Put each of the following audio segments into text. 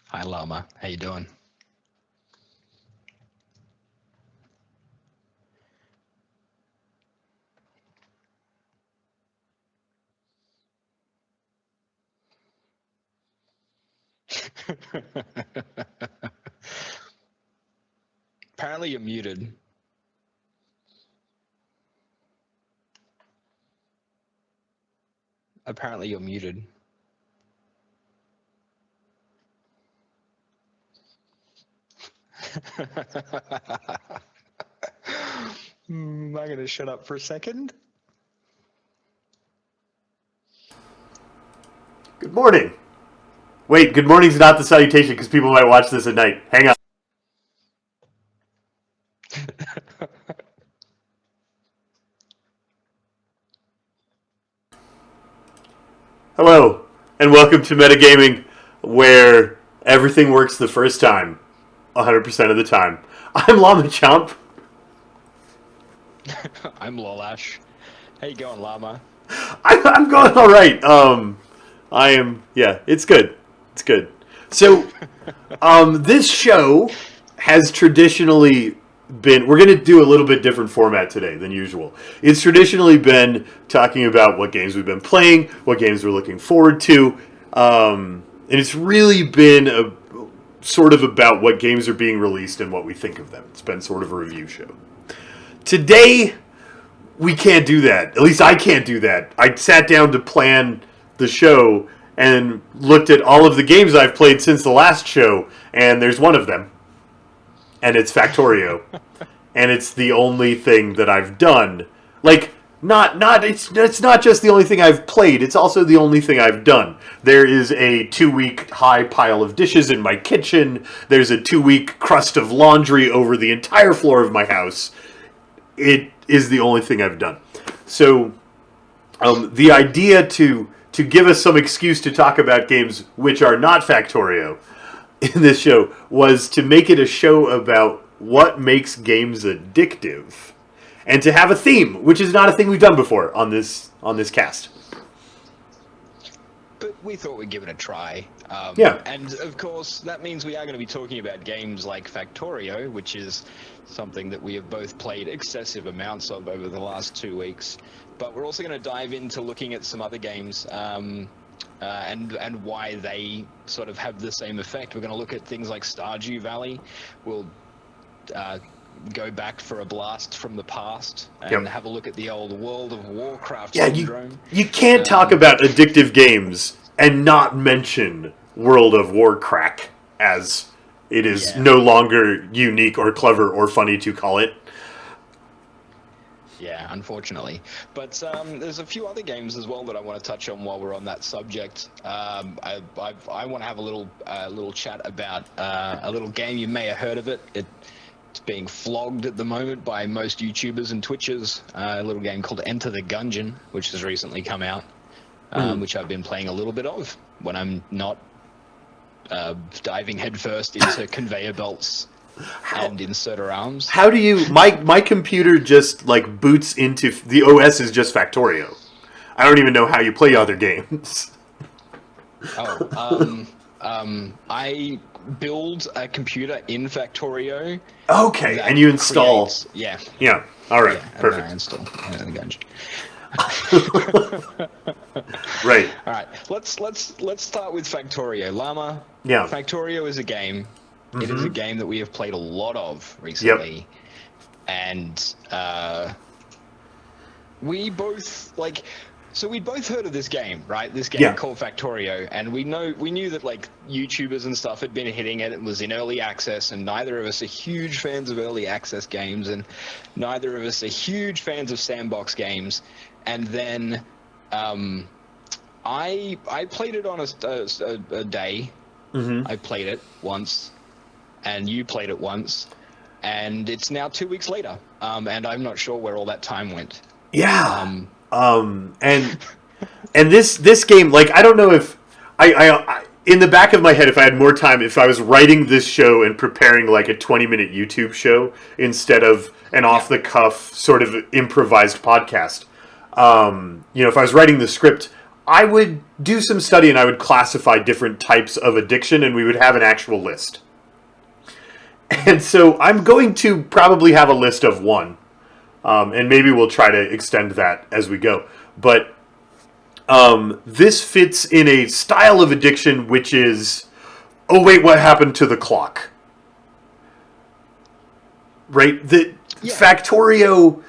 Hi, Llama. How you doing? Apparently, you're muted. Apparently, you're muted. I'm gonna shut up for a second. Good morning. Wait, good morning's not the salutation because people might watch this at night. Hang on. Hello, and welcome to MetaGaming, where everything works the first time, 100% of the time. I'm Llama Chomp. I'm Lolash. How you going, Llama? I'm going all right. It's good. It's good. So, this show has traditionally been, we're going to do a little bit different format today than usual. It's traditionally been talking about what games we've been playing, what games we're looking forward to, and it's really been a sort of about what games are being released and what we think of them. It's been sort of a review show. Today, we can't do that. At least I can't do that. I sat down to plan the show and looked at all of the games I've played since the last show, and there's one of them. And it's Factorio. And it's the only thing that I've done. Like, it's not just the only thing I've played, it's also the only thing I've done. There is a 2-week high pile of dishes in my kitchen. There's a 2-week crust of laundry over the entire floor of my house. It is the only thing I've done. So, the idea to give us some excuse to talk about games which are not Factorio in this show was to make it a show about what makes games addictive, and to have a theme, which is not a thing we've done before on this cast. But we thought we'd give it a try. Yeah. And of course, that means we are going to be talking about games like Factorio, which is something that we have both played excessive amounts of over the last 2 weeks. But we're also going to dive into looking at some other games and why they sort of have the same effect. We're going to look at things like Stardew Valley. We'll go back for a blast from the past and have a look at the old World of Warcraft syndrome. You can't talk about addictive games and not mention World of Warcraft, as it is no longer unique or clever or funny to call it. Yeah, unfortunately. But there's a few other games as well that I want to touch on while we're on that subject. I want to have a little chat about a little game. You may have heard of it. It's being flogged at the moment by most YouTubers and Twitchers. A little game called Enter the Gungeon, which has recently come out, which I've been playing a little bit of when I'm not diving headfirst into conveyor belts and inserter arms. How do you... My computer just, like, boots into... The OS is just Factorio. I don't even know how you play other games. I build a computer in Factorio. Okay, and you install... Yeah. Yeah, alright, Yeah, perfect. I install Enter the Gungeon. Right. All right. Let's start with Factorio. Llama. Yeah. Factorio is a game. Mm-hmm. It is a game that we have played a lot of recently, Yep. and we both like. So we'd both heard of this game, right? This game called Factorio, and we knew that like YouTubers and stuff had been hitting it. It was in early access, and neither of us are huge fans of early access games, and neither of us are huge fans of sandbox games. And then I played it on a day. Mm-hmm. I played it once, and you played it once, and it's now 2 weeks later, and I'm not sure where all that time went. Yeah. And this game, like, I don't know if I in the back of my head, if I had more time, if I was writing this show and preparing like a 20-minute YouTube show instead of an off-the-cuff sort of improvised podcast, if I was writing the script, I would do some study and I would classify different types of addiction, and we would have an actual list. And so I'm going to probably have a list of one, and maybe we'll try to extend that as we go. But this fits in a style of addiction which is, oh wait, what happened to the clock? Right? Factorio,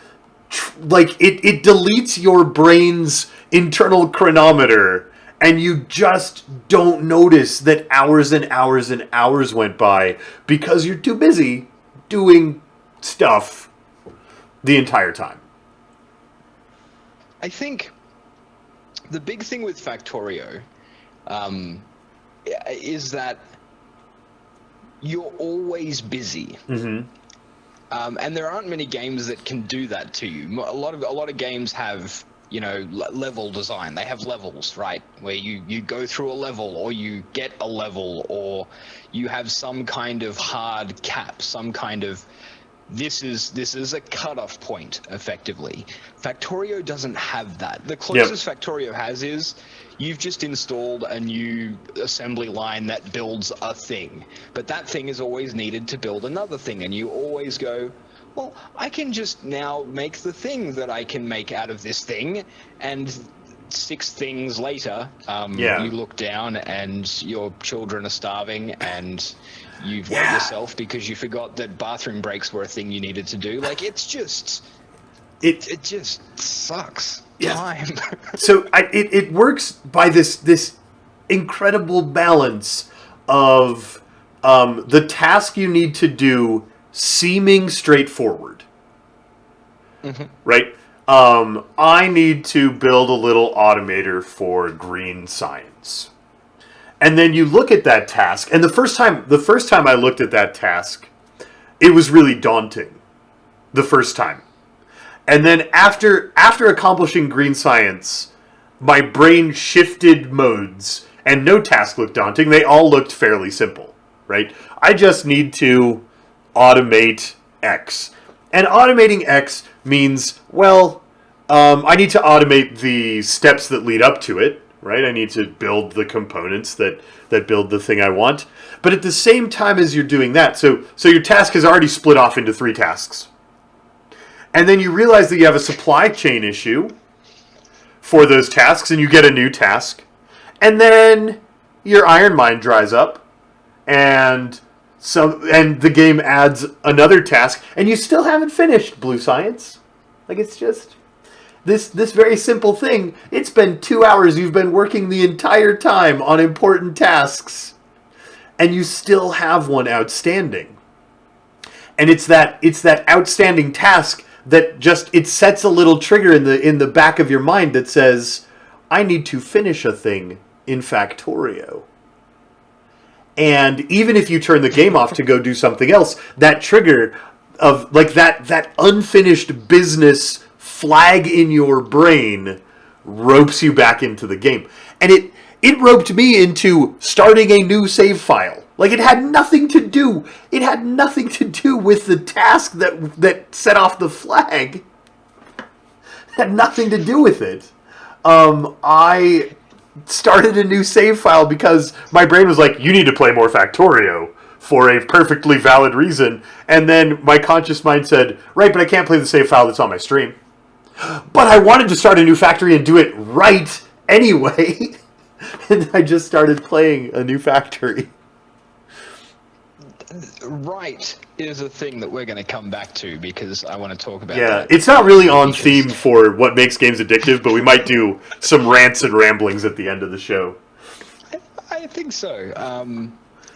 like, it deletes your brain's internal chronometer, and you just don't notice that hours and hours and hours went by because you're too busy doing stuff the entire time. I think the big thing with Factorio is that you're always busy. Mm-hmm. And there aren't many games that can do that to you. A lot of games have, level design. They have levels, right? Where you go through a level, or you get a level, or you have some kind of hard cap, some kind of this is a cutoff point, effectively. Factorio doesn't have that. The closest Factorio has is you've just installed a new assembly line that builds a thing, but that thing is always needed to build another thing, and you always go, well, I can just now make the thing that I can make out of this thing, and 6 things later, you look down and your children are starving, and you've wet yourself because you forgot that bathroom breaks were a thing you needed to do. Like, it just sucks. Time. So it works by this incredible balance of the task you need to do seeming straightforward. Mm-hmm. Right? I need to build a little automator for green science. And then you look at that task, and the first time I looked at that task, it was really daunting. The first time. And then after accomplishing green science, my brain shifted modes, and no task looked daunting. They all looked fairly simple, right? I just need to automate X. And automating X means, well, I need to automate the steps that lead up to it, right? I need to build the components that build the thing I want. But at the same time as you're doing that, so your task has already split off into 3 tasks. And then you realize that you have a supply chain issue for those tasks, and you get a new task. And then your iron mine dries up, and the game adds another task, and you still haven't finished blue science. Like, it's just this very simple thing. It's been 2 hours. You've been working the entire time on important tasks, and you still have one outstanding. And it's that outstanding task that just, it sets a little trigger in the back of your mind that says, I need to finish a thing in Factorio. And even if you turn the game off to go do something else, that trigger of, like, that unfinished business flag in your brain ropes you back into the game. And it roped me into starting a new save file. Like, it had nothing to do. It had nothing to do with the task that set off the flag. It had nothing to do with it. I started a new save file because my brain was like, you need to play more Factorio for a perfectly valid reason. And then my conscious mind said, right, but I can't play the save file that's on my stream. But I wanted to start a new factory and do it right anyway. And I just started playing a new factory. Right is a thing that we're going to come back to, because I want to talk about Yeah, that. it's not really on theme for what makes games addictive, but we might do some rants and ramblings at the end of the show. I think so.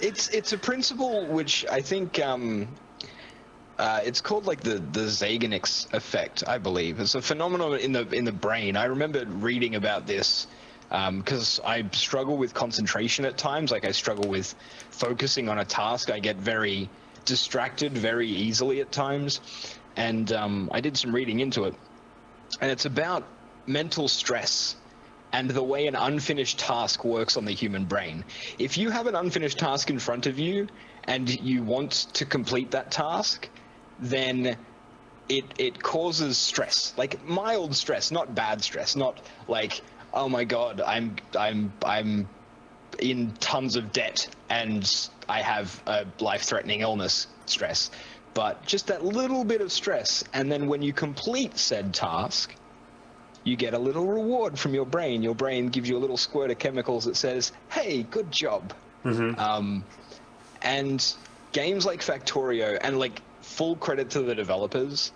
It's a principle which I think it's called, like, the Zeigarnik effect, I believe. It's a phenomenon in the brain. I remember reading about this because I struggle with concentration at times. Like, I struggle with focusing on a task. I get very distracted very easily at times. And I did some reading into it. And it's about mental stress and the way an unfinished task works on the human brain. If you have an unfinished task in front of you and you want to complete that task, then it causes stress. Like, mild stress, not bad stress. Not like, oh my god, I'm in tons of debt and I have a life-threatening illness stress. But just that little bit of stress, and then when you complete said task, you get a little reward from your brain. Your brain gives you a little squirt of chemicals that says, hey, good job. And games like Factorio, and like full credit to the developers,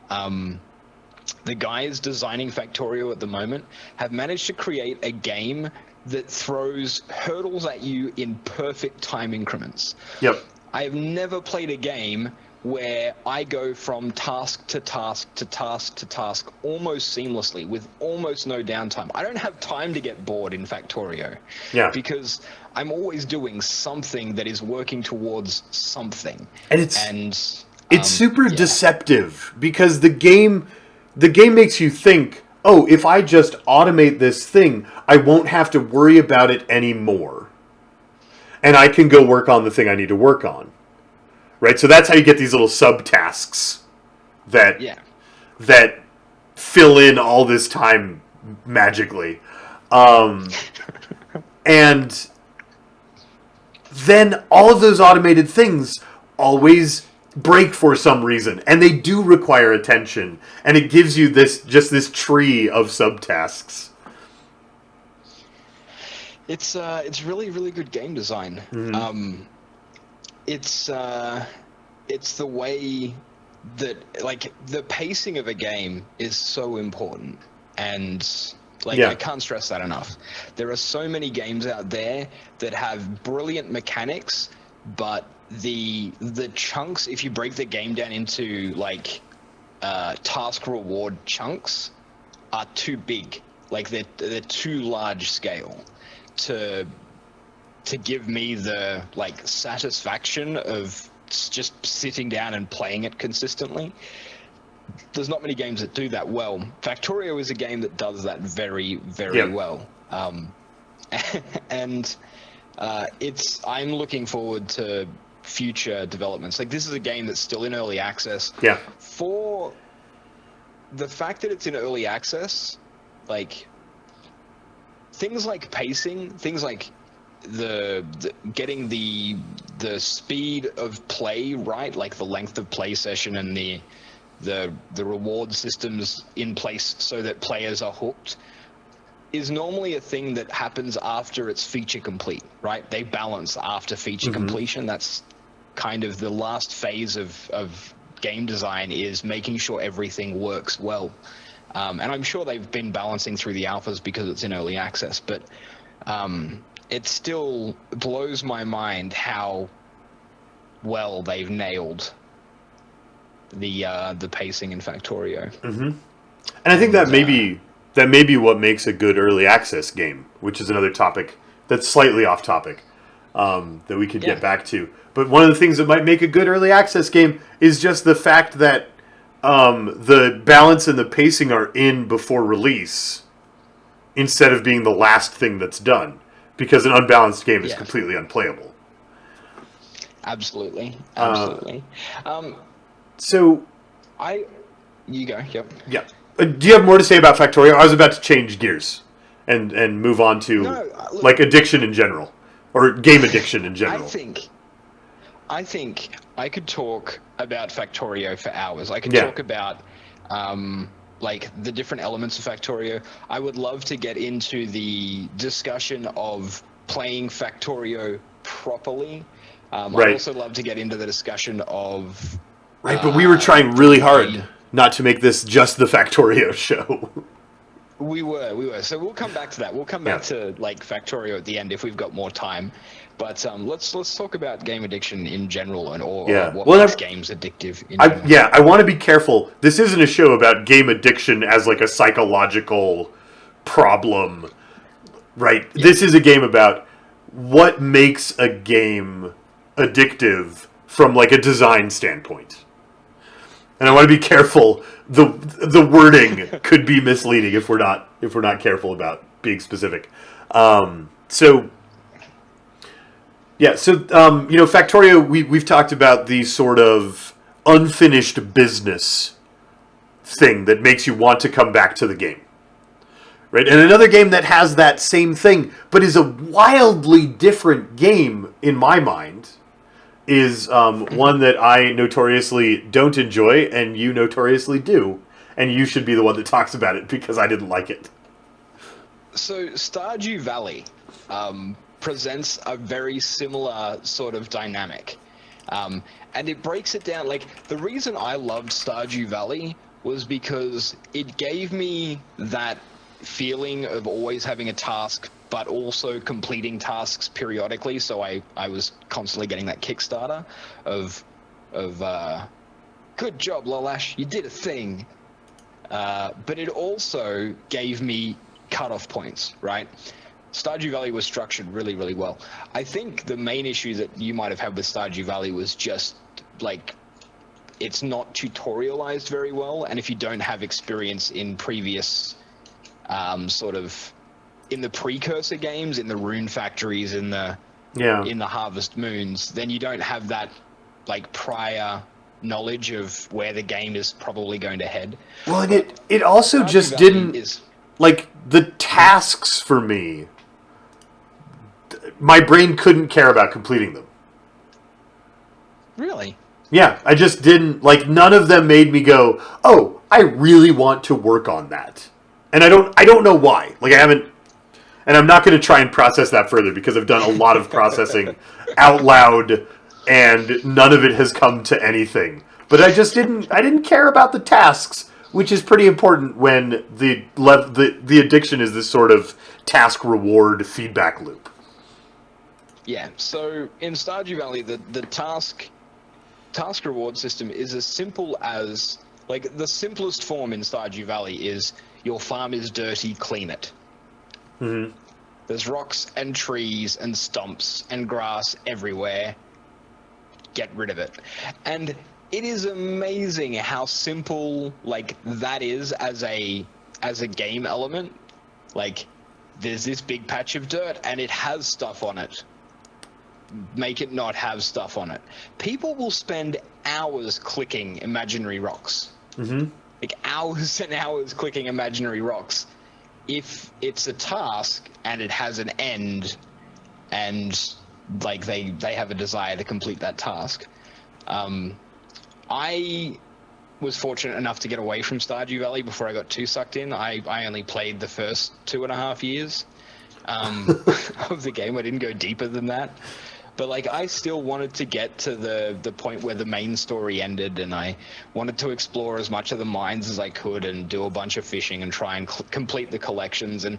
the guys designing Factorio at the moment have managed to create a game that throws hurdles at you in perfect time increments. Yep. I have never played a game where I go from task to task to task to task almost seamlessly with almost no downtime. I don't have time to get bored in Factorio. Yeah. Because I'm always doing something that is working towards something. And it's super deceptive because the game makes you think, oh, if I just automate this thing, I won't have to worry about it anymore. And I can go work on the thing I need to work on. Right? So that's how you get these little subtasks that fill in all this time magically. And then all of those automated things always break for some reason, and they do require attention, and it gives you this tree of subtasks. It's really, really good game design. It's the way that, like, the pacing of a game is so important, and I can't stress that enough. There are so many games out there that have brilliant mechanics, but the chunks, if you break the game down into task reward chunks, are too big. Like they're too large scale to give me the satisfaction of just sitting down and playing it consistently. There's not many games that do that well. Factorio is a game that does that very, very well. And I'm looking forward to future developments. Like, this is a game that's still in early access. Yeah. For the fact that it's in early access, like, things like pacing, things like the getting the speed of play right, like the length of play session and the reward systems in place so that players are hooked, is normally a thing that happens after it's feature complete, right? They balance after feature completion. That's kind of the last phase of game design, is making sure everything works well. And I'm sure they've been balancing through the alphas because it's in early access, but it still blows my mind how well they've nailed the pacing in Factorio. And I think that may be what makes a good early access game, which is another topic that's slightly off topic that we could get back to. But one of the things that might make a good early access game is just the fact that the balance and the pacing are in before release instead of being the last thing that's done, because an unbalanced game is completely unplayable. Absolutely. You go. Yep. Yeah. Do you have more to say about Factorio? I was about to change gears and move on to addiction in general, or game addiction in general. I think I could talk about Factorio for hours. I could talk about the different elements of Factorio. I would love to get into the discussion of playing Factorio properly. I'd also love to get into the discussion of... Right, but we were trying really hard not to make this just the Factorio show. We were. So we'll come back to that. We'll come back to Factorio at the end if we've got more time. But let's talk about game addiction in general, and what makes games addictive in general. I want to be careful. This isn't a show about game addiction as a psychological problem, right? Yeah. This is a game about what makes a game addictive from a design standpoint. And I want to be careful. The wording could be misleading if we're not careful about being specific. Factorio, we've talked about the sort of unfinished business thing that makes you want to come back to the game. right? And another game that has that same thing, but is a wildly different game in my mind, is one that I notoriously don't enjoy, and you notoriously do. And you should be the one that talks about it, because I didn't like it. So Stardew Valley presents a very similar sort of dynamic. And it breaks it down. Like, the reason I loved Stardew Valley was because it gave me that feeling of always having a task, but also completing tasks periodically. So I was constantly getting that Kickstarter of good job, Lolash, you did a thing. But it also gave me cutoff points, right? Stardew Valley was structured really, really well. I think the main issue that you might have had with Stardew Valley was just, like, it's not tutorialized very well, and if you don't have experience in previous sort of in the precursor games, in the rune factories, in the Harvest Moons, then you don't have that, like, prior knowledge of where the game is probably going to head. Well, and it also Stardew just Valley didn't like the tasks for me. My brain couldn't care about completing them. Really? Yeah, I just didn't, like, none of them made me go, "Oh, I really want to work on that." And I don't know why. Like, I haven't, and I'm not going to try and process that further, because I've done a lot of processing out loud, and none of it has come to anything. But I didn't care about the tasks, which is pretty important when the addiction is this sort of task reward feedback loop. Yeah, so in Stardew Valley, the task reward system is as simple as, like, the simplest form in Stardew Valley is your farm is dirty, clean it. Mm-hmm. There's rocks and trees and stumps and grass everywhere. Get rid of it. And it is amazing how simple, like, that is as a game element. Like, there's this big patch of dirt and it has stuff on it. Make it not have stuff on it. People will spend hours clicking imaginary rocks. Mm-hmm. Like, hours and hours clicking imaginary rocks. If it's a task and it has an end, and, like, they have a desire to complete that task. I was fortunate enough to get away from Stardew Valley before I got too sucked in. I only played the first 2.5 years of the game. I didn't go deeper than that. But, like, I still wanted to get to the point where the main story ended, and I wanted to explore as much of the mines as I could and do a bunch of fishing and try and complete the collections. And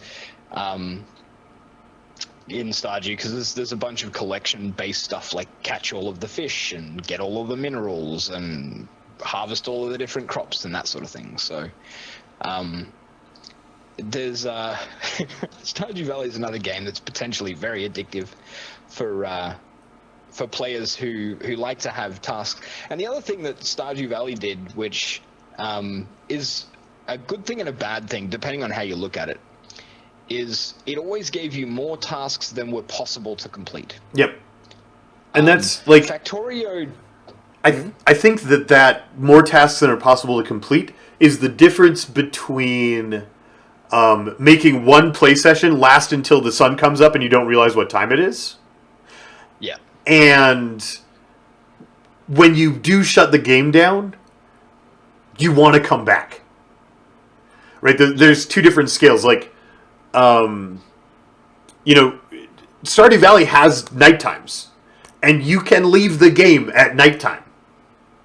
in Stardew, because there's a bunch of collection-based stuff, like catch all of the fish and get all of the minerals and harvest all of the different crops and that sort of thing. So there's Stardew Valley is another game that's potentially very addictive for players who like to have tasks. And the other thing that Stardew Valley did, which is a good thing and a bad thing, depending on how you look at it, is it always gave you more tasks than were possible to complete. Yep. And that's, like, Factorio... I think that more tasks than are possible to complete is the difference between making one play session last until the sun comes up and you don't realize what time it is. Yeah. And when you do shut the game down, you want to come back. Right? There's two different scales. Like, Stardew Valley has night times, and you can leave the game at nighttime.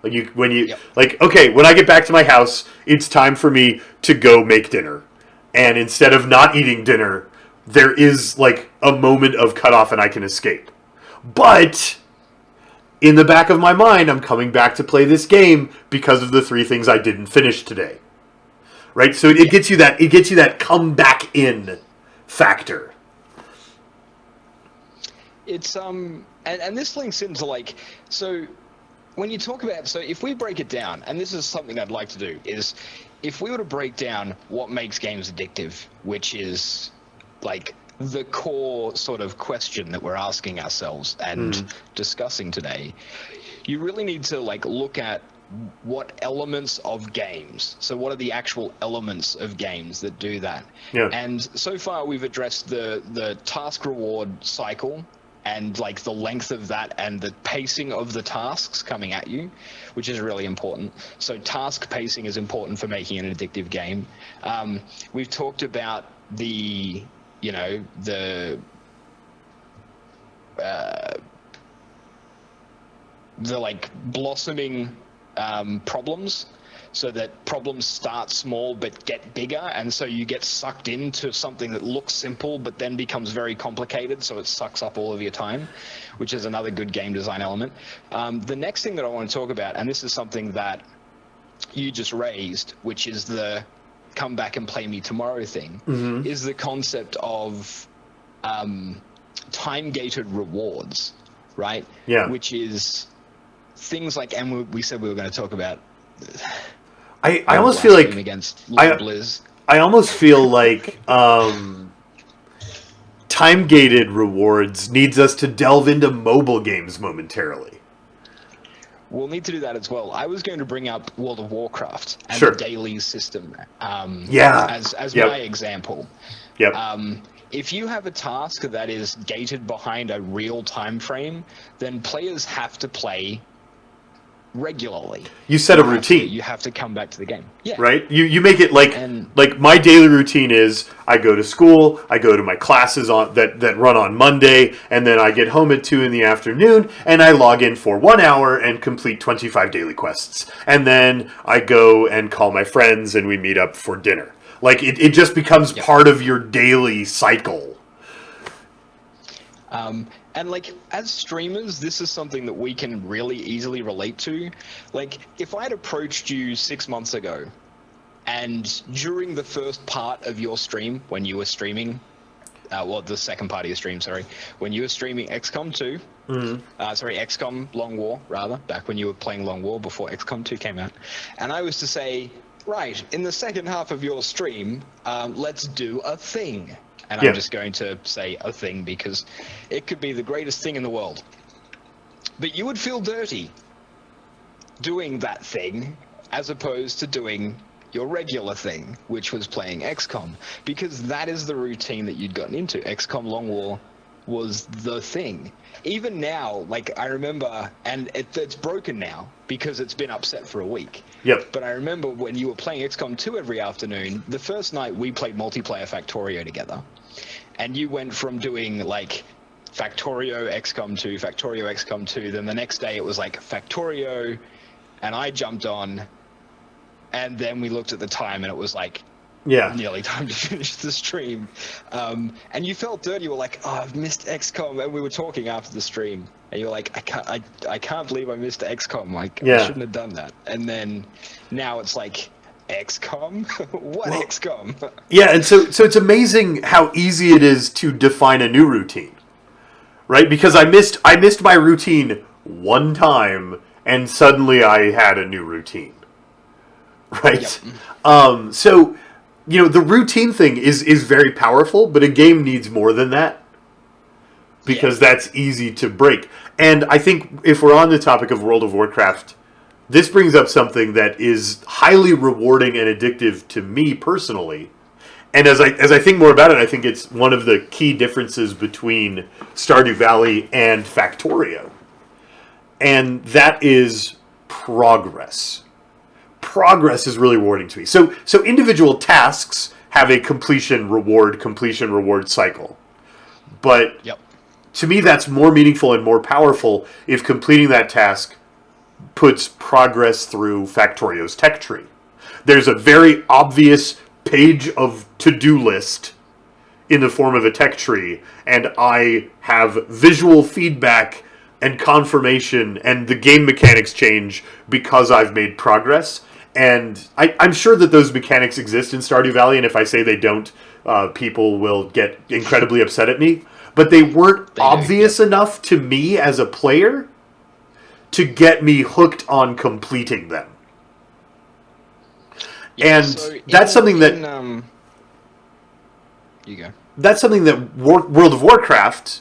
Like, okay, when I get back to my house, it's time for me to go make dinner. And instead of not eating dinner, there is, like, a moment of cutoff and I can escape. But in the back of my mind, I'm coming back to play this game because of the 3 things I didn't finish today. Right? So it gets you that come back in factor. It's and this links into, like, so when you talk about, so if we break it down, and this is something I'd like to do, is if we were to break down what makes games addictive, which is, like, the core sort of question that we're asking ourselves and discussing today, you really need to, like, look at what elements of games. So what are the actual elements of games that do that? Yeah. And so far we've addressed the task reward cycle and like the length of that and the pacing of the tasks coming at you, which is really important. So task pacing is important for making an addictive game. We've talked about the like blossoming problems, so that problems start small but get bigger, and so you get sucked into something that looks simple but then becomes very complicated, so it sucks up all of your time, which is another good game design element. The next thing that I want to talk about, and this is something that you just raised, which is the come back and play me tomorrow thing, is the concept of time-gated rewards, right? Yeah. Which is things like, and we said we were going to talk about. I almost feel like against Blizz. I almost feel like time-gated rewards needs us to delve into mobile games momentarily. We'll need to do that as well. I was going to bring up World of Warcraft and Sure. the daily system as Yep. my example. Yep. If you have a task that is gated behind a real time frame, then players have to play regularly. You set a routine. You have to come back to the game. Yeah. Right? You make it like And- like my daily routine is I go to school, I go to my classes that run on Monday, and then I get home at 2 in the afternoon and I log in for 1 hour and complete 25 daily quests. And then I go and call my friends and we meet up for dinner. Like it just becomes part of your daily cycle. And like as streamers, this is something that we can really easily relate to. Like if I'd approached you 6 months ago, and during the first part of your stream, when you were streaming, the second part of your stream, sorry, when you were streaming XCOM 2, XCOM Long War, rather, back when you were playing Long War before XCOM 2 came out, and I was to say, right, in the second half of your stream, let's do a thing. And I'm just going to say a thing because it could be the greatest thing in the world. But you would feel dirty doing that thing as opposed to doing your regular thing, which was playing XCOM, because that is the routine that you'd gotten into. XCOM Long War was the thing. Even now, like I remember, and it's broken now because it's been upset for a week. Yep. But I remember when you were playing XCOM 2 every afternoon, the first night we played multiplayer Factorio together, and you went from doing like Factorio XCOM 2, Factorio XCOM 2, then the next day it was like Factorio, and I jumped on, and then we looked at the time and it was like nearly time to finish the stream. And you felt dirty. You were like, oh, I've missed XCOM. And we were talking after the stream. And you were like, I can't believe I missed XCOM. Like, I shouldn't have done that. And then now it's like, XCOM? What XCOM? Yeah, and so it's amazing how easy it is to define a new routine. Right? Because I missed my routine one time and suddenly I had a new routine. Right? Yep. So the routine thing is very powerful, but a game needs more than that because that's easy to break. And I think if we're on the topic of World of Warcraft, this brings up something that is highly rewarding and addictive to me personally. And as I think more about it, I think it's one of the key differences between Stardew Valley and Factorio. And that is progress. Progress is really rewarding to me. So individual tasks have a completion reward cycle. But to me, that's more meaningful and more powerful if completing that task puts progress through Factorio's tech tree. There's a very obvious page of to-do list in the form of a tech tree, and I have visual feedback and confirmation, and the game mechanics change because I've made progress. And I'm sure that those mechanics exist in Stardew Valley, and if I say they don't, people will get incredibly upset at me. But they weren't obvious enough to me as a player to get me hooked on completing them. Yeah, and so that's something that... you go. That's something that World of Warcraft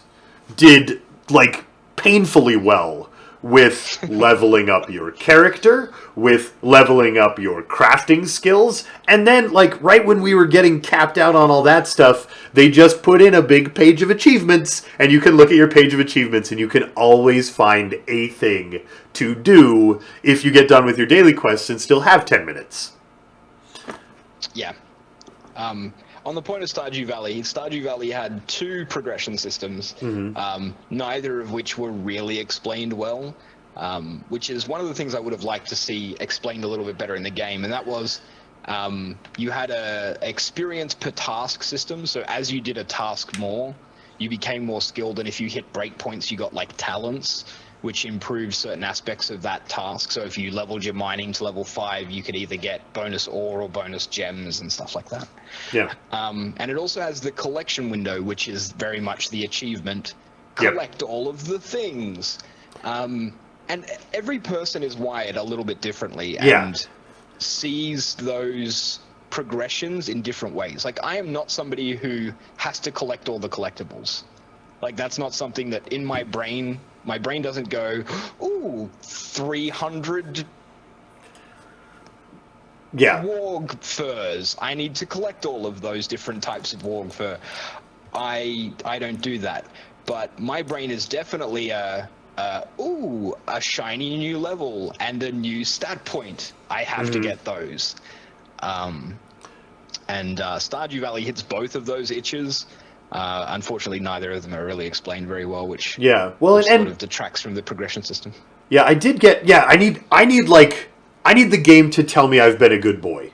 did, like, painfully well with leveling up your character, with leveling up your crafting skills, and then, like, right when we were getting capped out on all that stuff, they just put in a big page of achievements, and you can look at your page of achievements, and you can always find a thing to do if you get done with your daily quests and still have 10 minutes. Yeah. On the point of Stardew Valley had 2 progression systems, neither of which were really explained well, which is one of the things I would have liked to see explained a little bit better in the game, and that was you had a experience per task system, so as you did a task more, you became more skilled, and if you hit breakpoints, you got like talents, which improves certain aspects of that task. So if you leveled your mining to level 5, you could either get bonus ore or bonus gems and stuff like that. Yeah. And it also has the collection window, which is very much the achievement. Yep. Collect all of the things. And every person is wired a little bit differently and sees those progressions in different ways. Like, I am not somebody who has to collect all the collectibles. Like, that's not something that in my brain doesn't go, ooh, 300 warg furs. I need to collect all of those different types of warg fur. I don't do that. But my brain is definitely a shiny new level and a new stat point. I have to get those. And Stardew Valley hits both of those itches. Unfortunately, neither of them are really explained very well, which sort of detracts from the progression system. Yeah, I did get. Yeah, I need the game to tell me I've been a good boy.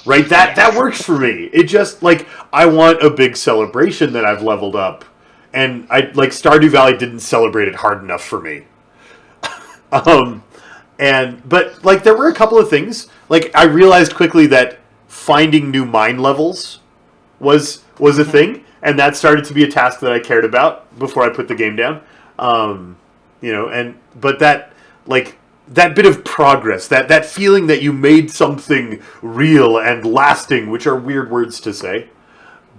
Right? That works for me. It just, like, I want a big celebration that I've leveled up, and Stardew Valley didn't celebrate it hard enough for me. But like, there were a couple of things. Like, I realized quickly that finding new mine levels was a thing. And that started to be a task that I cared about before I put the game down. But that bit of progress, that feeling that you made something real and lasting, which are weird words to say,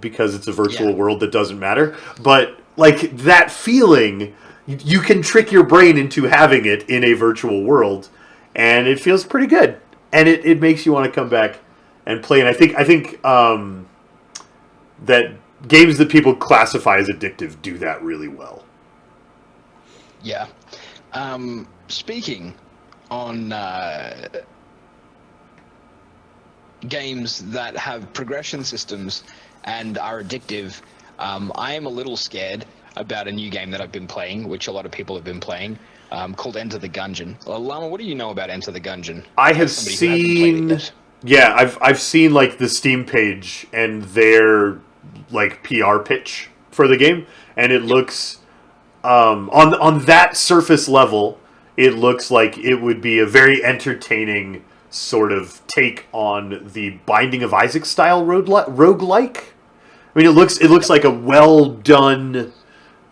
because it's a virtual world that doesn't matter. But, like, that feeling, you can trick your brain into having it in a virtual world, and it feels pretty good. And it makes you want to come back and play. And I think that games that people classify as addictive do that really well. Yeah. Speaking on games that have progression systems and are addictive, I am a little scared about a new game that I've been playing, which a lot of people have been playing, called Enter the Gungeon. Lama, what do you know about Enter the Gungeon? I have seen... Yeah, I've seen, like, the Steam page and their, like, PR pitch for the game, and it looks on that surface level, it looks like it would be a very entertaining sort of take on the Binding of Isaac style roguelike. I mean, it looks like a well done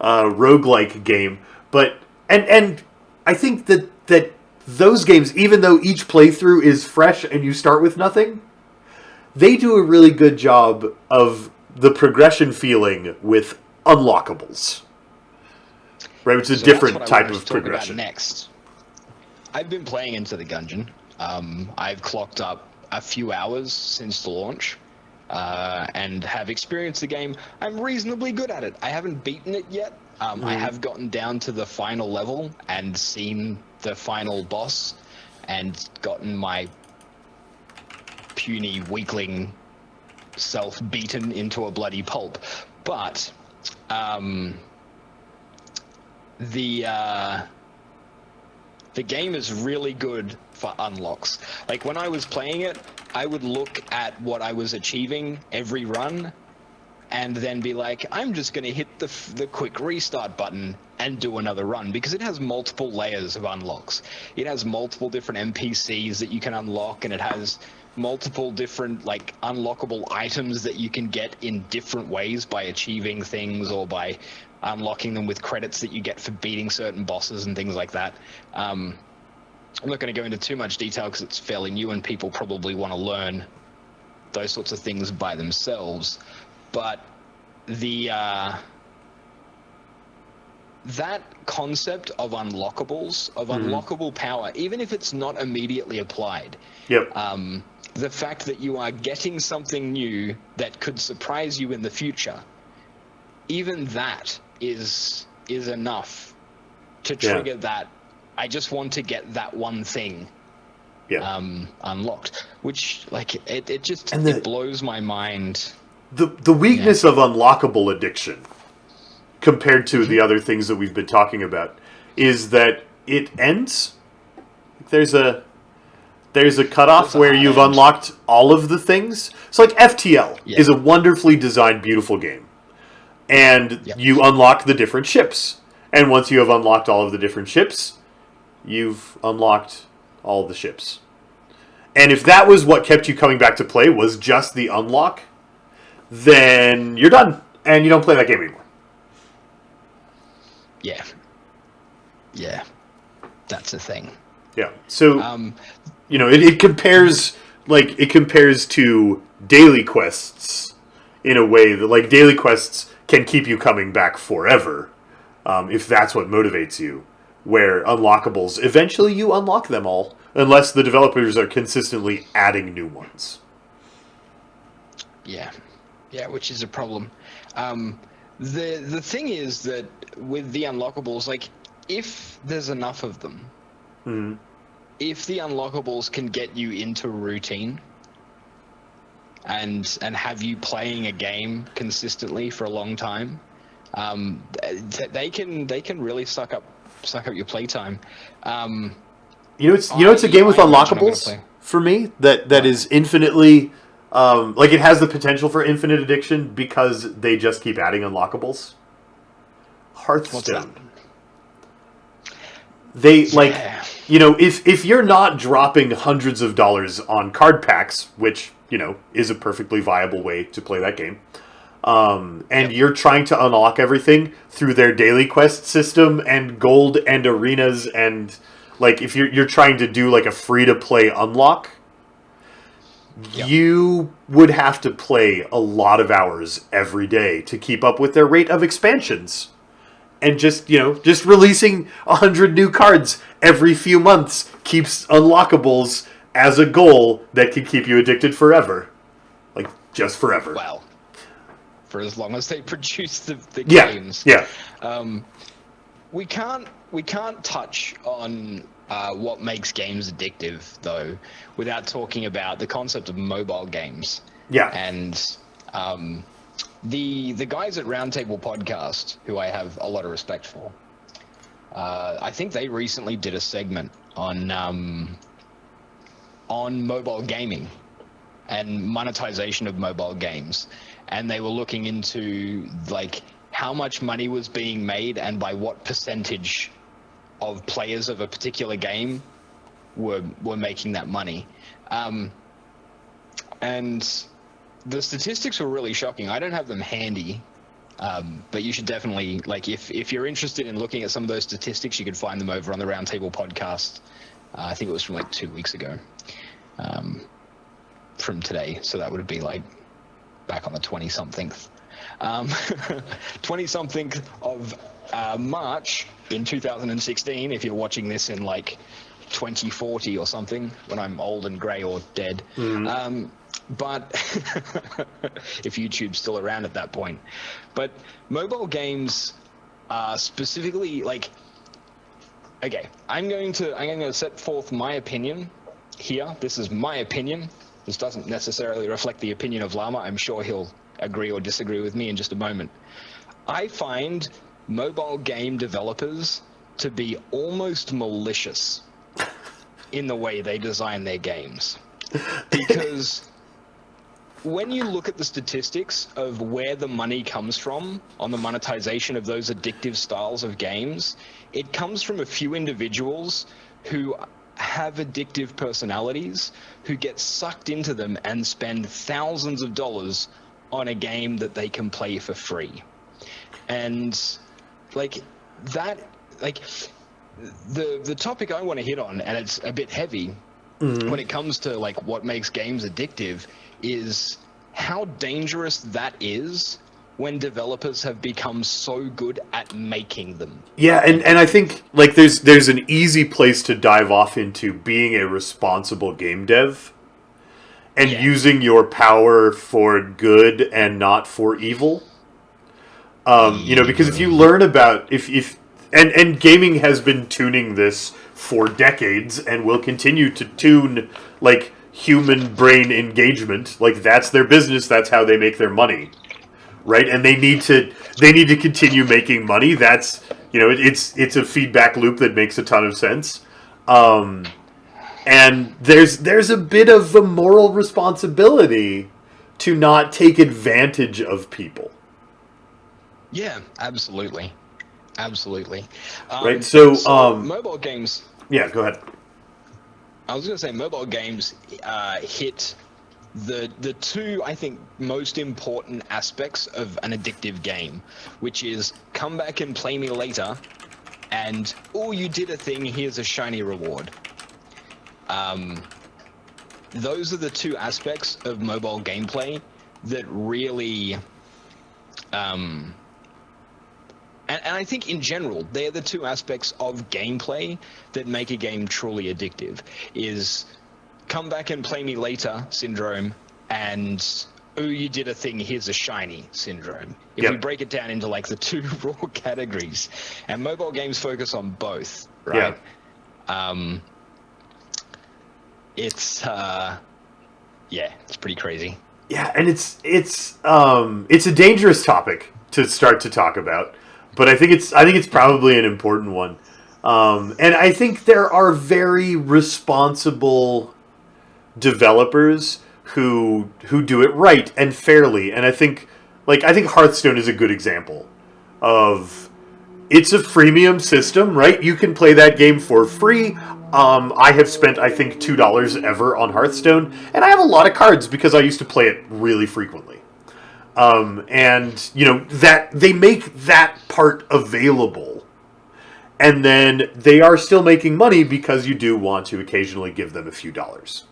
roguelike game, but and I think that those games, even though each playthrough is fresh and you start with nothing, they do a really good job of the progression feeling with unlockables. Right, which is a different type of progression. Next, I've been playing Into the Gungeon. I've clocked up a few hours since the launch, and have experienced the game. I'm reasonably good at it. I haven't beaten it yet. I have gotten down to the final level and seen the final boss, and gotten my puny weakling self beaten into a bloody pulp. But the game is really good for unlocks. Like, when I was playing it, I would look at what I was achieving every run and then be like, I'm just going to hit the quick restart button and do another run, because it has multiple layers of unlocks. It has multiple different NPCs that you can unlock, and it has multiple different, like, unlockable items that you can get in different ways by achieving things or by unlocking them with credits that you get for beating certain bosses and things like that. I'm not going to go into too much detail because it's fairly new and people probably want to learn those sorts of things by themselves. But the that concept of unlockables, of unlockable power, even if it's not immediately applied. Yep. The fact that you are getting something new that could surprise you in the future, even that is enough to trigger that. I just want to get that one thing unlocked, which like it just it blows my mind. The weakness of unlockable addiction compared to the other things that we've been talking about is that it ends. There's a cutoff where you've unlocked all of the things. So like FTL is a wonderfully designed, beautiful game. And you unlock the different ships. And once you have unlocked all of the different ships, you've unlocked all of the ships. And if that was what kept you coming back to play, was just the unlock, then you're done. And you don't play that game anymore. Yeah. Yeah. That's the thing. Yeah. So, it compares, it compares to daily quests in a way that, like, daily quests can keep you coming back forever, if that's what motivates you. Where unlockables, eventually you unlock them all, unless the developers are consistently adding new ones. Yeah. Yeah, which is a problem. The thing is that with the unlockables, like, if there's enough of them, if the unlockables can get you into routine and have you playing a game consistently for a long time, they can really suck up your playtime. It's a game with unlockables for me that is infinitely it has the potential for infinite addiction because they just keep adding unlockables. Hearthstone. They if you're not dropping hundreds of dollars on card packs, which is a perfectly viable way to play that game, and you're trying to unlock everything through their daily quest system and gold and arenas, and if you're trying to do a free to play unlock, you would have to play a lot of hours every day to keep up with their rate of expansions. And just releasing 100 new cards every few months keeps unlockables as a goal that can keep you addicted forever. Just forever. Well, for as long as they produce the games. Yeah. We can't touch on what makes games addictive, though, without talking about the concept of mobile games. Yeah. And the guys at Roundtable Podcast, who I have a lot of respect for, I think they recently did a segment on mobile gaming and monetization of mobile games, and they were looking into how much money was being made and by what percentage of players of a particular game were making that money, and the statistics were really shocking. I don't have them handy, but you should definitely, if you're interested in looking at some of those statistics, you could find them over on the Roundtable Podcast. I think it was from 2 weeks ago, from today. So that would be back on the 20-something, 20-something of March in 2016. If you're watching this in 2040 or something, when I'm old and grey or dead. But if YouTube's still around at that point. But mobile games are specifically okay, I'm going to set forth my opinion here. This is my opinion. This doesn't necessarily reflect the opinion of Llama. I'm sure he'll agree or disagree with me in just a moment. I find mobile game developers to be almost malicious in the way they design their games. Because when you look at the statistics of where the money comes from on the monetization of those addictive styles of games, it comes from a few individuals who have addictive personalities who get sucked into them and spend thousands of dollars on a game that they can play for free. And the topic I want to hit on, and it's a bit heavy when it comes to what makes games addictive, is how dangerous that is when developers have become so good at making them. Yeah, and I think like there's an easy place to dive off into being a responsible game dev and Yeah. using your power for good and not for evil. Because if you learn about if and gaming has been tuning this for decades and will continue to tune like human brain engagement. Like that's their business. That's how they make their money, right? And they need to continue making money. That's it's a feedback loop that makes a ton of sense. And there's a bit of a moral responsibility to not take advantage of people. Yeah, absolutely. Absolutely. Right. So mobile games. yeah, go ahead. I was going to say mobile games hit the two, I think, most important aspects of an addictive game, which is come back and play me later, and oh, you did a thing, here's a shiny reward. Those are the two aspects of mobile gameplay that really and I think in general, they're the two aspects of gameplay that make a game truly addictive, is come back and play me later syndrome, and ooh, you did a thing, here's a shiny syndrome. If we break it down into like the two raw categories, and mobile games focus on both, right? Yeah. It's pretty crazy. Yeah, and it's a dangerous topic to start to talk about, but I think it's probably an important one. And I think there are very responsible developers who do it right and fairly, and I think Hearthstone is a good example of it's a freemium system, right? You can play that game for free. I have spent, I think, $2 ever on Hearthstone, and I have a lot of cards because I used to play it really frequently. And that they make that part available, and then they are still making money because you do want to occasionally give them a few dollars.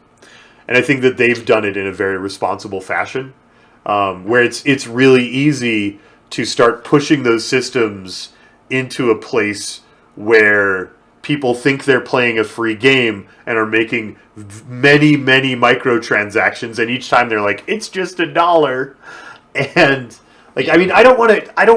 And I think that they've done it in a very responsible fashion, where it's really easy to start pushing those systems into a place where people think they're playing a free game and are making many, many microtransactions, and each time they're like, it's just $1. And I mean, I don't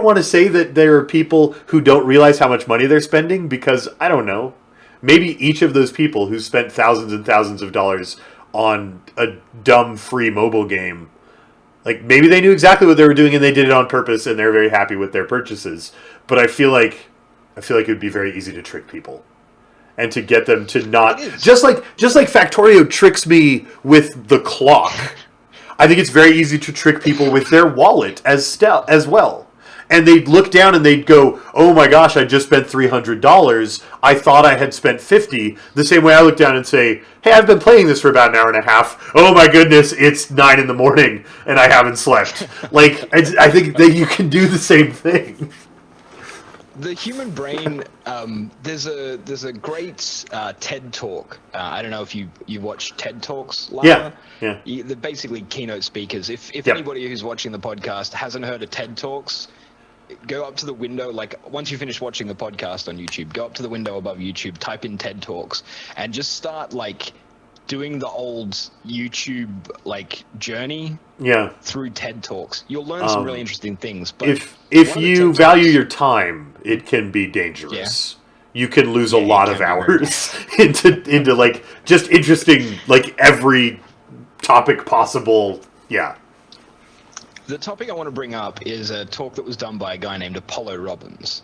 want to say that there are people who don't realize how much money they're spending, because I don't know. Maybe each of those people who spent thousands and thousands of dollars on a dumb free mobile game, like maybe they knew exactly what they were doing and they did it on purpose and they're very happy with their purchases. But I feel like it would be very easy to trick people and to get them to not, just like Factorio tricks me with the clock. I think it's very easy to trick people with their wallet as well. And they'd look down and they'd go, oh my gosh, I just spent $300. I thought I had spent $50. The same way I look down and say, hey, I've been playing this for about an hour and a half. Oh my goodness, it's 9 a.m. and I haven't slept. I think that you can do the same thing. The human brain, there's a great TED talk. I don't know if you watch TED Talks, Lara. Yeah. They're basically keynote speakers. If anybody who's watching the podcast hasn't heard of TED Talks, go up to the window, once you finish watching the podcast on YouTube, go up to the window above YouTube, type in TED Talks, and just start doing the old YouTube journey through TED Talks. You'll learn some really interesting things. But if you value your time, it can be dangerous. Yeah. You can lose a lot of hours into just interesting every topic possible. Yeah. The topic I want to bring up is a talk that was done by a guy named Apollo Robbins,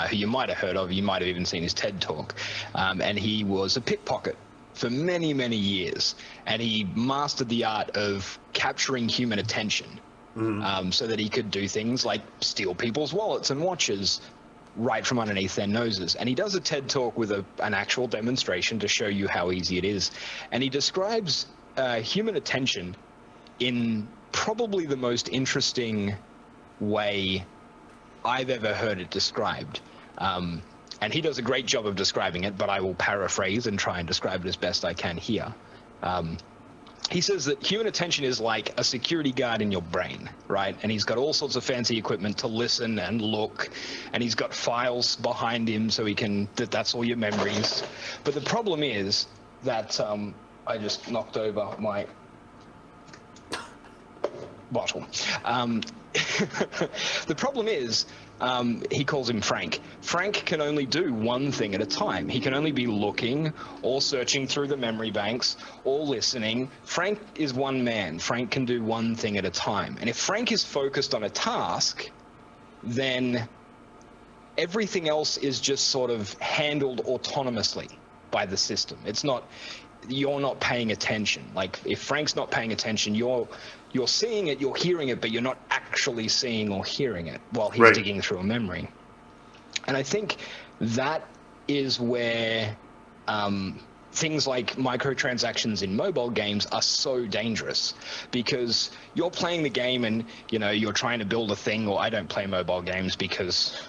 who you might have heard of. You might have even seen his TED Talk. And he was a pickpocket for many, many years. And he mastered the art of capturing human attention so that he could do things like steal people's wallets and watches right from underneath their noses. And he does a TED Talk with an actual demonstration to show you how easy it is. And he describes human attention in probably the most interesting way I've ever heard it described. And he does a great job of describing it, but I will paraphrase and try and describe it as best I can here. he says that human attention is like a security guard in your brain, right? And he's got all sorts of fancy equipment to listen and look, and he's got files behind him so he can, that's all your memories. But the problem is that, I just knocked over my bottle. The problem is, he calls him Frank. Frank can only do one thing at a time. He can only be looking or searching through the memory banks or listening. Frank is one man. Frank can do one thing at a time. And if Frank is focused on a task, then everything else is just sort of handled autonomously by the system. It's not, you're not paying attention. Like, if Frank's not paying attention, you're seeing it, you're hearing it, but you're not actually seeing or hearing it while he's digging through a memory. And I think that is where things like microtransactions in mobile games are so dangerous, because you're playing the game and, you know, you're trying to build a thing. Or I don't play mobile games because,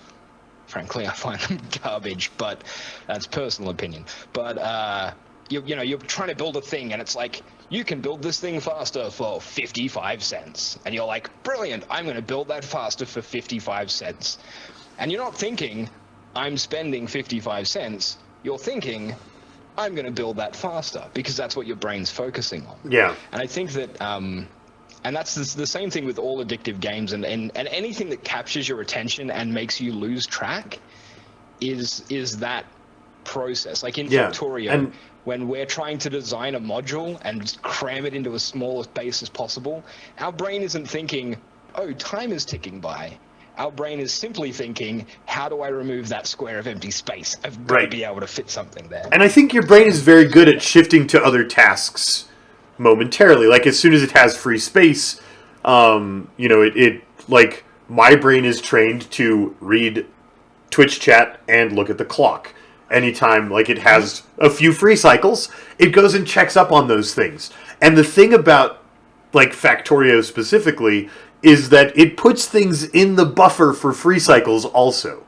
frankly, I find them garbage, but that's personal opinion. But you're trying to build a thing, and it's like, you can build this thing faster for 55 cents. And you're like, brilliant, I'm going to build that faster for 55 cents. And you're not thinking, I'm spending 55 cents. You're thinking, I'm going to build that faster, because that's what your brain's focusing on. Yeah. And I think that, and that's the same thing with all addictive games, and anything that captures your attention and makes you lose track is that process. Like in Factorio, when we're trying to design a module and cram it into as small a space as possible, our brain isn't thinking, oh, time is ticking by. Our brain is simply thinking, how do I remove that square of empty space? I've got to be able to fit something there. And I think your brain is very good at shifting to other tasks momentarily. Like, as soon as it has free space, it like, my brain is trained to read Twitch chat and look at the clock. Anytime, like, it has a few free cycles, it goes and checks up on those things. And the thing about, like, Factorio specifically is that it puts things in the buffer for free cycles also,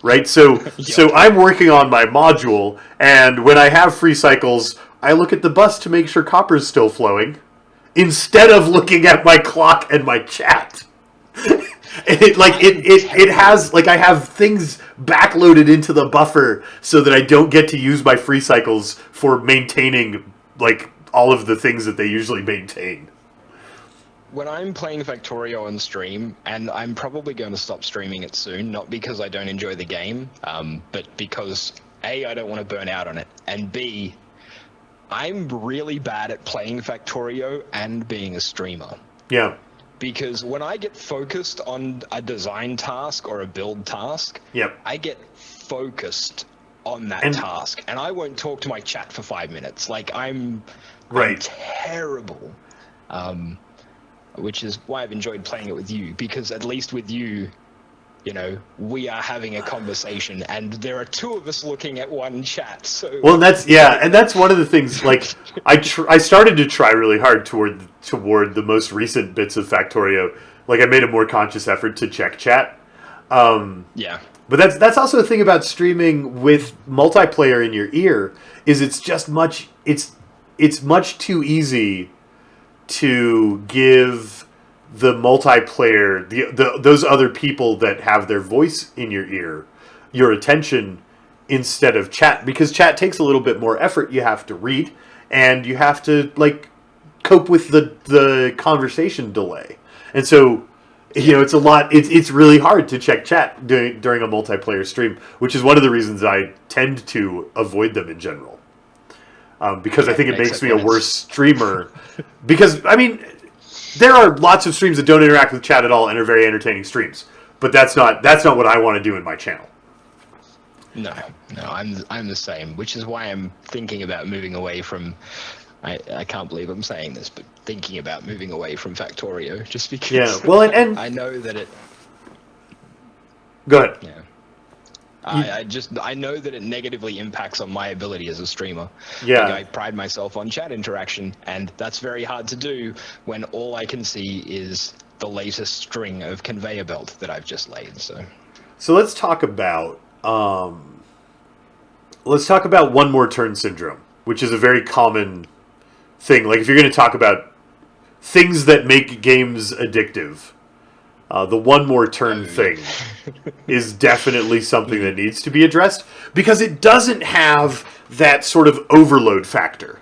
right? So I'm working on my module, and when I have free cycles, I look at the bus to make sure copper's still flowing, instead of looking at my clock and my chat. It has, like, I have things backloaded into the buffer so that I don't get to use my free cycles for maintaining, like, all of the things that they usually maintain. When I'm playing Factorio on stream, and I'm probably going to stop streaming it soon, not because I don't enjoy the game, but because A, I don't want to burn out on it, and B, I'm really bad at playing Factorio and being a streamer. Yeah. Because when I get focused on a design task or a build task, I get focused on that task, and I won't talk to my chat for 5 minutes. Like, I'm terrible. Which is why I've enjoyed playing it with you, because at least with you, you know, we are having a conversation, and there are two of us looking at one chat. So that's one of the things. Like, I started to try really hard toward the most recent bits of Factorio. Like, I made a more conscious effort to check chat. But that's also the thing about streaming with multiplayer in your ear, is it's much too easy to give the multiplayer, those other people that have their voice in your ear, your attention instead of chat, because chat takes a little bit more effort. You have to read, and you have to, like, cope with the conversation delay, and so, you know, it's a lot. It's really hard to check chat during a multiplayer stream, which is one of the reasons I tend to avoid them in general. Because I think it makes me a worse streamer. Because, I mean, there are lots of streams that don't interact with chat at all and are very entertaining streams. But that's not what I want to do in my channel. No, I'm the same, which is why I'm thinking about moving away from. I can't believe I'm saying this, but thinking about moving away from Factorio, just because. Yeah, well, and I know that it. Go ahead. Yeah. I know that it negatively impacts on my ability as a streamer. Yeah. Like, I pride myself on chat interaction, and that's very hard to do when all I can see is the latest string of conveyor belt that I've just laid. So let's talk about one more turn syndrome, which is a very common thing. Like if you're going to talk about things that make games addictive, the one more turn thing is definitely something that needs to be addressed because it doesn't have that sort of overload factor.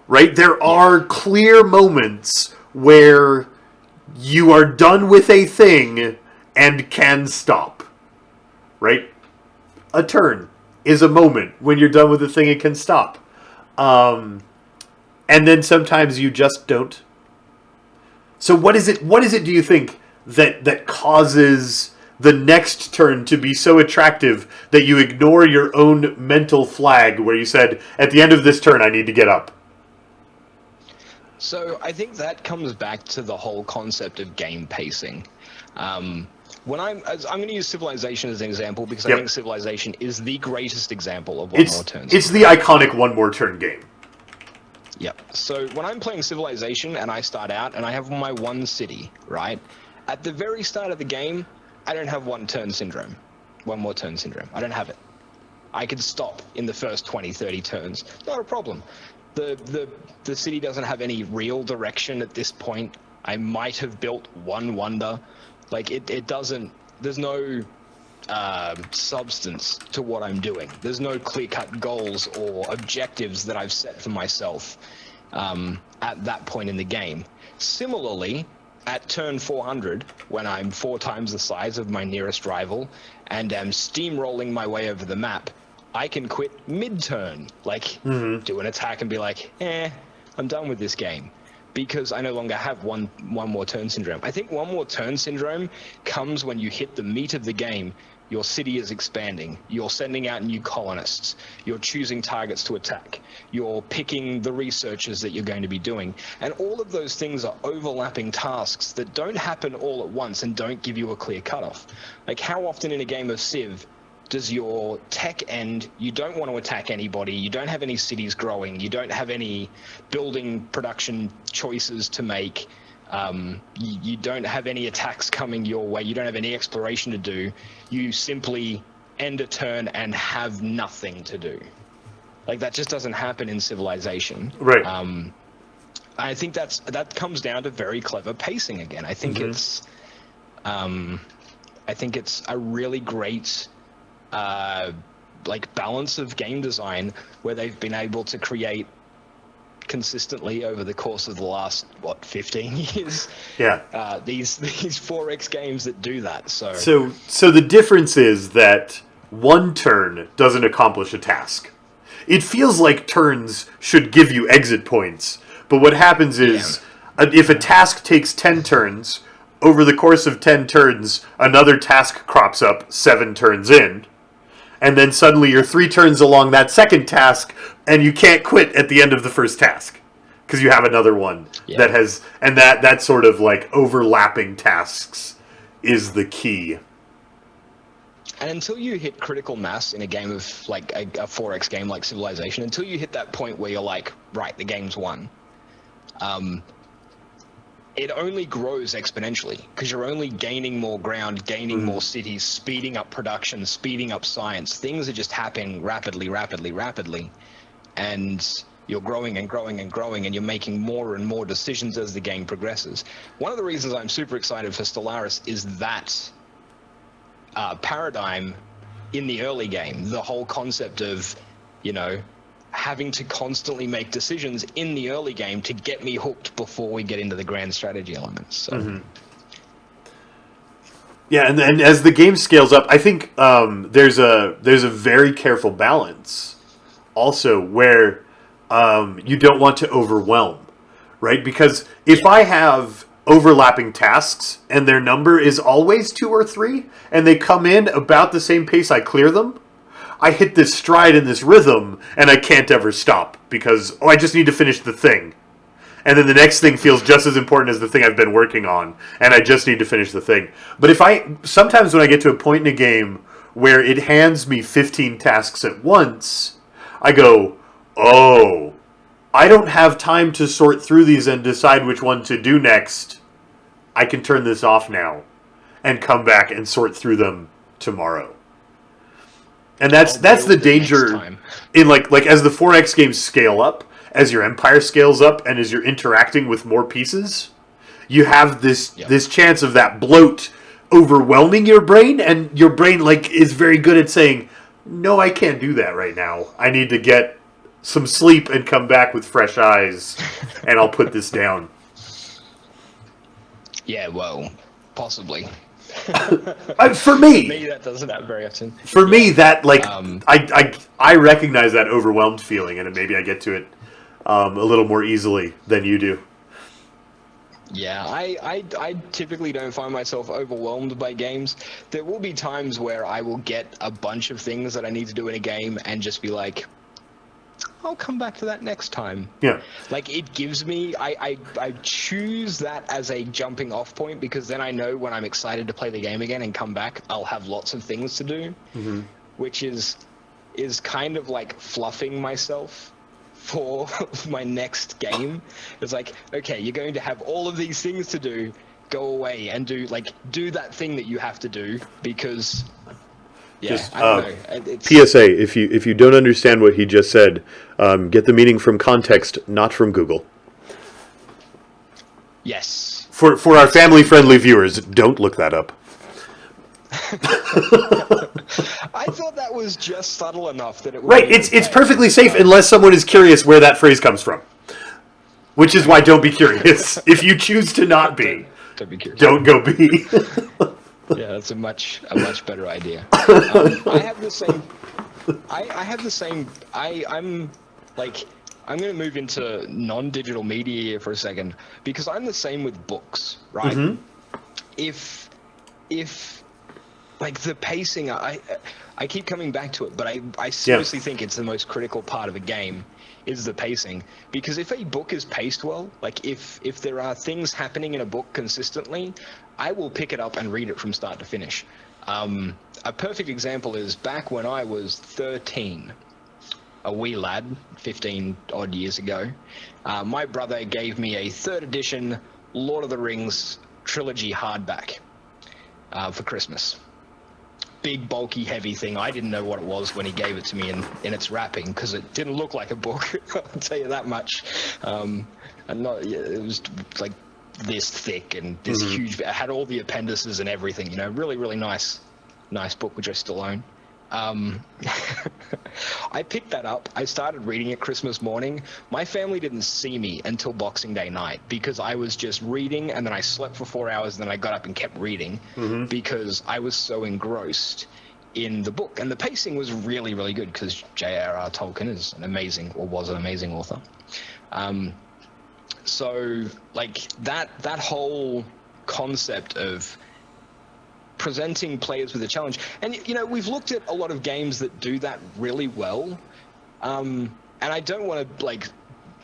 Right? There are clear moments where you are done with a thing and can stop. Right? A turn is a moment when you're done with a thing and can stop. And then sometimes you just don't. So what is it do you think that causes the next turn to be so attractive that you ignore your own mental flag where you said, at the end of this turn I need to get up? So I think that comes back to the whole concept of game pacing. I'm going to use Civilization as an example because I think Civilization is the greatest example of one more turn. It's the iconic one more turn game. Yep. So when I'm playing Civilization and I start out and I have my one city, right? At the very start of the game, I don't have one more turn syndrome. I don't have it. I can stop in the first 20, 30 turns. Not a problem. The city doesn't have any real direction at this point. I might have built one wonder. Like it doesn't. There's no substance to what I'm doing. There's no clear-cut goals or objectives that I've set for myself at that point in the game. Similarly, at turn 400, when I'm 4 times the size of my nearest rival and am steamrolling my way over the map, I can quit mid-turn, do an attack and be like, I'm done with this game, because I no longer have one more turn syndrome. I think one more turn syndrome comes when you hit the meat of the game. Your city is expanding. You're sending out new colonists. You're choosing targets to attack. You're picking the researchers that you're going to be doing. And all of those things are overlapping tasks that don't happen all at once and don't give you a clear cutoff. Like, how often in a game of Civ does your tech end, you don't want to attack anybody, you don't have any cities growing, you don't have any building production choices to make, you don't have any attacks coming your way, you don't have any exploration to do, you simply end a turn and have nothing to do. Like, that just doesn't happen in Civilization. Right. I think that comes down to very clever pacing again. I think it's a really great balance of game design where they've been able to create consistently over the course of the last 15 years. Yeah. These 4X games that do that. So the difference is that one turn doesn't accomplish a task. It feels like turns should give you exit points, but what happens is if a task takes 10 turns, over the course of 10 turns, another task crops up 7 turns in. And then suddenly you're 3 turns along that second task, and you can't quit at the end of the first task because you have another one that has, and that sort of like overlapping tasks is the key. And until you hit critical mass in a game of like a 4X game like Civilization, until you hit that point where you're like, right, the game's won, it only grows exponentially because you're only gaining more ground, gaining more cities, speeding up production, speeding up science. Things are just happening rapidly, and you're growing and growing and growing, and you're making more and more decisions as the game progresses. One of the reasons I'm super excited for Stellaris is that paradigm in the early game, the whole concept of, having to constantly make decisions in the early game to get me hooked before we get into the grand strategy elements. So. Yeah, and as the game scales up, I think there's a very careful balance also where you don't want to overwhelm, right? Because if I have overlapping tasks and their number is always 2 or 3 and they come in about the same pace I clear them, I hit this stride and this rhythm, and I can't ever stop because, I just need to finish the thing. And then the next thing feels just as important as the thing I've been working on, and I just need to finish the thing. But sometimes when I get to a point in a game where it hands me 15 tasks at once, I go, I don't have time to sort through these and decide which one to do next. I can turn this off now and come back and sort through them tomorrow. And that's the danger in like as the 4X games scale up as your empire scales up and as you're interacting with more pieces, you have this chance of that bloat overwhelming your brain, and your brain like is very good at saying, no, I can't do that right now. I need to get some sleep and come back with fresh eyes, and I'll put this down. Yeah, well, possibly. For me, that doesn't happen very often. For me, that like I recognize that overwhelmed feeling, and maybe I get to it a little more easily than you do. Yeah, I typically don't find myself overwhelmed by games. There will be times where I will get a bunch of things that I need to do in a game and just be like, I'll come back to that next time. Yeah. Like, it gives me... I choose that as a jumping off point, because then I know when I'm excited to play the game again and come back, I'll have lots of things to do, which is kind of like fluffing myself for my next game. It's like, okay, you're going to have all of these things to do, go away and do that thing that you have to do, because... Yeah, just, I don't know. PSA: if you don't understand what he just said, get the meaning from context, not from Google. Yes. For our family-friendly viewers, don't look that up. I thought that was just subtle enough that it would Right, it's perfectly safe unless someone is curious where that phrase comes from. Which is why don't be curious. If you choose to not be, don't be curious. Don't go be. Yeah, that's a much better idea. I have the same. I'm going to move into non-digital media here for a second, because I'm the same with books, right? Mm-hmm. If like the pacing, I keep coming back to it, but I seriously think it's the most critical part of a game is the pacing. Because if a book is paced well, like if there are things happening in a book consistently, I will pick it up and read it from start to finish. A perfect example is back when I was 13, a wee lad, 15 odd years ago, my brother gave me a 3rd edition Lord of the Rings trilogy hardback for Christmas. Big, bulky, heavy thing. I didn't know what it was when he gave it to me in its wrapping, because it didn't look like a book, I'll tell you that much. It was like this thick and this huge. It had all the appendices and everything, really, really nice book, which I still own. I picked that up. I started reading it Christmas morning. My family didn't see me until Boxing Day night, because I was just reading, and then I slept for 4 hours, and then I got up and kept reading because I was so engrossed in the book. And the pacing was really, really good, because J.R.R. Tolkien is was an amazing author. So like that whole concept of presenting players with a challenge, and we've looked at a lot of games that do that really well, and I don't want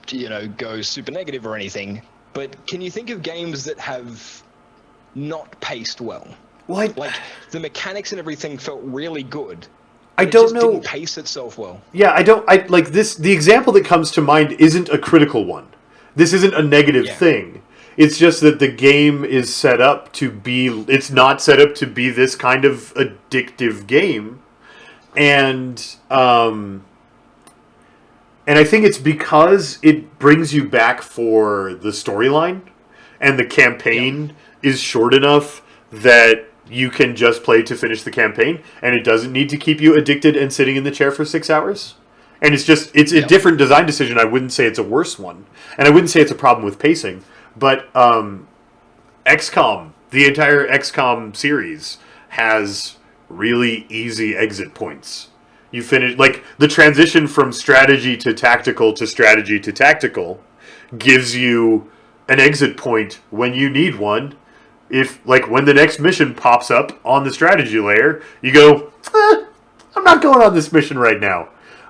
to go super negative or anything, but can you think of games that have not paced well? What? Like the mechanics and everything felt really good. I don't know. It didn't pace itself well. Yeah, I like this. The example that comes to mind isn't a critical one. This isn't a negative thing. It's just that the game is set up to be... It's not set up to be this kind of addictive game. And I think it's because it brings you back for the storyline. And the campaign is short enough that you can just play to finish the campaign. And it doesn't need to keep you addicted and sitting in the chair for 6 hours. And it's a different design decision. I wouldn't say it's a worse one. And I wouldn't say it's a problem with pacing. But XCOM, the entire XCOM series, has really easy exit points. You finish... Like, the transition from strategy to tactical gives you an exit point when you need one. If, like, when the next mission pops up on the strategy layer, you go, I'm not going on this mission right now.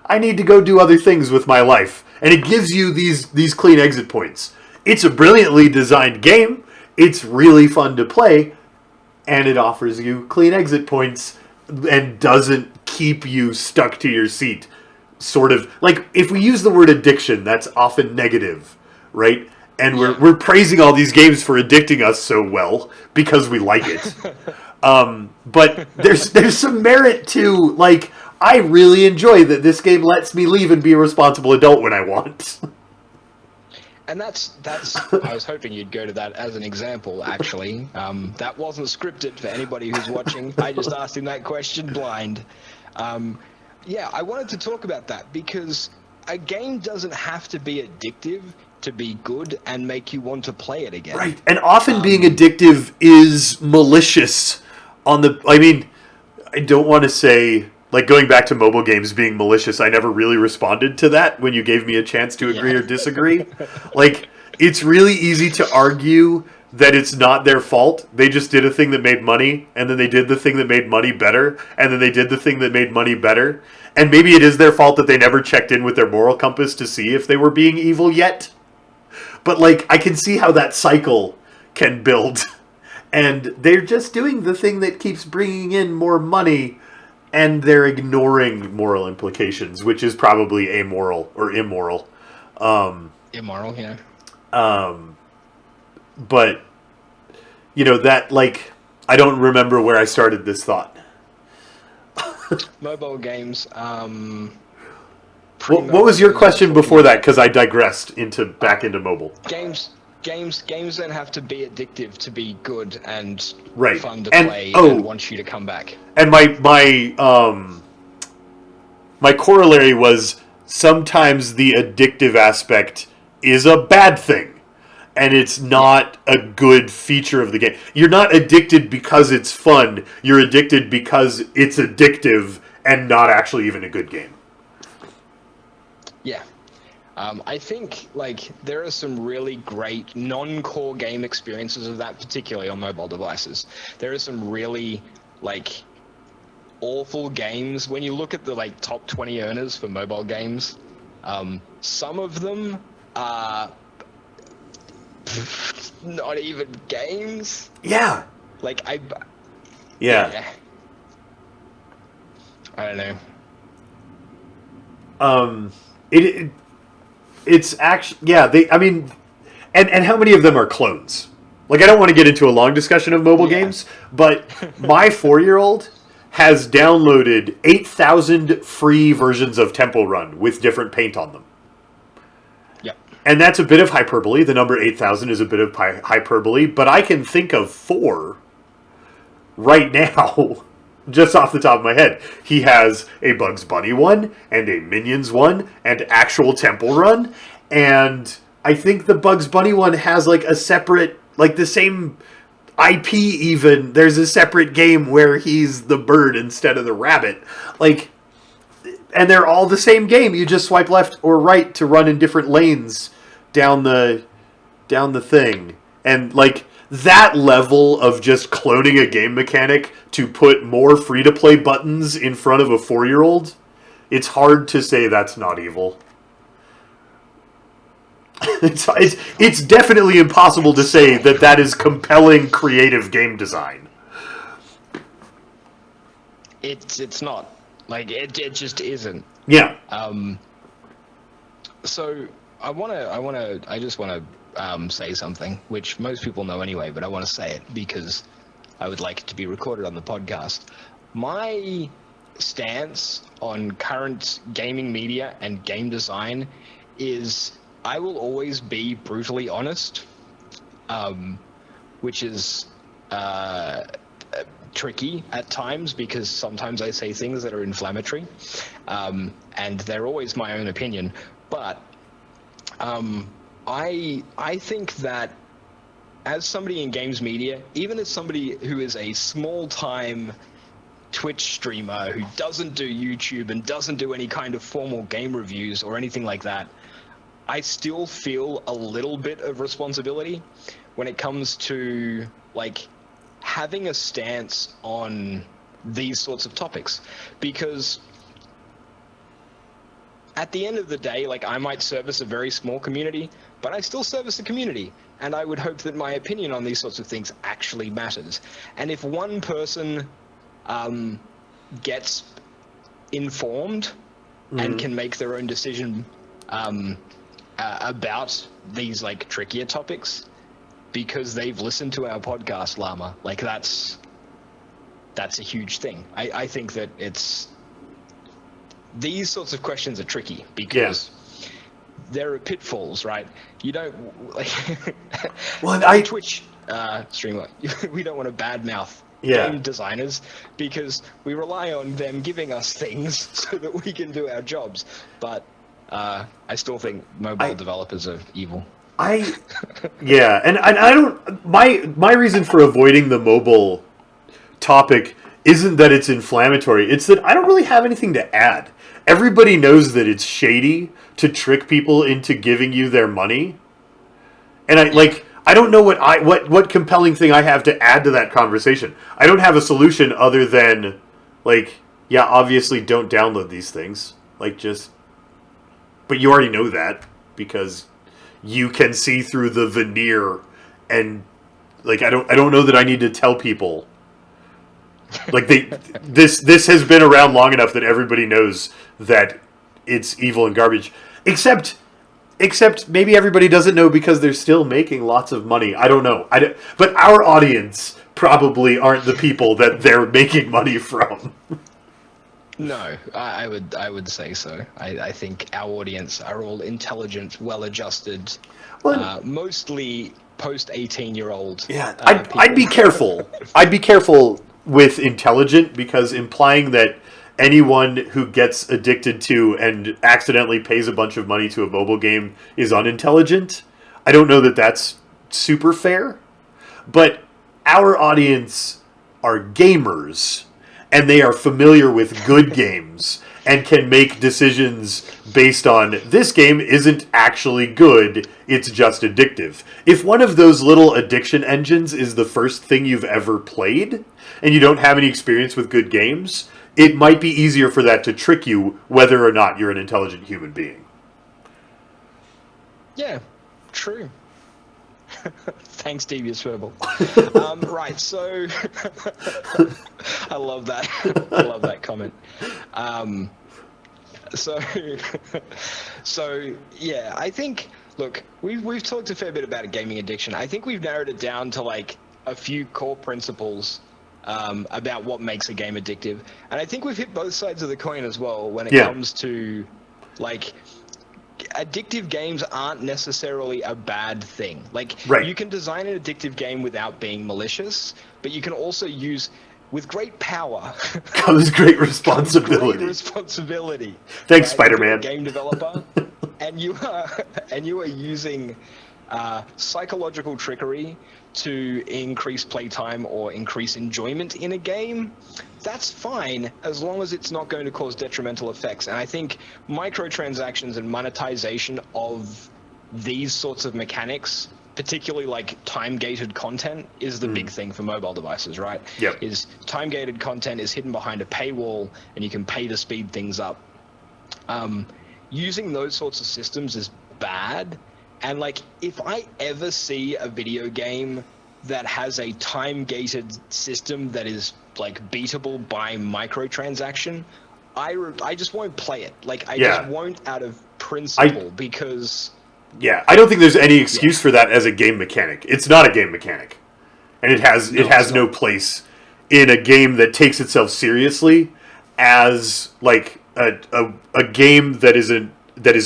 I need to go do other things with my life. And it gives you these clean exit points. It's a brilliantly designed game. It's really fun to play. And it offers you clean exit points and doesn't keep you stuck to your seat. Sort of, like, if we use the word addiction, that's often negative, right? And we're praising all these games for addicting us so well because we like it. But there's some merit to, like... I really enjoy that this game lets me leave and be a responsible adult when I want. And that's. I was hoping you'd go to that as an example. Actually, that wasn't scripted for anybody who's watching. I just asked him that question blind. Yeah, I wanted to talk about that because a game doesn't have to be addictive to be good and make you want to play it again. Right, and often being addictive is malicious. I mean, I don't want to say, like, going back to mobile games being malicious, I never really responded to that when you gave me a chance to agree or disagree. Like, it's really easy to argue that it's not their fault. They just did a thing that made money, and then they did the thing that made money better, and then they did the thing that made money better. And maybe it is their fault that they never checked in with their moral compass to see if they were being evil yet. But, like, I can see how that cycle can build. And they're just doing the thing that keeps bringing in more money, and they're ignoring moral implications, which is probably amoral or immoral. Immoral, yeah. But, you know, that, like, I don't remember where I started this thought. Mobile games. What was your question before that? Because I digressed back into mobile. Games don't have to be addictive to be good and fun to and, play and want you to come back. And my corollary was sometimes the addictive aspect is a bad thing, and it's not a good feature of the game. You're not addicted because it's fun. You're addicted because it's addictive and not actually even a good game. Yeah. I think, like, there are some really great non-core game experiences of that, particularly on mobile devices. There are some really, like, awful games. When you look at the, like, top 20 earners for mobile games, some of them are not even games. Yeah. Like, Yeah. I don't know. It's actually, yeah, and how many of them are clones? Like, I don't want to get into a long discussion of mobile games, but my 4-year-old has downloaded 8,000 free versions of Temple Run with different paint on them. Yep. And that's a bit of hyperbole. The number 8,000 is a bit of hyperbole, but I can think of 4 right now. Just off the top of my head. He has a Bugs Bunny one, and a Minions one, and actual Temple Run, and I think the Bugs Bunny one has, like, a separate, like, the same IP even. There's a separate game where he's the bird instead of the rabbit. Like, and they're all the same game. You just swipe left or right to run in different lanes down the thing. And, like, that level of just cloning a game mechanic to put more free-to-play buttons in front of a 4-year-old, it's hard to say that's not evil. It's definitely impossible to say that is compelling creative game design. It's not. Like, it just isn't. Yeah. So I just want to say something, which most people know anyway, but I want to say it because I would like it to be recorded on the podcast. My stance on current gaming media and game design is I will always be brutally honest, which is tricky at times because sometimes I say things that are inflammatory, and they're always my own opinion, but I think that as somebody in games media, even as somebody who is a small-time Twitch streamer who doesn't do YouTube and doesn't do any kind of formal game reviews or anything like that, I still feel a little bit of responsibility when it comes to, like, having a stance on these sorts of topics. Because at the end of the day, like, I might service a very small community, but I still service a community, and I would hope that my opinion on these sorts of things actually matters. And if one person gets informed and can make their own decision about these, like, trickier topics because they've listened to our podcast, Llama, like, that's a huge thing. I think that these sorts of questions are tricky because there are pitfalls, right? You don't like Well, Twitch streamer. We don't want to badmouth Yeah. game designers because we rely on them giving us things so that we can do our jobs. But I still think mobile developers are evil. Yeah, and I don't. My reason for avoiding the mobile topic isn't that it's inflammatory. It's that I don't really have anything to add. Everybody knows that it's shady to trick people into giving you their money, and I don't know what compelling thing I have to add to that conversation. I don't have a solution other than yeah, obviously don't download these things. But you already know that because you can see through the veneer, and I don't know that I need to tell people. This has been around long enough that everybody knows that it's evil and garbage. Except maybe everybody doesn't know because they're still making lots of money. I don't know. But our audience probably aren't the people that they're making money from. No, I would say so. I think our audience are all intelligent, well-adjusted, mostly post-18-year-old. Yeah, I'd be careful. I'd be careful with intelligent because implying that anyone who gets addicted to and accidentally pays a bunch of money to a mobile game is unintelligent. I don't know that that's super fair. But our audience are gamers, and they are familiar with good games and can make decisions based on this game isn't actually good, it's just addictive. If one of those little addiction engines is the first thing you've ever played, and you don't have any experience with good games, it might be easier for that to trick you whether or not you're an intelligent human being. Yeah, true. Thanks, Devious Verbal. Right, so I love that. I love that comment. So yeah, I think. Look, we've talked a fair bit about gaming addiction. I think we've narrowed it down to a few core principles about what makes a game addictive, and I think we've hit both sides of the coin as well when it comes to addictive games aren't necessarily a bad thing. You can design an addictive game without being malicious, but you can also use, with great power comes great responsibility. Thanks, right? Spider-Man. You're a game developer, and you are using psychological trickery to increase playtime or increase enjoyment in a game. That's fine as long as it's not going to cause detrimental effects. And I think microtransactions and monetization of these sorts of mechanics, particularly time-gated content, is the big thing for mobile devices, right? Yep. Is time-gated content is hidden behind a paywall, and you can pay to speed things up. Using those sorts of systems is bad. And if I ever see a video game that has a time-gated system that is beatable by microtransaction, I just won't play it. I just won't out of principle because. Yeah, I don't think there's any excuse for that as a game mechanic. It's not a game mechanic, and it has no place in a game that takes itself seriously as a game that is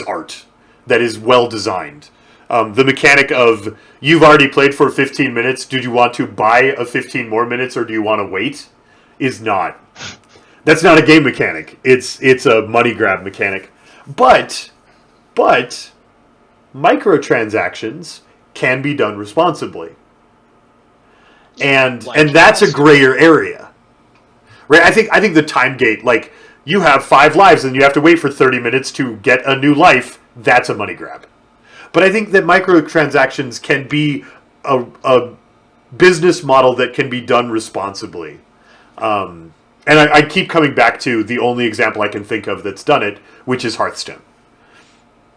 art, that is well designed. The mechanic of you've already played for 15 minutes. Do you want to buy a 15 more minutes, or do you want to wait? Is not. That's not a game mechanic. It's a money grab mechanic. But microtransactions can be done responsibly, and that's a grayer area, right? I think the time gate, you have 5 lives and you have to wait for 30 minutes to get a new life. That's a money grab. But I think that microtransactions can be a business model that can be done responsibly. And I keep coming back to the only example I can think of that's done it, which is Hearthstone.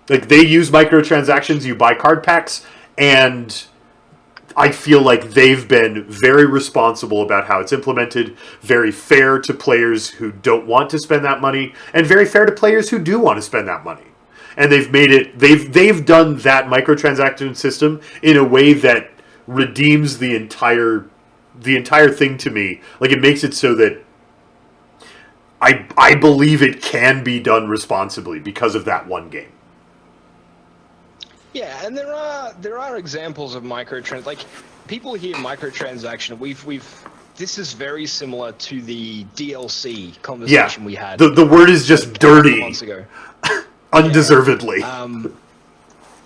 They use microtransactions, you buy card packs, and I feel like they've been very responsible about how it's implemented, very fair to players who don't want to spend that money, and very fair to players who do want to spend that money. And they've done that microtransaction system in a way that redeems the entire thing to me. It makes it so that I believe it can be done responsibly because of that one game. Yeah, and there are examples of microtrans. Like, people hear microtransaction. This is very similar to the DLC Yeah, conversation we had the word is a just couple of dirty, months ago. undeservedly.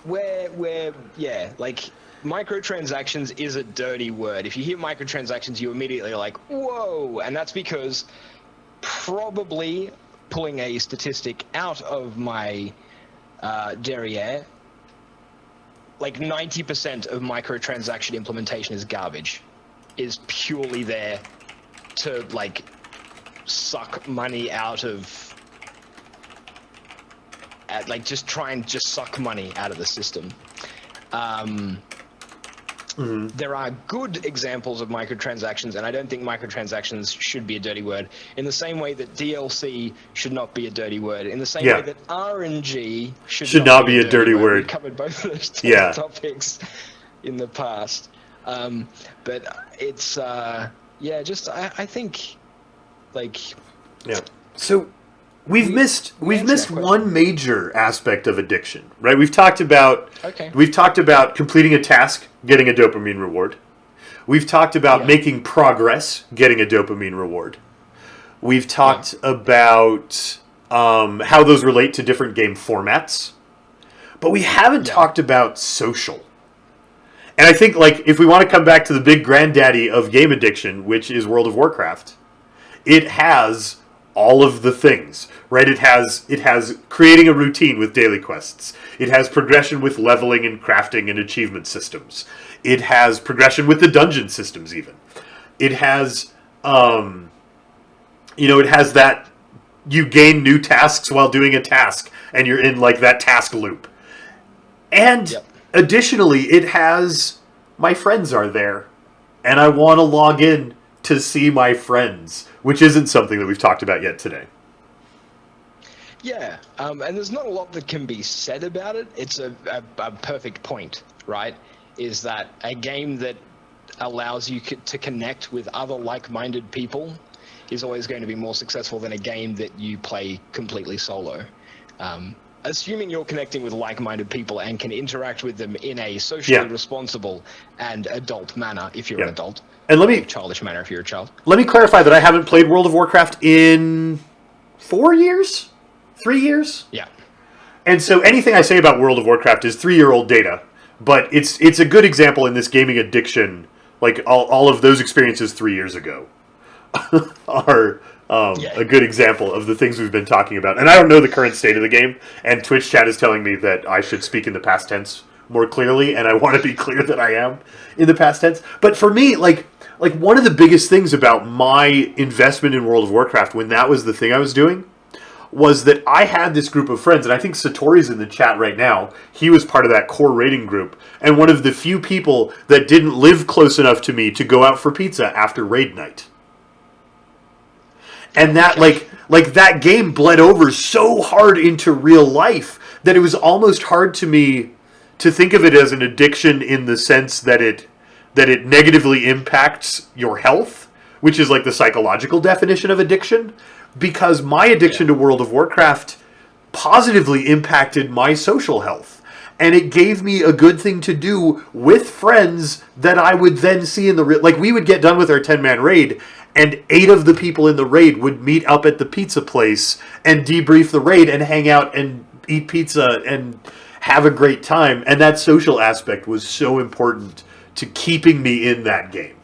Where yeah, like, microtransactions is a dirty word. If you hear microtransactions, you immediately are like, whoa, and that's because, probably pulling a statistic out of my derriere, like 90% of microtransaction implementation is garbage, is purely there to, like, suck money out of, like, just try and just suck money out of the system. There are good examples of microtransactions, and I don't think microtransactions should be a dirty word. In the same way that DLC should not be a dirty word. In the same way that RNG should not be a dirty word. We covered both of those topics in the past. But it's, I think, like... Yeah. So... We've missed one major aspect of addiction, right? We've talked about completing a task, getting a dopamine reward. We've talked about making progress, getting a dopamine reward. We've talked about how those relate to different game formats, but we haven't talked about social. And I think, like, if we want to come back to the big granddaddy of game addiction, which is World of Warcraft, it has all of the things, right? It has creating a routine with daily quests. It has progression with leveling and crafting and achievement systems. It has progression with the dungeon systems even. It has, it has that you gain new tasks while doing a task, and you're in, like, that task loop. And additionally, it has my friends are there, and I want to log in to see my friends, which isn't something that we've talked about yet today. Yeah, and there's not a lot that can be said about it. It's a perfect point, right? Is that a game that allows you to connect with other like-minded people is always going to be more successful than a game that you play completely solo. Assuming you're connecting with like-minded people and can interact with them in a socially responsible and adult manner if you're an adult. And childish manner if you're a child. Let me clarify that I haven't played World of Warcraft in 4 years? 3 years? Yeah. And so anything I say about World of Warcraft is 3-year-old data, but it's a good example in this gaming addiction. Like, all of those experiences 3 years ago are a good example of the things we've been talking about. And I don't know the current state of the game, and Twitch chat is telling me that I should speak in the past tense more clearly, and I want to be clear that I am in the past tense. But for me, like one of the biggest things about my investment in World of Warcraft, when that was the thing I was doing, was that I had this group of friends, and I think Satori's in the chat right now. He was part of that core raiding group, and one of the few people that didn't live close enough to me to go out for pizza after raid night. And that, like that game bled over so hard into real life that it was almost hard to me to think of it as an addiction in the sense that it negatively impacts your health, which is like the psychological definition of addiction, because my addiction to World of Warcraft positively impacted my social health. And it gave me a good thing to do with friends that I would then see in the... Like, we would get done with our 10-man raid, and 8 of the people in the raid would meet up at the pizza place and debrief the raid and hang out and eat pizza and have a great time. And that social aspect was so important to keeping me in that game.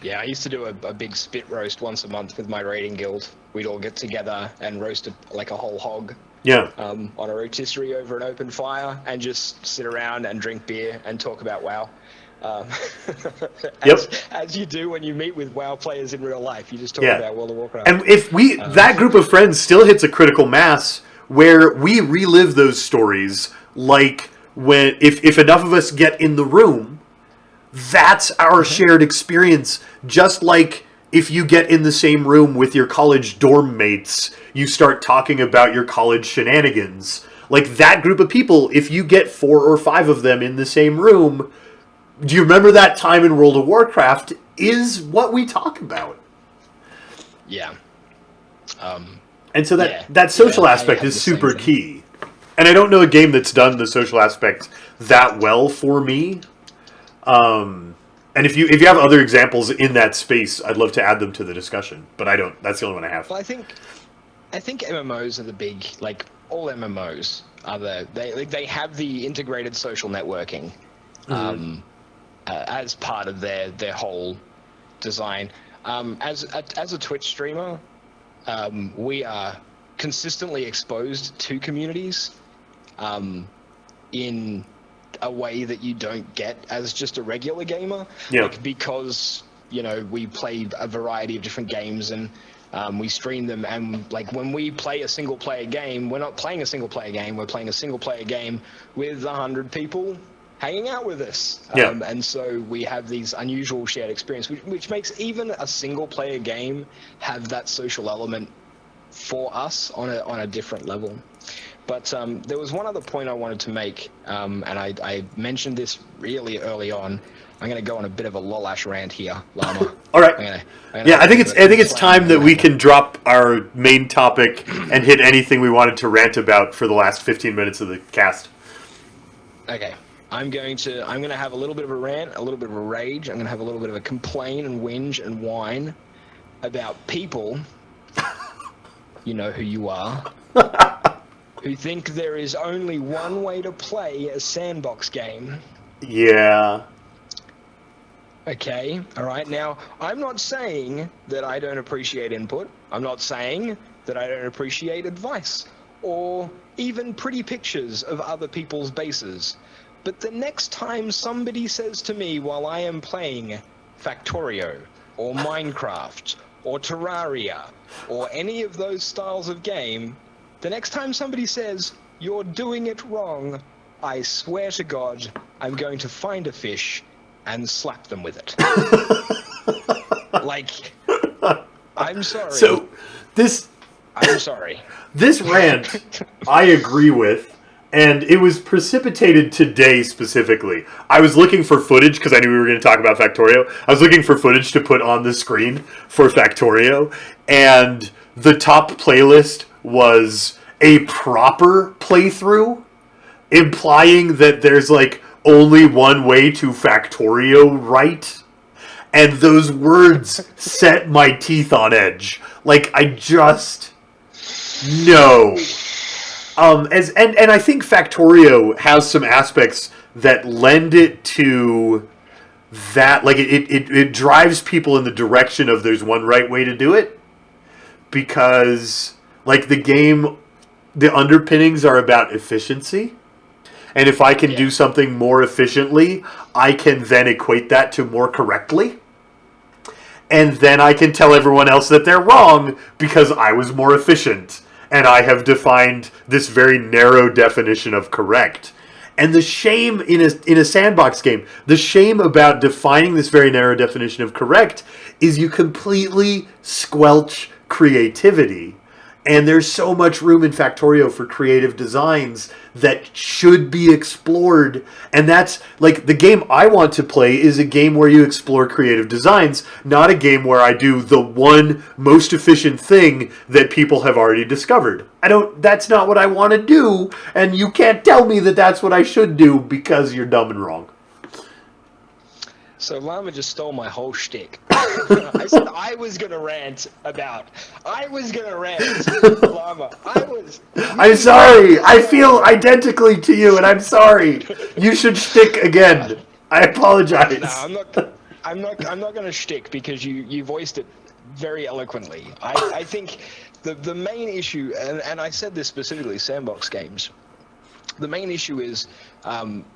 Yeah, I used to do a big spit roast once a month with my raiding guild. We'd all get together and roast a whole hog. Yeah. On a rotisserie over an open fire and just sit around and drink beer and talk about WoW. As you do when you meet with WoW players in real life. You just talk about World of Warcraft. And if that group of friends still hits a critical mass where we relive those stories, like when if enough of us get in the room, that's our shared experience. Just like if you get in the same room with your college dorm mates, you start talking about your college shenanigans. Like that group of people, if you get 4 or 5 of them in the same room, do you remember that time in World of Warcraft is what we talk about. Yeah. And so that social aspect is super key. And I don't know a game that's done the social aspect that well for me. And if you have other examples in that space, I'd love to add them to the discussion. But I don't. That's the only one I have. Well, I think MMOs are the big, like, all MMOs are they have the integrated social networking as part of their whole design. As a Twitch streamer, we are consistently exposed to communities in a way that you don't get as just a regular gamer. Yeah. Like, because, you know, we play a variety of different games and we stream them, and like when we play a single player game, we're not playing a single player game, we're playing a single player game with 100 people hanging out with us. Yeah. And so we have these unusual shared experience, which makes even a single player game have that social element for us on a different level. But there was one other point I wanted to make, and I mentioned this really early on. I'm going to go on a bit of a Lolash rant here, Llama. All right. I think it's time that we can drop our main topic and hit anything we wanted to rant about for the last 15 minutes of the cast. Okay. I'm going to have a little bit of a rant, a little bit of a rage. I'm going to have a little bit of a complain and whinge and whine about people, you know who you are, who think there is only one way to play a sandbox game. Yeah. Okay, all right. Now, I'm not saying that I don't appreciate input. I'm not saying that I don't appreciate advice or even pretty pictures of other people's bases. But the next time somebody says to me while I am playing Factorio or Minecraft or Terraria or any of those styles of game, the next time somebody says, "You're doing it wrong," I swear to God, I'm going to find a fish and slap them with it. Like, I'm sorry. I'm sorry. This rant, I agree with, and it was precipitated today specifically. I was looking for footage, because I knew we were going to talk about Factorio. I was looking for footage to put on the screen for Factorio, and the top playlist was a proper playthrough, implying that there's, like, only one way to Factorio right. And those words set my teeth on edge. Like, I just... No. And I think Factorio has some aspects that lend it to that. Like, it drives people in the direction of there's one right way to do it. Because, like, the game, the underpinnings are about efficiency. And if I can do something more efficiently, I can then equate that to more correctly. And then I can tell everyone else that they're wrong because I was more efficient. And I have defined this very narrow definition of correct. And the shame in a sandbox game, the shame about defining this very narrow definition of correct is you completely squelch creativity. And there's so much room in Factorio for creative designs that should be explored. And that's, like, the game I want to play is a game where you explore creative designs, not a game where I do the one most efficient thing that people have already discovered. That's not what I want to do, and you can't tell me that that's what I should do because you're dumb and wrong. So Llama just stole my whole shtick. I said I was going to rant. Llama. I'm sorry. I feel identically to you, and I'm sorry. You should shtick again. I apologize. No, I'm not going to shtick because you voiced it very eloquently. I think the main issue, and I said this specifically, sandbox games. The main issue is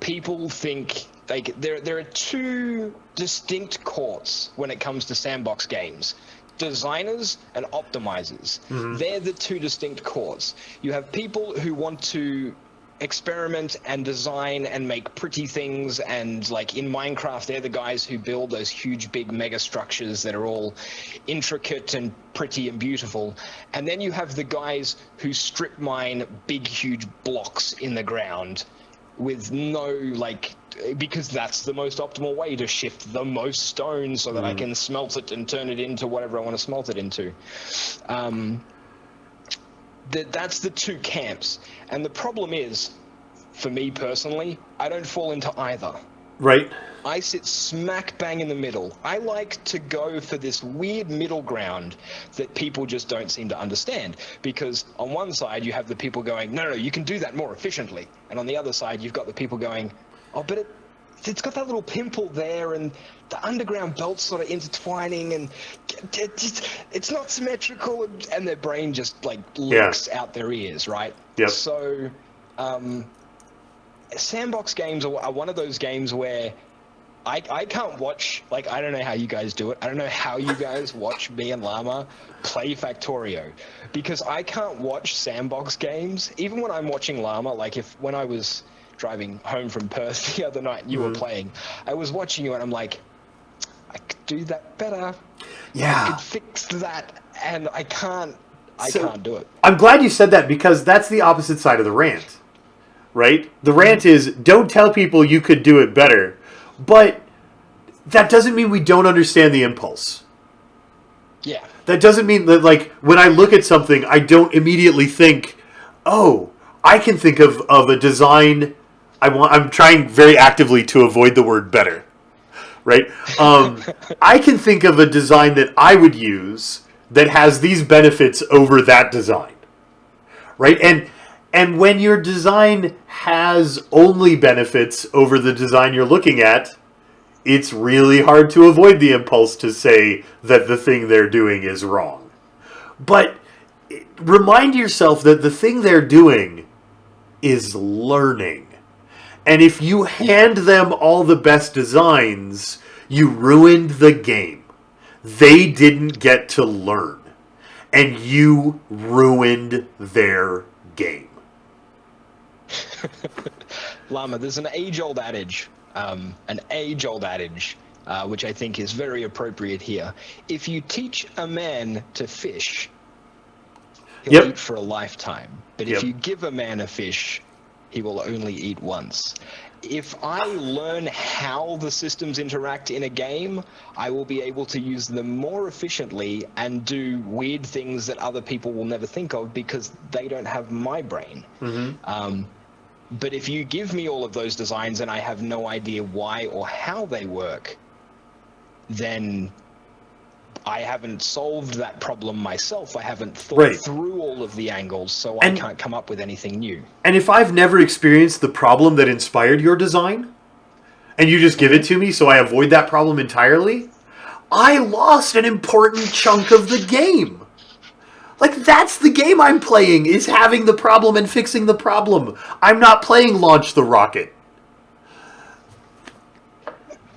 people think like there are two distinct courts when it comes to sandbox games: designers and optimizers. Mm-hmm. They're the two distinct courts. You have people who want to experiment and design and make pretty things, and like in Minecraft, they're the guys who build those huge big mega structures that are all intricate and pretty and beautiful. And then you have the guys who strip mine big huge blocks in the ground with no, like, because that's the most optimal way to shift the most stone so that I can smelt it and turn it into whatever I want to smelt it into. that's the two camps. And the problem is, for me personally, I don't fall into either. Right. I sit smack bang in the middle. I like to go for this weird middle ground that people just don't seem to understand. Because on one side, you have the people going, no, you can do that more efficiently. And on the other side, you've got the people going, oh, but it's got that little pimple there, and the underground belt's sort of intertwining, and it's not symmetrical, and their brain just, like, leaks out their ears, right? Yep. So, sandbox games are one of those games where I can't watch, like, I don't know how you guys do it. I don't know how you guys watch me and Llama play Factorio, because I can't watch sandbox games. Even when I'm watching Llama, like when I was driving home from Perth the other night and you were playing, I was watching you and I'm like, I could do that better. Yeah. I could fix that, and I can't do it. I'm glad you said that, because that's the opposite side of the rant, right? The rant is, don't tell people you could do it better. But that doesn't mean we don't understand the impulse. Yeah. That doesn't mean that, like, when I look at something, I don't immediately think, oh, I can think of a design. I'm trying very actively to avoid the word better, right? I can think of a design that I would use that has these benefits over that design, right? And when your design has only benefits over the design you're looking at, it's really hard to avoid the impulse to say that the thing they're doing is wrong. But remind yourself that the thing they're doing is learning. And if you hand them all the best designs, you ruined the game. They didn't get to learn. And you ruined their game. Llama, there's an age-old adage, which I think is very appropriate here. If you teach a man to fish, he'll eat for a lifetime. But if you give a man a fish, he will only eat once. If I learn how the systems interact in a game, I will be able to use them more efficiently and do weird things that other people will never think of because they don't have my brain. But if you give me all of those designs and I have no idea why or how they work, then I haven't solved that problem myself. I haven't thought through all of the angles, so I can't come up with anything new. And if I've never experienced the problem that inspired your design, and you just give it to me so I avoid that problem entirely, I lost an important chunk of the game. Like, that's the game I'm playing, is having the problem and fixing the problem. I'm not playing Launch the Rocket.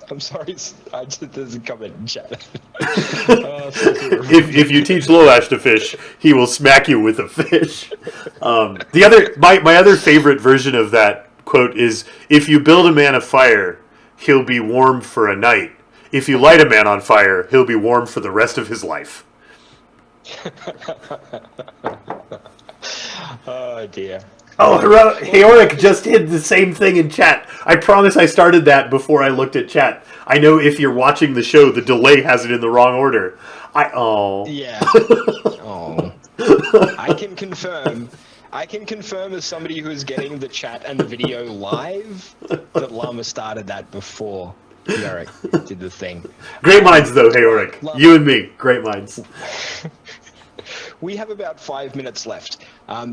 I'm sorry, I just doesn't come in chat. If you teach Loash to fish, he will smack you with a fish. My other favorite version of that quote is, if you build a man a fire, he'll be warm for a night. If you light a man on fire, he'll be warm for the rest of his life. Oh dear. Oh, Heoric just did the same thing in chat. I promise I started that before I looked at chat. I know if you're watching the show, the delay has it in the wrong order. Yeah. Oh. I can confirm as somebody who is getting the chat and the video live that Llama started that before Heoric did the thing. Great minds, though, Heoric. You and me, great minds. We have about 5 minutes left.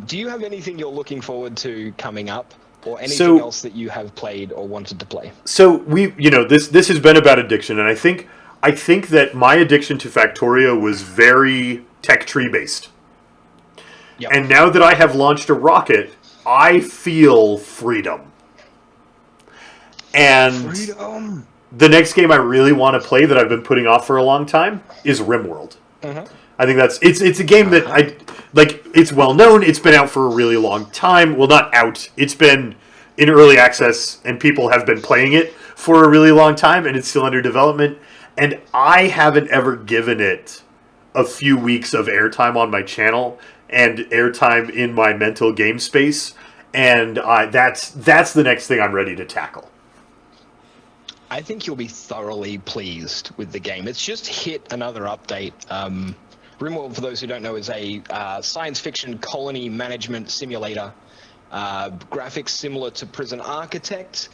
Do you have anything you're looking forward to coming up, or anything else that you have played or wanted to play? So this has been about addiction, and I think that my addiction to Factorio was very tech tree based. Yep. And now that I have launched a rocket, I feel freedom. And the next game I really want to play that I've been putting off for a long time is Rimworld. I think it's a game that it's well known. It's been out for a really long time. Well, not out. It's been in early access, and people have been playing it for a really long time, and it's still under development. And I haven't ever given it a few weeks of airtime on my channel and airtime in my mental game space, and that's the next thing I'm ready to tackle. I think you'll be thoroughly pleased with the game. It's just hit another update Rimworld, for those who don't know, is a science fiction colony management simulator. Graphics similar to Prison Architect.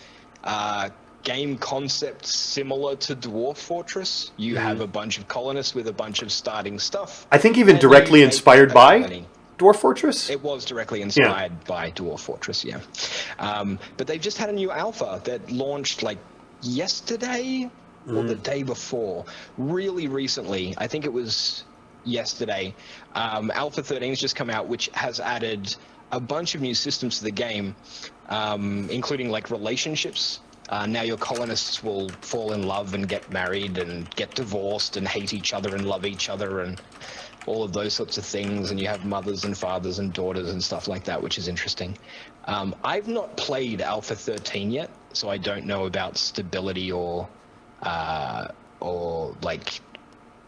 Game concept similar to Dwarf Fortress. You have a bunch of colonists with a bunch of starting stuff. I think even and directly you make inspired a by colony. Dwarf Fortress? It was directly inspired by Dwarf Fortress, yeah. But they've just had a new alpha that launched like yesterday or the day before. Really recently. I think it was yesterday. Alpha 13's just come out, which has added a bunch of new systems to the game, including like relationships. Now your colonists will fall in love and get married and get divorced and hate each other and love each other and all of those sorts of things. And you have mothers and fathers and daughters and stuff like that, which is interesting. I've not played Alpha 13 yet, so I don't know about stability or like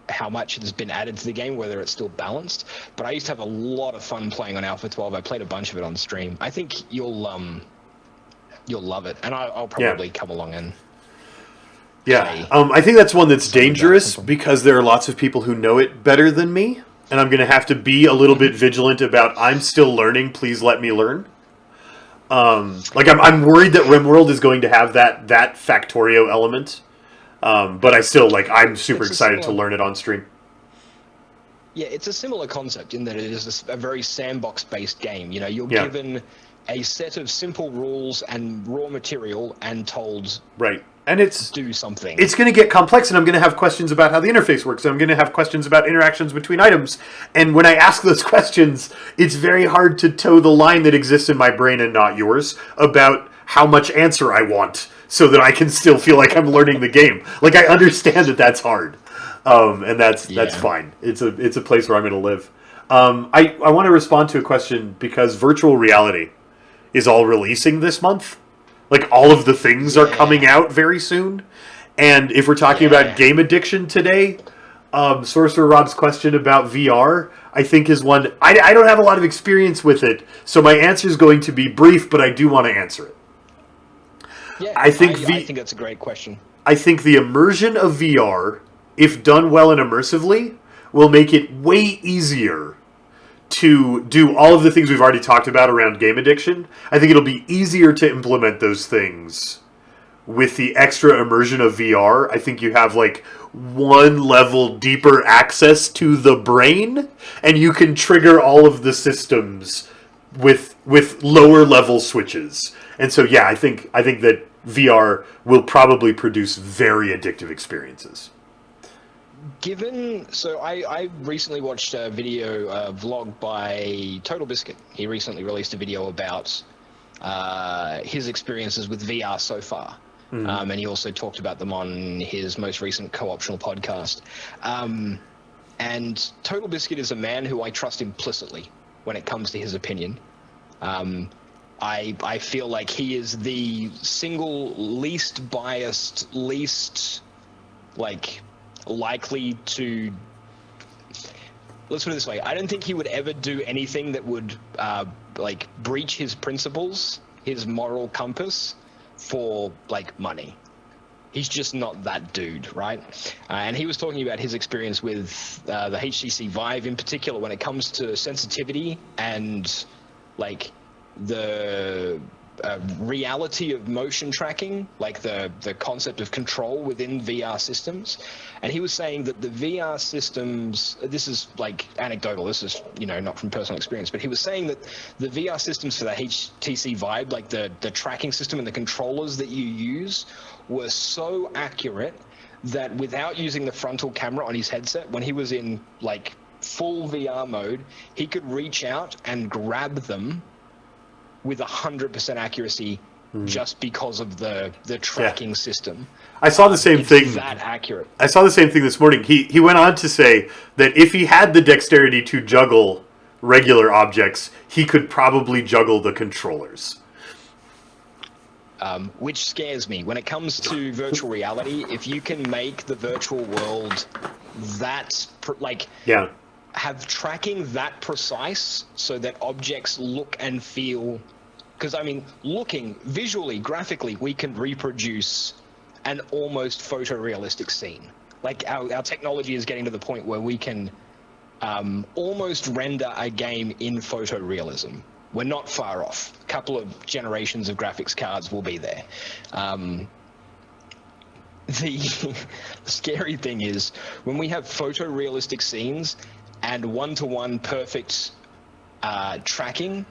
how much has been added to the game, whether it's still balanced. But I used to have a lot of fun playing on Alpha 12. I played a bunch of it on stream. I think you'll love it, and I'll probably come along and play. I think that's one that's dangerous because there are lots of people who know it better than me, and I'm going to have to be a little bit vigilant about, I'm still learning, please let me learn. Like I'm worried that Rimworld is going to have that Factorio element, but I still I'm super excited to learn it on stream. Yeah, it's a similar concept in that it is a very sandbox-based game. You know, you're given a set of simple rules and raw material and told and it's do something. It's going to get complex, and I'm going to have questions about how the interface works. I'm going to have questions about interactions between items, and when I ask those questions, it's very hard to toe the line that exists in my brain and not yours about how much answer I want, so that I can still feel like I'm learning the game. Like, I understand that that's hard, and that's fine. It's a place where I'm going to live. I want to respond to a question because virtual reality is all releasing this month. Like, all of the things are coming out very soon. And if we're talking about game addiction today, Sorcerer Rob's question about VR, I think is one... I don't have a lot of experience with it, so my answer is going to be brief, but I do want to answer it. Yeah, I think that's a great question. I think the immersion of VR, if done well and immersively, will make it way easier to do all of the things we've already talked about around game addiction. I think it'll be easier to implement those things with the extra immersion of VR. I think you have one level deeper access to the brain, and you can trigger all of the systems with lower level switches. And so I think that VR will probably produce very addictive experiences. I recently watched a vlog by Total Biscuit. He recently released a video about his experiences with VR so far. And he also talked about them on his most recent co-optional podcast. And Total Biscuit is a man who I trust implicitly when it comes to his opinion. I feel like he is the single least biased, least likely to... Let's put it this way. I don't think he would ever do anything that would breach his principles, his moral compass, for money. He's just not that dude, right? And he was talking about his experience with the HTC Vive in particular when it comes to sensitivity and the reality of motion tracking, the concept of control within VR systems. And he was saying that the VR systems, this is anecdotal, this is not from personal experience, but he was saying that the VR systems for the HTC Vive, the tracking system and the controllers that you use, were so accurate that without using the frontal camera on his headset, when he was in full VR mode, he could reach out and grab them with 100% accuracy just because of the tracking system. I saw the same thing. That accurate. I saw the same thing this morning. He went on to say that if he had the dexterity to juggle regular objects, he could probably juggle the controllers. Which scares me. When it comes to virtual reality, if you can make the virtual world that have tracking that precise so that objects look and feel... Because, looking visually, graphically, we can reproduce an almost photorealistic scene. Our technology is getting to the point where we can almost render a game in photorealism. We're not far off. A couple of generations of graphics cards will be there. The scary thing is when we have photorealistic scenes and one-to-one perfect tracking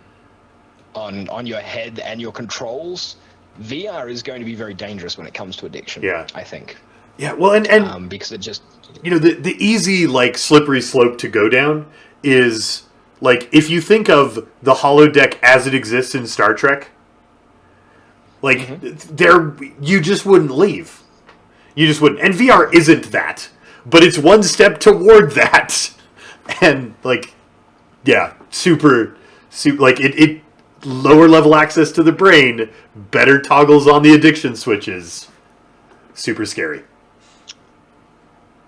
on your head and your controls, VR is going to be very dangerous when it comes to addiction. Yeah. I think. Yeah, well, and because it just... the easy, like, slippery slope to go down is, like, if you think of the holodeck as it exists in Star Trek, like, you just wouldn't leave. You just wouldn't. And VR isn't that, but it's one step toward that. And, like, yeah, super like, it lower level access to the brain, better toggles on the addiction switches. Super scary.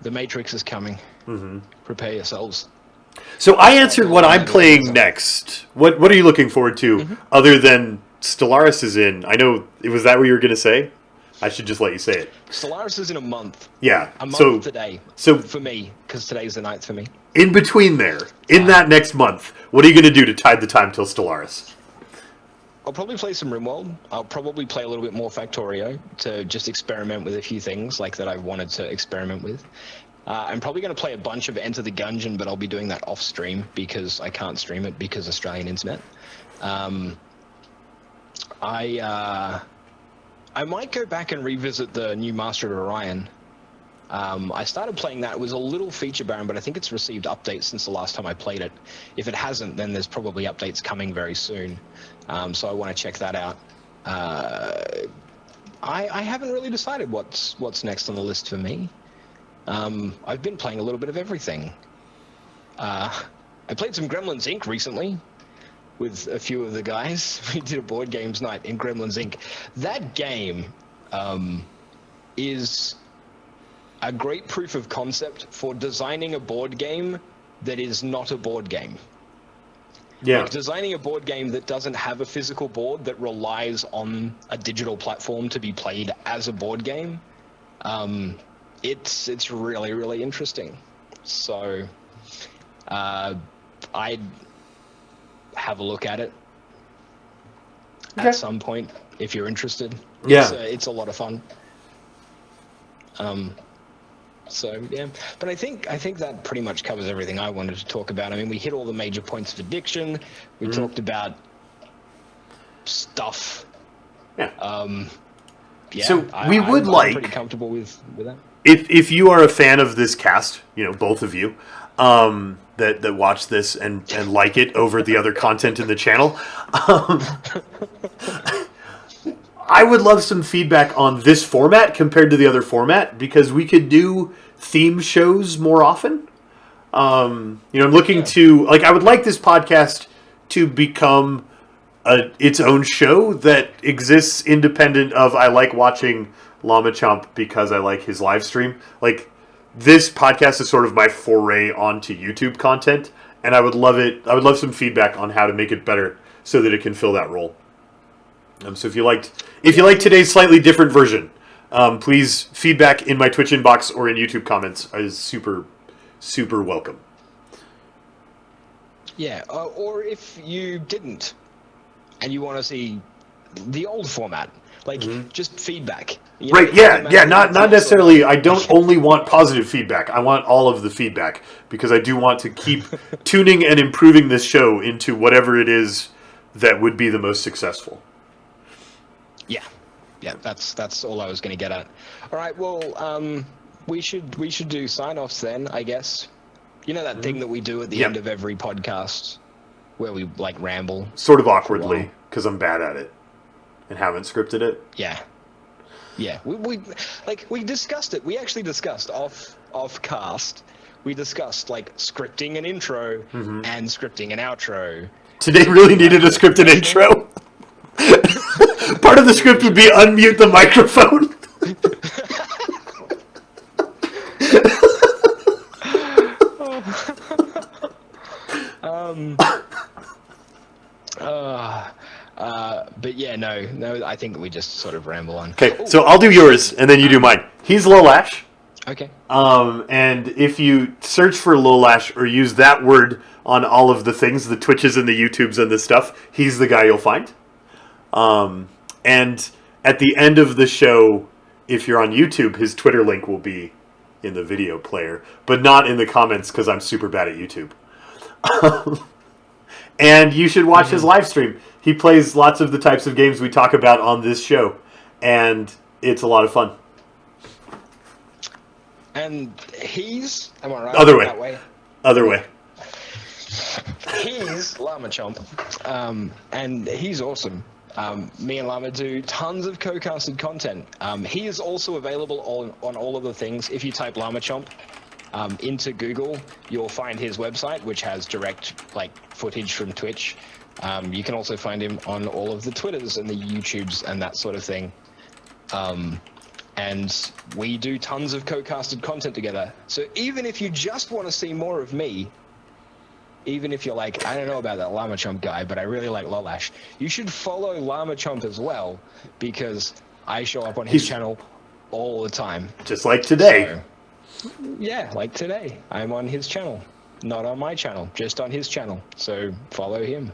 The Matrix is coming. Prepare yourselves. So I answered what I'm playing next. What are you looking forward to other than Stellaris is in? I know, was that what you were going to say? I should just let you say it. Stellaris is in a month. Yeah. A month today. So for me, because today's the 9th for me. In between there, in that next month, what are you going to do to tide the time till Stellaris? I'll probably play some Rimworld. I'll probably play a little bit more Factorio to just experiment with a few things like that I wanted to experiment with. I'm probably going to play a bunch of Enter the Gungeon, but I'll be doing that off stream because I can't stream it because Australian internet. I might go back and revisit the new Master of Orion. I started playing that. It was a little feature barren, but I think it's received updates since the last time I played it. If it hasn't, then there's probably updates coming very soon. So I want to check that out. I haven't really decided what's next on the list for me. I've been playing a little bit of everything. I played some Gremlins Inc. recently with a few of the guys. We did a board games night in Gremlins Inc. That game is a great proof of concept for designing a board game that is not a board game. Yeah. Like designing a board game that doesn't have a physical board that relies on a digital platform to be played as a board game. It's really, really interesting. So I'd have a look at it at some point if you're interested. Yeah. It's a lot of fun. So yeah, but I think that pretty much covers everything I wanted to talk about. I mean, we hit all the major points of addiction. We talked about stuff. Yeah. Yeah. So I'm pretty comfortable with that. If you are a fan of this cast, both of you, that watch this and like it over the other content in the channel, I would love some feedback on this format compared to the other format, because we could do theme shows more often. I'm looking to, I would like this podcast to become its own show that exists independent of, I like watching Llama Chomp because I like his live stream. Like, this podcast is sort of my foray onto YouTube content, and I would love it. I would love some feedback on how to make it better so that it can fill that role. So if you liked today's slightly different version, please feedback in my Twitch inbox or in YouTube comments is super, super welcome. Yeah, or if you didn't and you want to see the old format, just feedback. Right? Yeah. Not necessarily. I don't only want positive feedback. I want all of the feedback, because I do want to keep tuning and improving this show into whatever it is that would be the most successful. Yeah, that's all I was going to get at. All right, well, we should do sign-offs then, I guess. You know that thing that we do at the end of every podcast, where we ramble, sort of awkwardly, because I'm bad at it and haven't scripted it. Yeah. We discussed it. We actually discussed off cast. We discussed scripting an intro and scripting an outro. Today really needed a scripted intro. Part of the script would be unmute the microphone. But yeah, no, I think we just sort of ramble on. Okay, so I'll do yours, and then you do mine. He's Lolash. Okay. And if you search for Lolash or use that word on all of the things, the Twitches and the YouTubes and the stuff, he's the guy you'll find. And at the end of the show, if you're on YouTube, his Twitter link will be in the video player, but not in the comments because I'm super bad at YouTube. And you should watch his live stream. He plays lots of the types of games we talk about on this show, and it's a lot of fun. And he's... Am I right? Other way. That way? Other way. He's Llama Chomp, and he's awesome. Me and Llama do tons of co-casted content. He is also available on all of the things. If you type Llama Chomp into Google, you'll find his website, which has direct footage from Twitch. You can also find him on all of the Twitters and the YouTubes and that sort of thing. And we do tons of co-casted content together. So even if you just want to see more of me, even if you're like, I don't know about that Llama Chomp guy, but I really like Lolash, you should follow Llama Chomp as because I show up on his channel all the time. Just like today. So, yeah, like today. I'm on his channel. Not on my channel, just on his channel. So follow him.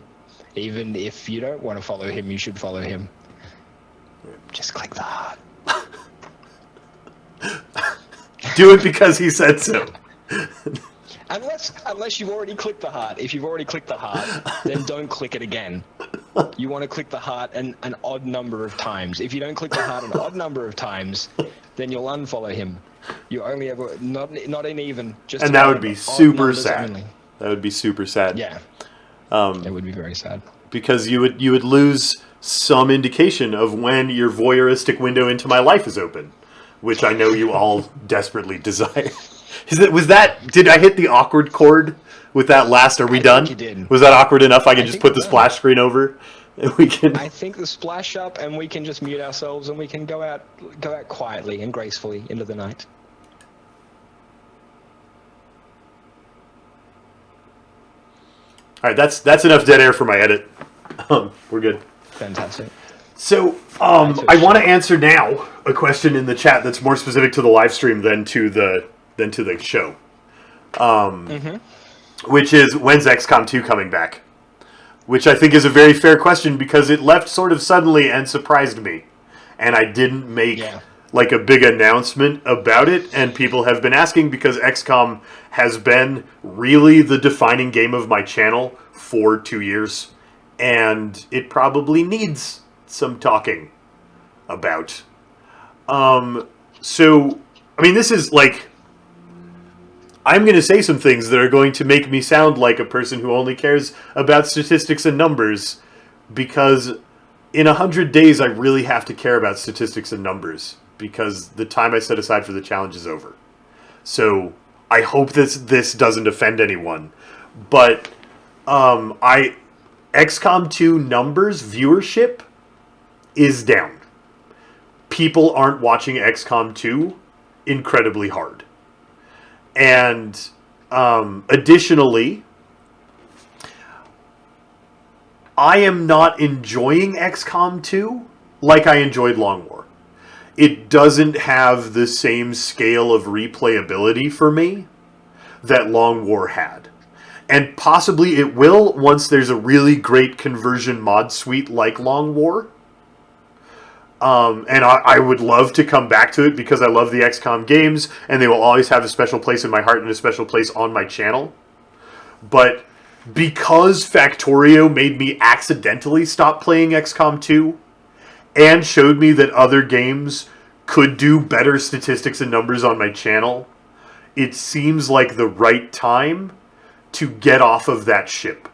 Even if you don't want to follow him, you should follow him. Just click the heart. Do it because he said so. Unless you've already clicked the heart. If you've already clicked the heart, then don't click it again. You want to click the heart an odd number of times. If you don't click the heart an odd number of times, then you'll unfollow him. You only ever not an even. Just and that would be super sad. Only. That would be super sad. Yeah. It would be very sad. Because you would lose some indication of when your voyeuristic window into my life is open, which I know you all desperately desire. Did I hit the awkward chord with that last? Are we done? You did. Was that awkward enough? I can just put the splash screen over, and we can. I think the splash up, and we can just mute ourselves, and we can go out quietly and gracefully into the night. All right, that's enough dead air for my edit. We're good. Fantastic. So, I want to answer now a question in the chat that's more specific to the live stream than to the show. Which is, when's XCOM 2 coming back? Which I think is a very fair question because it left sort of suddenly and surprised me. And I didn't make a big announcement about it, and people have been asking because XCOM has been really the defining game of my channel for 2 years, and it probably needs some talking about. So, I mean, this is I'm going to say some things that are going to make me sound like a person who only cares about statistics and numbers, because in 100 days I really have to care about statistics and numbers, because the time I set aside for the challenge is over. So I hope this doesn't offend anyone, but XCOM 2 numbers, viewership, is down. People aren't watching XCOM 2 incredibly hard. And additionally, I am not enjoying XCOM 2 like I enjoyed Long War. It doesn't have the same scale of replayability for me that Long War had. And possibly it will once there's a really great conversion mod suite like Long War. And I would love to come back to it because I love the XCOM games, and they will always have a special place in my heart and a special place on my channel. But because Factorio made me accidentally stop playing XCOM 2 and showed me that other games could do better statistics and numbers on my channel, it seems like the right time to get off of that ship.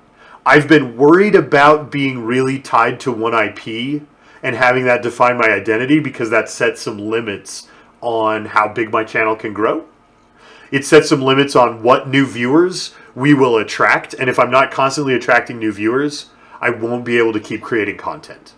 I've been worried about being really tied to one IP and having that define my identity because that sets some limits on how big my channel can grow. It sets some limits on what new viewers we will attract, and if I'm not constantly attracting new viewers, I won't be able to keep creating content.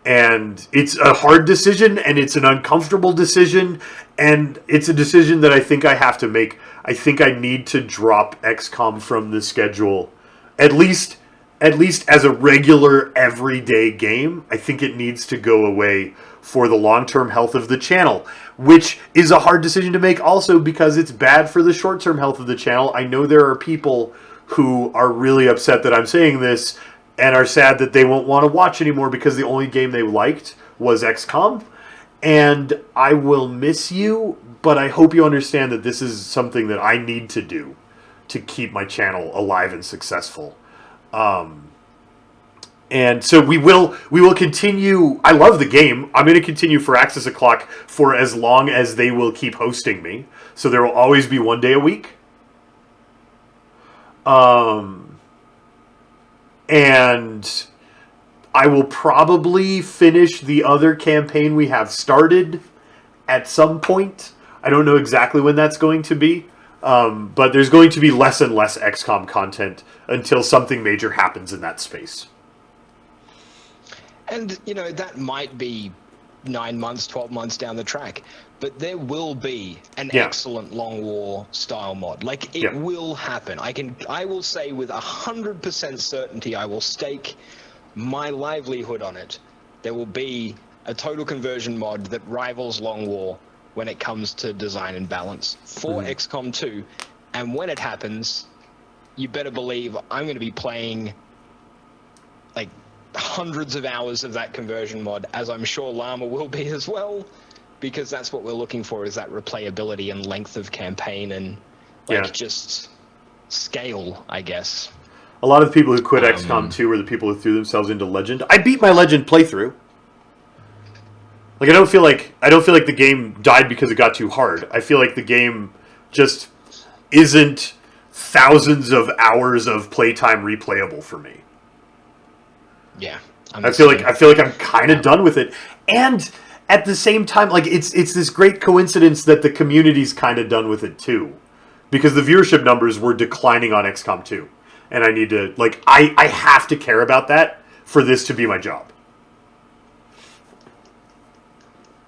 And it's a hard decision, and it's an uncomfortable decision, and it's a decision that I think I have to make. I think I need to drop XCOM from the schedule, at least as a regular everyday game. I think it needs to go away for the long-term health of the channel, which is a hard decision to make also because it's bad for the short-term health of the channel. I know there are people who are really upset that I'm saying this and are sad that they won't want to watch anymore because the only game they liked was XCOM. And I will miss you, but I hope you understand that this is something that I need to do to keep my channel alive and successful. And so we will continue. I love the game. I'm going to continue for Access O'Clock for as long as they will keep hosting me. So there will always be one day a week. And I will probably finish the other campaign we have started at some point. I don't know exactly when that's going to be. But there's going to be less and less XCOM content until something major happens in that space. And, that might be 9 months, 12 months down the track. But there will be an excellent Long War style mod. Like, it will happen. I will say with 100% certainty, I will stake my livelihood on it. There will be a total conversion mod that rivals Long War when it comes to design and balance for XCOM 2. And when it happens, you better believe I'm going to be playing like hundreds of hours of that conversion mod, as I'm sure Llama will be as well, because that's what we're looking for, is that replayability and length of campaign and just scale, I guess. A lot of the people who quit XCOM 2 were the people who threw themselves into Legend. I beat my Legend playthrough. Like, I don't feel like the game died because it got too hard. I feel like the game just isn't thousands of hours of playtime replayable for me. Yeah. I feel like I'm kind of done with it. And at the same time, like, it's this great coincidence that the community's kind of done with it too. Because the viewership numbers were declining on XCOM 2. And I need to, like, I have to care about that for this to be my job.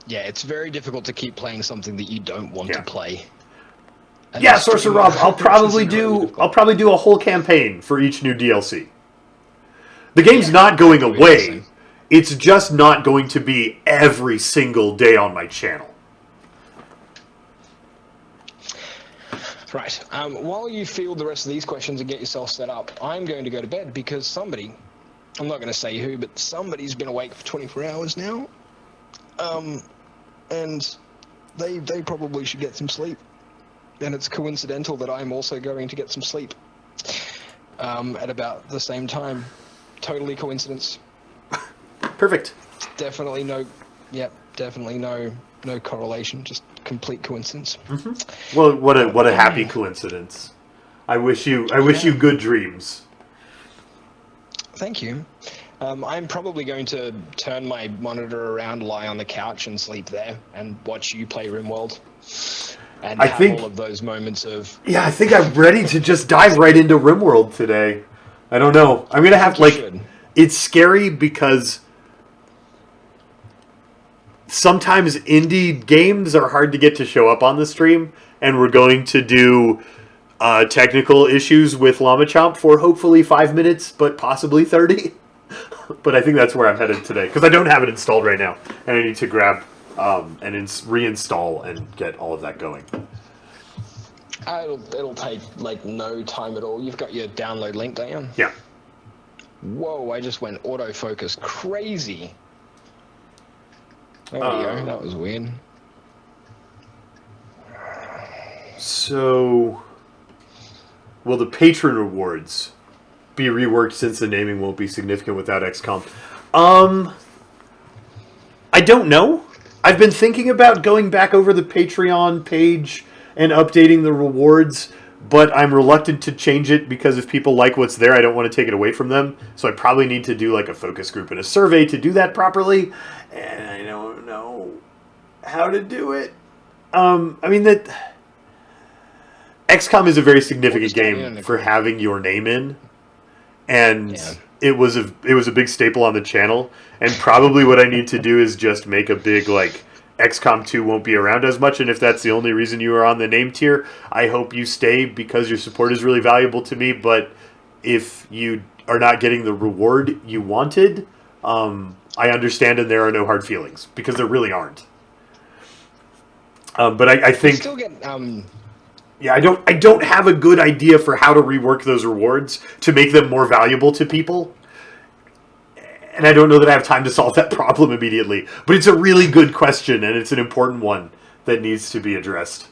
Yeah, it's very difficult to keep playing something that you don't want to play. And Sorcerer Rob, I'll probably do a whole campaign for each new DLC. The game's not going away. It's just not going to be every single day on my channel. Right. While you field the rest of these questions and get yourself set up, I'm going to go to bed because somebody, I'm not going to say who, but somebody's been awake for 24 hours now. And they probably should get some sleep. And it's coincidental that I'm also going to get some sleep at about the same time. Totally coincidence. Perfect. Definitely no correlation, just complete coincidence. Mm-hmm. Well, what a happy coincidence. I wish you good dreams. Thank you. I'm probably going to turn my monitor around, lie on the couch, and sleep there, and watch you play Rimworld. And all of those moments of... Yeah, I think I'm ready to just dive right into Rimworld today. I don't know. I'm going to have, it's scary because sometimes indie games are hard to get to show up on the stream, and we're going to do technical issues with Llama Chomp for hopefully 5 minutes, but possibly 30. But I think that's where I'm headed today, because I don't have it installed right now, and I need to grab and reinstall and get all of that going. It'll take, no time at all. You've got your download link, don't you? Yeah. Whoa, I just went autofocus crazy. There we go, that was weird. So, will the patron rewards be reworked since the naming won't be significant without XCOM? I don't know. I've been thinking about going back over the Patreon page and updating the rewards, but I'm reluctant to change it because if people like what's there, I don't want to take it away from them. So I probably need to do a focus group and a survey to do that properly, and I don't know how to do it. That XCOM is a very significant game for having your name in, and it was a big staple on the channel. And probably what I need to do is just make a big XCOM 2 won't be around as much, and if that's the only reason you are on the name tier, I hope you stay because your support is really valuable to me. But if you are not getting the reward you wanted, I understand, and there are no hard feelings because there really aren't. But I You think still get yeah, I don't have a good idea for how to rework those rewards to make them more valuable to people. And I don't know that I have time to solve that problem immediately. But it's a really good question, and it's an important one that needs to be addressed.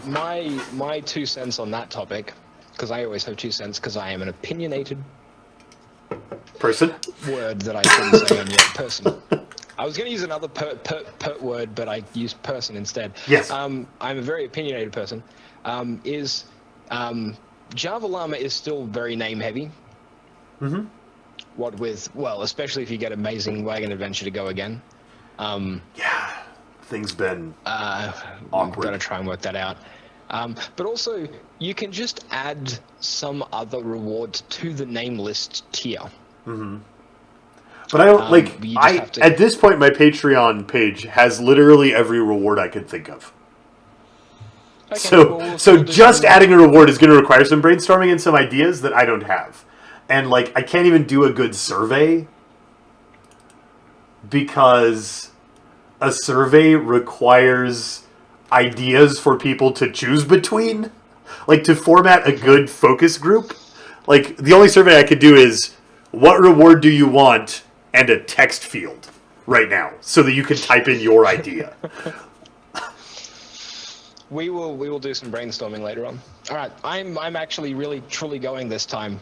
my 2 cents on that topic, because I always have 2 cents because I am an opinionated Person? word that I shouldn't say on your person. I was going to use another pert word, but I used person instead. Yes. I'm a very opinionated person. Java Llama is still very name heavy. Mm-hmm. What with, well, especially if you get Amazing Wagon Adventure to go again. Yeah. Things been I'm awkward. going to try and work that out. But also, you can just add some other rewards to the name list tier. Mm-hmm. But I don't at this point, my Patreon page has literally every reward I could think of. Okay, So, we'll just adding a reward is going to require some brainstorming and some ideas that I don't have, and like I can't even do a good survey because a survey requires ideas for people to choose between, like to format a good focus group. Like the only survey I could do is what reward do you want and a text field right now so that you can type in your idea. We will do some brainstorming later on. All right, I'm actually really truly going this time.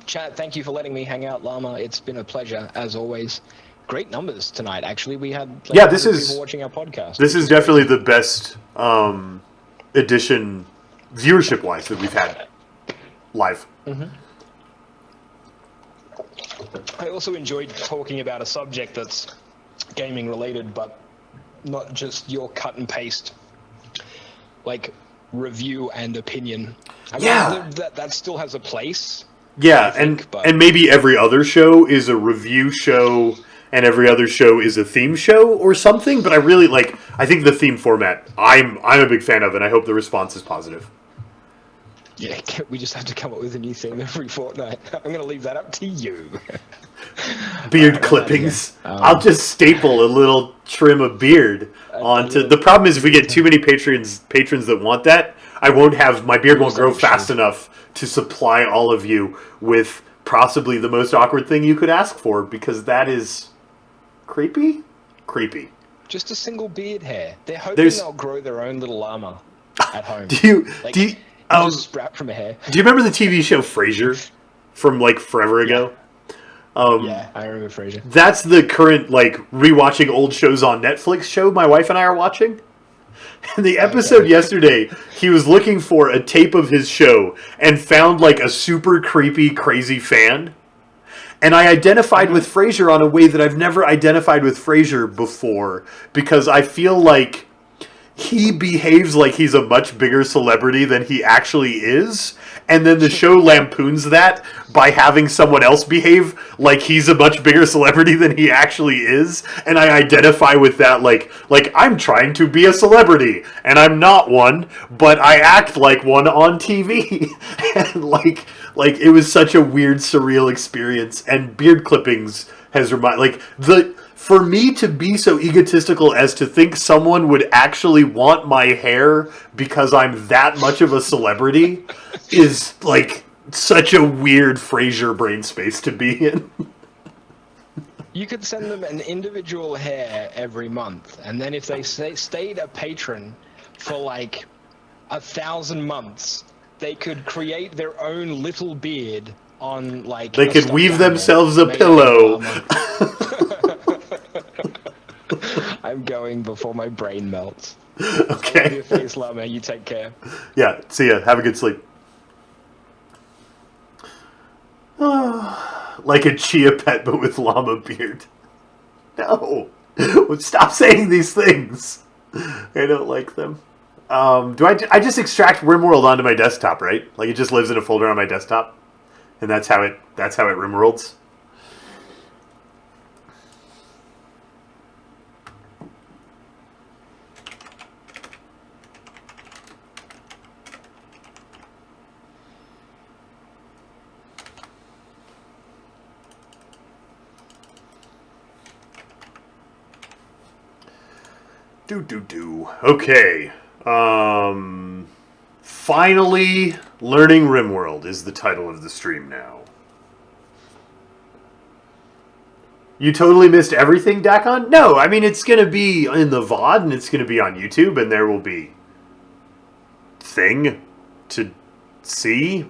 Chat, thank you for letting me hang out, Llama. It's been a pleasure as always. Great numbers tonight. Actually, we had This is people watching our podcast. This is definitely the best edition viewership wise that we've had live. Mm-hmm. I also enjoyed talking about a subject that's gaming related, but not just your cut and paste, like review and opinion. I mean, that still has a place. Yeah, and maybe every other show is a review show, and every other show is a theme show or something. But I really I think the theme format I'm a big fan of, and I hope the response is positive. Yeah, we just have to come up with a new theme every fortnight. I'm going to leave that up to you. Beard clippings. I'll just staple a little trim of beard onto. The problem is if we get too many patrons that want that, my beard won't grow fast enough to supply all of you with possibly the most awkward thing you could ask for, because that is creepy. Just a single beard hair. They're hoping they'll grow their own little llama at home. Do you just sprout from a hair. Do you remember the TV show Frasier from forever ago? Yeah, I remember Frasier. That's the current rewatching old shows on Netflix show my wife and I are watching. In the episode yesterday, he was looking for a tape of his show and found a super creepy, crazy fan. And I identified with Frasier on a way that I've never identified with Frasier before, because I feel like he behaves like he's a much bigger celebrity than he actually is, and then the show lampoons that by having someone else behave like he's a much bigger celebrity than he actually is, and I identify with that like I'm trying to be a celebrity, and I'm not one, but I act like one on TV. And it was such a weird, surreal experience, and beard clippings has for me to be so egotistical as to think someone would actually want my hair because I'm that much of a celebrity is such a weird Frasier brain space to be in. You could send them an individual hair every month, and then if they stayed a patron for 1,000 months, they could create their own little beard on they could weave themselves a pillow. I'm going before my brain melts. Okay. I love your face, Llama. You take care. Yeah, see ya. Have a good sleep. Like a chia pet, but with llama beard. No. Stop saying these things. I don't like them. I just extract Rimworld onto my desktop, right? It just lives in a folder on my desktop, and that's how it Rimworlds. Okay. Finally, Learning Rimworld is the title of the stream now. You totally missed everything, Dakon? No, I mean, it's going to be in the VOD, and it's going to be on YouTube, and there will be thing to see. I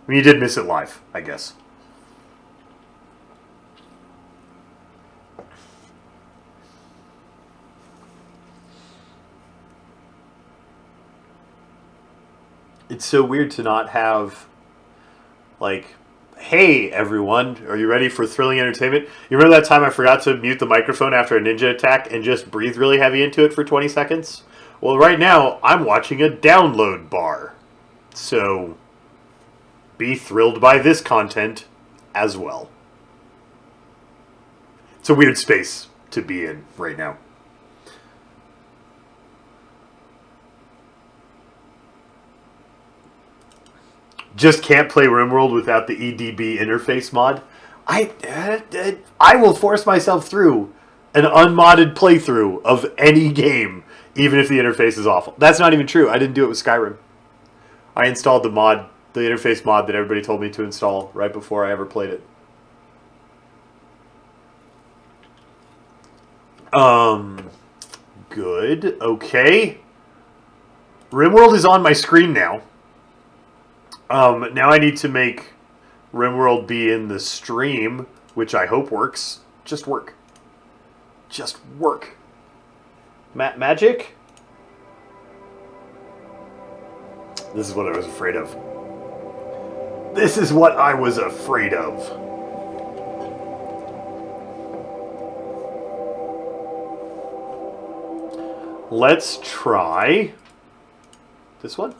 mean, you did miss it live, I guess. It's so weird to not have, like, hey, everyone, are you ready for thrilling entertainment? You remember that time I forgot to mute the microphone after a ninja attack and just breathe really heavy into it for 20 seconds? Well, right now, I'm watching a download bar. So, be thrilled by this content as well. It's a weird space to be in right now. Just can't play Rimworld without the EDB interface mod. I will force myself through an unmodded playthrough of any game, even if the interface is awful. That's not even true. I didn't do it with Skyrim. I installed the interface mod that everybody told me to install right before I ever played it. Good. Okay. Rimworld is on my screen now. Now I need to make Rimworld be in the stream, which I hope works. Just work. Just work. Magic? This is what I was afraid of. This is what I was afraid of. Let's try this one.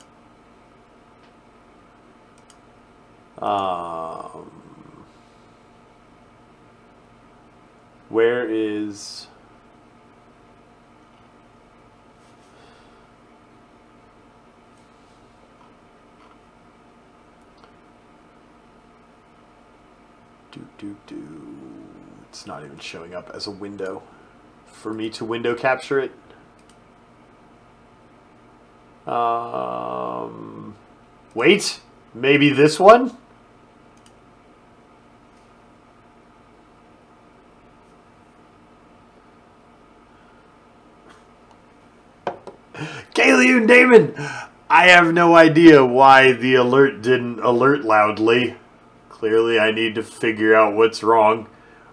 Where is... It's not even showing up as a window for me to window capture it. Wait, maybe this one? Kayleon Damon! I have no idea why the alert didn't alert loudly. Clearly I need to figure out what's wrong.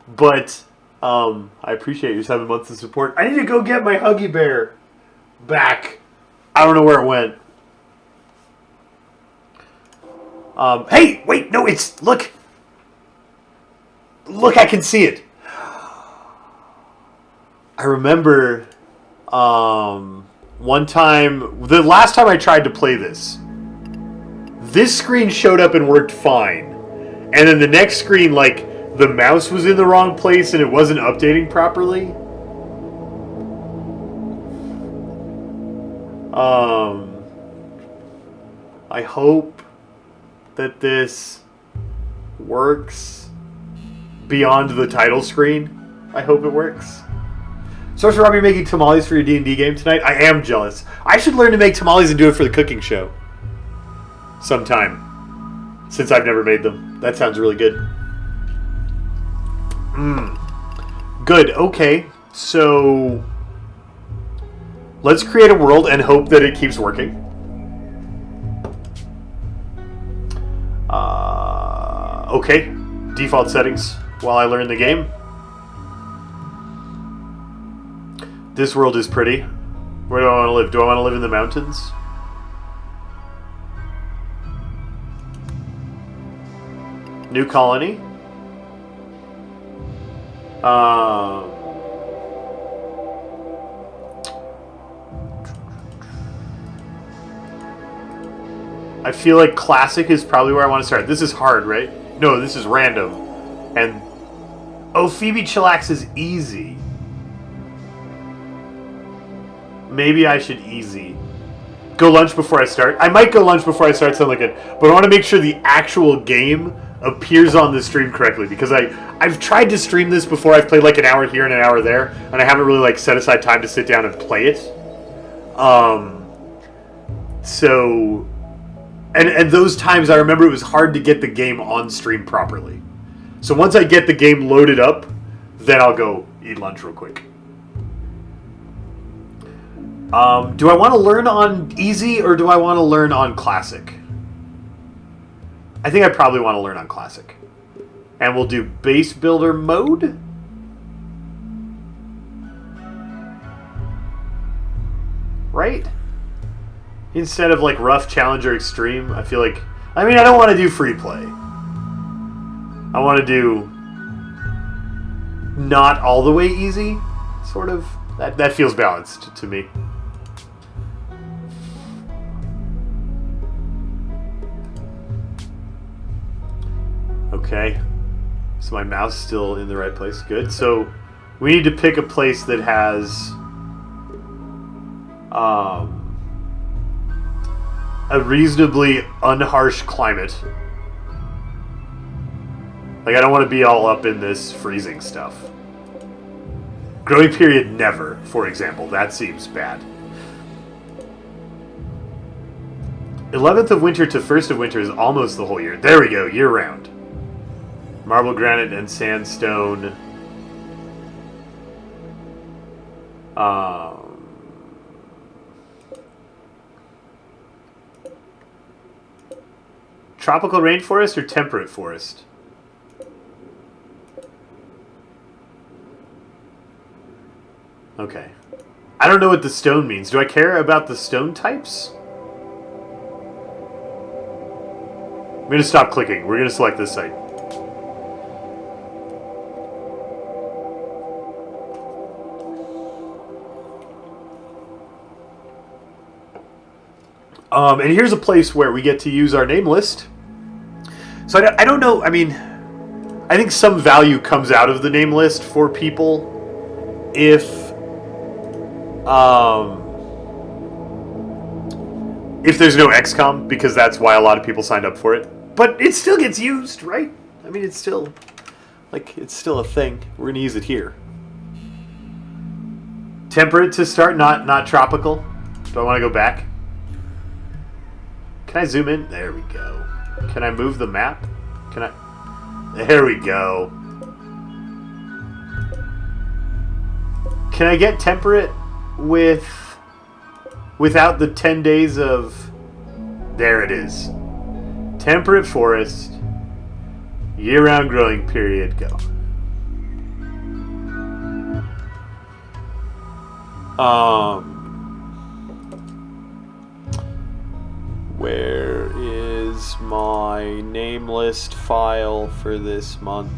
But, I appreciate your 7 months of support. I need to go get my Huggy Bear back. I don't know where it went. Hey, wait, no, it's, look. Look, I can see it. I remember, one time, the last time I tried to play this screen showed up and worked fine. And then the next screen, like, the mouse was in the wrong place and it wasn't updating properly. I hope that this works beyond the title screen. I hope it works. Sorcerer Rob, you're making tamales for your D&D game tonight? I am jealous. I should learn to make tamales and do it for the cooking show sometime, since I've never made them. That sounds really good. Good, okay. So, let's create a world and hope that it keeps working. Okay, default settings while I learn the game. This world is pretty. Where do I want to live? Do I want to live in the mountains? New colony. I feel like classic is probably where I want to start. This is hard, right? No, this is random. And oh, Phoebe Chillax is easy. Maybe I should easy. Go lunch before I start. I might go lunch before I start something like it, but I want to make sure the actual game appears on the stream correctly, because I've tried to stream this before. I've played like an hour here and an hour there, and I haven't really like set aside time to sit down and play it. So, and those times I remember it was hard to get the game on stream properly. So once I get the game loaded up, then I'll go eat lunch real quick. Do I want to learn on easy or do I want to learn on classic? I think I probably want to learn on classic. And we'll do base builder mode. Right? Instead of like rough, challenge, or extreme, I feel like... I mean, I don't want to do free play. I want to do not all the way easy, sort of. That feels balanced to me. Okay. So my mouse still in the right place. Good. So we need to pick a place that has a reasonably unharsh climate. Like, I don't want to be all up in this freezing stuff. Growing period never, for example. That seems bad. 11th of winter to 1st of winter is almost the whole year. There we go, year-round. Marble, granite, and sandstone. Tropical rainforest or temperate forest? Okay. I don't know what the stone means. Do I care about the stone types? I'm going to stop clicking. We're going to select this site. And here's a place where we get to use our name list. So I don't know. I mean, I think some value comes out of the name list for people if there's no XCOM, because that's why a lot of people signed up for it. But it still gets used, right? I mean, it's still a thing. We're gonna use it here. Temperate to start, not tropical. Do I want to go back? Can I zoom in? There we go. Can I move the map? Can I? There we go. Can I get temperate without the 10 days of... There it is. Temperate forest. Year-round growing period. Go. Where is my name list file for this month?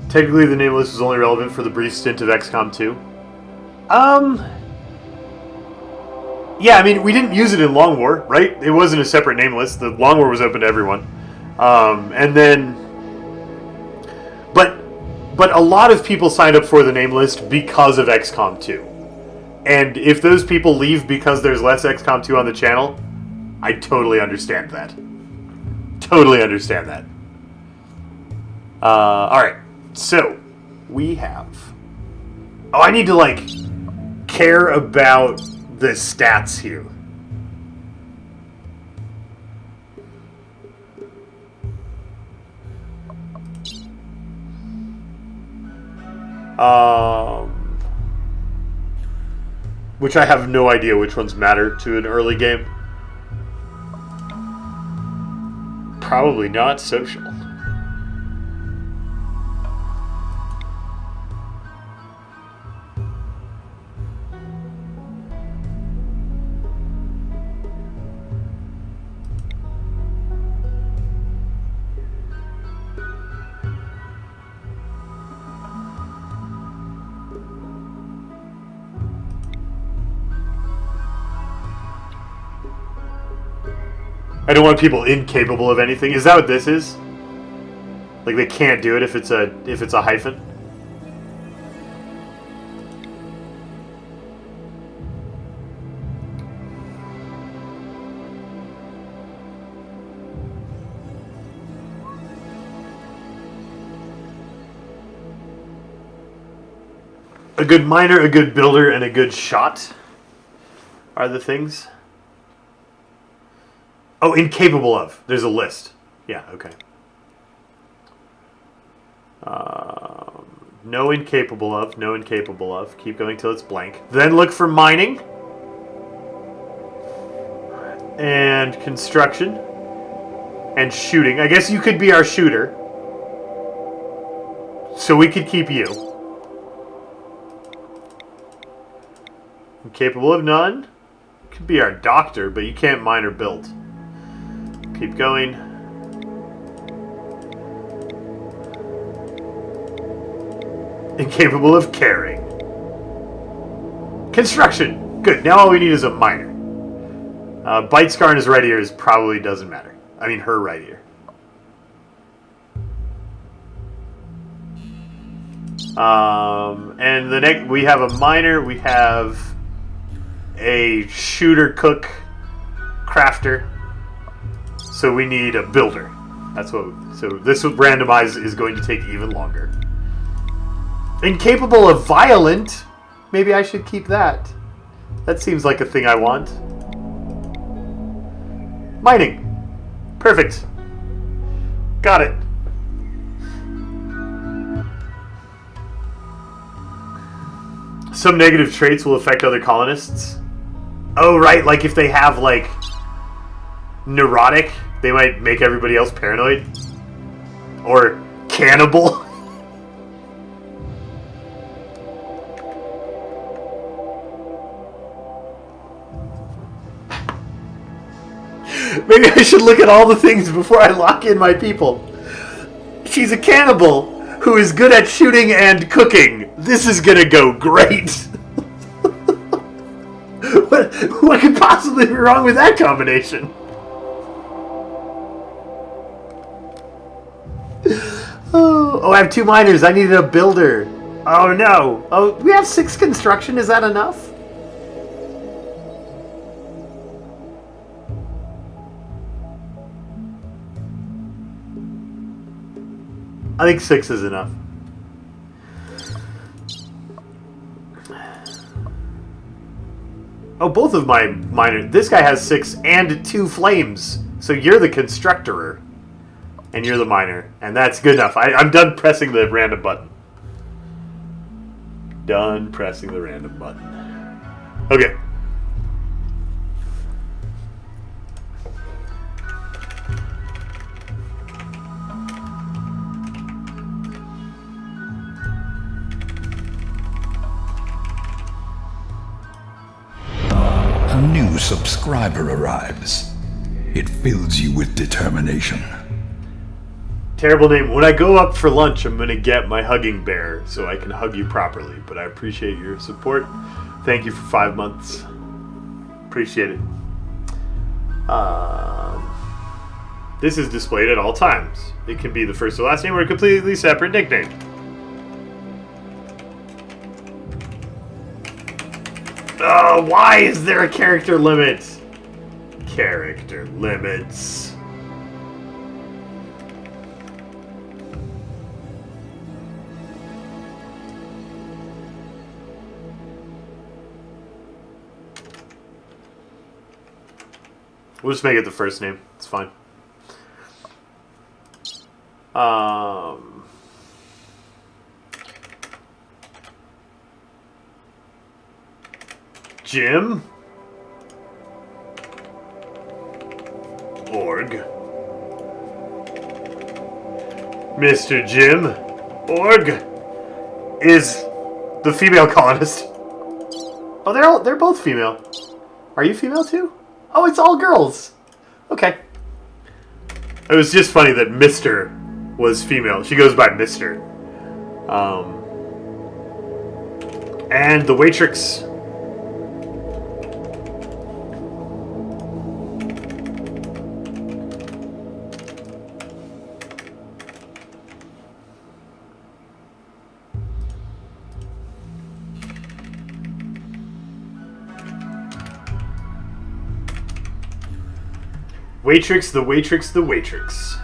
Technically, the name list is only relevant for the brief stint of XCOM 2. Yeah, I mean, we didn't use it in Long War, right? It wasn't a separate name list. The Long War was open to everyone. And then... But a lot of people signed up for the name list because of XCOM 2. And if those people leave because there's less XCOM 2 on the channel, I totally understand that. Totally understand that. Alright. So, we have... Oh, I need to, like, care about the stats here. Which I have no idea which ones matter to an early game. Probably not social. I don't want people incapable of anything. Is that what this is? Like they can't do it if it's a hyphen? A good miner, a good builder, and a good shot are the things. Oh, incapable of. There's a list. Yeah, okay. No incapable of, no incapable of. Keep going till it's blank. Then look for mining. And construction. And shooting. I guess you could be our shooter. So we could keep you. Incapable of none. Could be our doctor, but you can't mine or build. Keep going. Incapable of caring. Construction. Good. Now all we need is a miner. Bite scar in his right ear probably doesn't matter. I mean, her right ear. And the next, we have a miner. We have a shooter, cook, crafter. So we need a builder. That's what. So this randomize is going to take even longer. Incapable of violent. Maybe I should keep that. That seems like a thing I want. Mining. Perfect. Got it. Some negative traits will affect other colonists. Oh, right. Like if they have, like, neurotic, they might make everybody else paranoid. Or cannibal. Maybe I should look at all the things before I lock in my people. She's a cannibal who is good at shooting and cooking. This is gonna go great. What could possibly be wrong with that combination? Oh, I have 2 miners. I needed a builder. Oh no. Oh, we have 6 construction. Is that enough? I think 6 is enough. Oh, both of my miners. This guy has 6 and 2 flames. So you're the constructor. And you're the miner. And that's good enough. I'm done pressing the random button. Done pressing the random button. Okay. A new subscriber arrives. It fills you with determination. Terrible name. When I go up for lunch, I'm going to get my hugging bear so I can hug you properly. But I appreciate your support. Thank you for 5 months. Appreciate it. This is displayed at all times. It can be the first or last name or a completely separate nickname. Why is there a character limit? Character limits. We'll just make it the first name. It's fine. Jim? Org. Mr. Jim Org is the female colonist. Oh, they're both female. Are you female too? Oh, it's all girls. Okay. It was just funny that Mr. was female. She goes by Mr. And the waitress. Waitrix, the Waitrix, the Waitrix.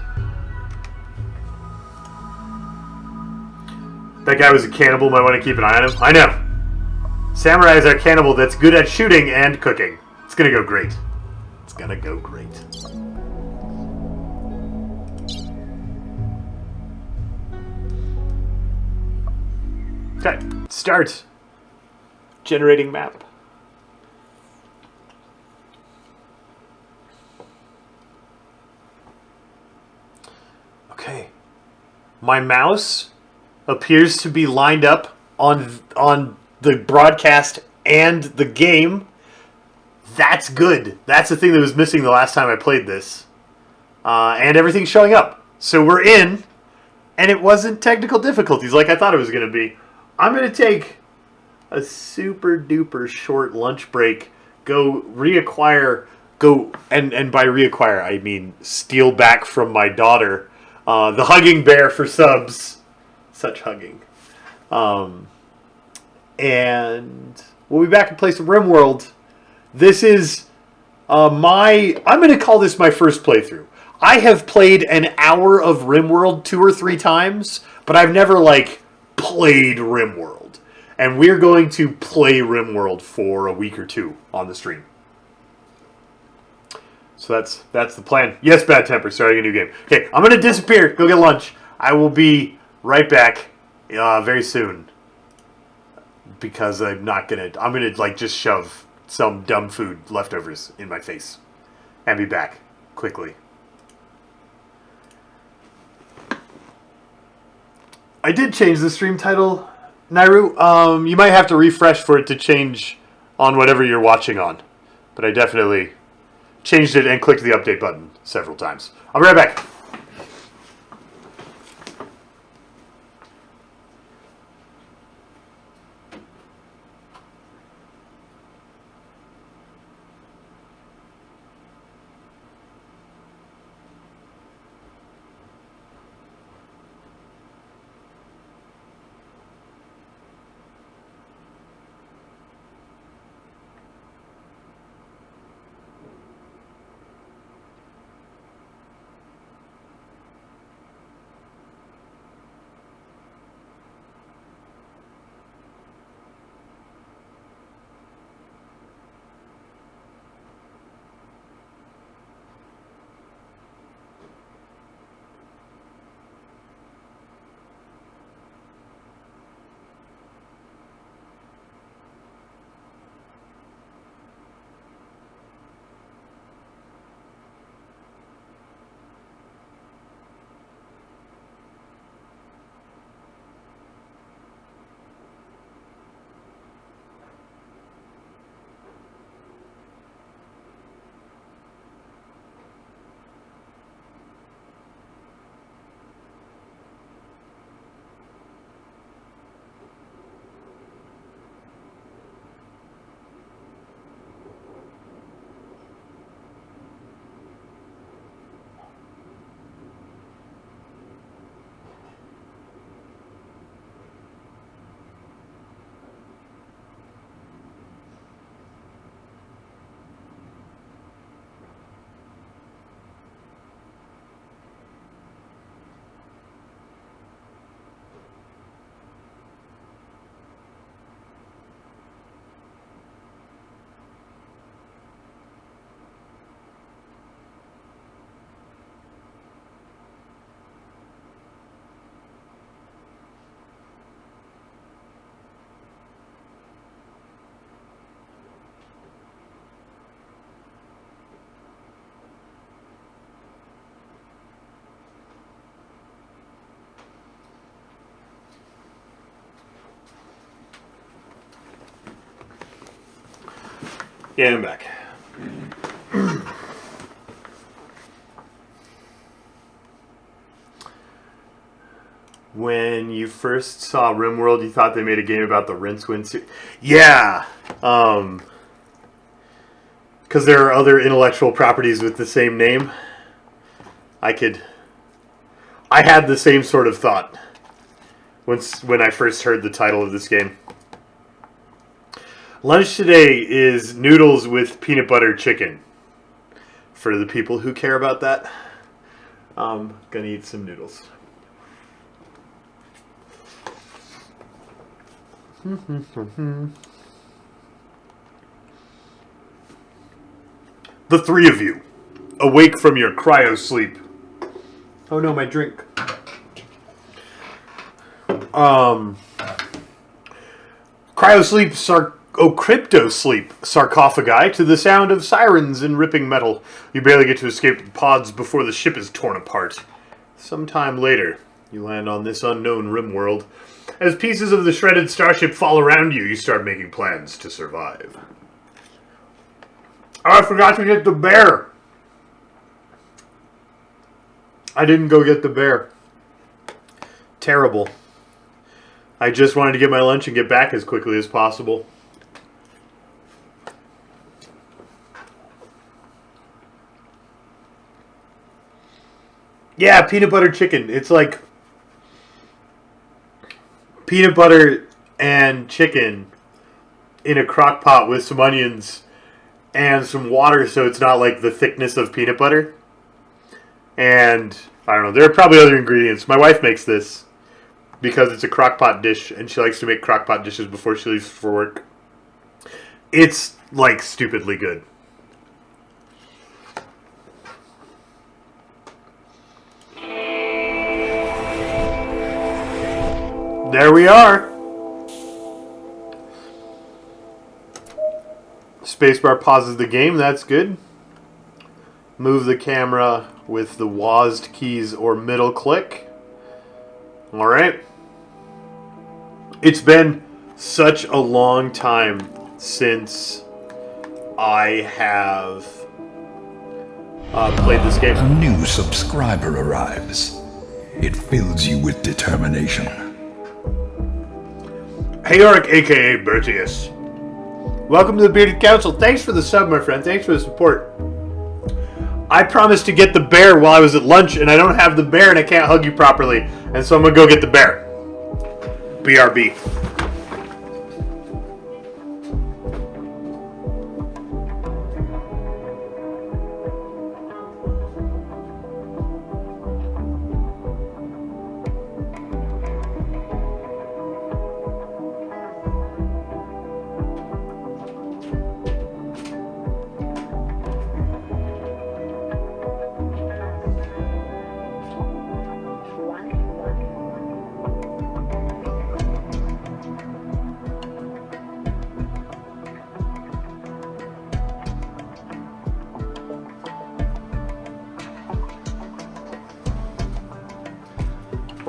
That guy was a cannibal. Might want to keep an eye on him. I know. Samurai is our cannibal that's good at shooting and cooking. It's gonna go great. It's gonna go great. Okay, start. Generating map. Okay. My mouse appears to be lined up on the broadcast and the game. That's good. That's the thing that was missing the last time I played this. And everything's showing up. So we're in, and it wasn't technical difficulties like I thought it was going to be. I'm going to take a super duper short lunch break, go reacquire, and by reacquire I mean steal back from my daughter the Hugging Bear for subs. Such hugging. And we'll be back and play some Rimworld. This is I'm going to call this my first playthrough. I have played an hour of Rimworld 2 or 3 times, but I've never, played Rimworld. And we're going to play Rimworld for a week or 2 on the stream. So that's the plan. Yes, Bad Temper, starting a new game. Okay, I'm going to disappear, go get lunch. I will be right back very soon. Because I'm going to just shove some dumb food leftovers in my face. And be back quickly. I did change the stream title, Nairu. You might have to refresh for it to change on whatever you're watching on. But I definitely changed it and clicked the update button several times. I'll be right back. Yeah, I'm back. When you first saw Rimworld, you thought they made a game about the Rincewind series? Yeah! Because there are other intellectual properties with the same name. I had the same sort of thought when I first heard the title of this game. Lunch today is noodles with peanut butter chicken. for the people who care about that. I'm gonna eat some noodles. The three of you, awake from your cryo sleep. Oh no, my drink. Cryo sleep, crypto sleep, sarcophagi to the sound of sirens and ripping metal. You barely get to escape the pods before the ship is torn apart. Sometime later, you land on this unknown Rimworld. As pieces of the shredded starship fall around you, you start making plans to survive. Oh, I forgot to get the bear. I didn't go get the bear. Terrible. I just wanted to get my lunch and get back as quickly as possible. Yeah, peanut butter chicken. It's like peanut butter and chicken in a crock pot with some onions and some water so it's not like the thickness of peanut butter. And I don't know, there are probably other ingredients. My wife makes this because it's a crock pot dish and she likes to make crock pot dishes before she leaves for work. It's like stupidly good. There we are. Spacebar pauses the game, that's good. Move the camera with the WASD keys or middle click. Alright. It's been such a long time since I have played this game. A new subscriber arrives. It fills you with determination. Heoric, aka Bertius. Welcome to the Bearded Council. Thanks for the sub, my friend. Thanks for the support. I promised to get the bear while I was at lunch, and I don't have the bear, and I can't hug you properly. And so I'm going to go get the bear. BRB.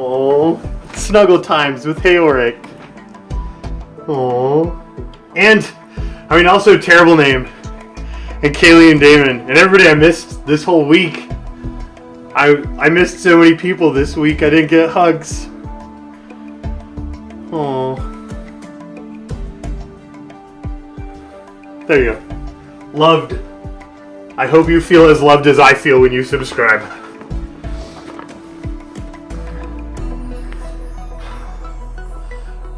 Oh, snuggle times with Heoric. Oh, and I mean also terrible name. And Kaylee and Damon and everybody I missed this whole week. I missed so many people this week. I didn't get hugs. Oh, there you go. Loved. I hope you feel as loved as I feel when you subscribe.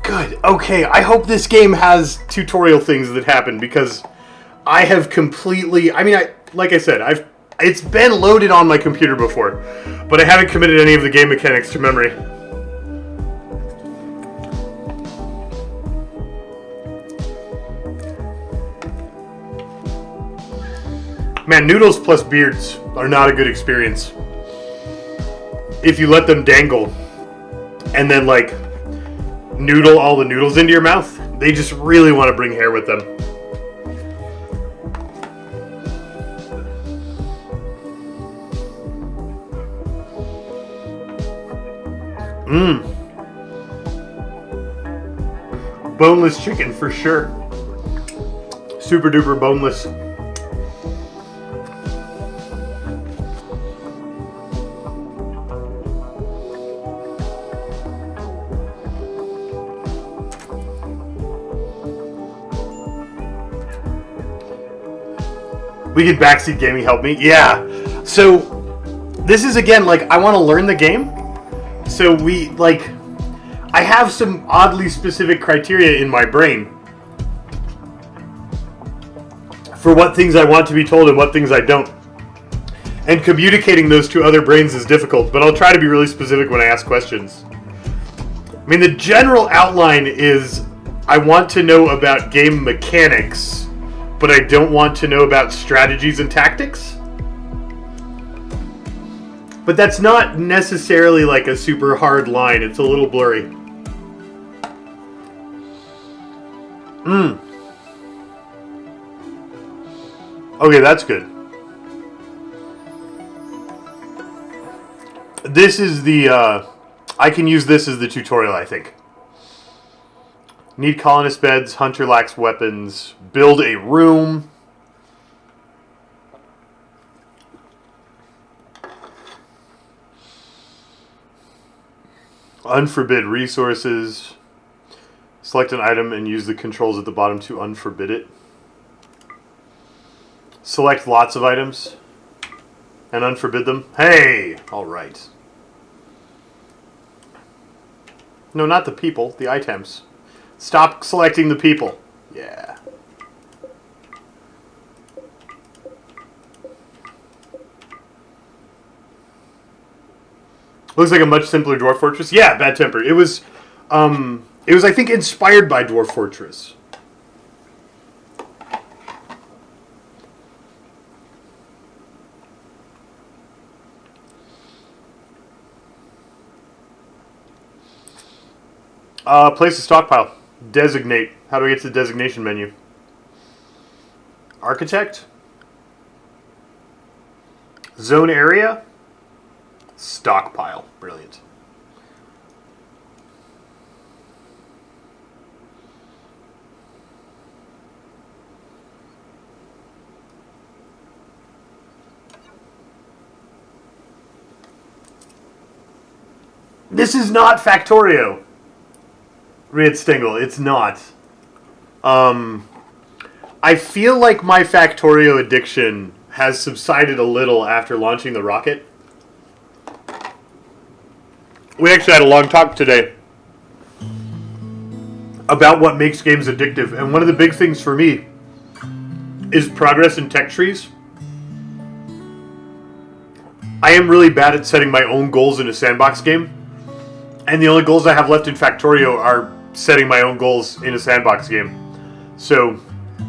Good. Okay, I hope this game has tutorial things that happen because I have completely... I mean, like I said, it's been loaded on my computer before, but I haven't committed any of the game mechanics to memory. Man, noodles plus beards are not a good experience. If you let them dangle and then, like, noodle all the noodles into your mouth, they just really want to bring hair with them. Boneless chicken for sure. Super duper boneless. We can backseat gaming help me. Yeah. So this is again like I want to learn the game. So I have some oddly specific criteria in my brain for what things I want to be told and what things I don't. And communicating those to other brains is difficult, but I'll try to be really specific when I ask questions. I mean, the general outline is I want to know about game mechanics, but I don't want to know about strategies and tactics. But that's not necessarily like a super hard line. It's a little blurry. Okay, that's good. This is the, I can use this as the tutorial, I think. Need colonist beds, hunter lacks weapons, build a room. Unforbid resources. Select an item and use the controls at the bottom to unforbid it. Select lots of items and unforbid them. Hey! Alright. No, not the people, the items. Stop selecting the people. Yeah. Looks like a much simpler Dwarf Fortress. Yeah, Bad Temper. It was I think inspired by Dwarf Fortress. Place a stockpile. Designate. How do I get to the designation menu? Architect. Zone area. Stockpile. Brilliant. This is not Factorio. Red Stingle, it's not. I feel like my Factorio addiction has subsided a little after launching the rocket. We actually had a long talk today about what makes games addictive, and one of the big things for me is progress in tech trees. I am really bad at setting my own goals in a sandbox game, and the only goals I have left in Factorio are setting my own goals in a sandbox game. So,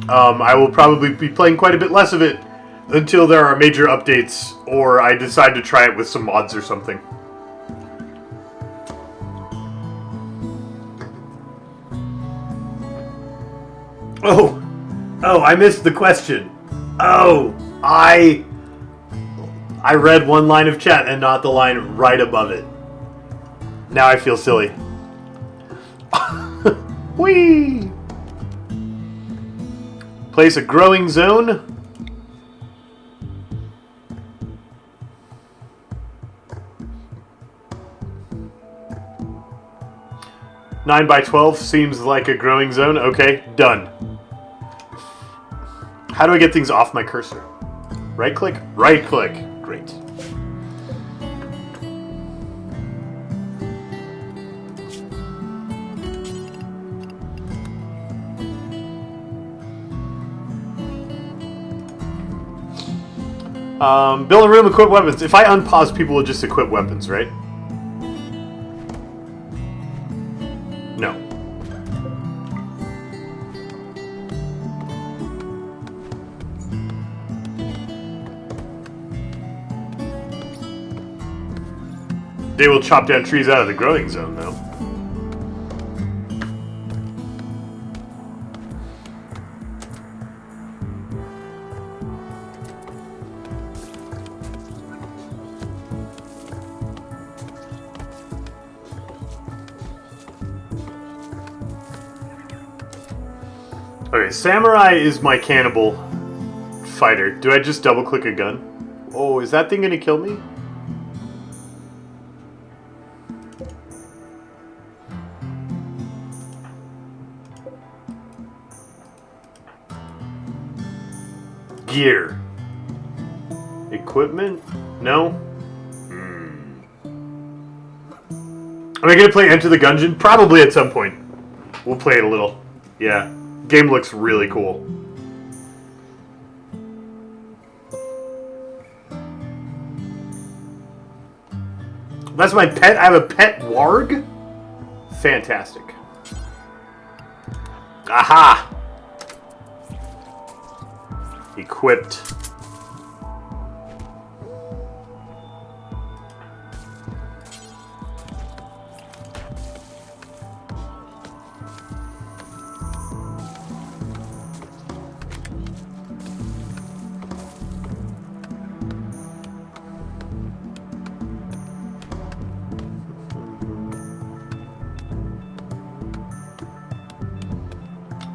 I will probably be playing quite a bit less of it until there are major updates, or I decide to try it with some mods or something. Oh, I missed the question. I read one line of chat and not the line right above it. Now I feel silly. Whee! Place a growing zone. Nine by 12 seems like a growing zone. Okay, done. How do I get things off my cursor? Right click? Right click. Great. Build a room, equip weapons. If I unpause, people will just equip weapons, right? No. They will chop down trees out of the growing zone, though. Okay, Samurai is my cannibal fighter. Do I just double click a gun? Oh, is that thing gonna kill me? Gear. Equipment? No? Am I gonna play Enter the Gungeon? Probably at some point. We'll play it a little. Yeah. Game looks really cool. That's my pet. I have a pet warg. Fantastic. Aha! Equipped.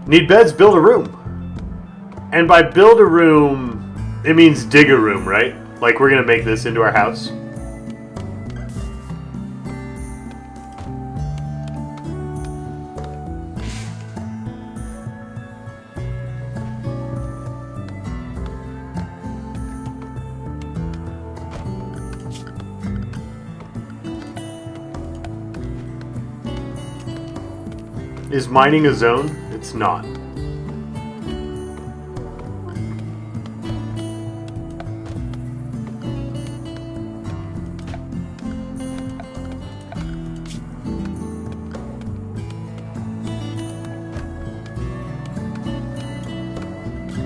Need beds, build a room. And by build a room, it means dig a room, right? Like we're gonna make this into our house. Is mining a zone? It's not.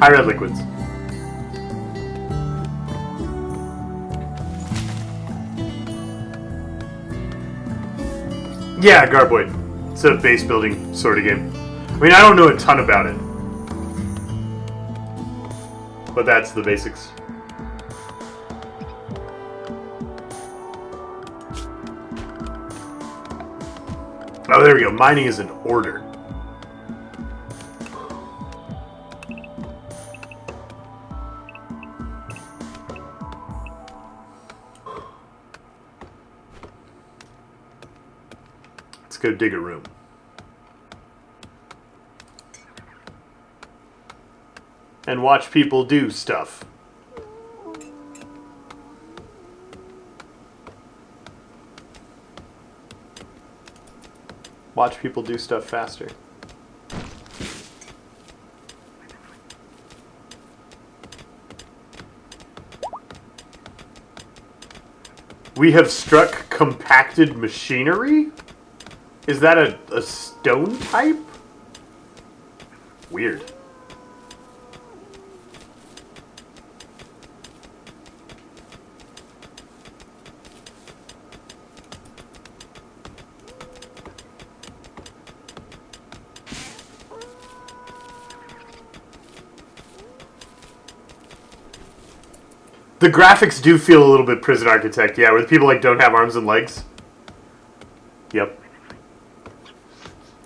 High red liquids. Yeah, Garboid. It's a base building sort of game. I mean, I don't know a ton about it. But that's the basics. Oh, there we go. Mining is an order. Let's go dig a room. And watch people do stuff. Watch people do stuff faster. We have struck compacted machinery? Is that a stone type? Weird. The graphics do feel a little bit Prison Architect, yeah, where the people like don't have arms and legs. Yep.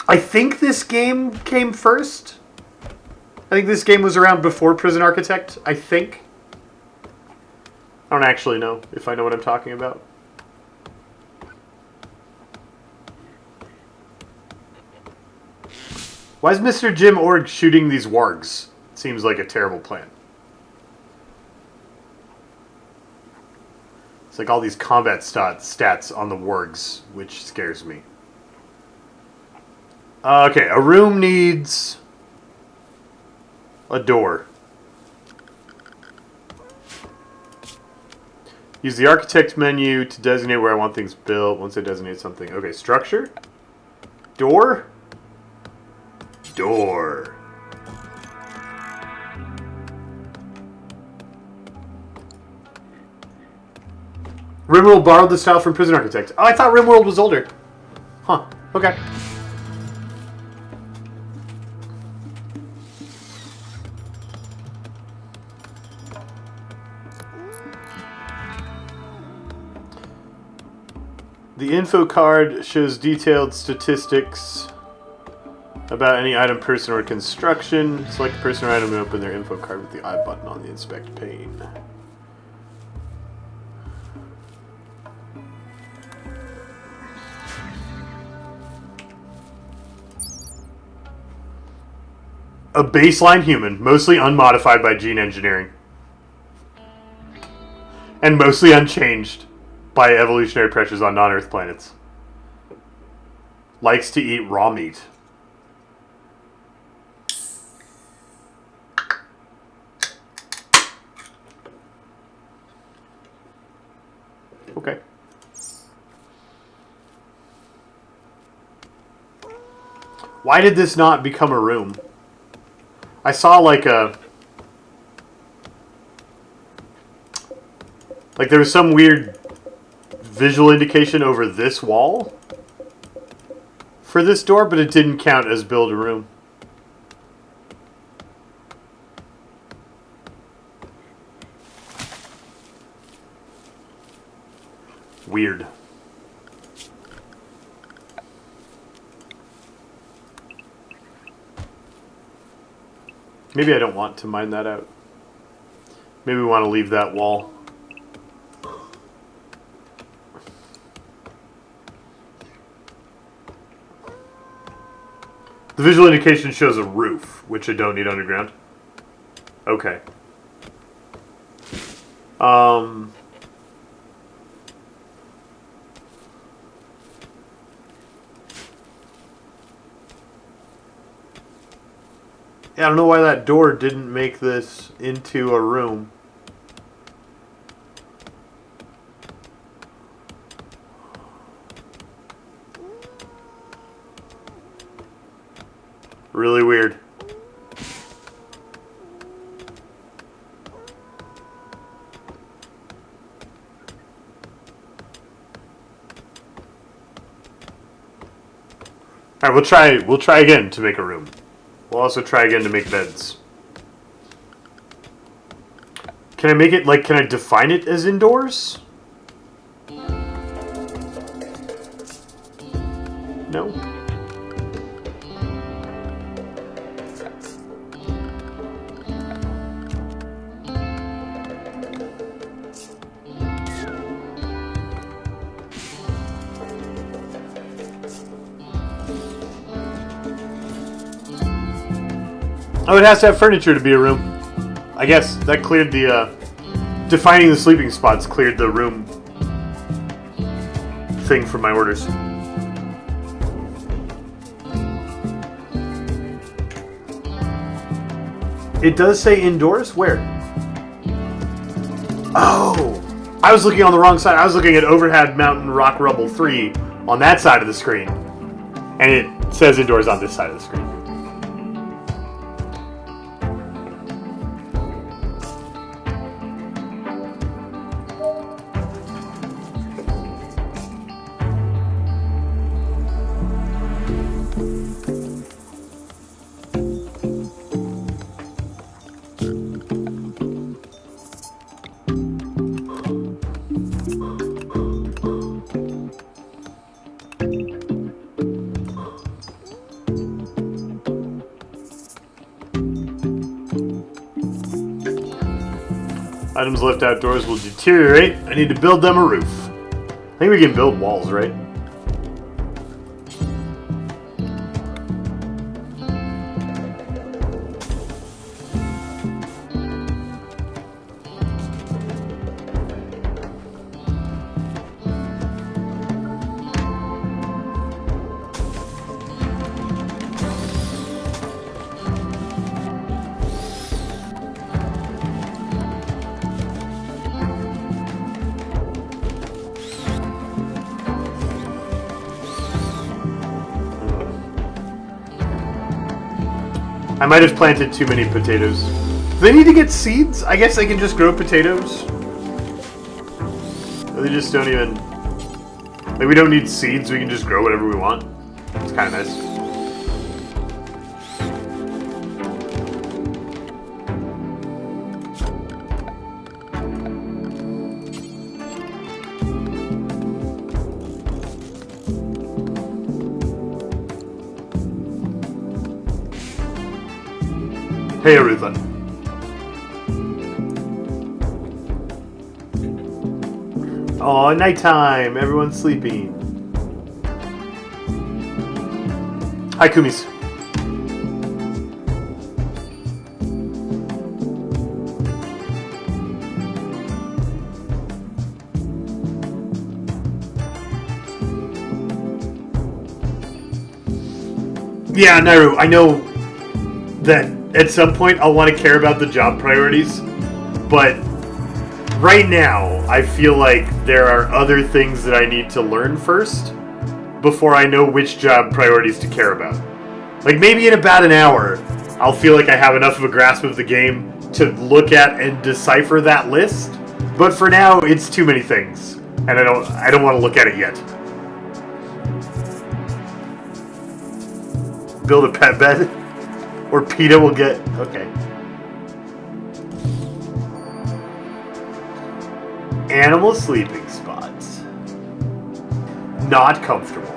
I think this game came first. I think this game was around before Prison Architect, I think. I don't actually know if I know what I'm talking about. Why is Mr. Jim Org shooting these wargs? Seems like a terrible plan. It's like all these combat stats on the wargs, which scares me. Okay, a room needs a door. Use the architect menu to designate where I want things built. Once I designate something. Okay, structure. Door. Door. Rimworld borrowed the style from Prison Architect. Oh, I thought Rimworld was older. Huh. Okay. The info card shows detailed statistics about any item, person, or construction. Select a person or item and open their info card with the I button on the inspect pane. A baseline human, mostly unmodified by gene engineering. And mostly unchanged by evolutionary pressures on non-Earth planets. Likes to eat raw meat. Okay. Why did this not become a room? I saw like a... Like there was some weird visual indication over this wall for this door, but it didn't count as build a room. Weird. Maybe I don't want to mine that out. Maybe we want to leave that wall. The visual indication shows a roof, which I don't need underground. Okay. Yeah, I don't know why that door didn't make this into a room. Really weird. All right, we'll try again to make a room. We'll also try again to make beds. Can I make it, like, can I define it as indoors? No. Oh, it has to have furniture to be a room. I guess that cleared the, defining the sleeping spots cleared the room thing from my orders. It does say indoors? Where? Oh! I was looking on the wrong side. I was looking at Overhead Mountain Rock Rubble 3 on that side of the screen. And it says indoors on this side of the screen. Items left outdoors will deteriorate. I need to build them a roof. I think we can build walls, right? I might have planted too many potatoes. Do they need to get seeds? I guess they can just grow potatoes. Or they just don't even... Like, we don't need seeds, we can just grow whatever we want. It's kind of nice. Hey, Aretha. Oh, nighttime. Everyone's sleeping. Hi, Kumis. Yeah, Nairu, I know that at some point I'll want to care about the job priorities, but right now I feel like there are other things that I need to learn first before I know which job priorities to care about. Like, maybe in about an hour, I'll feel like I have enough of a grasp of the game to look at and decipher that list. But for now, it's too many things, and I don't want to look at it yet. Build a pet bed, or PETA will get... Okay. Animal sleeping spots. Not comfortable.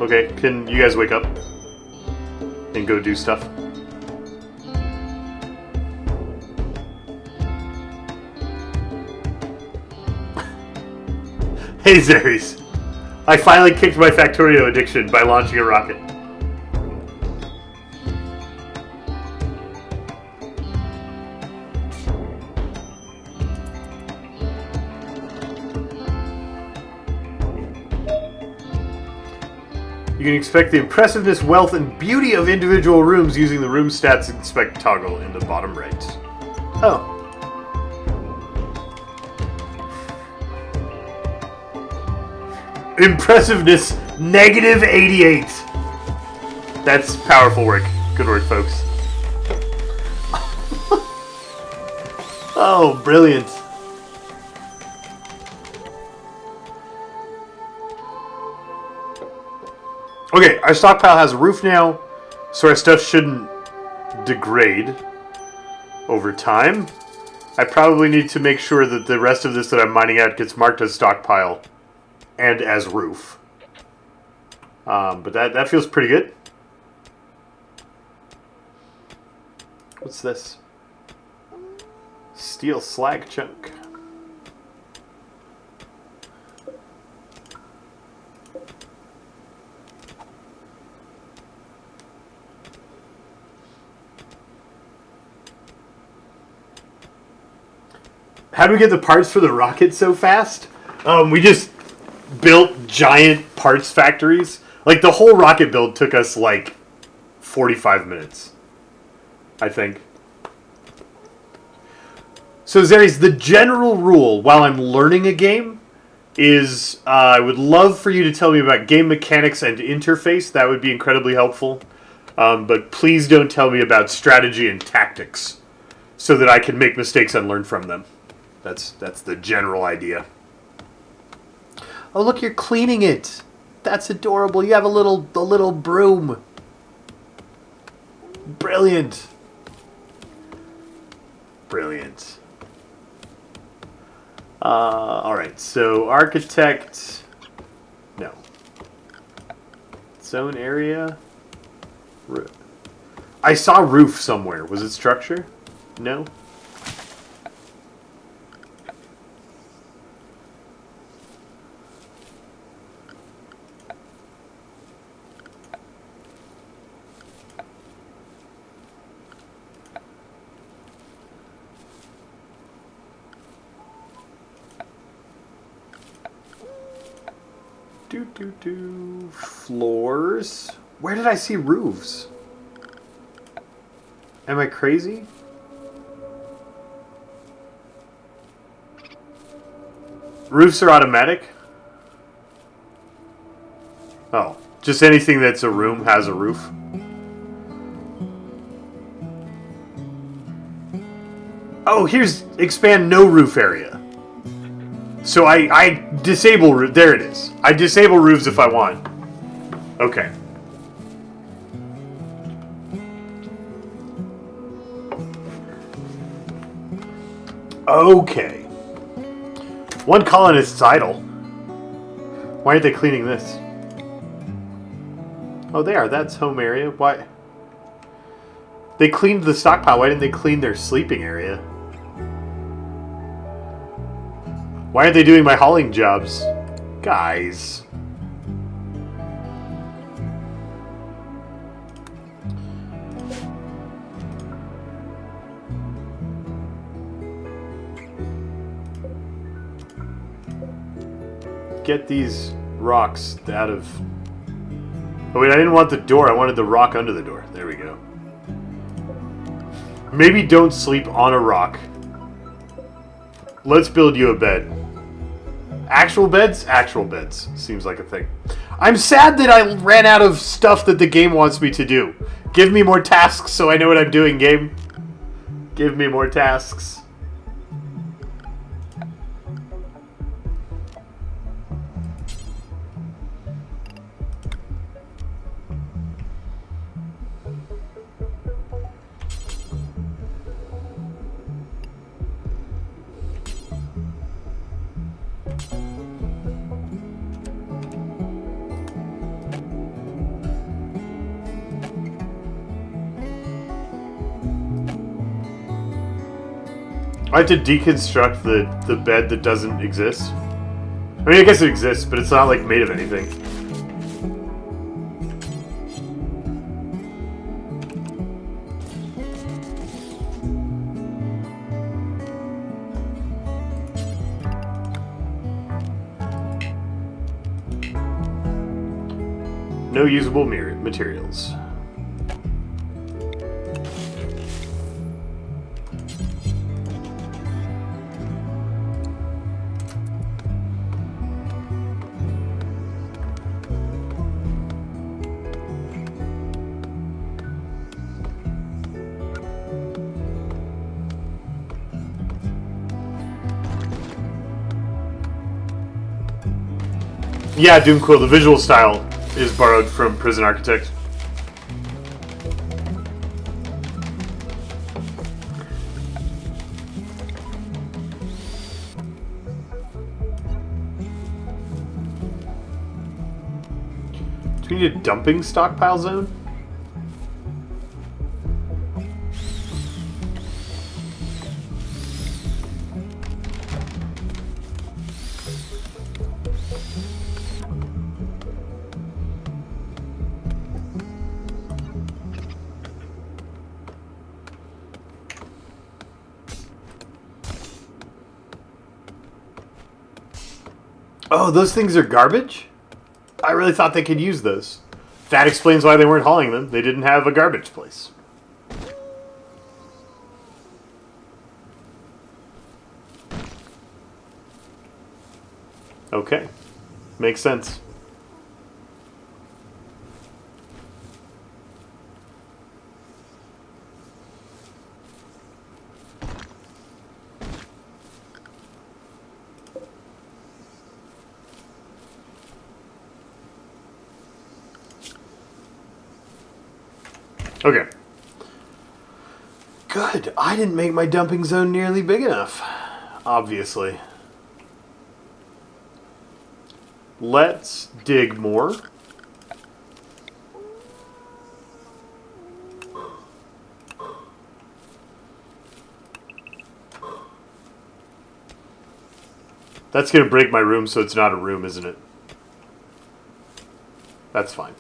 Okay, can you guys wake up and go do stuff? Hey Zeres, I finally kicked my Factorio addiction by launching a rocket. You can expect the impressiveness, wealth, and beauty of individual rooms using the room stats inspect toggle in the bottom right. Oh. Impressiveness, -88. That's powerful work. Good work, folks. Oh, brilliant. Okay, our stockpile has a roof now, so our stuff shouldn't degrade over time. I probably need to make sure that the rest of this that I'm mining out gets marked as stockpile and as roof. But that feels pretty good. What's this? Steel slag chunk. How do we get the parts for the rocket so fast? We just built giant parts factories. Like, the whole rocket build took us, like, 45 minutes, I think. So, Zeres, the general rule while I'm learning a game is I would love for you to tell me about game mechanics and interface. That would be incredibly helpful. But please don't tell me about strategy and tactics so that I can make mistakes and learn from them. That's the general idea. Oh, look, you're cleaning it. That's adorable. You have a little broom. Brilliant. Brilliant. All right. So architect. No. Zone area. I saw roof somewhere. Was it structure? No. Floors. Where did I see roofs? Am I crazy? Roofs are automatic? Oh, just anything that's a room has a roof. Oh, here's expand no roof area. So I disable roof. There it is. I disable roofs if I want. Okay. Okay. One colonist's idle. Why aren't they cleaning this? Oh, they are. That's home area. Why? They cleaned the stockpile. Why didn't they clean their sleeping area? Why aren't they doing my hauling jobs? Guys. get these rocks out of... Oh wait, I didn't want the door. I wanted the rock under the door. There we go. Maybe don't sleep on a rock. Let's build you a bed. Actual beds? Actual beds. Seems like a thing. I'm sad that I ran out of stuff that the game wants me to do. Give me more tasks so I know what I'm doing, game. Give me more tasks. I have to deconstruct the bed that doesn't exist. I mean, I guess it exists, but it's not, like, made of anything. No usable materials. Yeah, Doomquill, the visual style is borrowed from Prison Architect. Do we need a dumping stockpile zone? Oh, those things are garbage? I really thought they could use those. That explains why they weren't hauling them. They didn't have a garbage place. Okay. Makes sense. Okay. Good. I didn't make my dumping zone nearly big enough. Obviously. Let's dig more. That's going to break my room, so it's not a room, isn't it? That's fine.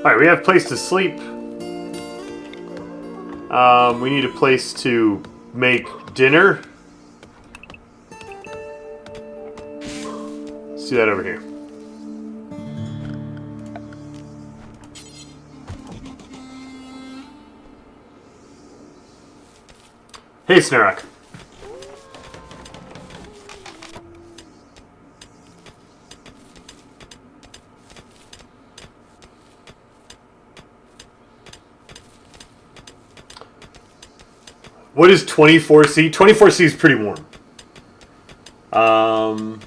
Alright, we have a place to sleep. We need a place to make dinner. Let's do that over here. Hey, Snarak. What is 24C? 24C is pretty warm. I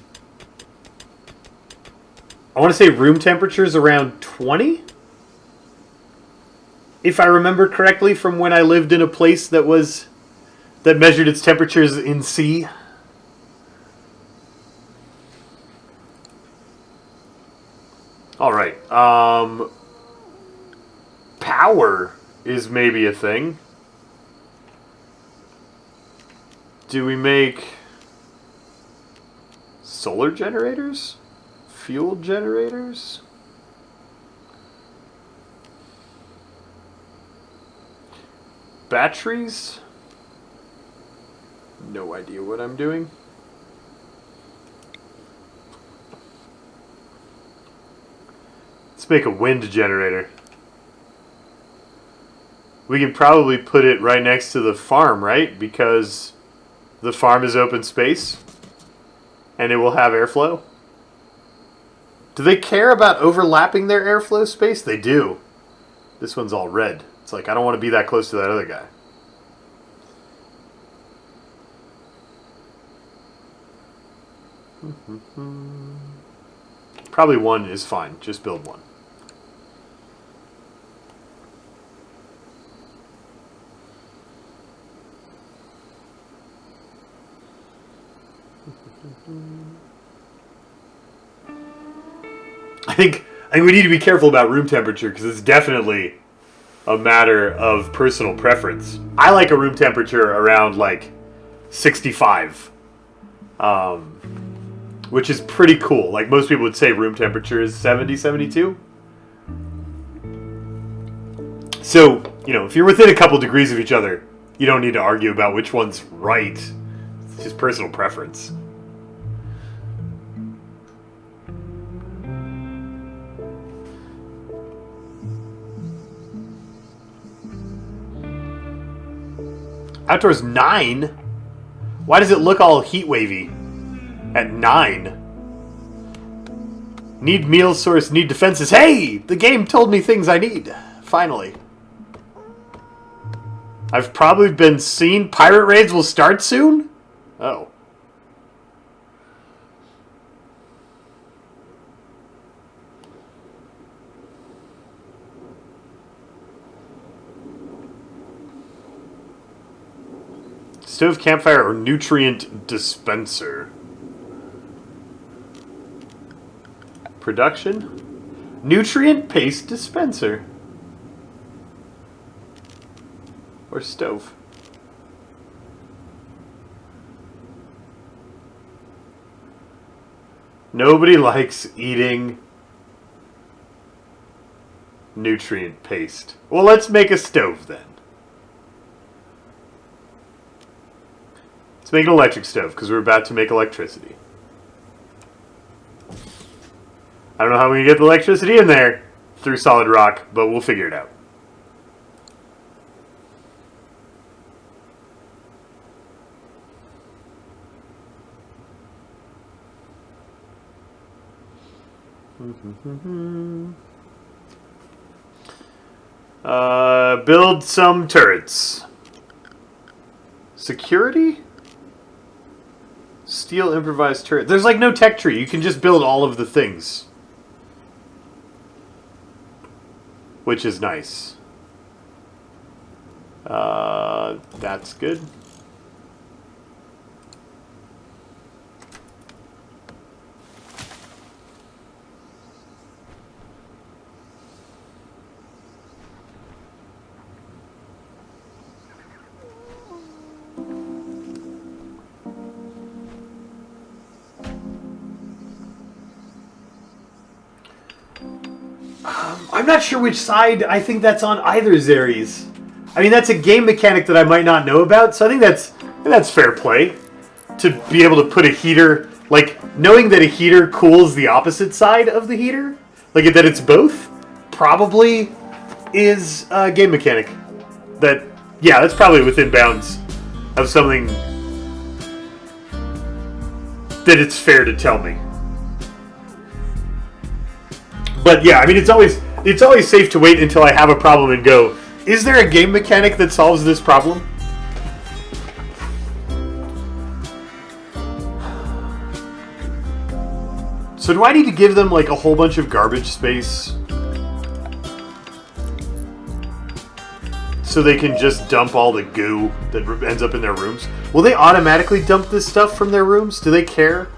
want to say room temperature is around 20? If I remember correctly from when I lived in a place that measured its temperatures in C. All right. Power is maybe a thing. Do we make solar generators? Fuel generators? Batteries? No idea what I'm doing. Let's make a wind generator. We can probably put it right next to the farm, right? Because the farm is open space and it will have airflow. Do they care about overlapping their airflow space? They do. This one's all red. It's like, I don't want to be that close to that other guy. Probably one is fine. Just build one. I think we need to be careful about room temperature because it's definitely a matter of personal preference. I like a room temperature around like 65, which is pretty cool. Like most people would say room temperature is 70, 72. So, if you're within a couple degrees of each other, you don't need to argue about which one's right. It's just personal preference. Outdoors 9? Why does it look all heat wavy at 9? Need meal source, need defenses. Hey! The game told me things I need. Finally. I've probably been seen. Pirate raids will start soon? Oh. Stove, campfire, or nutrient dispenser. Production. Nutrient paste dispenser. Or stove. Nobody likes eating nutrient paste. Well, let's make a stove then. Let's make an electric stove, because we're about to make electricity. I don't know how we can get the electricity in there through solid rock, but we'll figure it out. Build some turrets. Security? Steel improvised turret. There's like no tech tree. You can just build all of the things. Which is nice. That's good. I'm not sure which side I think that's on either, Zeres. I mean, that's a game mechanic that I might not know about, so I think that's fair play. To be able to put a heater, like, knowing that a heater cools the opposite side of the heater, like, that it's both, probably is a game mechanic. That, yeah, that's probably within bounds of something that it's fair to tell me. But yeah, I mean, it's always safe to wait until I have a problem and go, is there a game mechanic that solves this problem? So do I need to give them like a whole bunch of garbage space? So they can just dump all the goo that ends up in their rooms? Will they automatically dump this stuff from their rooms? Do they care?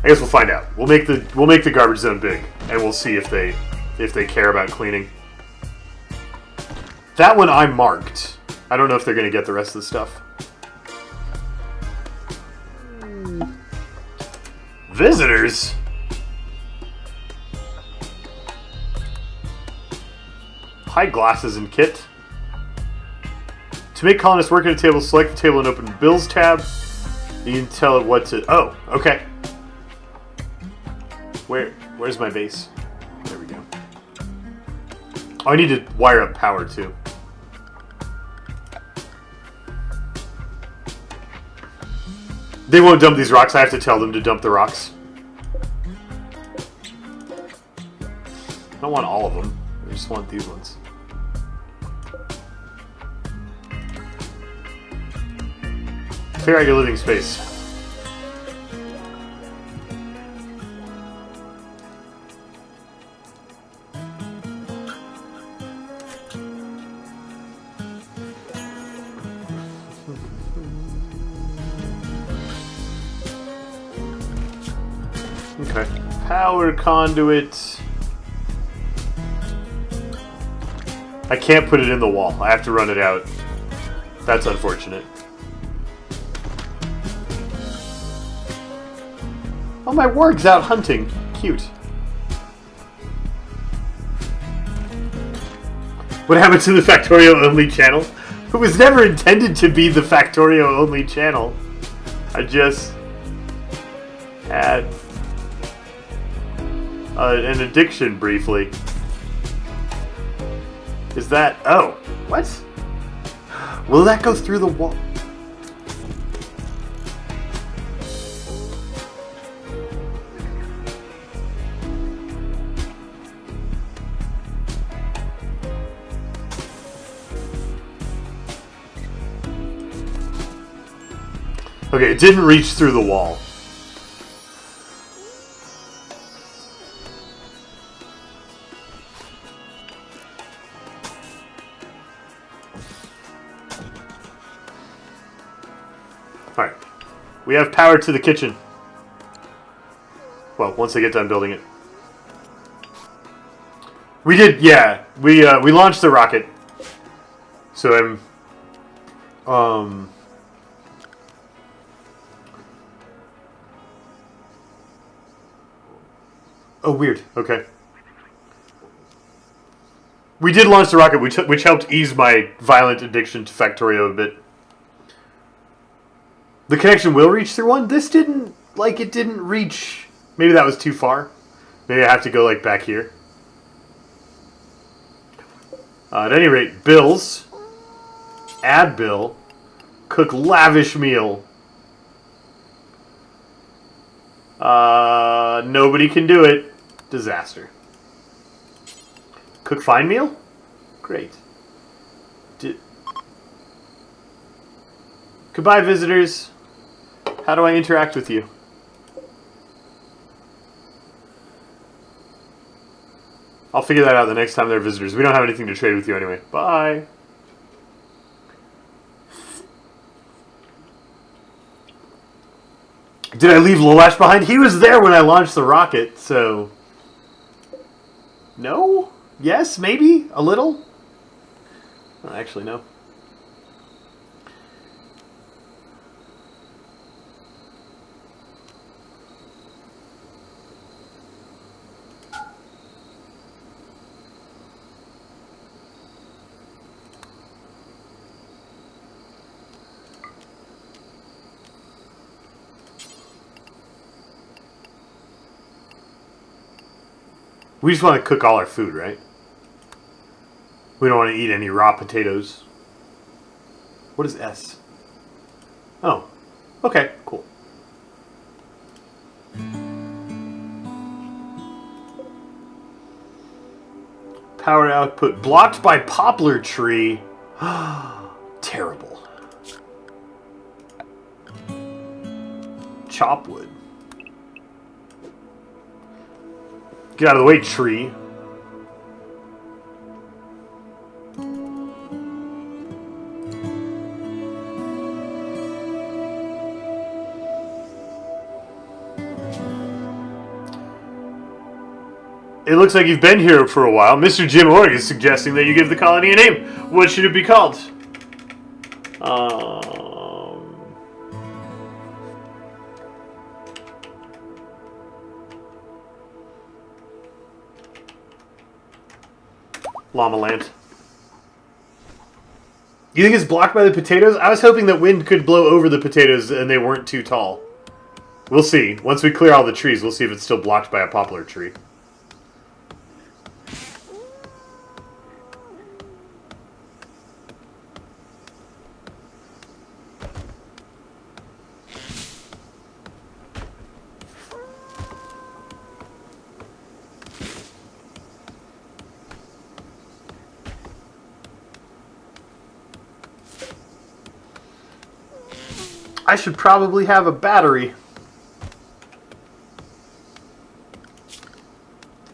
I guess we'll find out. We'll make the garbage zone big, and we'll see if they care about cleaning. That one I marked. I don't know if they're going to get the rest of the stuff. Visitors? Hide glasses and kit. To make colonists work at a table, select the table and open the Bills tab. You can tell it what to... Oh, okay. Where's my base? There we go. Oh, I need to wire up power, too. They won't dump these rocks. I have to tell them to dump the rocks. I don't want all of them. I just want these ones. Clear out your living space. Okay. Power conduit. I can't put it in the wall. I have to run it out. That's unfortunate. Oh, my warg's out hunting. Cute. What happened to the Factorio-only channel? It was never intended to be the Factorio-only channel. I just had an addiction briefly. Is that... Oh, what? Will that go through the wall? Okay, it didn't reach through the wall. Alright. We have power to the kitchen. Well, once they get done building it. We did, yeah. We launched the rocket. So I'm... Oh, weird. Okay. We did launch the rocket, which helped ease my violent addiction to Factorio a bit. The connection will reach through one? This didn't... Like, it didn't reach... Maybe that was too far. Maybe I have to go, like, back here. At any rate, bills. Add bill. Cook lavish meal. Nobody can do it. Disaster. Cook fine meal? Great. Goodbye, visitors. How do I interact with you? I'll figure that out the next time they're visitors. We don't have anything to trade with you anyway. Bye. Did I leave Lolash behind? He was there when I launched the rocket, so... No? Yes? Maybe? A little? Actually, no. We just want to cook all our food, right? We don't want to eat any raw potatoes. What is S? Oh. Okay, cool. Power output blocked by poplar tree. Terrible. Chop wood. Get out of the way, tree. It looks like you've been here for a while. Mr. Jim Org is suggesting that you give the colony a name. What should it be called? Llama Land. You think it's blocked by the potatoes? I was hoping that wind could blow over the potatoes and they weren't too tall. We'll see. Once we clear all the trees, we'll see if it's still blocked by a poplar tree. I should probably have a battery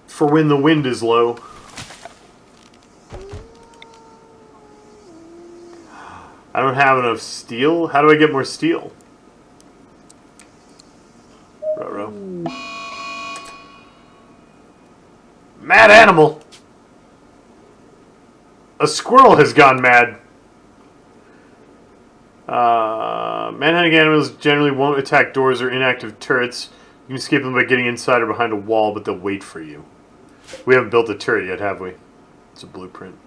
for when the wind is low. I don't have enough steel. How do I get more steel? Ruh-roh. Mad animal! A squirrel has gone mad. Man-hunting animals generally won't attack doors or inactive turrets. You can escape them by getting inside or behind a wall, but they'll wait for you. We haven't built a turret yet, have we? It's a blueprint.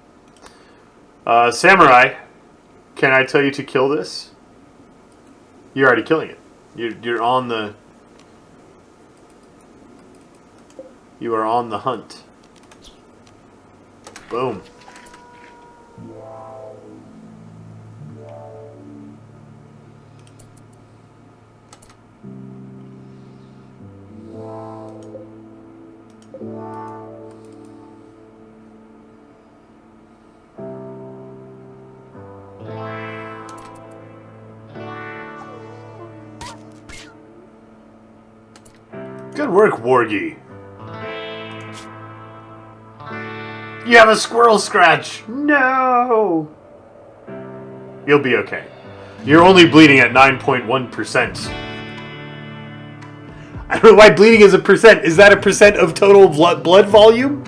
Samurai, can I tell you to kill this? You're already killing it. You're on the... You are on the hunt. Boom. Good work, Wargy. You have a squirrel scratch. No. You'll be okay. You're only bleeding at 9.1%. I don't know why bleeding is a percent. Is that a percent of total blood volume?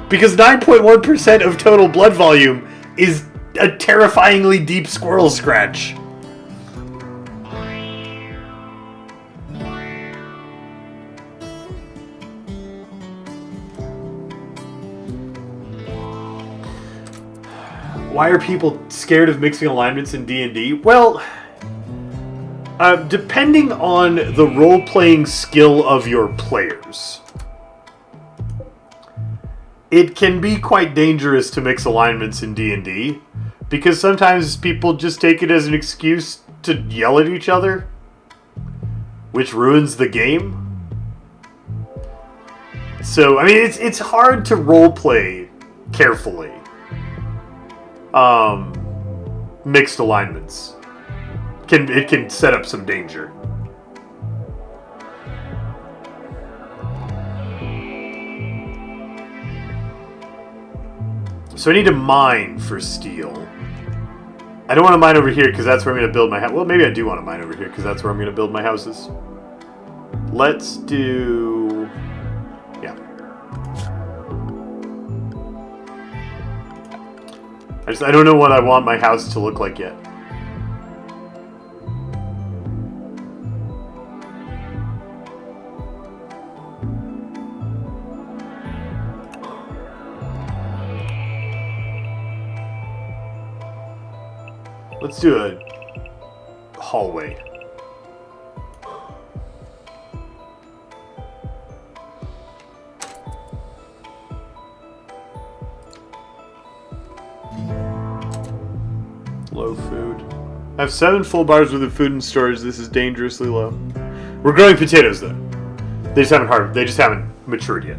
Because 9.1% of total blood volume is a terrifyingly deep squirrel scratch. Why are people scared of mixing alignments in D&D? Well, depending on the role-playing skill of your players, it can be quite dangerous to mix alignments in D&D, because sometimes people just take it as an excuse to yell at each other, which ruins the game. So, I mean, it's hard to roleplay carefully. Mixed alignments. It can set up some danger. So I need to mine for steel. I don't want to mine over here because that's where I'm going to build my house. Well, maybe I do want to mine over here because that's where I'm going to build my houses. Let's do... Yeah. I don't know what I want my house to look like yet. Let's do a hallway. Low food. I have 7 full bars worth of food in storage. This is dangerously low. We're growing potatoes though. They just haven't matured yet.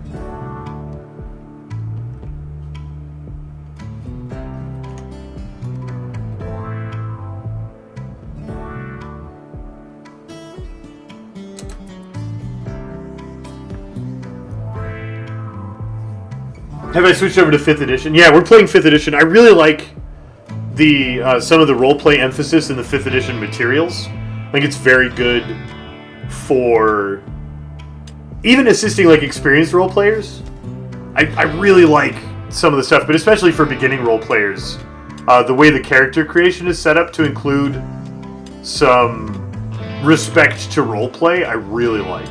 Have I switched over to 5th edition? Yeah, we're playing 5th edition. I really like the some of the roleplay emphasis in the 5th edition materials. I think it's very good for even assisting like experienced role players. I really like some of the stuff, but especially for beginning role players, the way the character creation is set up to include some respect to roleplay, I really like.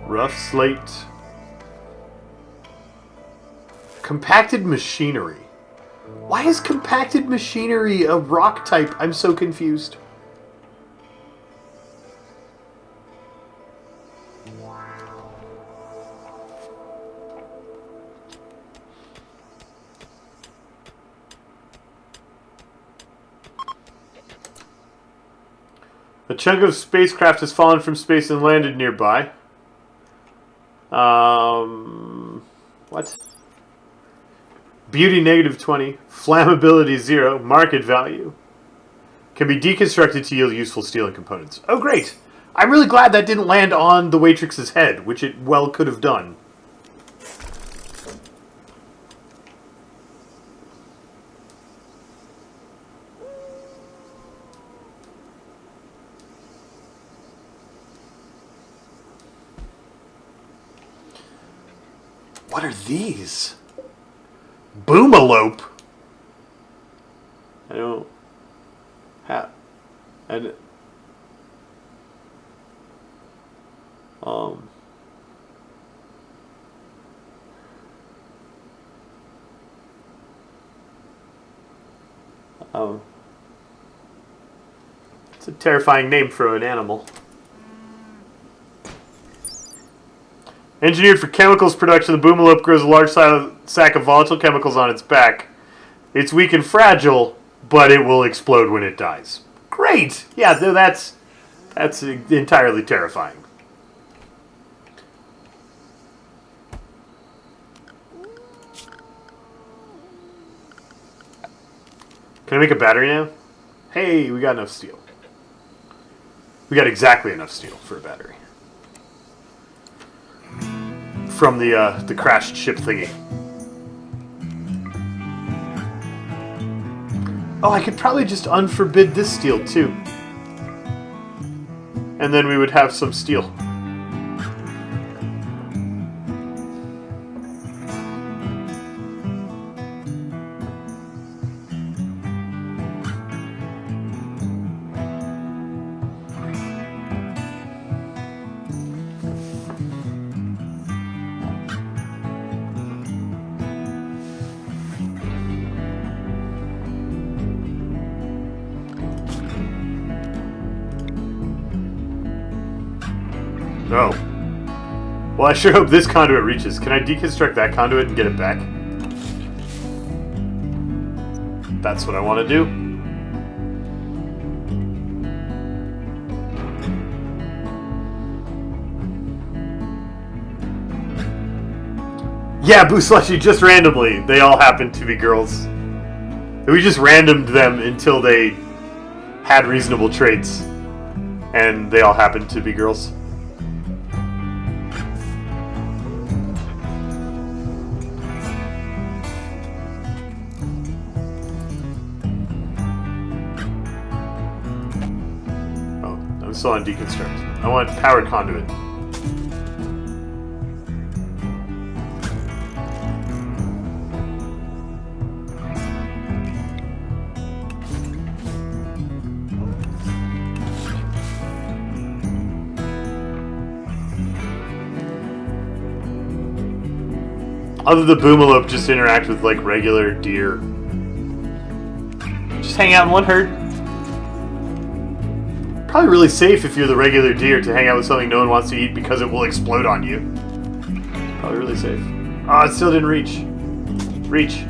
Rough slate. Compacted machinery. Why is compacted machinery a rock type? I'm so confused. A chunk of spacecraft has fallen from space and landed nearby. What? Beauty -20, flammability 0, market value. Can be deconstructed to yield useful steel and components. Oh, great! I'm really glad that didn't land on the Waitrix's head, which it well could have done. What are these? Boomalope? I don't have... And... It's a terrifying name for an animal. Engineered for chemicals production, the boomalope grows a large sack of volatile chemicals on its back. It's weak and fragile, but it will explode when it dies. Great! Yeah, that's entirely terrifying. Can I make a battery now? Hey, we got enough steel. We got exactly enough steel for a battery. From the crashed ship thingy. Oh, I could probably just unforbid this steel too. And then we would have some steel. Oh. Well, I sure hope this conduit reaches. Can I deconstruct that conduit and get it back? That's what I want to do. Yeah, Boo Slushy, just randomly. They all happen to be girls. We just randomed them until they had reasonable traits. And they all happened to be girls. Still on deconstruct. I want powered conduit. How did the boomalope just interact with like regular deer? Just hang out in one herd. Probably really safe if you're the regular deer to hang out with something no one wants to eat because it will explode on you. Probably really safe. Oh, it still didn't reach. Reach.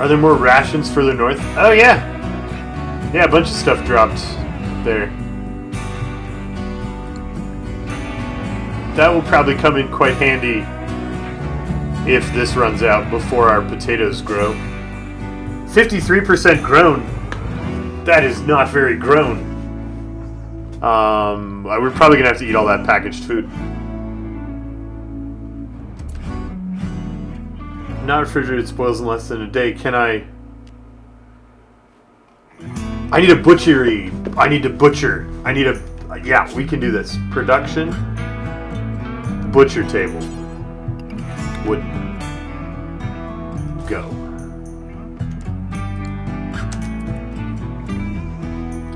Are there more rations further north? Oh, yeah. Yeah, a bunch of stuff dropped there. That will probably come in quite handy if this runs out before our potatoes grow. 53% grown. That is not very grown. We're probably going to have to eat all that packaged food. Not refrigerated, spoils in less than a day. Can I... I need a butchery. I need to butcher. I need a... Yeah, we can do this. Production. Butcher table. Would go.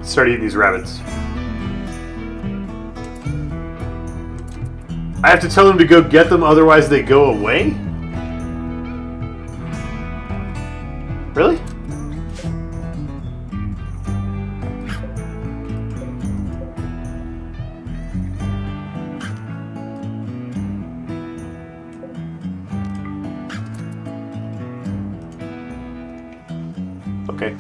Start eating these rabbits. I have to tell them to go get them, otherwise they go away? Really? Okay.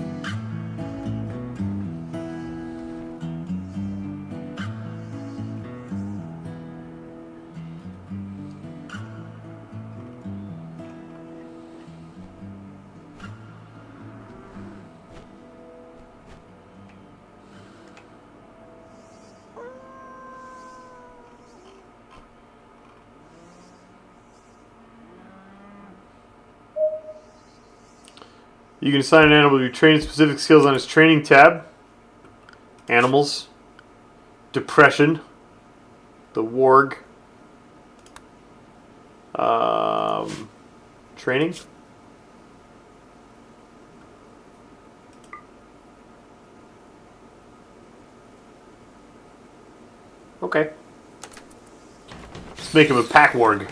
You can assign an animal to train specific skills on its training tab. Animals. Depression. The warg. Training. Okay. Let's make him a pack warg.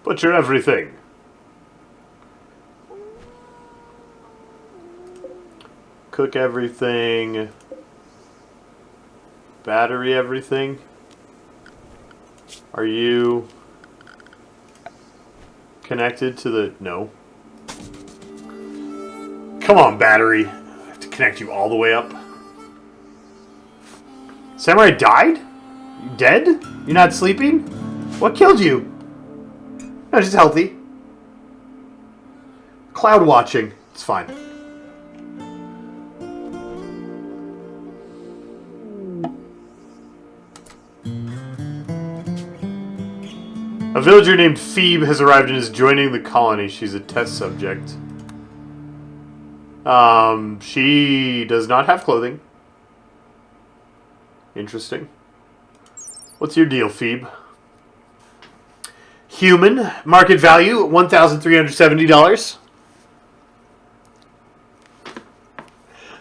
Butcher everything. Cook everything. Battery everything. Are you connected to the... No. Come on, battery. I have to connect you all the way up. Samurai died? You dead? You're not sleeping? What killed you? No, just healthy. Cloud watching. It's fine. A villager named Phoebe has arrived and is joining the colony. She's a test subject. She does not have clothing. Interesting. What's your deal, Phoebe? Human. Market value, $1,370.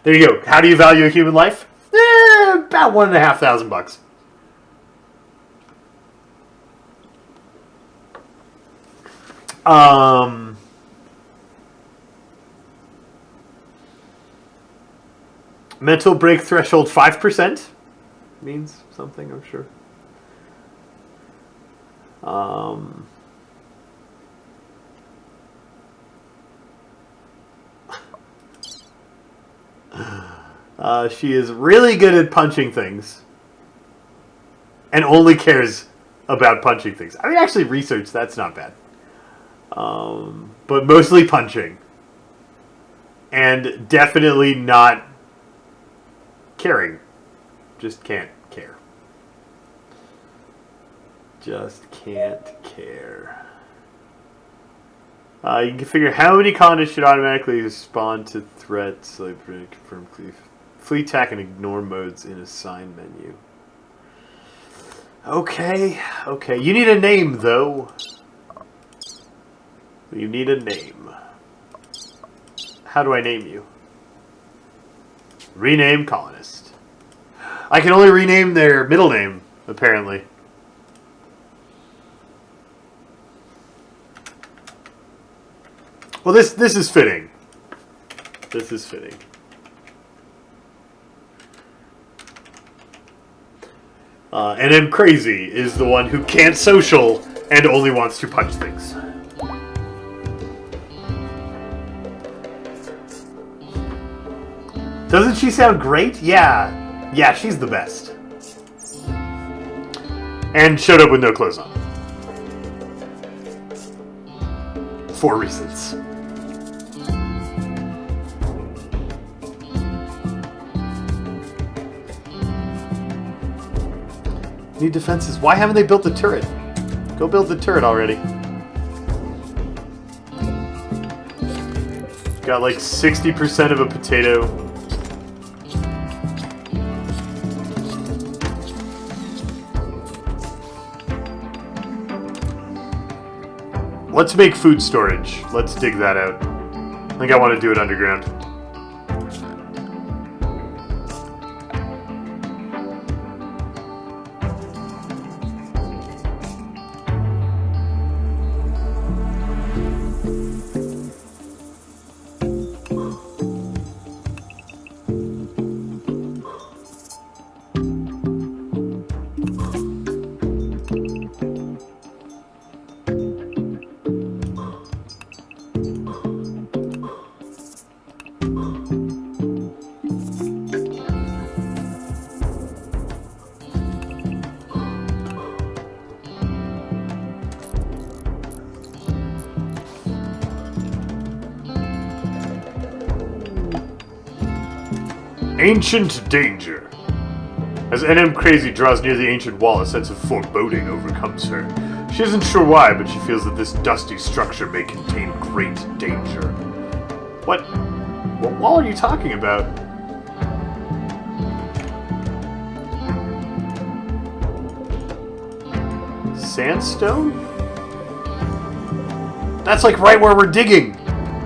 There you go. How do you value a human life? About $1,500. Mental break threshold 5%. Means something, I'm sure. She is really good at punching things. And only cares about punching things. I mean, actually, research, that's not bad. But mostly punching. And definitely not caring. Just can't care. Just can't care. You can figure how many colonists should automatically respond to threats, like confirm fleet attack and ignore modes in assign menu. Okay, okay. You need a name, though. You need a name. How do I name you? Rename colonist. I can only rename their middle name, apparently. Well, this is fitting. This is fitting. And then Crazy is the one who can't social and only wants to punch things. Doesn't she sound great? Yeah. Yeah, she's the best. And showed up with no clothes on. For reasons. Need defenses. Why haven't they built the turret? Go build the turret already. Got like 60% of a potato. Let's make food storage. Let's dig that out. I think I want to do it underground. Ancient danger. As NM Crazy draws near the ancient wall, a sense of foreboding overcomes her. She isn't sure why, but she feels that this dusty structure may contain great danger. What wall are you talking about? Sandstone? That's like right where we're digging.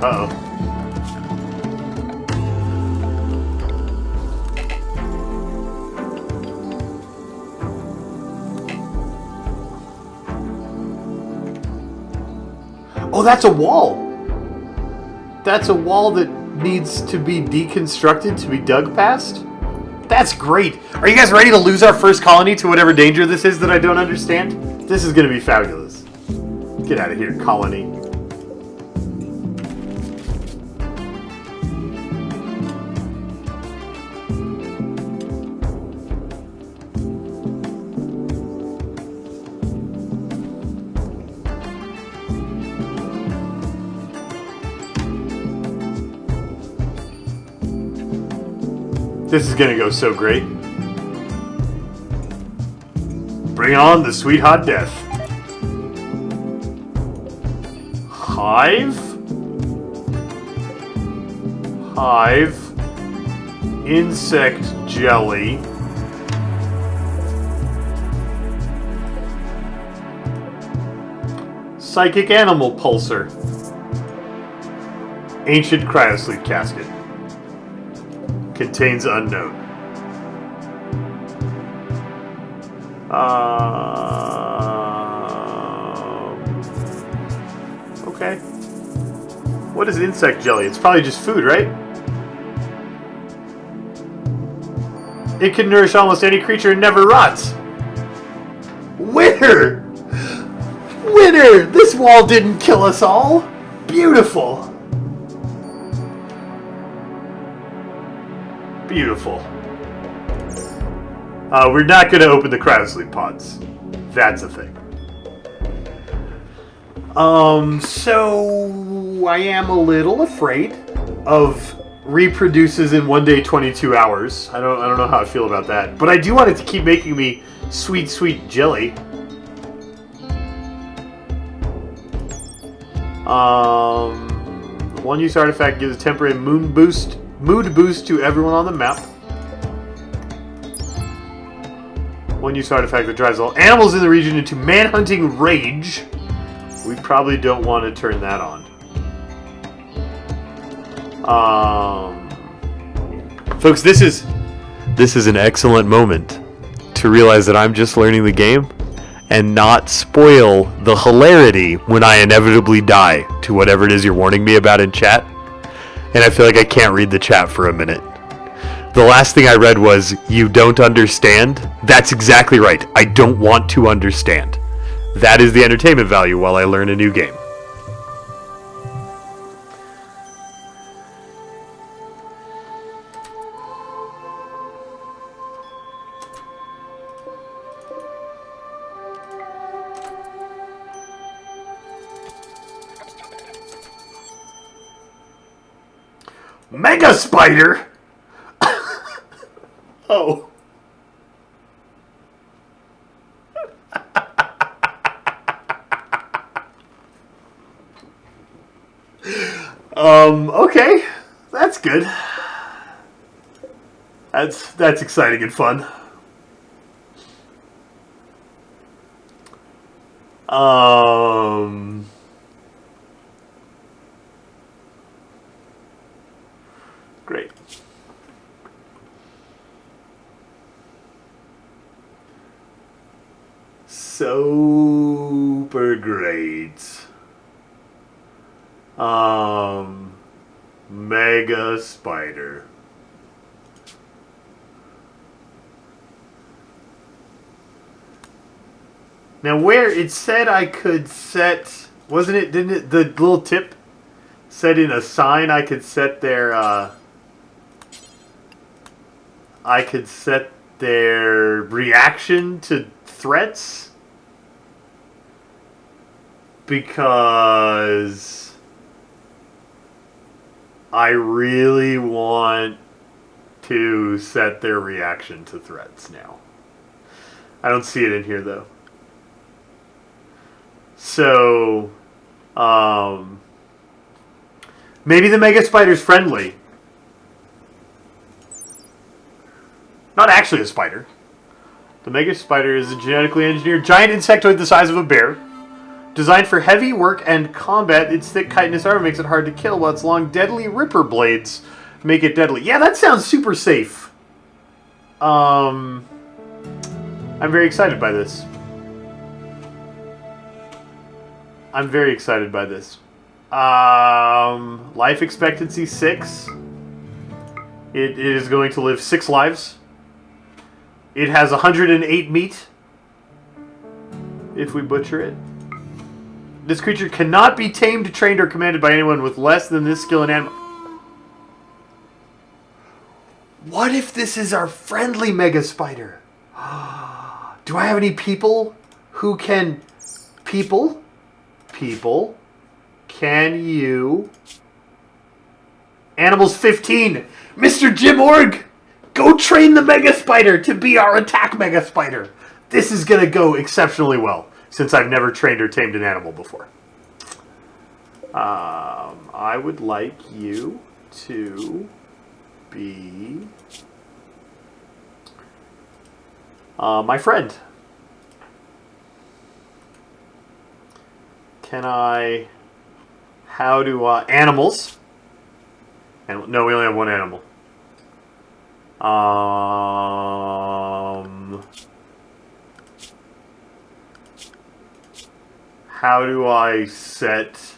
Uh-oh. Oh, that's a wall. That's a wall that needs to be deconstructed to be dug past? That's great. Are you guys ready to lose our first colony to whatever danger this is that I don't understand? This is going to be fabulous. Get out of here, colony. This is gonna go so great. Bring on the sweet hot death. Hive? Hive. Insect jelly. Psychic animal pulsar. Ancient cryosleep casket. Contains unknown. Okay. What is insect jelly? It's probably just food, right? It can nourish almost any creature and never rots. Winner! Winner! This wall didn't kill us all. Beautiful. Beautiful. We're not going to open the cryosleep pods. That's a thing. So I am a little afraid of reproduces in 1 day 22 hours. I don't know how I feel about that. But I do want it to keep making me sweet, sweet jelly. One use artifact gives a temporary mood boost to everyone on the map. One use artifact that drives all animals in the region into manhunting rage. We probably don't want to turn that on. Folks, this is an excellent moment to realize that I'm just learning the game and not spoil the hilarity when I inevitably die to whatever it is you're warning me about in chat. And I feel like I can't read the chat for a minute. The last thing I read was, "You don't understand?" That's exactly right. I don't want to understand. That is the entertainment value while I learn a new game. Mega Spider? Oh. Okay. That's good. That's exciting and fun. Great. Super great. Mega Spider. Now where it said I could set, wasn't it, didn't it, the little tip said in a sign I could set their, I could set their reaction to threats? Because I really want to set their reaction to threats now. I don't see it in here though. So, maybe the Mega Spider's friendly. Not actually a spider. The Mega Spider is a genetically engineered giant insectoid the size of a bear. Designed for heavy work and combat, its thick chitinous armor makes it hard to kill, while its long, deadly ripper blades make it deadly. Yeah, that sounds super safe. I'm very excited by this. I'm very excited by this. Life expectancy 6. It is going to live 6 lives. It has 108 meat. If we butcher it. This creature cannot be tamed, trained, or commanded by anyone with less than this skill in animal. What if this is our friendly Mega Spider? Do I have any people who can... People, can you... Animals 15! Mr. Jim Org! Go train the Mega Spider to be our attack Mega Spider! This is going to go exceptionally well, since I've never trained or tamed an animal before. I would like you to be my friend. Can I... How do I... Animals. And no, we only have one animal. How do I set...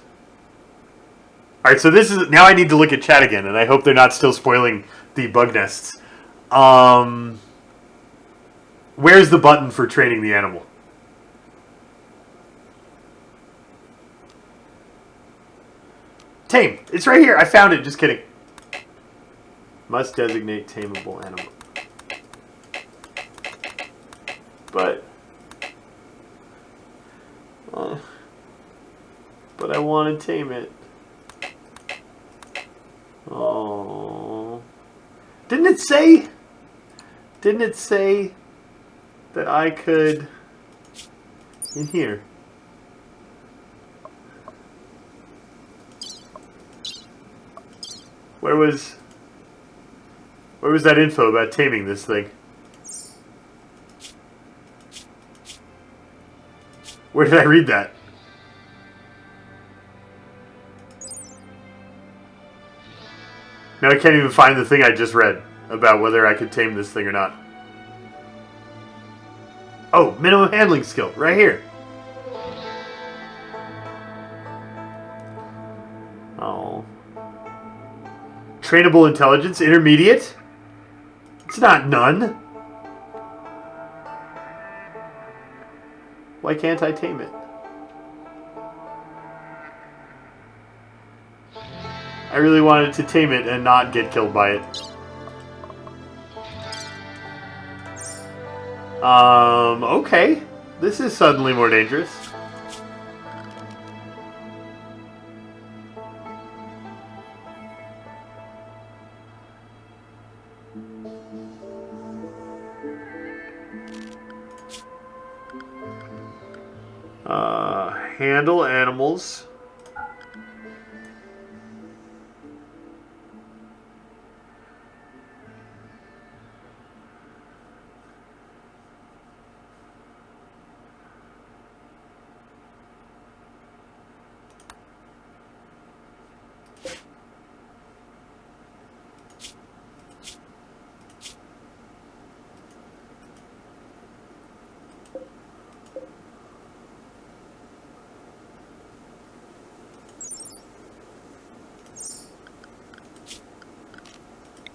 Alright, so this is... Now I need to look at chat again, and I hope they're not still spoiling the bug nests. Where's the button for training the animal? Tame. It's right here. I found it. Just kidding. Must designate tameable animal. But I want to tame it. Oh. Didn't it say that I could in here? Where was that info about taming this thing? Where did I read that? Now I can't even find the thing I just read about whether I could tame this thing or not. Oh, minimum handling skill, right here. Oh. Trainable intelligence, intermediate? It's not none. Why can't I tame it? I really wanted to tame it and not get killed by it. Okay. This is suddenly more dangerous. Handle animals.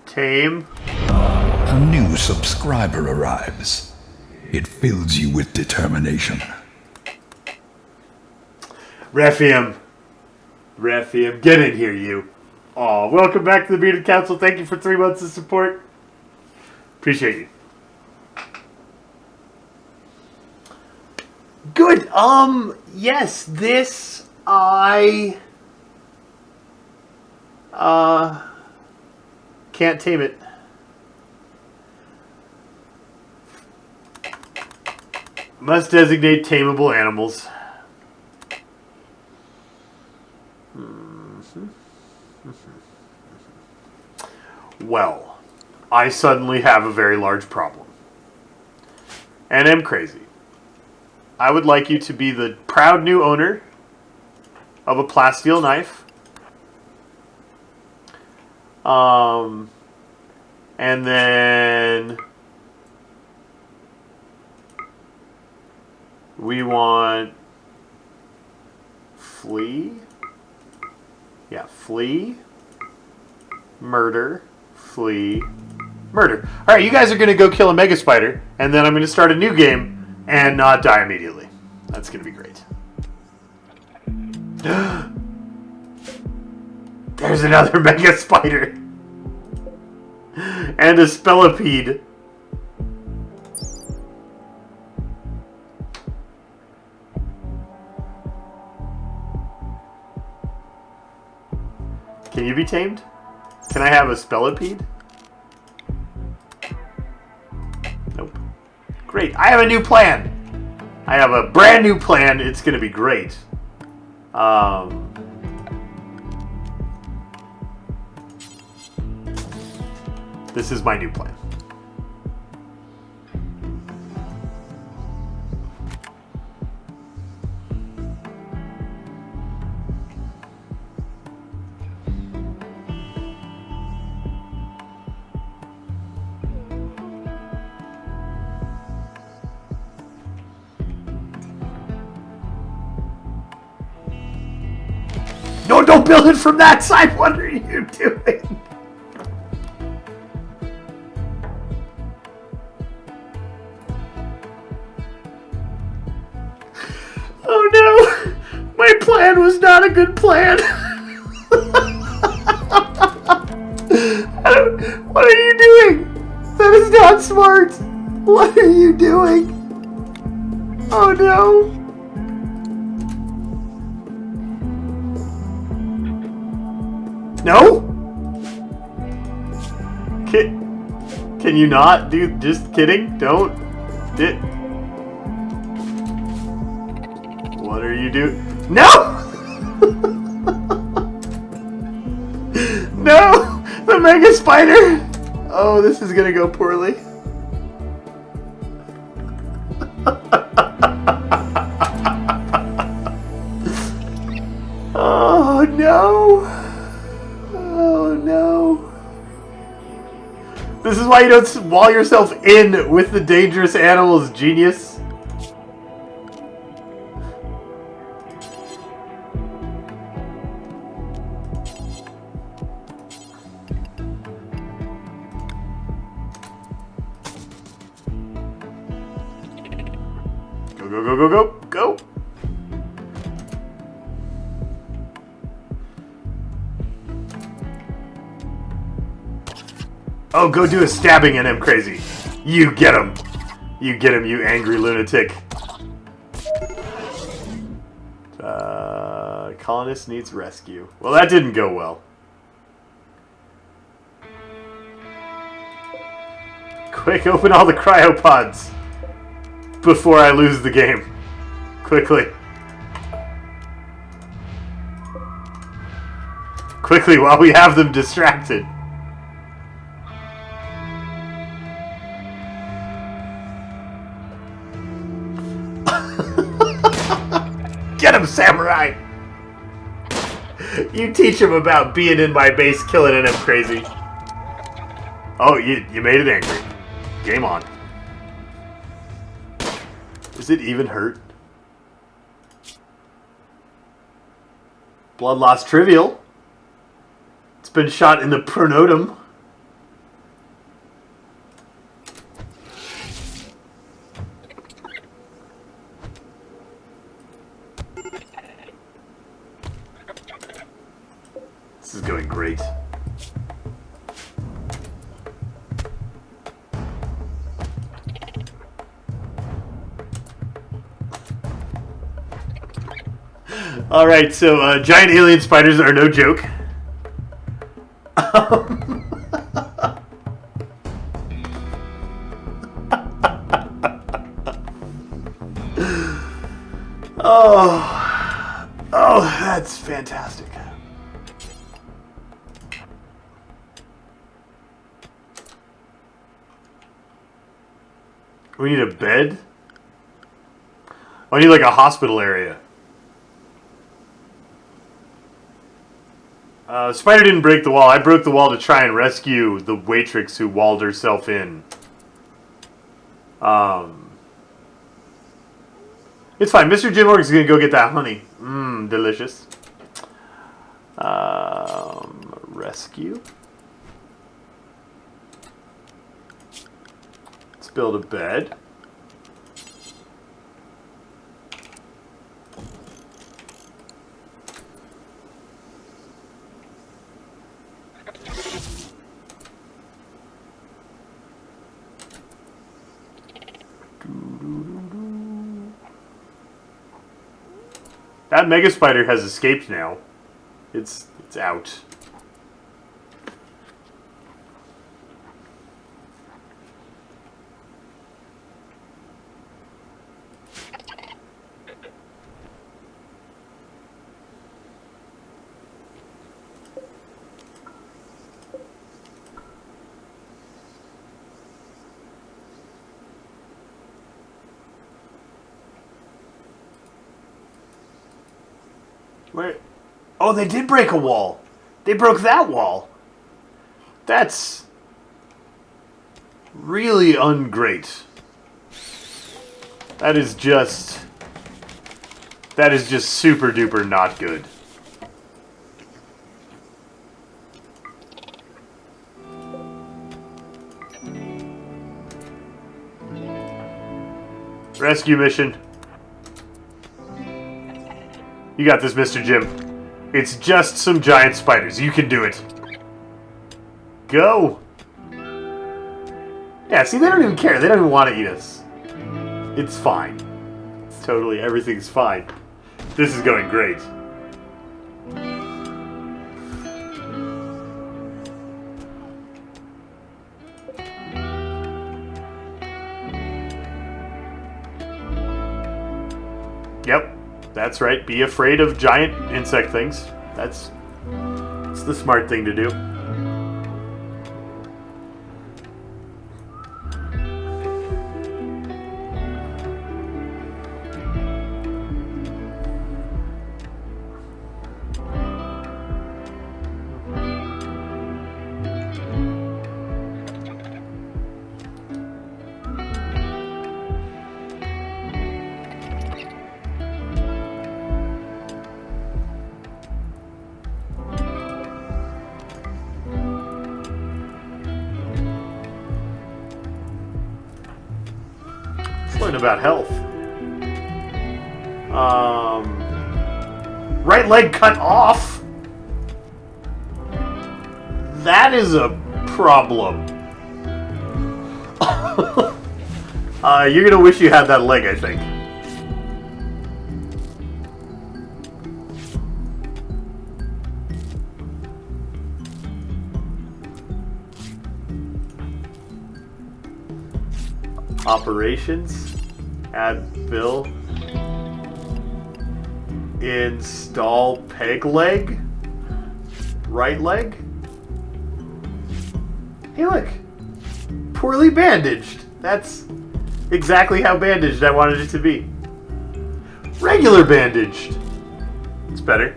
Tame. A new subscriber arrives. It fills you with determination. Rephium, get in here, you. Aw, welcome back to the Bearded Council. Thank you for 3 months of support. Appreciate you. Good. Yes, this I can't tame it. Must designate tameable animals. Well, I suddenly have a very large problem. And am crazy. I would like you to be the proud new owner of a plasteel knife. And then we want flee. Yeah, flee, murder, flee, murder. All right, you guys are going to go kill a mega spider, and then I'm going to start a new game and not die immediately. That's going to be great. There's another mega spider. And a spellipede. Can you be tamed? Can I have a spellipede? Nope. Great. I have a new plan. I have a brand new plan. It's going to be great. This is my new plan. No, don't build it from that side. What are you doing? Oh no! My plan was not a good plan. What are you doing? That is not smart. What are you doing? Oh no! No? Can you not? Dude, just kidding. Don't. What are you doing? No! No! The mega spider! Oh, this is gonna go poorly. Oh no! Oh no! This is why you don't wall yourself in with the dangerous animals, genius. Go, go, go, go, go, go! Oh, go do a stabbing at him, crazy. You get him. You get him, you angry lunatic. Colonist needs rescue. Well, that didn't go well. Quick, open all the cryopods before I lose the game. Quickly. Quickly, while we have them distracted. Get him, samurai! You teach him about being in my base, killing him crazy. Oh, you made it angry. Game on. Is it even hurt? Blood loss trivial. It's been shot in the pronotum. This is going great. Alright, so giant alien spiders are no joke. Oh, that's fantastic. We need a bed? I need like a hospital area. Spider didn't break the wall. I broke the wall to try and rescue the waitress who walled herself in. It's fine. Mr. Jim Morgan's gonna go get that honey. Mmm, delicious. Rescue. Let's build a bed. That mega spider has escaped now. It's out. Where? Oh, they did break a wall. They broke that wall. That's really ungreat. That is just super duper not good. Rescue mission. You got this, Mr. Jim. It's just some giant spiders. You can do it. Go! Yeah, see, they don't even care. They don't even want to eat us. It's fine. It's totally, everything's fine. This is going great. Yep. That's right. Be afraid of giant insect things. That's the smart thing to do. learn about health. Right leg cut off? That is a problem. You're gonna wish you had that leg, I think. Operations. Add bill. Install peg leg. Right leg. Hey, look. Poorly bandaged. That's exactly how bandaged I wanted it to be. Regular bandaged. It's better.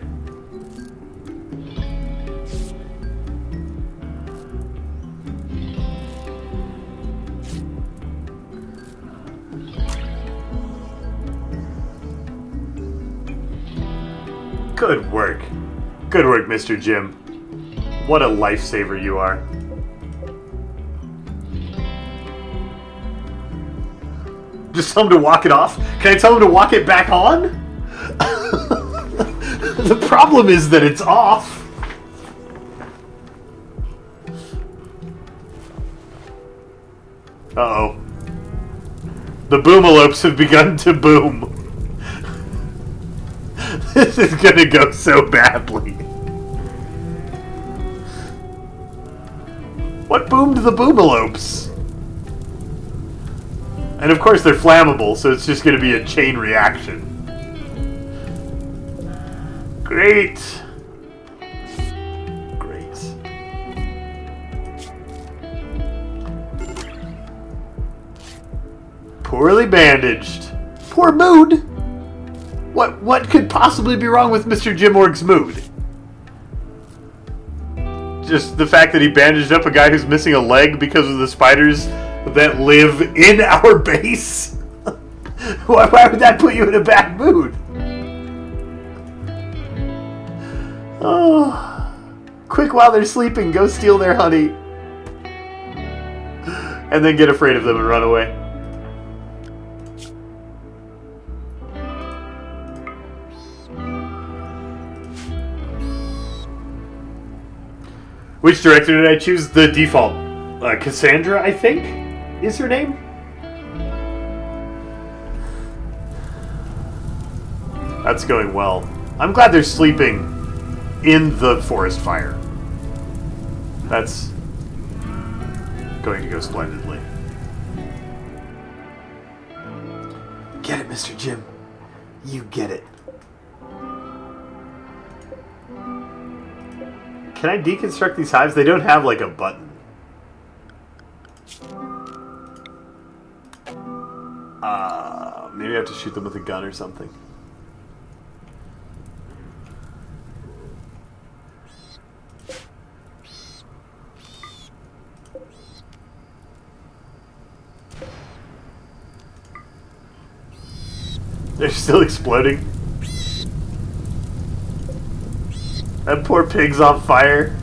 Good work. Good work, Mr. Jim. What a lifesaver you are. Just tell him to walk it off? Can I tell him to walk it back on? The problem is that it's off. Uh-oh. The boomalopes have begun to boom. This is gonna go so badly. What boomed the boomalopes? And of course they're flammable, so it's just gonna be a chain reaction. Great. Great. Poorly bandaged. Poor mood. What could possibly be wrong with Mr. Jim Org's mood? Just the fact that he bandaged up a guy who's missing a leg because of the spiders that live in our base? Why would that put you in a bad mood? Oh, quick, while they're sleeping, go steal their honey. And then get afraid of them and run away. Which director did I choose? The default. Cassandra, I think, is her name? That's going well. I'm glad they're sleeping in the forest fire. That's going to go splendidly. Get it, Mr. Jim. You get it. Can I deconstruct these hives? They don't have, like, a button. Maybe I have to shoot them with a gun or something. They're still exploding. That poor pig's on fire.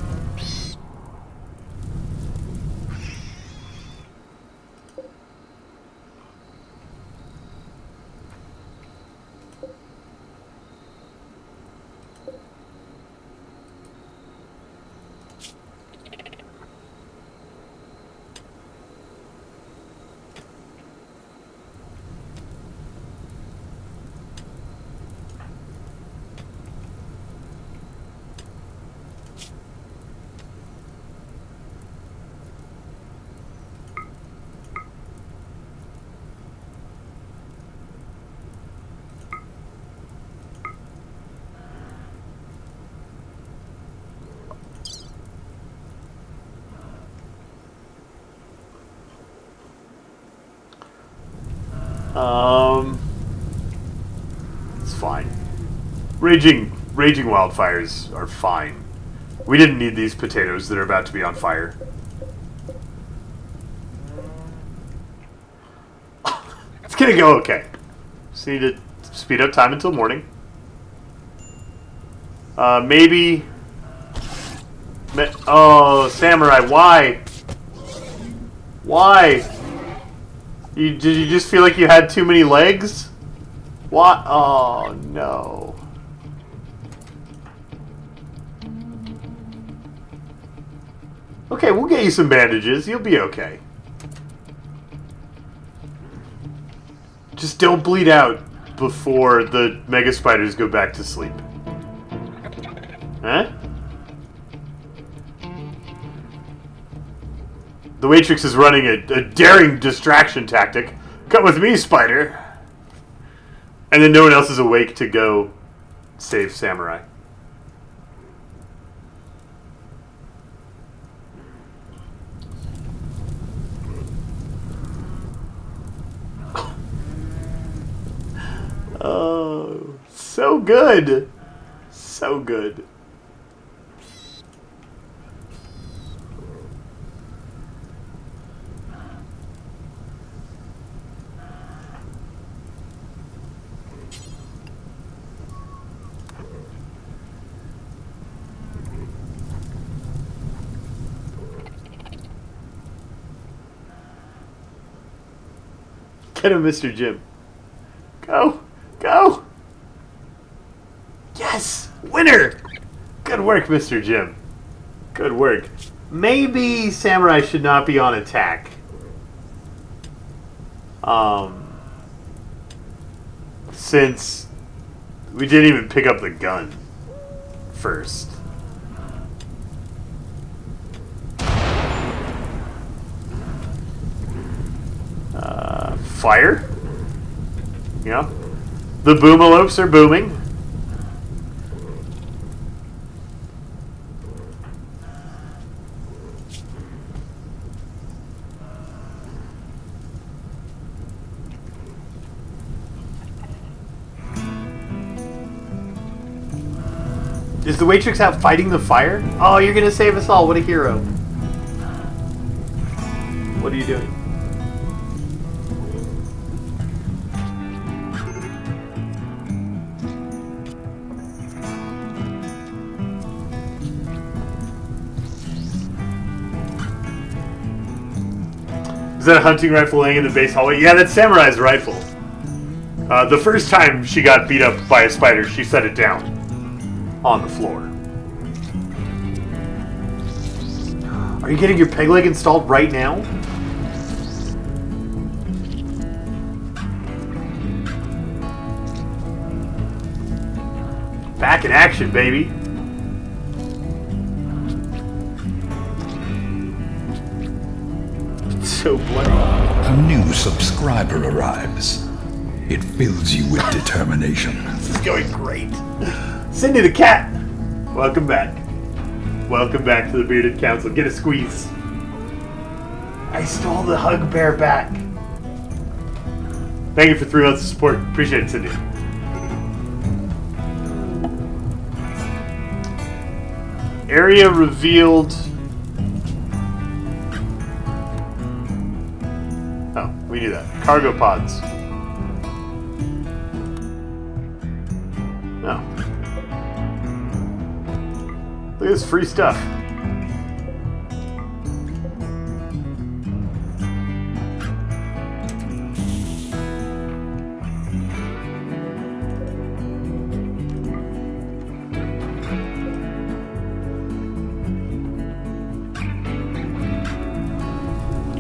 It's fine. Raging wildfires are fine. We didn't need these potatoes that are about to be on fire. It's gonna go okay. Just need to speed up time until morning. Maybe... Oh, Samurai, why? Why? Did you just feel like you had too many legs? What? Oh, no. Okay, we'll get you some bandages. You'll be okay. Just don't bleed out before the mega spiders go back to sleep. Huh? The Waitrix is running a daring distraction tactic. Come with me, Spider. And then no one else is awake to go save Samurai. Oh, so good. So good. Get him, Mr. Jim. Go. Go. Yes. Winner. Good work, Mr. Jim. Good work. Maybe Samurai should not be on attack. Since we didn't even pick up the gun first. Fire? Yeah. The boomalopes are booming. Is the Waitrix out fighting the fire? Oh, you're gonna save us all. What a hero. What are you doing? Is that a hunting rifle laying in the base hallway? Yeah, that's Samurai's rifle. The first time she got beat up by a spider, she set it down on the floor. Are you getting your peg leg installed right now? Back in action, baby. It's so bloody. A new subscriber arrives. It fills you with determination. This is going great. Cindy the cat! Welcome back. Welcome back to the Bearded Council. Get a squeeze. I stole the hug bear back. Thank you for 3 months of support. Appreciate it, Cindy. Area revealed. Oh, we knew that. Cargo pods. Oh. Look at this free stuff.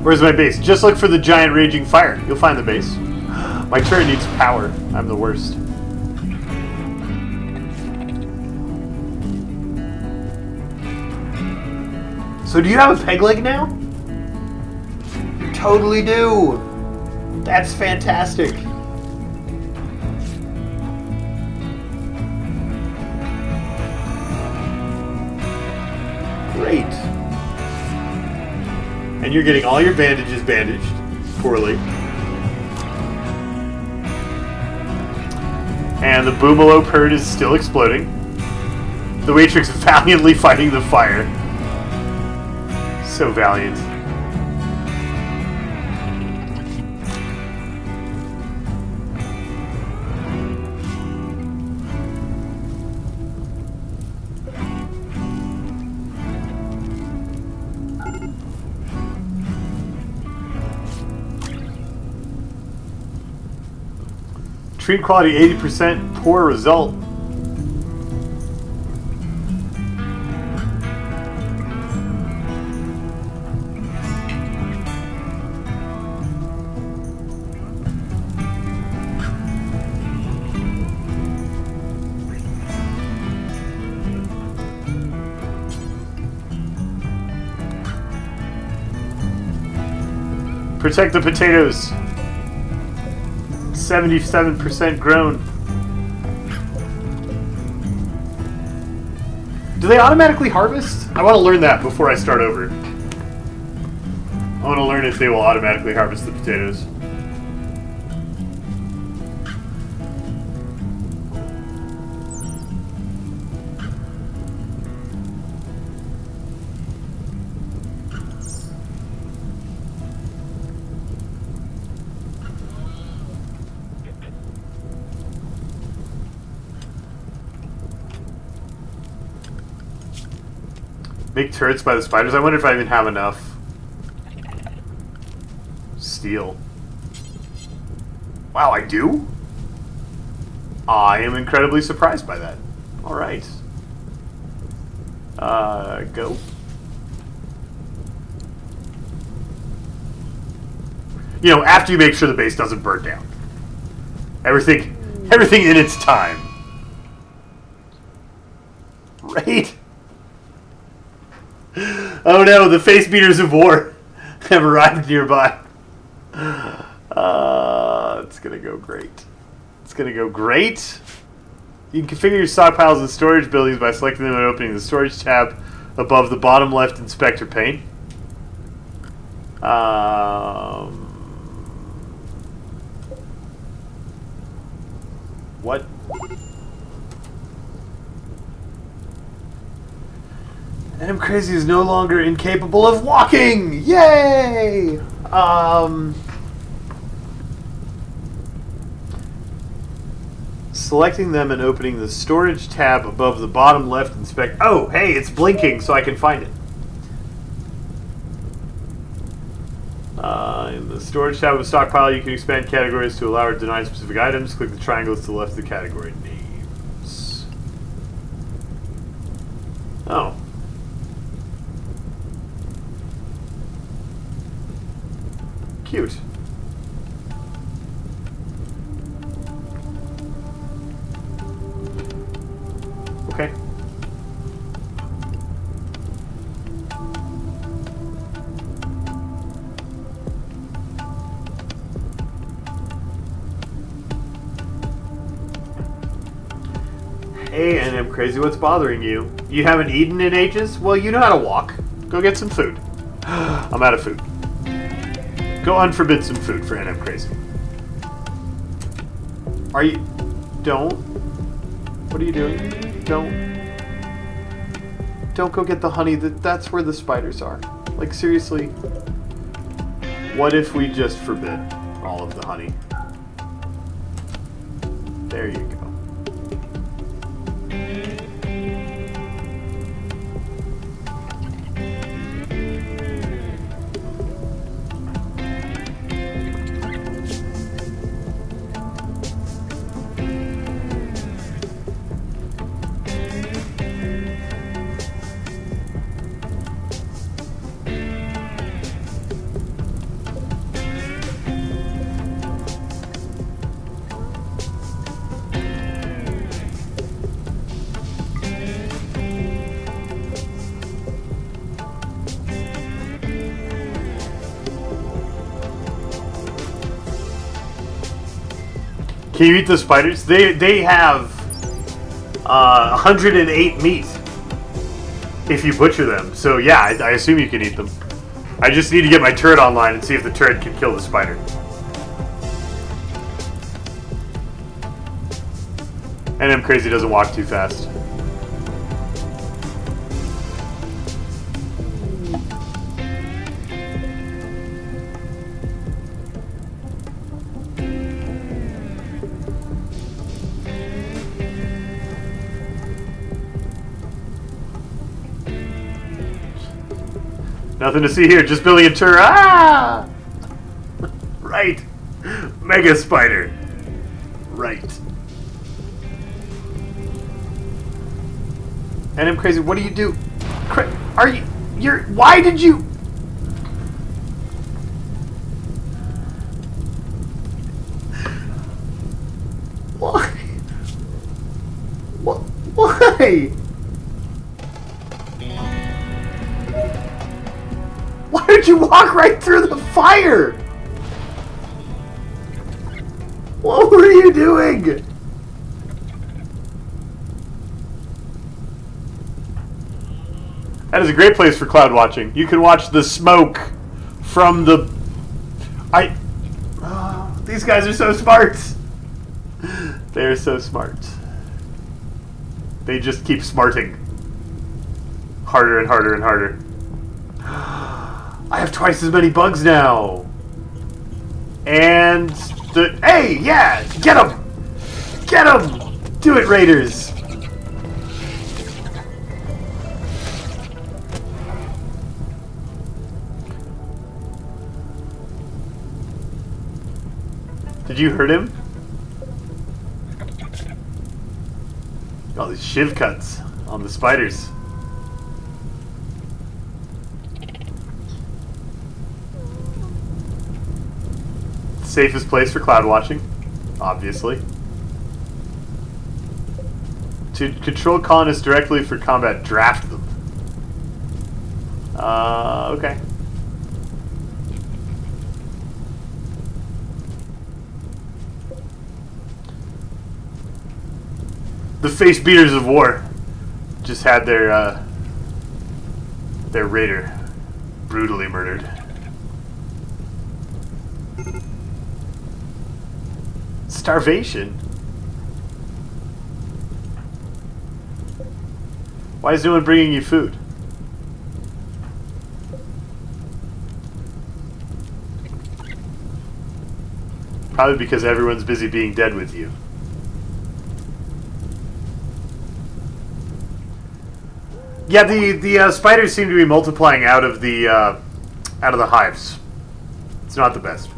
Where's my base? Just look for the giant raging fire. You'll find the base. My turret needs power. I'm the worst. So do you have a peg leg now? You totally do. That's fantastic. Great. And you're getting all your bandages bandaged. Poorly. And the Boomalope herd is still exploding. The Waitrix valiantly fighting the fire. So valiant. Screen quality 80%, poor result. Protect the potatoes. 77% grown. Do they automatically harvest? I want to learn that before I start over. I want to learn if they will automatically harvest the potatoes. Make turrets by the spiders. I wonder if I even have enough steel. Wow, I do? I am incredibly surprised by that. Alright. Go. You know, after you make sure the base doesn't burn down. Everything in its time. Right? Oh no, the face beaters of war have arrived nearby. It's gonna go great. It's gonna go great. You can configure your stockpiles and storage buildings by selecting them and opening the storage tab above the bottom left inspector pane. What? And Crazy is no longer incapable of walking! Yay! Selecting them and opening the storage tab above the bottom left inspect. Oh, hey, it's blinking so I can find it. In the storage tab of the stockpile, you can expand categories to allow or deny specific items. Click the triangles to the left of the category names. Oh. Cute. Okay. Hey, and I'm crazy. What's bothering you? You haven't eaten in ages? Well, you know how to walk. Go get some food. I'm out of food. Go unforbid some food for NM Crazy. Are you... Don't. What are you doing? Don't go get the honey. That's where the spiders are. Like, seriously. What if we just forbid all of the honey? There you go. Can you eat the spiders? They have 108 meat if you butcher them. So yeah, I assume you can eat them. I just need to get my turret online and see if the turret can kill the spider. NM Crazy doesn't walk too fast. Nothing to see here, just building a turret. Ah! Right. Mega spider. Right. And I'm crazy. What do you do? Are you... You're... Why did you... Why? Why? Why did you walk right through the fire? What were you doing? That is a great place for cloud watching. You can watch the smoke from the... these guys are so smart. They're so smart. They just keep smarting. Harder and harder and harder. I have twice as many bugs now. And... Hey, yeah! Get them! Get them! Do it, Raiders! Did you hurt him? All these shiv cuts on the spiders. Safest place for cloud watching, obviously. To control colonists directly for combat, draft them. Okay. The face beaters of war just had their raider brutally murdered. Starvation? Why is no one bringing you food? Probably because everyone's busy being dead with you. Yeah, the spiders seem to be multiplying out of the hives. It's not the best.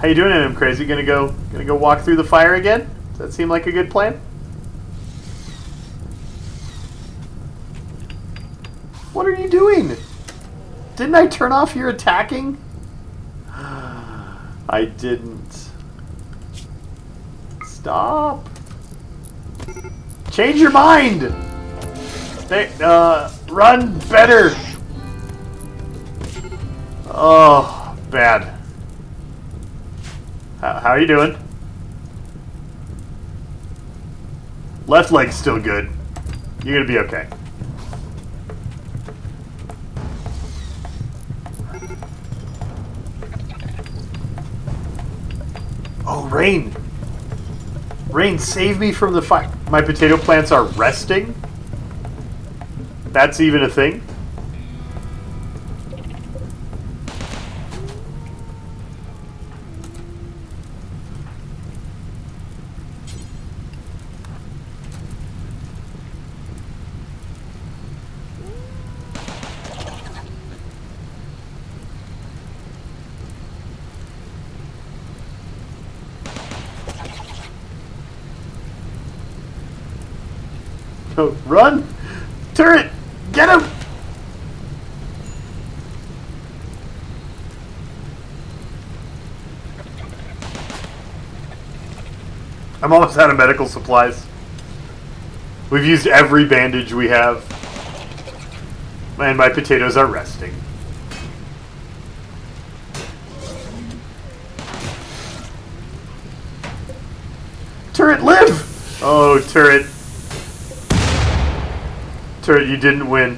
How you doing, I'm crazy? Gonna go walk through the fire again? Does that seem like a good plan? What are you doing? Didn't I turn off your attacking? I didn't. Stop. Change your mind. Run better. Oh, bad. How are you doing? Left leg's still good. You're gonna be okay. Oh, rain! Rain, save me from the fire. My potato plants are resting? That's even a thing? Oh, run! Turret! Get him! I'm almost out of medical supplies. We've used every bandage we have. And my potatoes are resting. Turret, live! Oh, turret. Turret, you didn't win.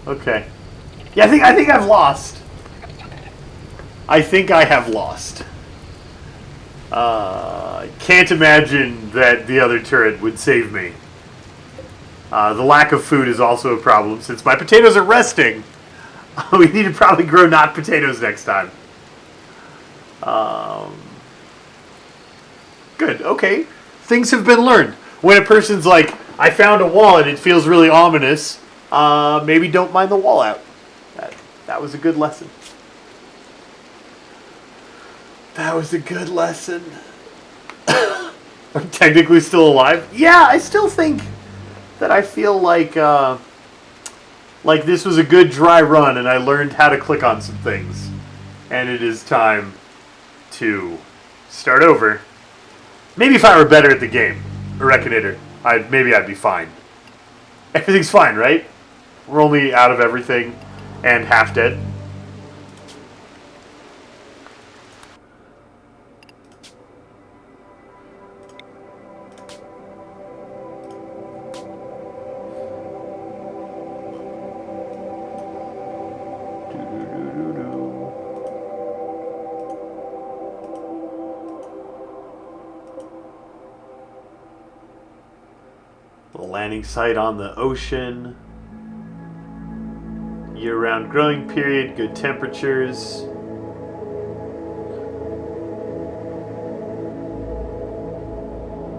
Okay. Yeah, I think I've lost. I think I have lost. I can't imagine that the other turret would save me. The lack of food is also a problem. Since my potatoes are resting, we need to probably grow not potatoes next time. Good, okay. Things have been learned. When a person's like, I found a wall and it feels really ominous, Maybe don't mind the wall out. That was a good lesson. That was a good lesson. I'm technically still alive. Yeah, I still think that I feel like this was a good dry run, and I learned how to click on some things, and it is time to start over. Maybe if I were better at the game, I reckon maybe I'd be fine. Everything's fine, right? We're only out of everything and half dead. The landing site on the ocean. Year-round growing period, good temperatures.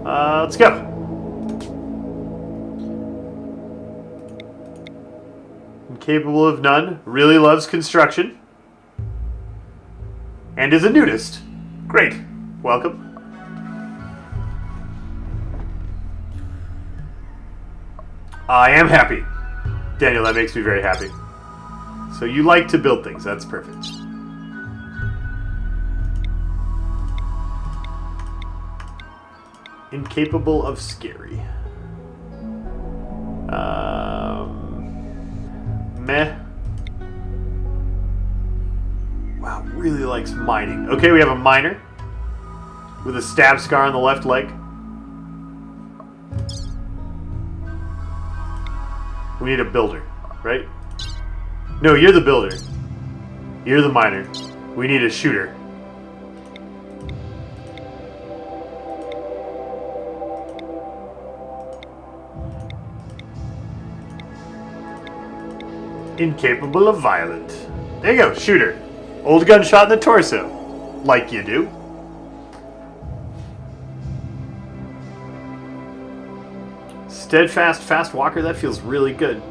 Let's go. Incapable of none, really loves construction, and is a nudist. Great. Welcome. I am happy. Daniel, that makes me very happy. So you like to build things. That's perfect. Incapable of scary. Meh. Wow, really likes mining. Okay, we have a miner with a stab scar on the left leg. We need a builder, right? No, you're the builder. You're the miner. We need a shooter. Incapable of violent. There you go, shooter. Old gunshot in the torso. Like you do. Steadfast fast walker, that feels really good.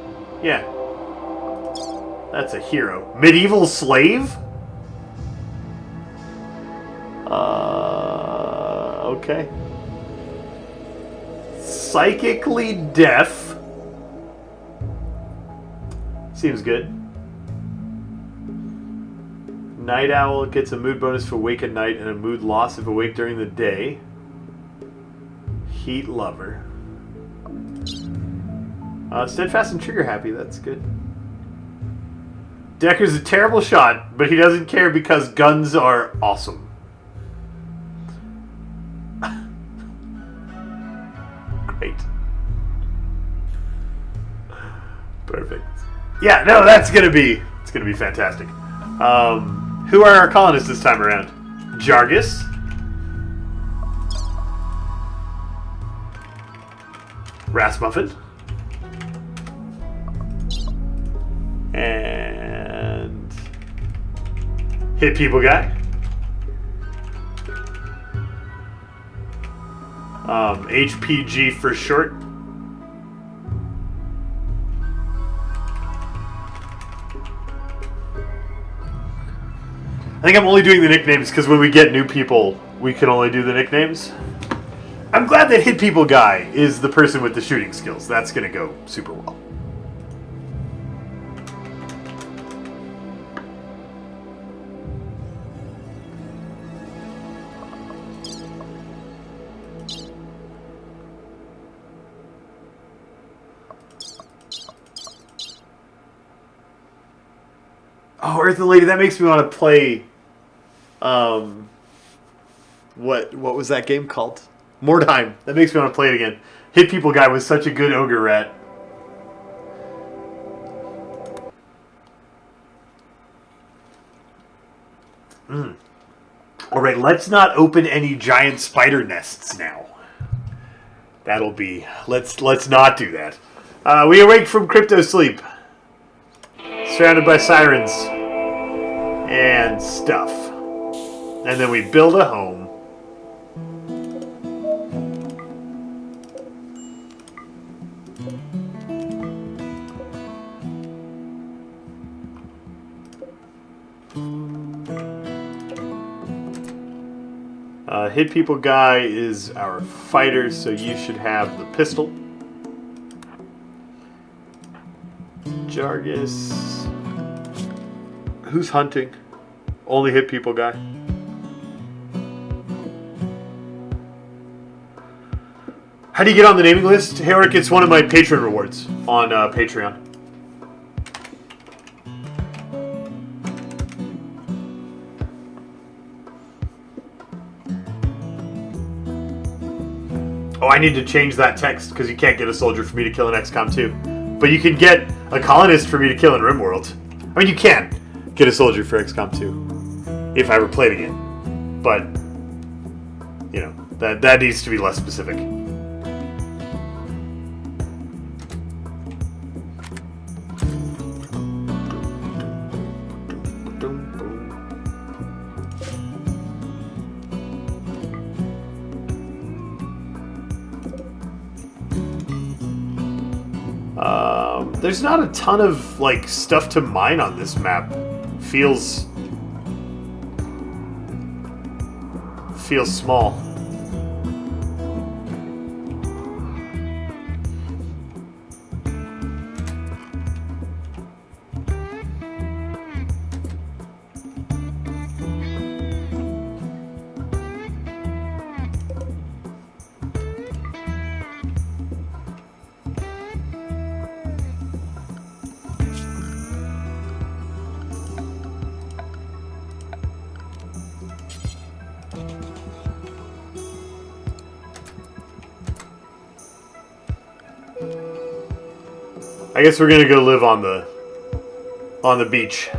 Yeah. That's a hero. Medieval slave? Okay. Psychically deaf. Seems good. Night owl gets a mood bonus if awake at night and a mood loss if awake during the day. Heat lover. Steadfast and trigger happy, that's good. Decker's a terrible shot, but he doesn't care because guns are awesome. Great. Perfect. Yeah, no, it's gonna be fantastic. Who are our colonists this time around? Jargus. Rasmuffin. And Hit People Guy. HPG for short. I think I'm only doing the nicknames because when we get new people, we can only do the nicknames. I'm glad that Hit People Guy is the person with the shooting skills. That's going to go super well. Oh, Earth and Lady, that makes me want to play. What was that game called? Mordheim. That makes me want to play it again. Hit People Guy was such a good ogre rat. All right, let's not open any giant spider nests now. That'll be. Let's not do that. We awake from crypto sleep. Surrounded by sirens and stuff. And then we build a home. Hit people guy is our fighter, so you should have the pistol. Jargus. Who's hunting? Only hit people guy. How do you get on the naming list, Herrick? It's one of my patron rewards on Patreon. Oh, I need to change that text because you can't get a soldier for me to kill in XCOM 2. But you can get a colonist for me to kill in Rimworld. I mean, you can get a soldier for XCOM 2 if I were playing it. But, you know, that needs to be less specific. There's not a ton of like stuff to mine on this map. Feels small. I guess we're gonna go live on the beach.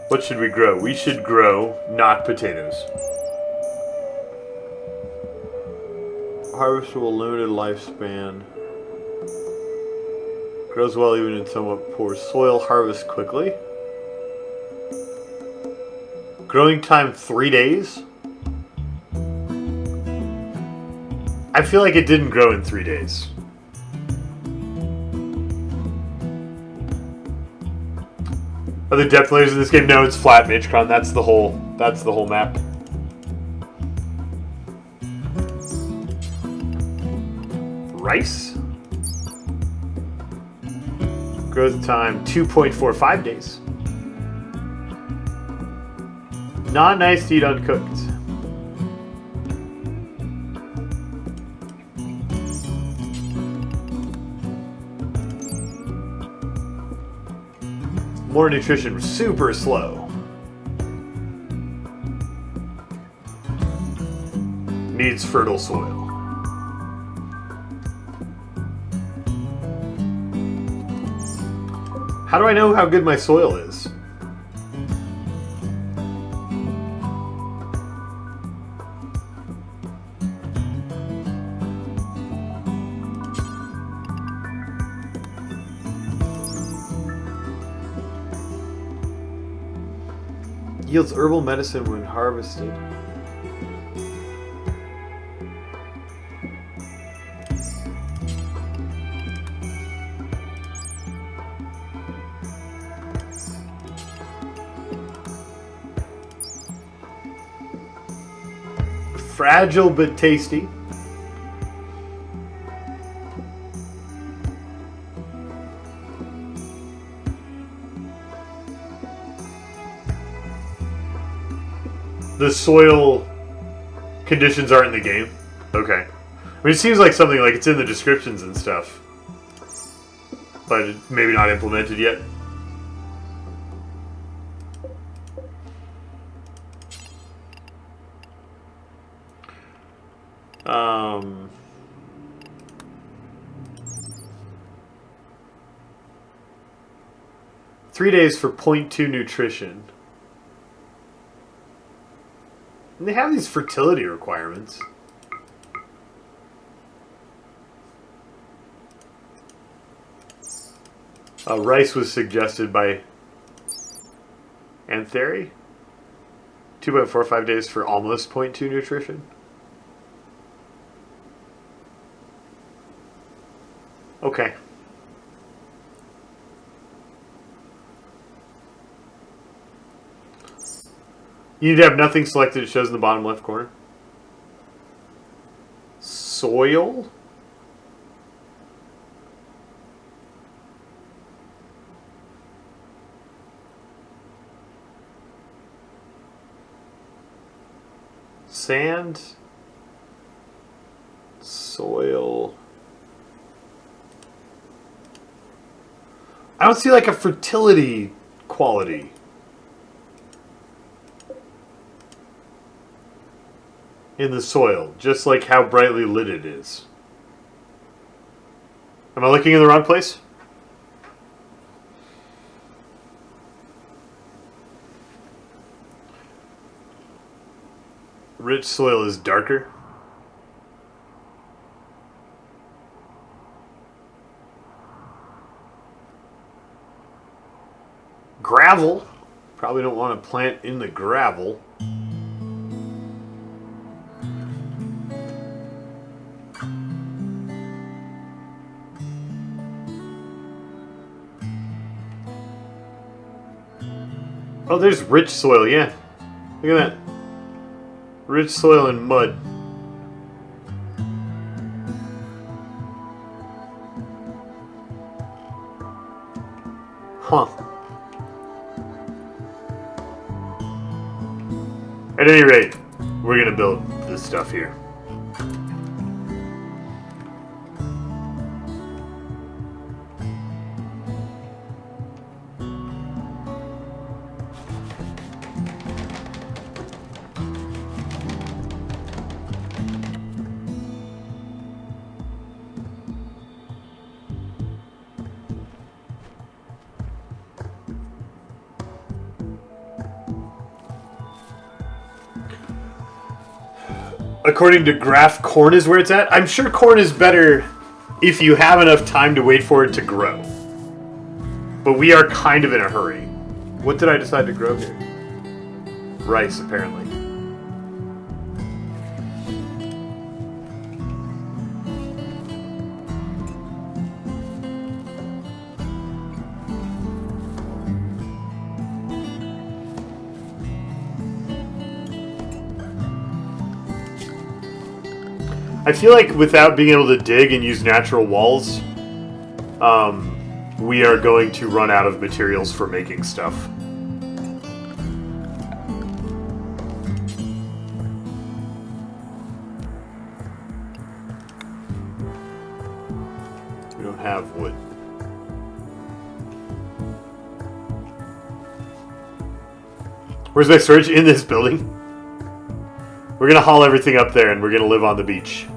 What should we grow? We should grow not potatoes. Harvestable, limited lifespan. Grows well even in somewhat poor soil. Harvest quickly. Growing time 3 days? I feel like it didn't grow in 3 days. Are the depth layers in this game? No, it's flat, Mitchcron. That's the whole map. Rice. Growth time 2.45 days. Not nice to eat uncooked. More nutrition, super slow. Needs fertile soil. How do I know how good my soil is? Yields herbal medicine when harvested. Fragile but tasty. The soil conditions aren't in the game? Okay. I mean, it seems like something like it's in the descriptions and stuff. But maybe not implemented yet. 3 days for 0.2 nutrition. And they have these fertility requirements. Rice was suggested by Antheri. 2.45 days for almost 0.2 nutrition. Okay. You need to have nothing selected. It shows in the bottom left corner. Soil. Sand. Soil. I don't see like a fertility quality. In the soil, just like how brightly lit it is. Am I looking in the wrong place? Rich soil is darker. Gravel. Probably don't want to plant in the gravel. Oh, there's rich soil, yeah. Look at that. Rich soil and mud. Huh. At any rate, we're gonna build this stuff here. According to Graph, corn is where it's at. I'm sure corn is better if you have enough time to wait for it to grow. But we are kind of in a hurry. What did I decide to grow here? Rice, apparently. I feel like without being able to dig and use natural walls, we are going to run out of materials for making stuff. We don't have wood. Where's my storage? In this building. We're gonna haul everything up there and we're gonna live on the beach.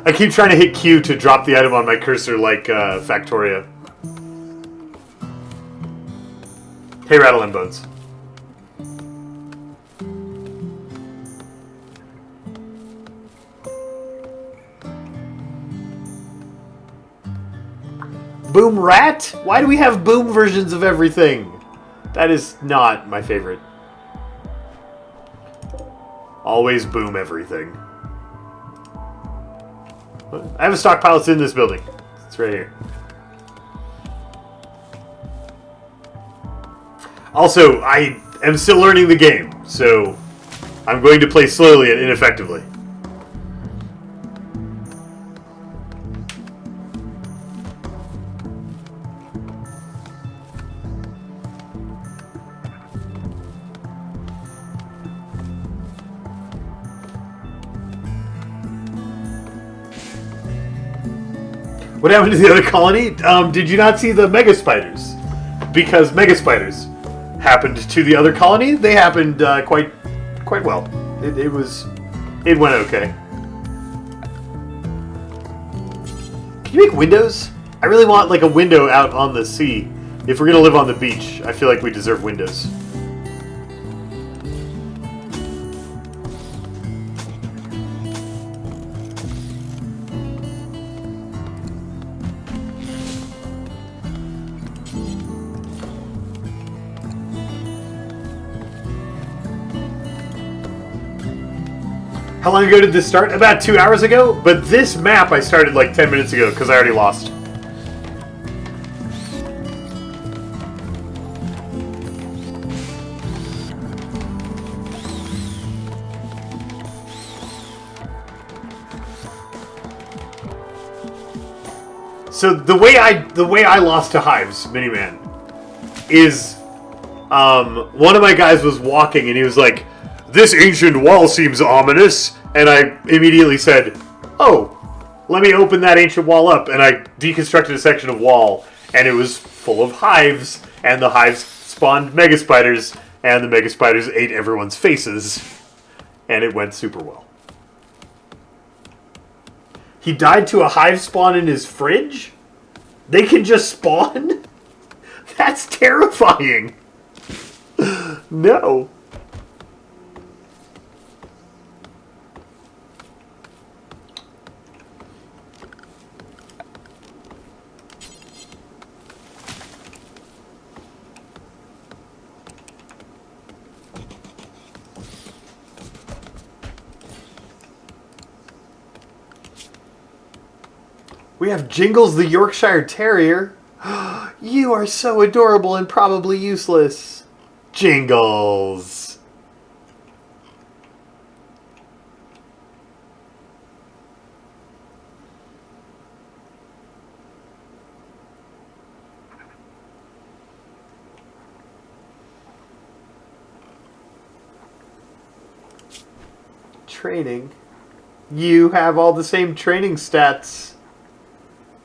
I keep trying to hit Q to drop the item on my cursor like Factoria. Hey, Rattle and Bones. Boom Rat? Why do we have boom versions of everything? That is not my favorite. Always boom everything. I have a stockpile that's in this building. It's right here. Also, I am still learning the game, so I'm going to play slowly and ineffectively. What happened to the other colony? Did you not see the mega spiders? Because mega spiders happened to the other colony. They happened quite well. It went okay. Can you make windows? I really want like a window out on the sea. If we're gonna live on the beach, I feel like we deserve windows. How long ago did this start? About 2 hours ago? But this map I started like 10 minutes ago because I already lost. So the way I lost to Hives, Miniman, is one of my guys was walking and he was like, "This ancient wall seems ominous," and I immediately said, "Oh, let me open that ancient wall up," and I deconstructed a section of wall, and it was full of hives, and the hives spawned mega spiders, and the mega spiders ate everyone's faces, and it went super well. He died to a hive spawn in his fridge? They can just spawn? That's terrifying. No. We have Jingles the Yorkshire Terrier. You are so adorable and probably useless. Jingles. Training. You have all the same training stats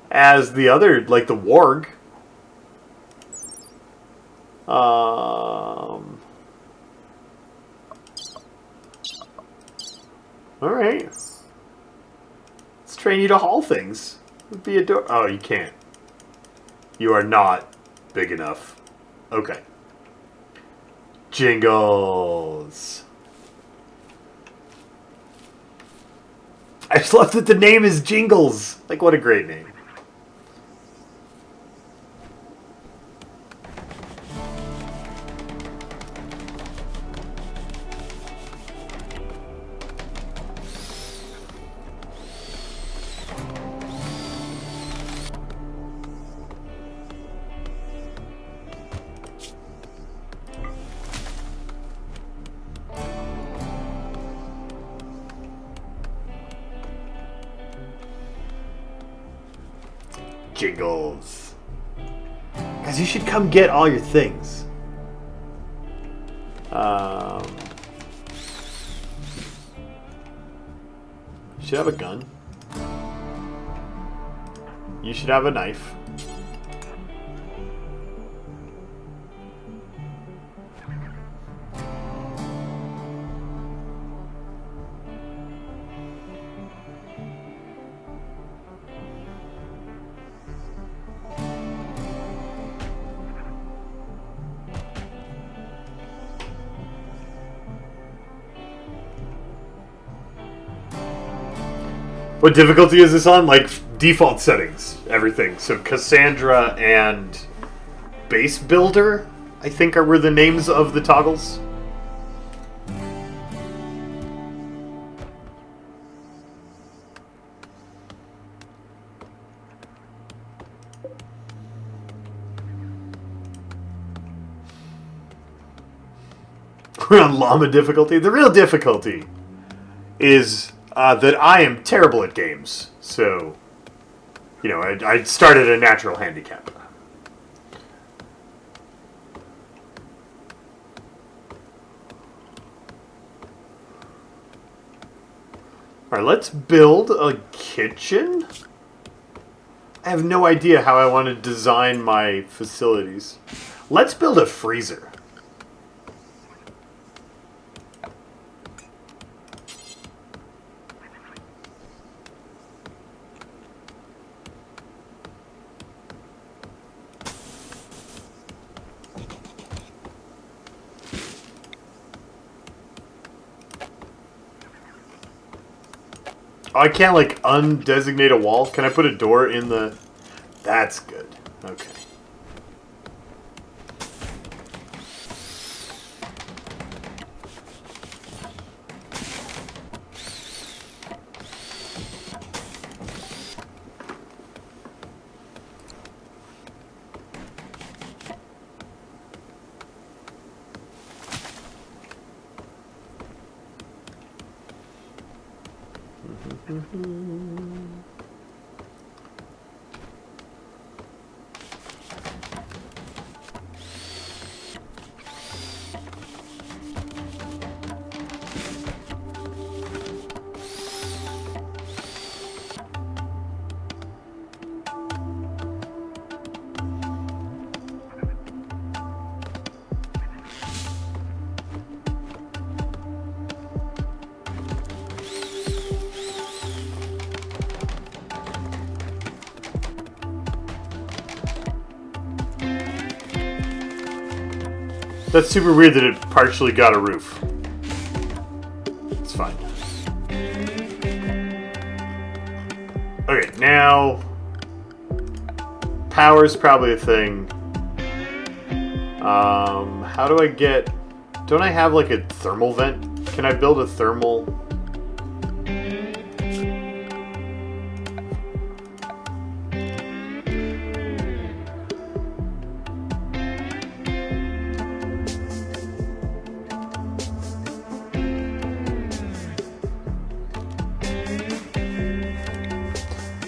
as the other, like the warg. Alright. Let's train you to haul things. It'd be oh, you can't. You are not big enough. Okay. Jingles. I just love that the name is Jingles. Like, what a great name. Jingles. Guys, you should come get all your things. You should have a gun. You should have a knife. What difficulty is this on? Like, default settings, everything. So Cassandra and Base Builder, I think, were the names of the toggles. We're on llama difficulty. The real difficulty is that I am terrible at games. So, you know, I started a natural handicap. Alright, let's build a kitchen. I have no idea how I want to design my facilities. Let's build a freezer. Oh, I can't, like, undesignate a wall? Can I put a door in the... That's good. Okay. That's super weird that it partially got a roof. It's fine. Okay, now... Power's probably a thing. How do I get... Don't I have, like, a thermal vent? Can I build a thermal...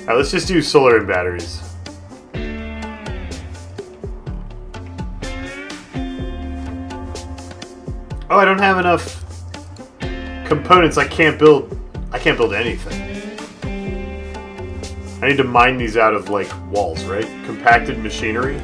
Alright, let's just do solar and batteries. Oh, I don't have enough components. I can't build anything. I need to mine these out of, like, walls, right? Compacted machinery.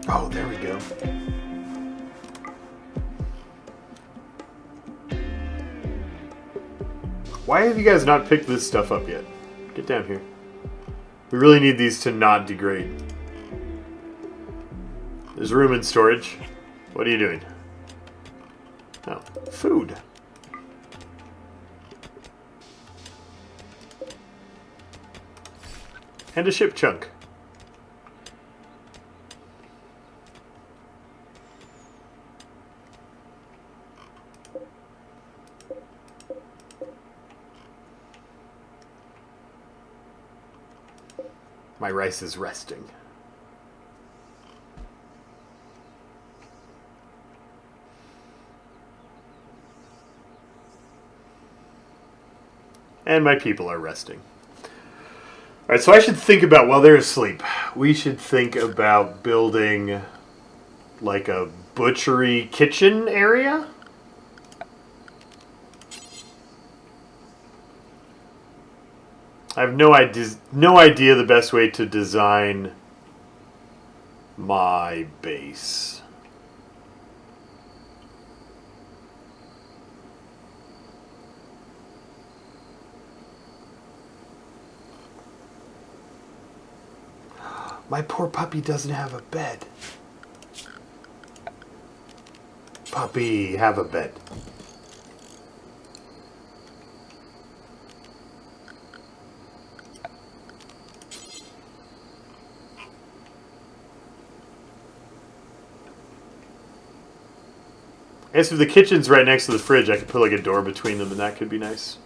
Oh, there we go. Why have you guys not picked this stuff up yet? Get down here. We really need these to not degrade. There's room in storage. What are you doing? Oh, food. And a ship chunk. My rice is resting. And my people are resting. Alright, so I should think about, while they're asleep, we should think about building like a butchery kitchen area? I have no idea the best way to design my base. My poor puppy doesn't have a bed. Puppy, have a bed. guess if the kitchen's right next to the fridge, I could put like a door between them, and that could be nice.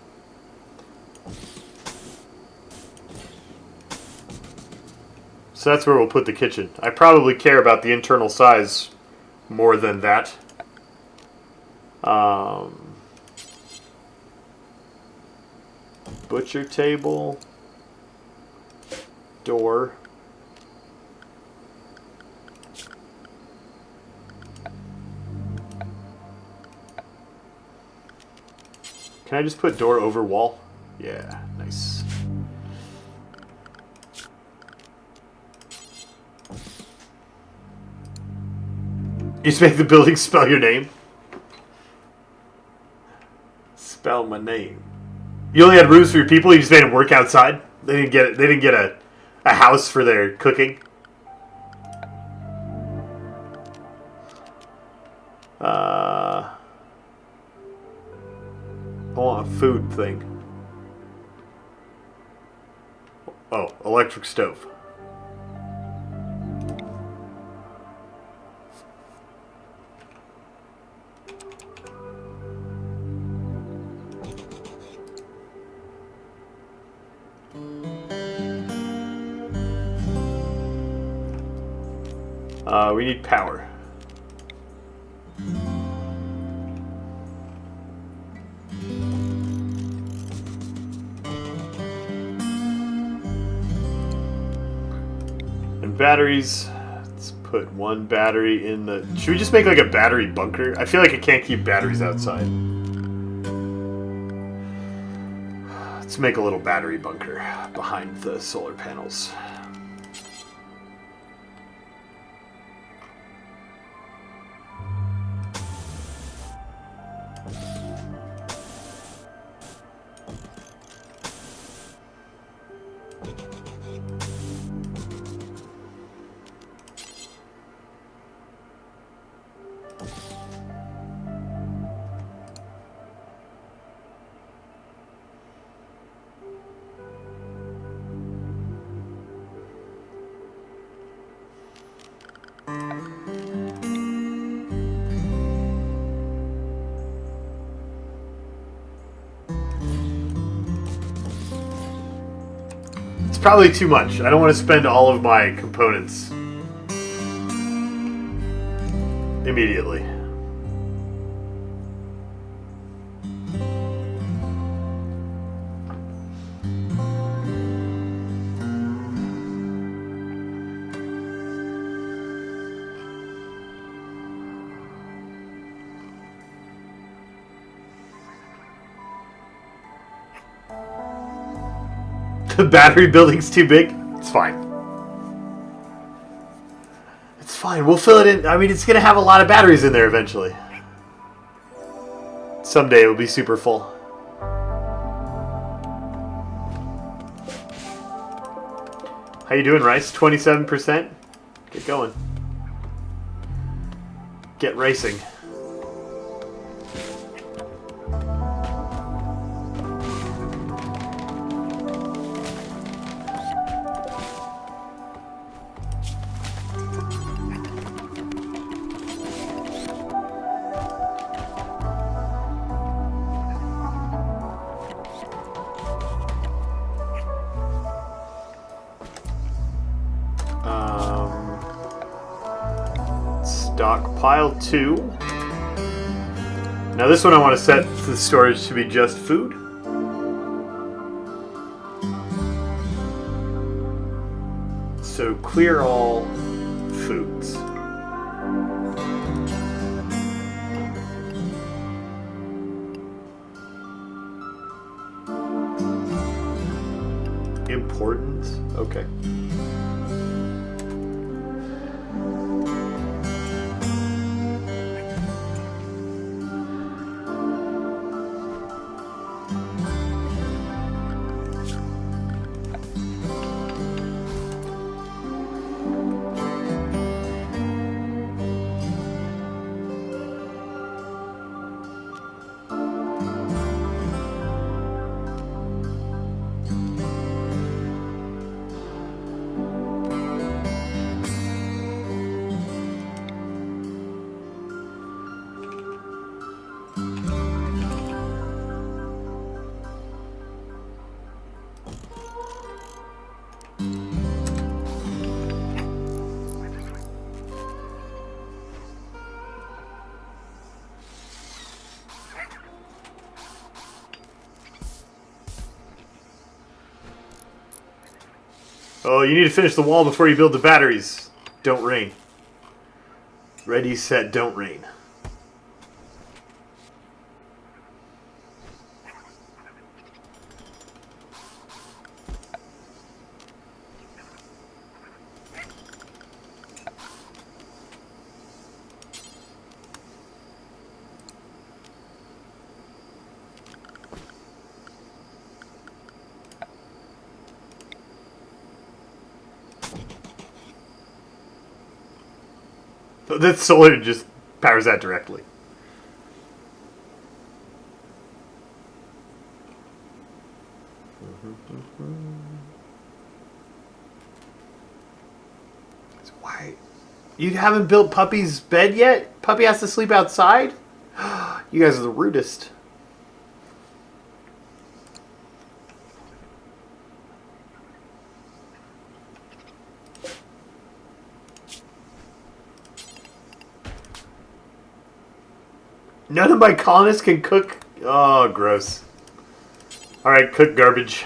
So that's where we'll put the kitchen. I probably care about the internal size more than that. Butcher table. Door. Can I just put door over wall? Yeah, nice. You just make the building spell your name? Spell my name. You only had rooms for your people, you just made them work outside? They didn't get it. They didn't get a house for their cooking. I want a food thing. Oh, electric stove. We need power. And batteries. Let's put one battery in the... Should we just make like a battery bunker? I feel like I can't keep batteries outside. Let's make a little battery bunker behind the solar panels. Probably too much. I don't want to spend all of my components immediately. The battery building's too big? It's fine. It's fine. We'll fill it in. I mean, it's going to have a lot of batteries in there eventually. Someday it'll be super full. How you doing, Rice? 27%? Get going. Get racing. Stockpile 2. Now this one I want to set the storage to be just food. So clear all foods. Important. Okay. Oh, you need to finish the wall before you build the batteries. Don't rain. Ready, set, don't rain. That solar just powers that directly. Why? You haven't built Puppy's bed yet? Puppy has to sleep outside? You guys are the rudest. None of my colonists can cook. Oh, gross. Alright, cook garbage.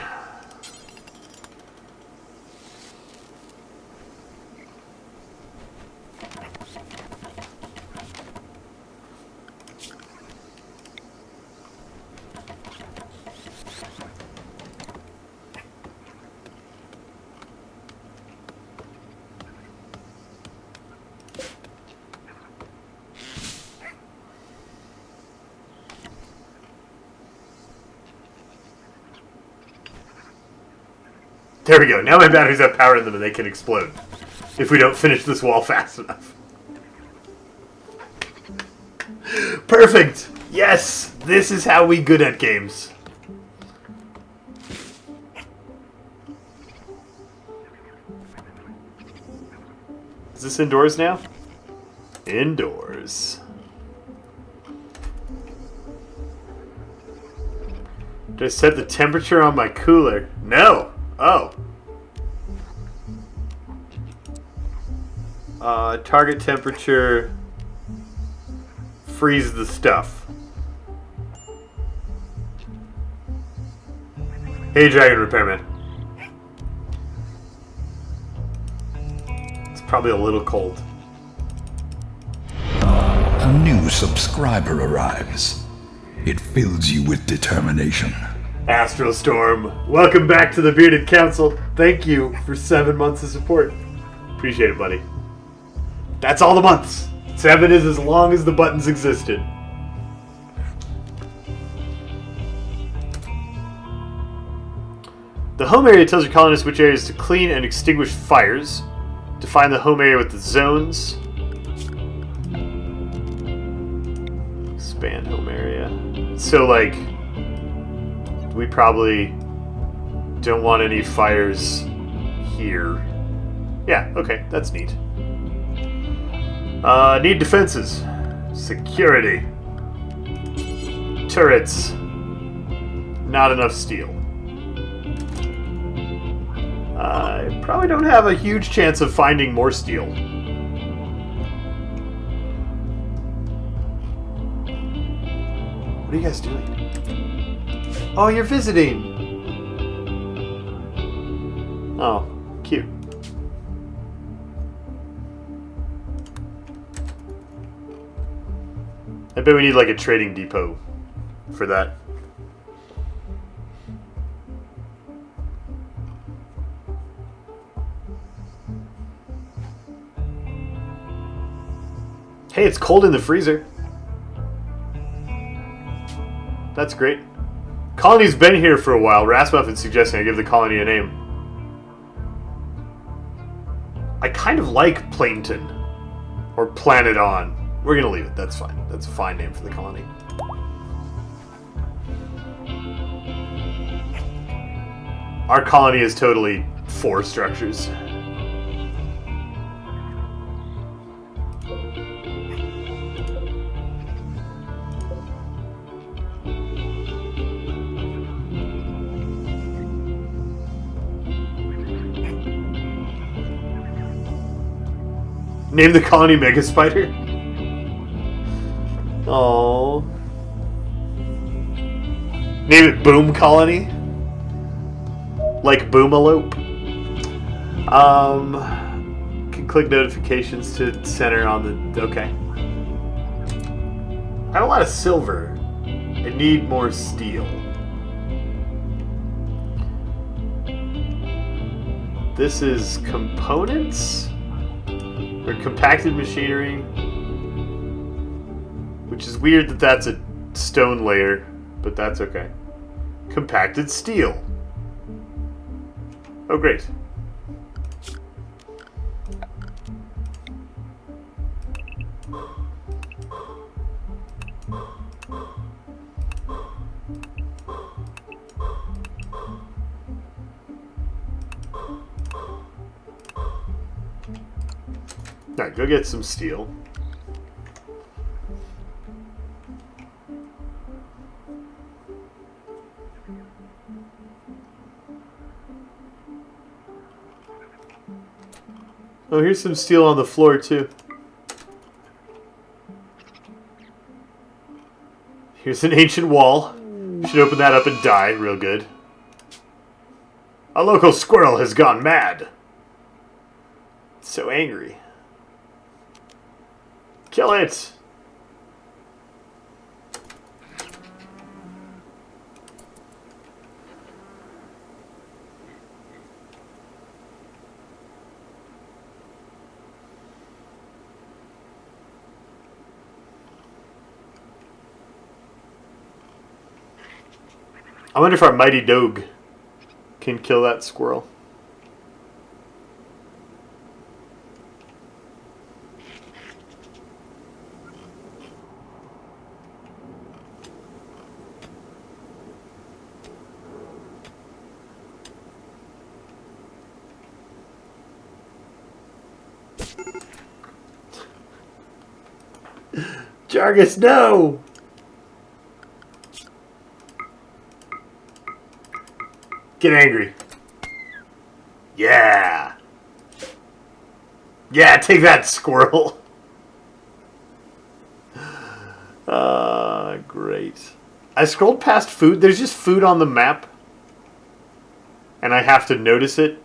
There we go. Now my batteries have power in them and they can explode. If we don't finish this wall fast enough. Perfect! Yes! This is how we good at games. Is this indoors now? Indoors. Did I set the temperature on my cooler? No! Oh. Target temperature. Freeze the stuff. Hey, Dragon Repairman. It's probably a little cold. A new subscriber arrives. It fills you with determination. Astrostorm, welcome back to the Bearded Council. Thank you for 7 months of support. Appreciate it, buddy. That's all the months. 7 is as long as the buttons existed. The home area tells your colonists which areas to clean and extinguish fires. Define the home area with the zones. Expand home area. So, like, we probably don't want any fires here. Yeah, okay, that's neat. Need defenses. Security. Turrets. Not enough steel. I probably don't have a huge chance of finding more steel. What are you guys doing? Oh, you're visiting. Oh, cute. I bet we need like a trading depot for that. Hey, it's cold in the freezer. That's great. Colony's been here for a while. Rasmuffin's suggesting I give the colony a name. I kind of like Plainton. Or Planet On. We're gonna leave it. That's fine. That's a fine name for the colony. Our colony is totally 4 structures. Name the colony Mega Spider? Oh. Name it Boom Colony? Like Boomalope? Can click notifications to center on the... Okay. I have a lot of silver. I need more steel. This is components? Or compacted machinery? Which is weird that that's a stone layer, but that's okay. Compacted steel. Oh, great. Alright, go get some steel. Oh, here's some steel on the floor, too. Here's an ancient wall. Should open that up and die real good. A local squirrel has gone mad. So angry. Kill it! I wonder if our mighty dog can kill that squirrel. Jargus, no! Get angry. Yeah! Yeah, take that, squirrel! Great. I scrolled past food. There's just food on the map. And I have to notice it.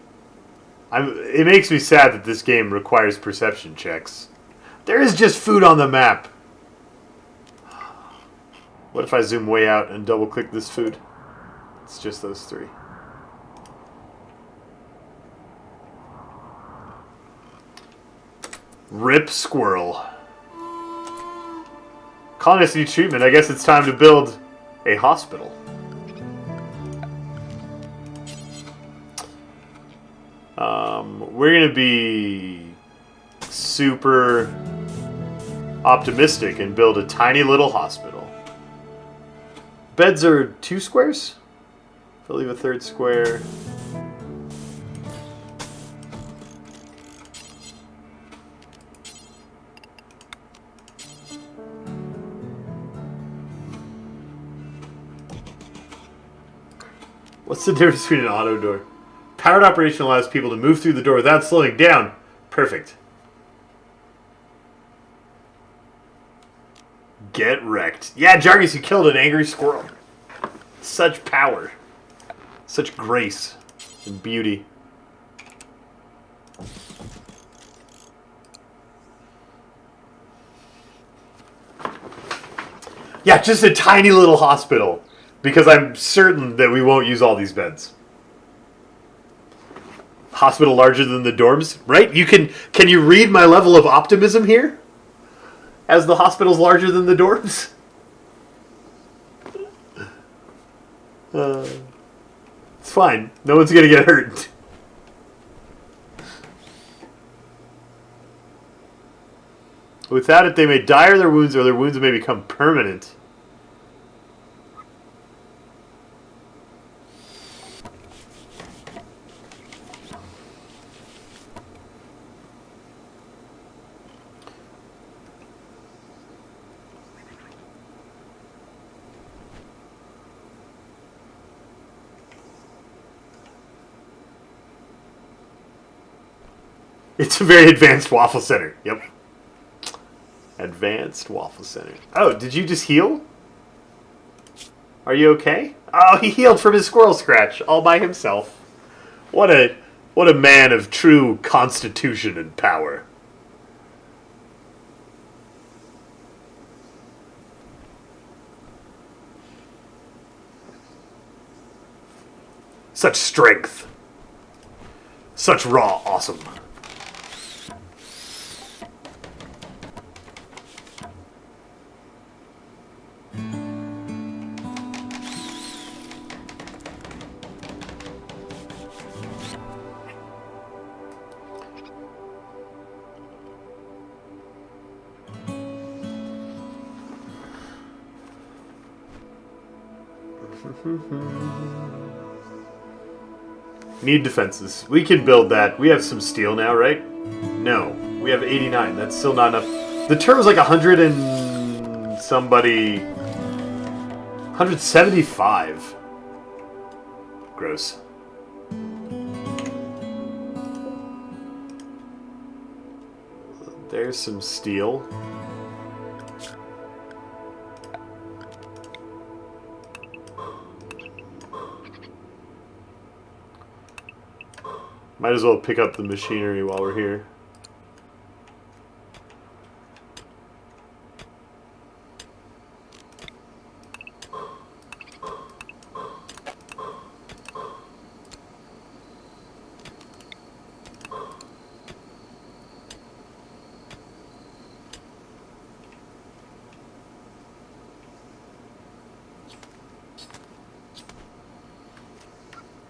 It makes me sad that this game requires perception checks. There is just food on the map. What if I zoom way out and double click this food? It's just those three. Rip squirrel. Colonists need treatment. I guess it's time to build a hospital. We're going to be super optimistic and build a tiny little hospital. Beds are 2 squares? If I leave a 3rd square. What's the difference between an auto door? Powered operation allows people to move through the door without slowing down. Perfect. Get wrecked. Yeah, Jargus, you killed an angry squirrel. Such power. Such grace and beauty. Yeah, just a tiny little hospital. Because I'm certain that we won't use all these beds. Hospital larger than the dorms, right? Can you read my level of optimism here? As the hospital's larger than the dorms? It's fine. No one's gonna get hurt. Without it, they may die of their wounds, or their wounds may become permanent. It's a very advanced waffle center. Yep. Advanced waffle center. Oh, did you just heal? Are you okay? Oh, he healed from his squirrel scratch all by himself. What a What a man of true constitution and power. Such strength. Such raw awesome. Need defenses. We can build that. We have some steel now, right? No. We have 89. That's still not enough. The turret was like 100 and somebody... 175. Gross. There's some steel. Might as well pick up the machinery while we're here.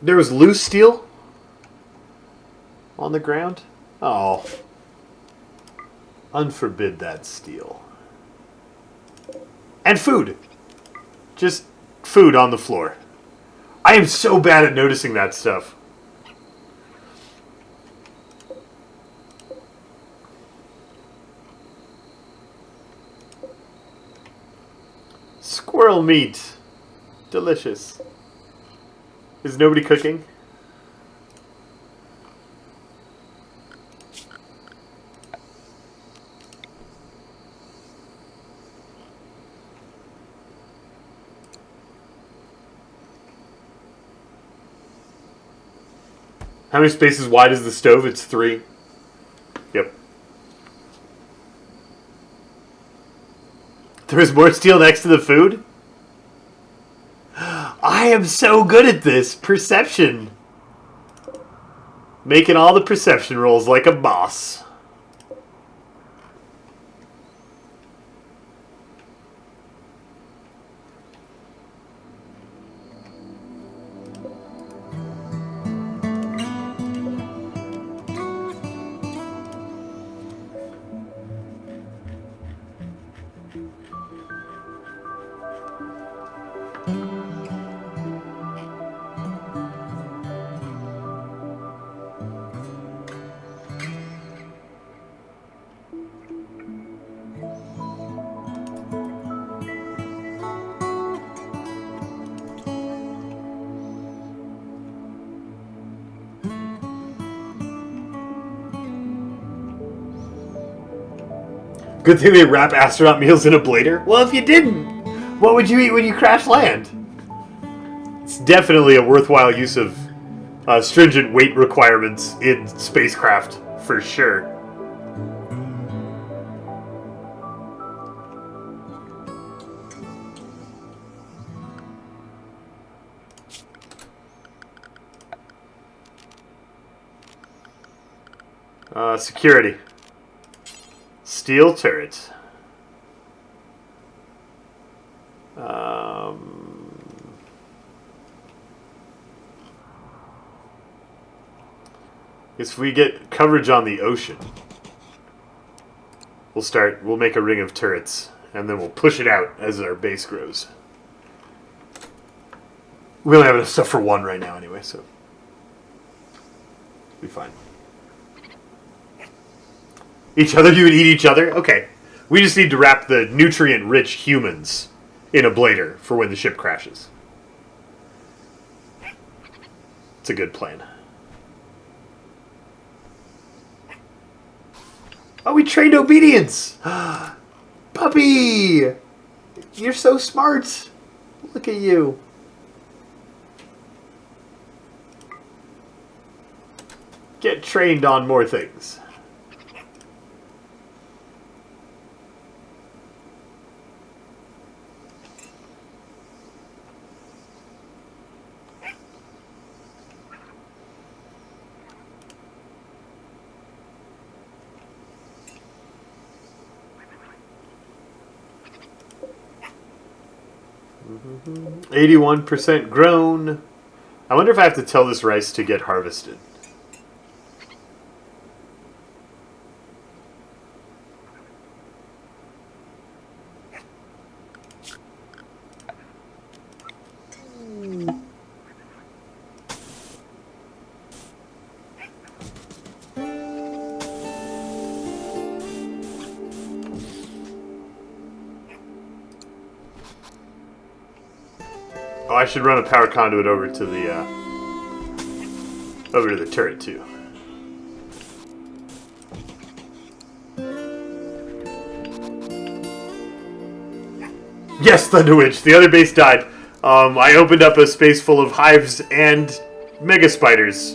There was loose steel on the ground? Oh. Unforbid that steel. And food. Just food on the floor. I am so bad at noticing that stuff. Squirrel meat. Delicious. Is nobody cooking? How many spaces wide is the stove? It's 3. Yep. There's more steel next to the food? I am so good at this. Perception. Making all the perception rolls like a boss. Good thing they wrap astronaut meals in a blader. Well, if you didn't, what would you eat when you crash land? It's definitely a worthwhile use of stringent weight requirements in spacecraft, for sure. Security. Steel turrets. If we get coverage on the ocean, we'll make a ring of turrets, and then we'll push it out as our base grows. We only have enough stuff for 1 right now anyway, so we'll be fine. Each other? You would eat each other? Okay. We just need to wrap the nutrient-rich humans in a blader for when the ship crashes. It's a good plan. Oh, we trained obedience! Puppy! You're so smart! Look at you. get trained on more things. Mm-hmm. 81% grown. I wonder if I have to tell this rice to get harvested. Oh, I should run a power conduit over to the turret too. Yes, Thunderwitch. The other base died. I opened up a space full of hives and mega spiders,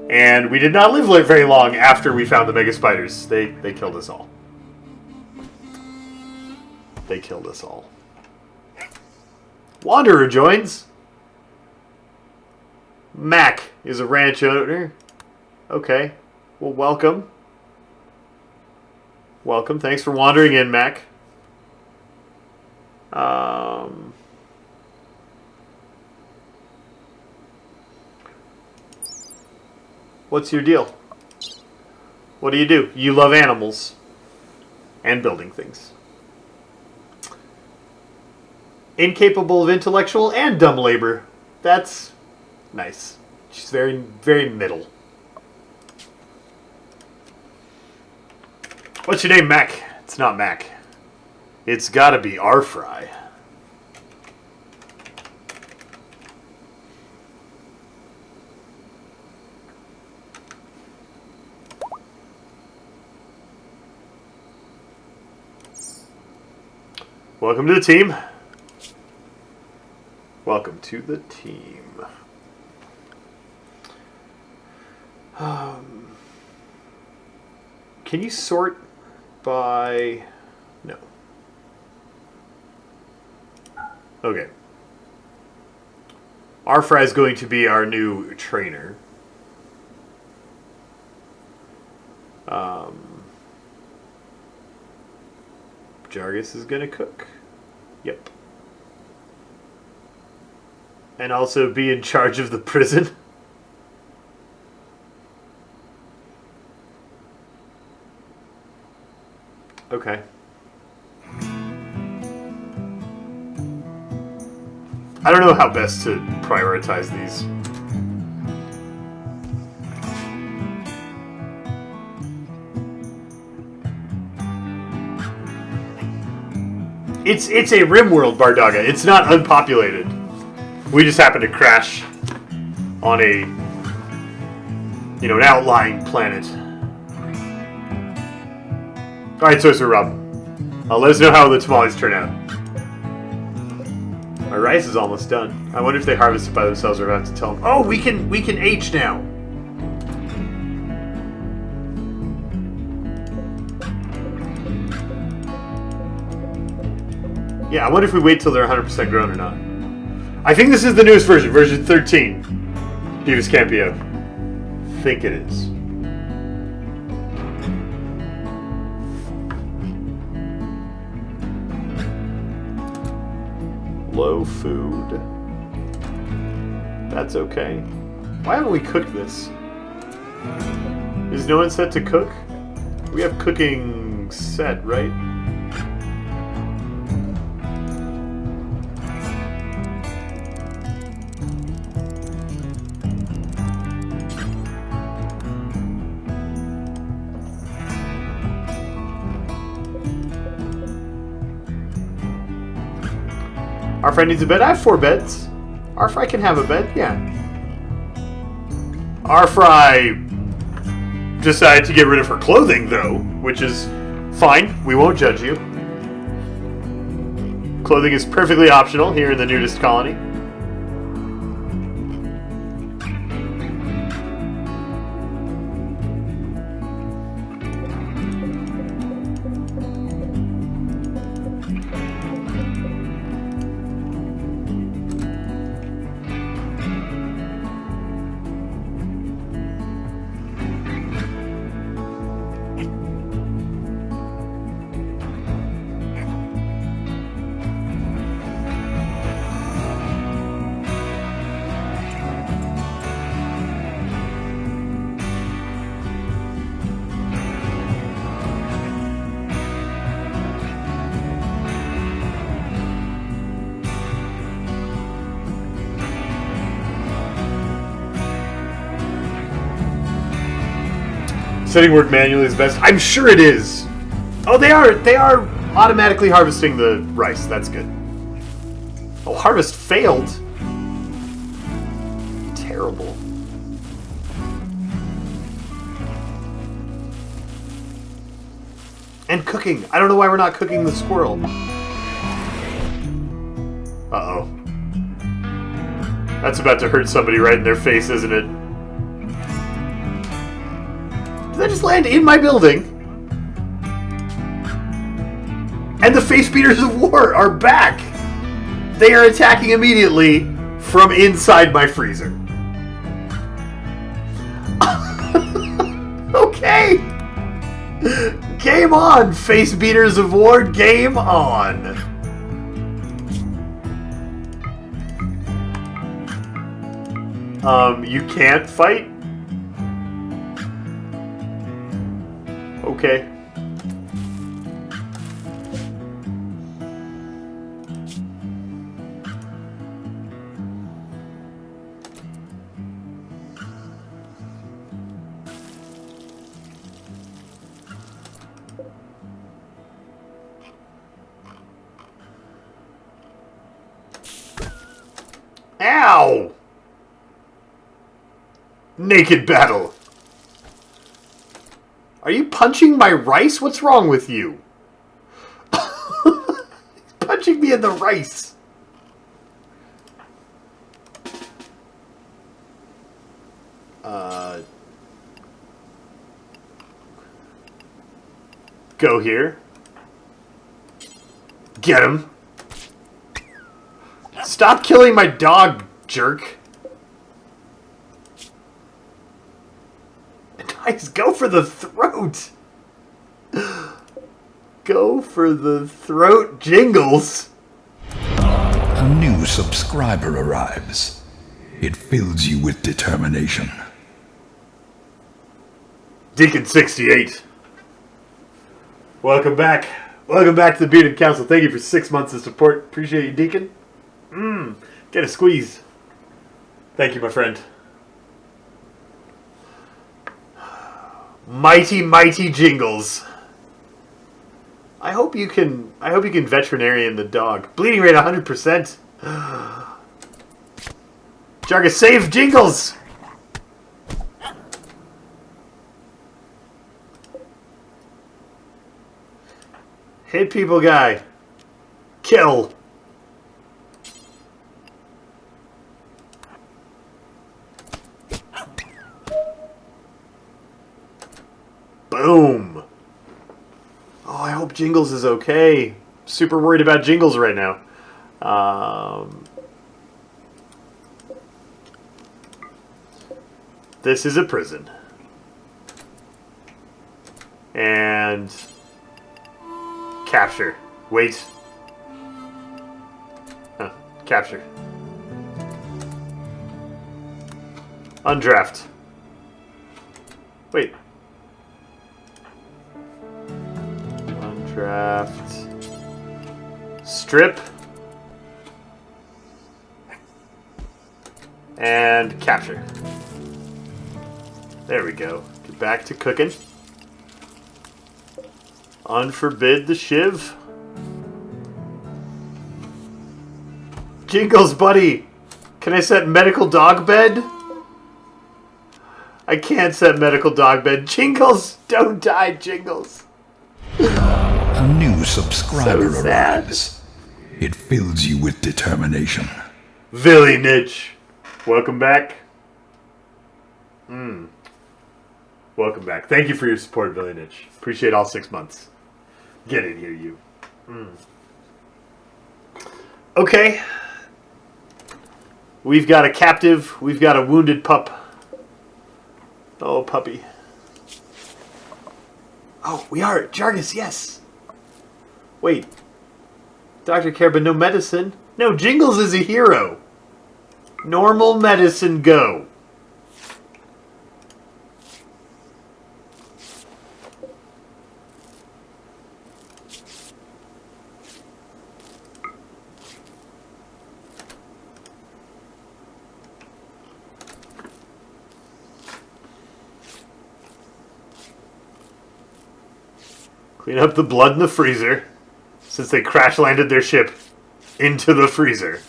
and we did not live very long after we found the mega spiders. They killed us all. They killed us all. Wanderer joins. Mac is a ranch owner. Okay. Well, welcome. Welcome. Thanks for wandering in, Mac. What's your deal? What do you do? You love animals and building things. Incapable of intellectual and dumb labor. That's nice. She's very, very middle. What's your name, Mac? It's not Mac. It's gotta be R-Fry. Welcome to the team. Welcome to the team. Can you sort by... No. Okay. R-Fry is going to be our new trainer. Jargus is going to cook. Yep. And also be in charge of the prison. Okay. I don't know how best to prioritize these. It's a Rimworld, Bardaga. It's not unpopulated. We just happen to crash on a, an outlying planet. All right, Sorcerer Rob. Let us know how the tamales turn out. Our rice is almost done. I wonder if they harvest it by themselves or if I have to tell them. Oh, we can H now. Yeah, I wonder if we wait till they're 100% grown or not. I think this is the newest version, version 13. Beavis Campio. Think it is. Low food. That's okay. Why haven't we cooked this? Is no one set to cook? We have cooking set, right? R-Fry needs a bed. I have 4 beds. R-Fry can have a bed, yeah. R-Fry decided to get rid of her clothing, though, which is fine. We won't judge you. Clothing is perfectly optional here in the nudist colony. Setting work manually is best. I'm sure it is. Oh, they are automatically harvesting the rice. That's good. Oh, harvest failed. Terrible. And cooking. I don't know why we're not cooking the squirrel. Uh-oh. That's about to hurt somebody right in their face, isn't it? Did that just land in my building? And the face beaters of war are back! They are attacking immediately from inside my freezer. Okay! Game on, face beaters of war, game on! You can't fight? Okay. Ow! Naked battle. Are you punching my rice? What's wrong with you? He's punching me in the rice. Go here. Get him. Stop killing my dog, jerk. Nice, go for the throat. Go for the throat, Jingles. A new subscriber arrives. It fills you with determination. Deacon 68. Welcome back. Welcome back to the Bearded Council. Thank you for 6 months of support. Appreciate you, Deacon. Get a squeeze. Thank you, my friend. Mighty, mighty Jingles. I hope you can veterinarian the dog. Bleeding rate 100%. Jargus, save Jingles! Hit people guy. Kill. Boom. Oh, I hope Jingles is okay. Super worried about Jingles right now. This is a prison. And capture. Wait. Capture. Undraft. Wait. Undraft. Strip. And capture. There we go. Get back to cooking. Unforbid the shiv. Jingles, buddy. Can I set medical dog bed? I can't set medical dog bed. Jingles, don't die, Jingles. A new subscriber So sad. arrives. It fills you with determination. Villy Nitch. Welcome back. Welcome back. Thank you for your support, Villy Nitch. Appreciate all 6 months. Get in here, you. Okay. We've got a captive. We've got a wounded pup. Oh, puppy. Oh, we are. Jargus, yes. Wait. Dr. Care, but no medicine. No, Jingles is a hero. Normal medicine, go. Clean up the blood in the freezer, since they crash landed their ship into the freezer.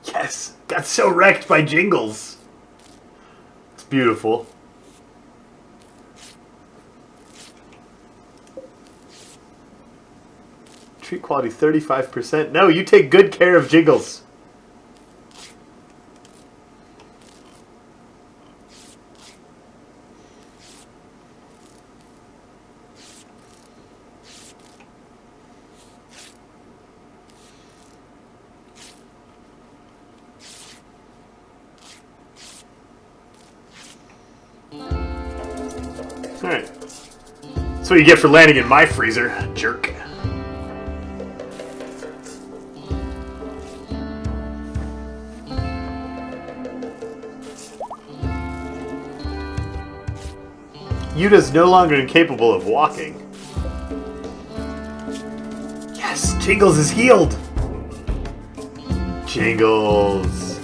Yes, got so wrecked by Jingles. It's beautiful. Treat quality 35%. No, you take good care of Jingles. Alright. That's what you get for landing in my freezer, jerk. Yuda's no longer incapable of walking. Yes, Jingles is healed! Jingles.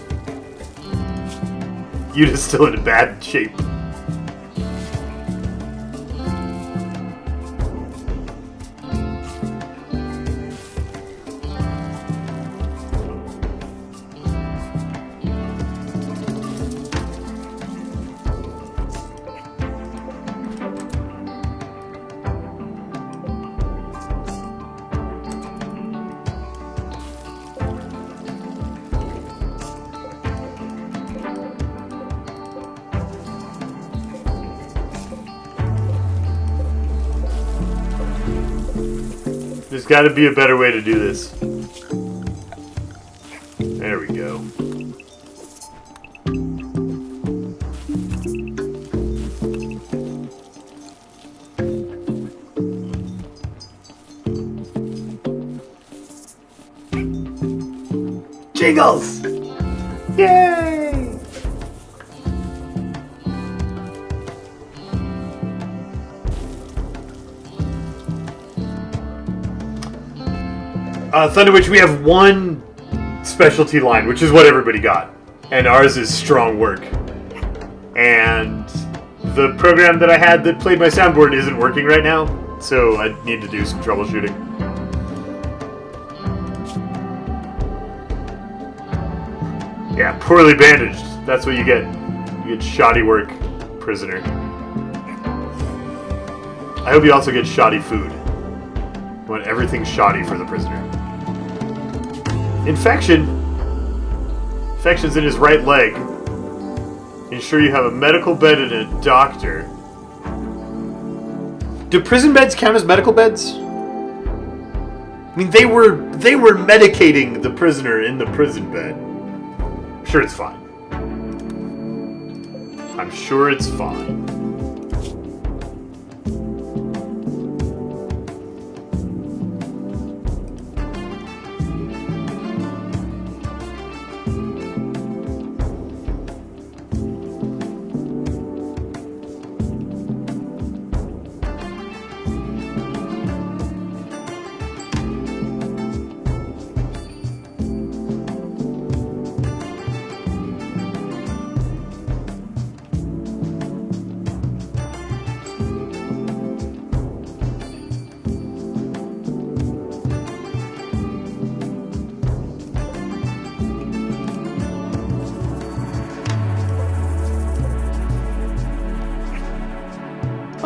Yuda's still in bad shape. There's got to be a better way to do this. There we go. Jingles! Yay! Thunderwitch, we have one specialty line, which is what everybody got. And ours is strong work. And the program that I had that played my soundboard isn't working right now, so I need to do some troubleshooting. Yeah, poorly bandaged. That's what you get. You get shoddy work, prisoner. I hope you also get shoddy food. You want everything shoddy for the prisoner. Infection. Infection's in his right leg. Ensure you have a medical bed and a doctor. Do prison beds count as medical beds? I mean, they were medicating the prisoner in the prison bed. I'm sure it's fine. I'm sure it's fine.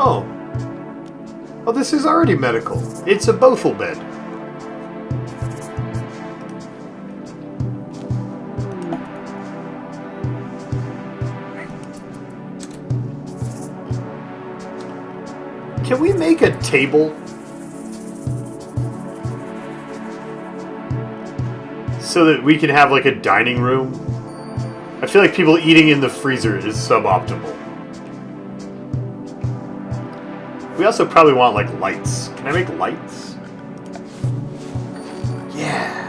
Oh. Oh, this is already medical. It's a Bothel bed. Can we make a table? So that we can have like a dining room? I feel like people eating in the freezer is suboptimal. We also probably want, like, lights. Can I make lights? Yeah.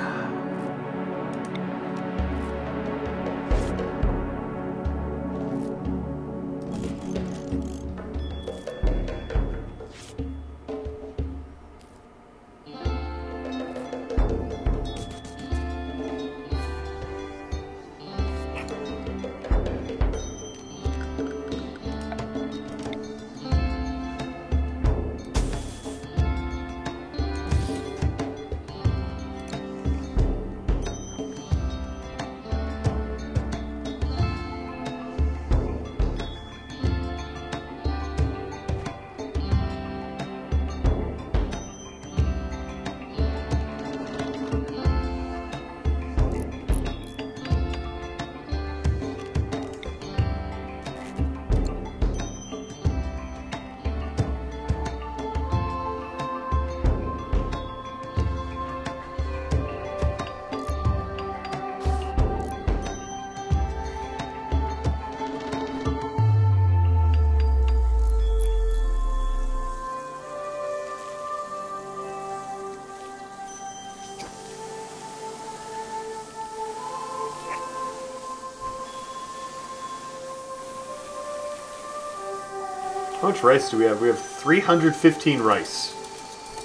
How much rice do we have? We have 315 rice.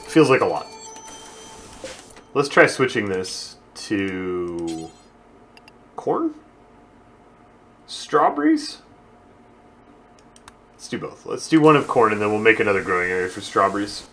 Feels like a lot. Let's try switching this to corn? Strawberries? Let's do both. Let's do one of corn and then we'll make another growing area for strawberries.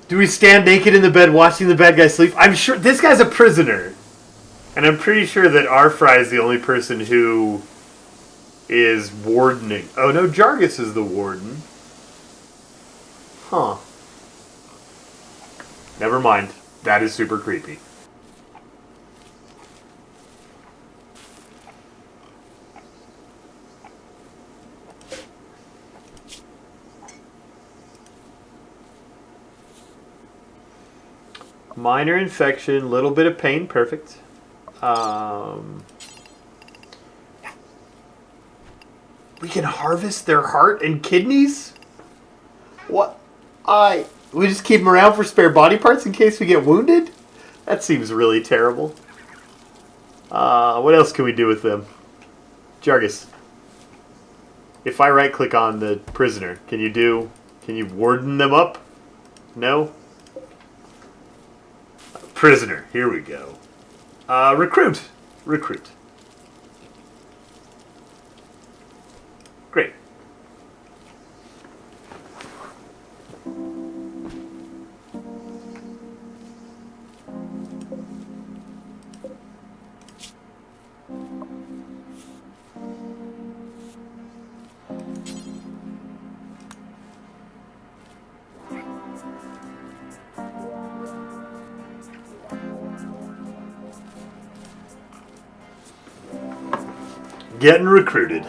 Do we stand naked in the bed watching the bad guy sleep? I'm sure this guy's a prisoner. And I'm pretty sure that R-Fry is the only person who is wardening. Oh no, Jargus is the warden. Huh. Never mind. That is super creepy. Minor infection, little bit of pain, perfect. We can harvest their heart and kidneys? What? We just keep them around for spare body parts in case we get wounded? That seems really terrible. What else can we do with them? Jargus. If I right click on the prisoner, can you warden them up? No? Prisoner, here we go. Recruit. Recruit. Great. Getting recruited.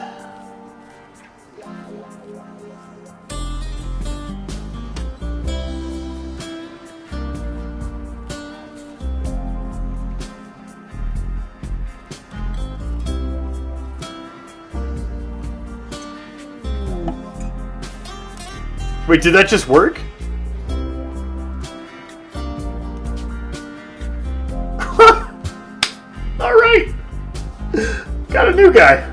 Wait, did that just work? All right. Got a new guy.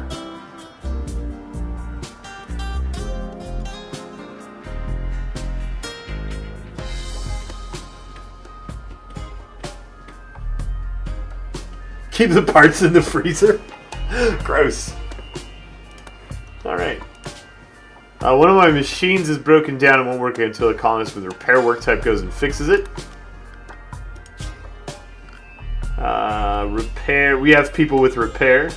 Keep the parts in the freezer. Gross. All right. One of my machines is broken down and won't work until a colonist with repair work type goes and fixes it. Repair. We have people with repair.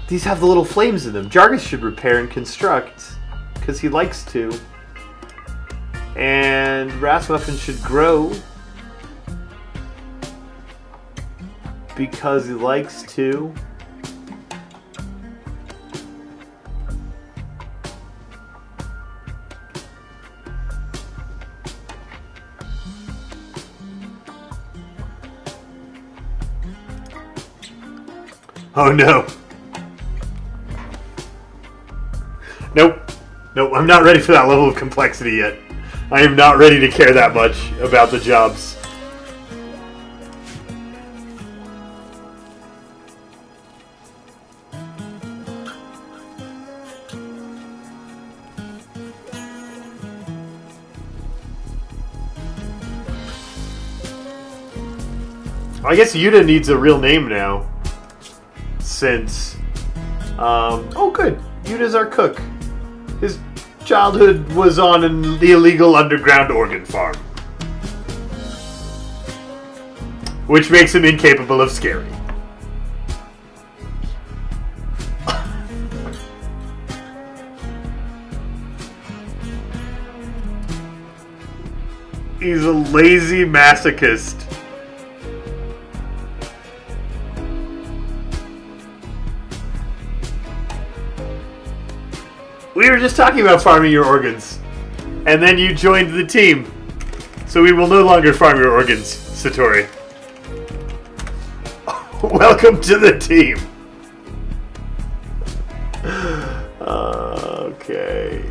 These have the little flames in them. Jargus should repair and construct because he likes to. And Rasmussen should grow because he likes to. Oh no. Nope. Nope, I'm not ready for that level of complexity yet. I am not ready to care that much about the jobs. I guess Yuta needs a real name now. Since, oh good, Yuta's our cook. His childhood was on the illegal underground organ farm. Which makes him incapable of scary. He's a lazy masochist. We were just talking about farming your organs. And then you joined the team. So we will no longer farm your organs, Satori. Welcome to the team. Okay.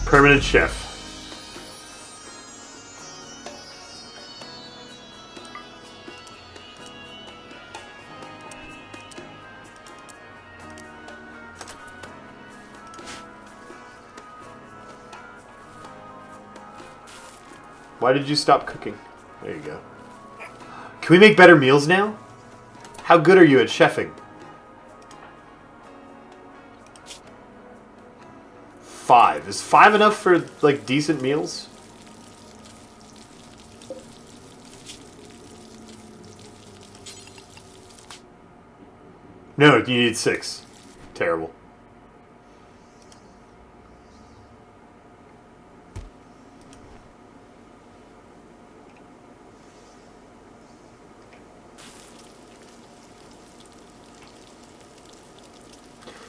Permanent chef. Why did you stop cooking? There you go. Can we make better meals now? How good are you at chefing? 5. Is 5 enough for, like, decent meals? No, you need 6. Terrible.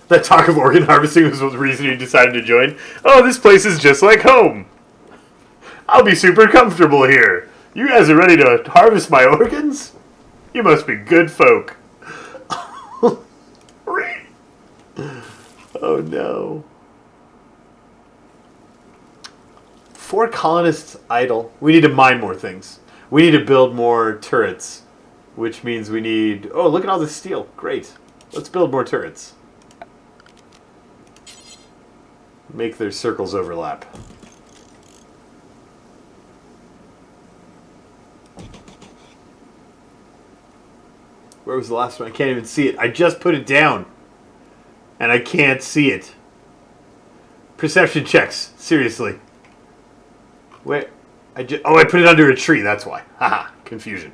That talk of organ harvesting was the reason you decided to join. Oh, this place is just like home. I'll be super comfortable here. You guys are ready to harvest my organs? You must be good folk. Oh no. 4 colonists idle. We need to mine more things. We need to build more turrets. Which means we need... Oh, look at all this steel. Great. Let's build more turrets. Make their circles overlap. Where was the last one? I can't even see it. I just put it down. And I can't see it. Perception checks. Seriously. Wait. I put it under a tree. That's why. Haha. Confusion.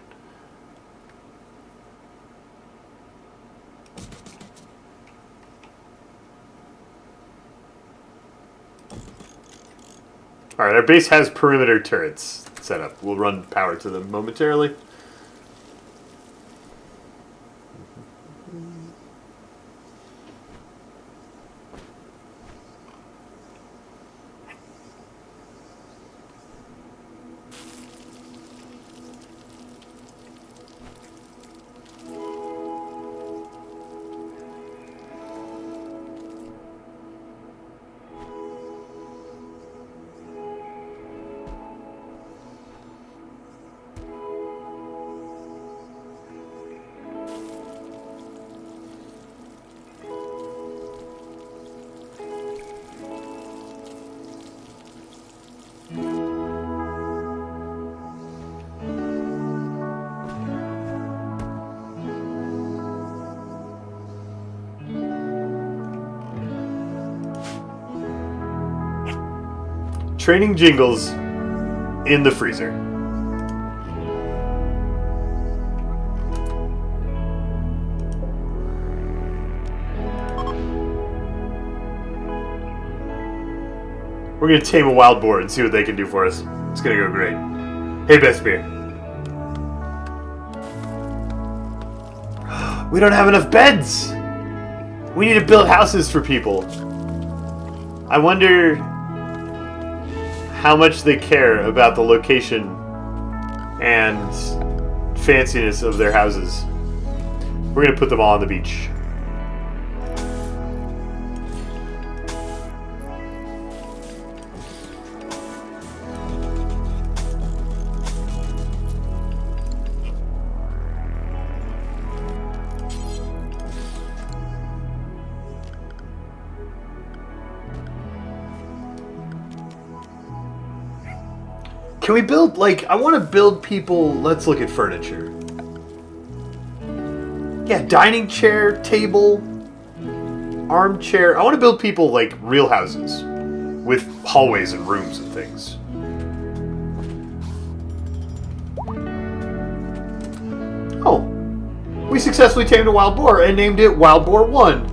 Alright, our base has perimeter turrets set up. We'll run power to them momentarily. Training jingles in the freezer. We're going to tame a wild boar and see what they can do for us. It's going to go great. Hey, Best Beer. We don't have enough beds! We need to build houses for people. I wonder how much they care about the location and fanciness of their houses. We're going to put them all on the beach. Can we build, like, I want to build people, let's look at furniture. Yeah, dining chair, table, armchair. I want to build people, like, real houses with hallways and rooms and things. Oh, we successfully tamed a wild boar and named it Wild Boar 1.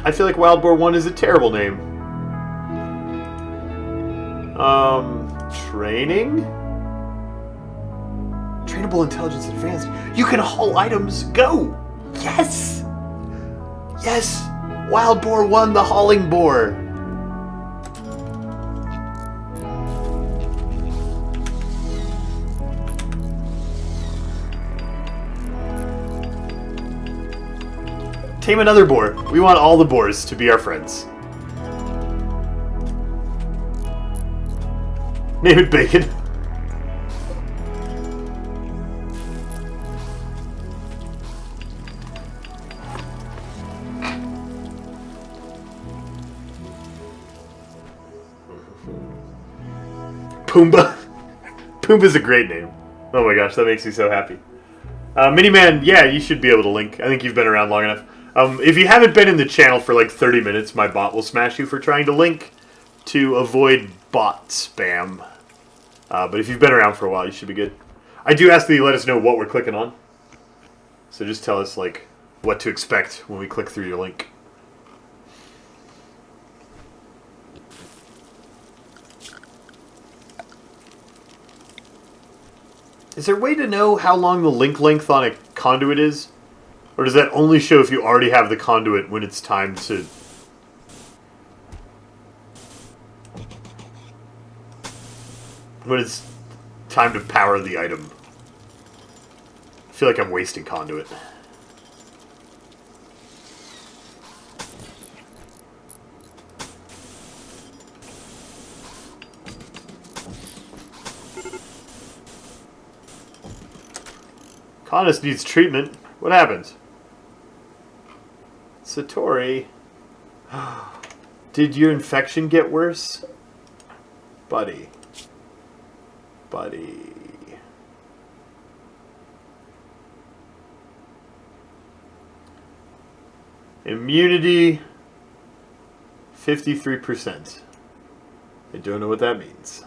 I feel like Wild Boar 1 is a terrible name. Training? Trainable intelligence advanced. You can haul items. Go! Yes! Yes! Wild Boar 1, the hauling boar. Tame another boar. We want all the boars to be our friends. Name it Bacon. Pumbaa. Pumbaa's a great name. Oh my gosh, that makes me so happy. Miniman, yeah, you should be able to link. I think you've been around long enough. If you haven't been in the channel for like 30 minutes, my bot will smash you for trying to link to avoid bot spam. But if you've been around for a while, you should be good. I do ask that you let us know what we're clicking on. So just tell us like what to expect when we click through your link. Is there a way to know how long the link length on a conduit is? Or does that only show if you already have the conduit when it's time to... when it's time to power the item? I feel like I'm wasting conduit. Conus needs treatment. What happens? Satori. Did your infection get worse? Buddy. Buddy. Immunity 53%. I don't know what that means.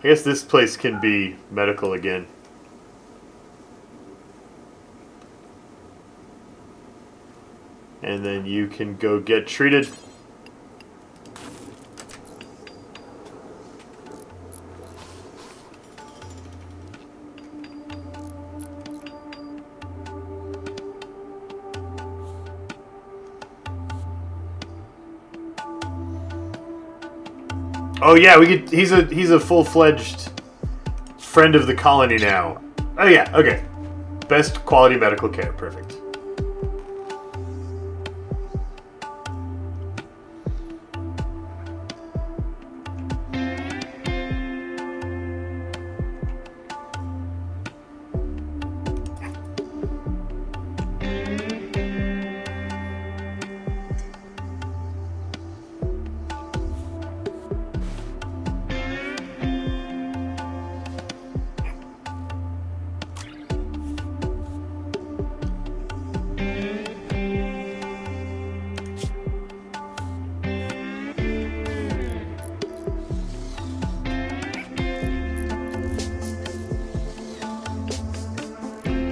I guess this place can be medical again. And then you can go get treated. Oh yeah, we get he's a full-fledged friend of the colony now. Oh yeah, okay. Best quality medical care, perfect.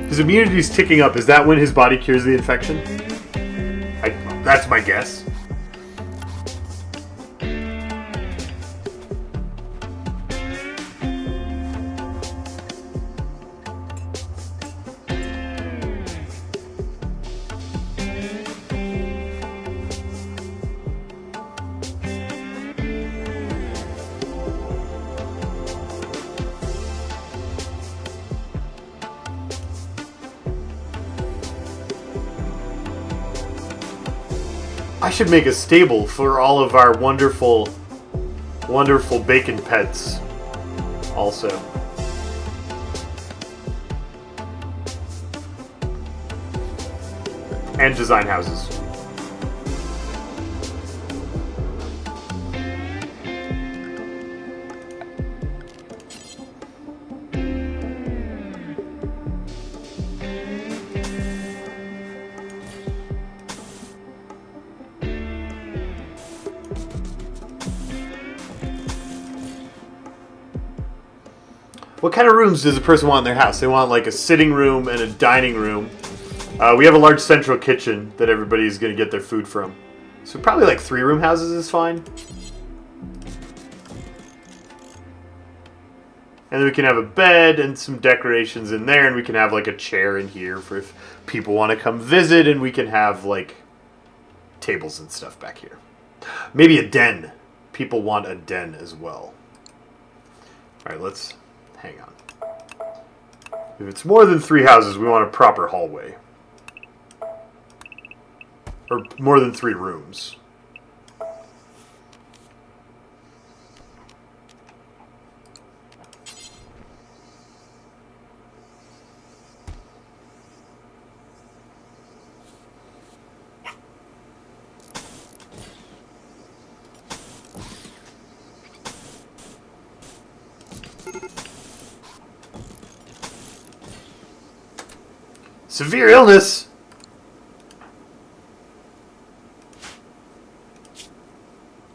His immunity's ticking up. Is that when his body cures the infection? That's my guess. I should make a stable for all of our wonderful, wonderful bacon pets also. And design houses. What kind of rooms does a person want in their house? They want like a sitting room and a dining room. We have a large central kitchen that everybody's going to get their food from. So probably like 3-room houses is fine. And then we can have a bed and some decorations in there, and we can have like a chair in here for if people want to come visit, and we can have like tables and stuff back here. Maybe a den. People want a den as well. Alright, let's... hang on. If it's more than 3 houses, we want a proper hallway. Or more than 3 rooms. Severe illness!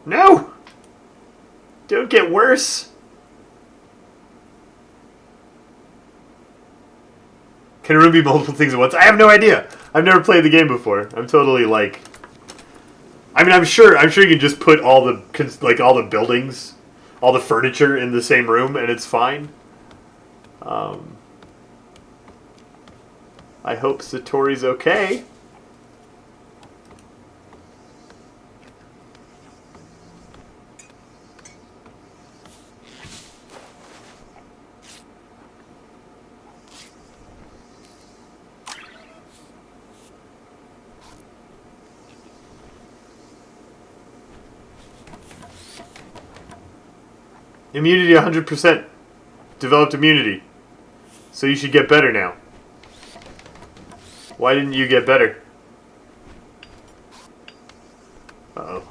No! Don't get worse! Can a room be multiple things at once? I have no idea! I've never played the game before. I'm totally like... I mean, I'm sure you can just put all the buildings, all the furniture in the same room and it's fine. I hope Satori's okay. Immunity 100%. Developed immunity. So you should get better now. Why didn't you get better? Uh-oh.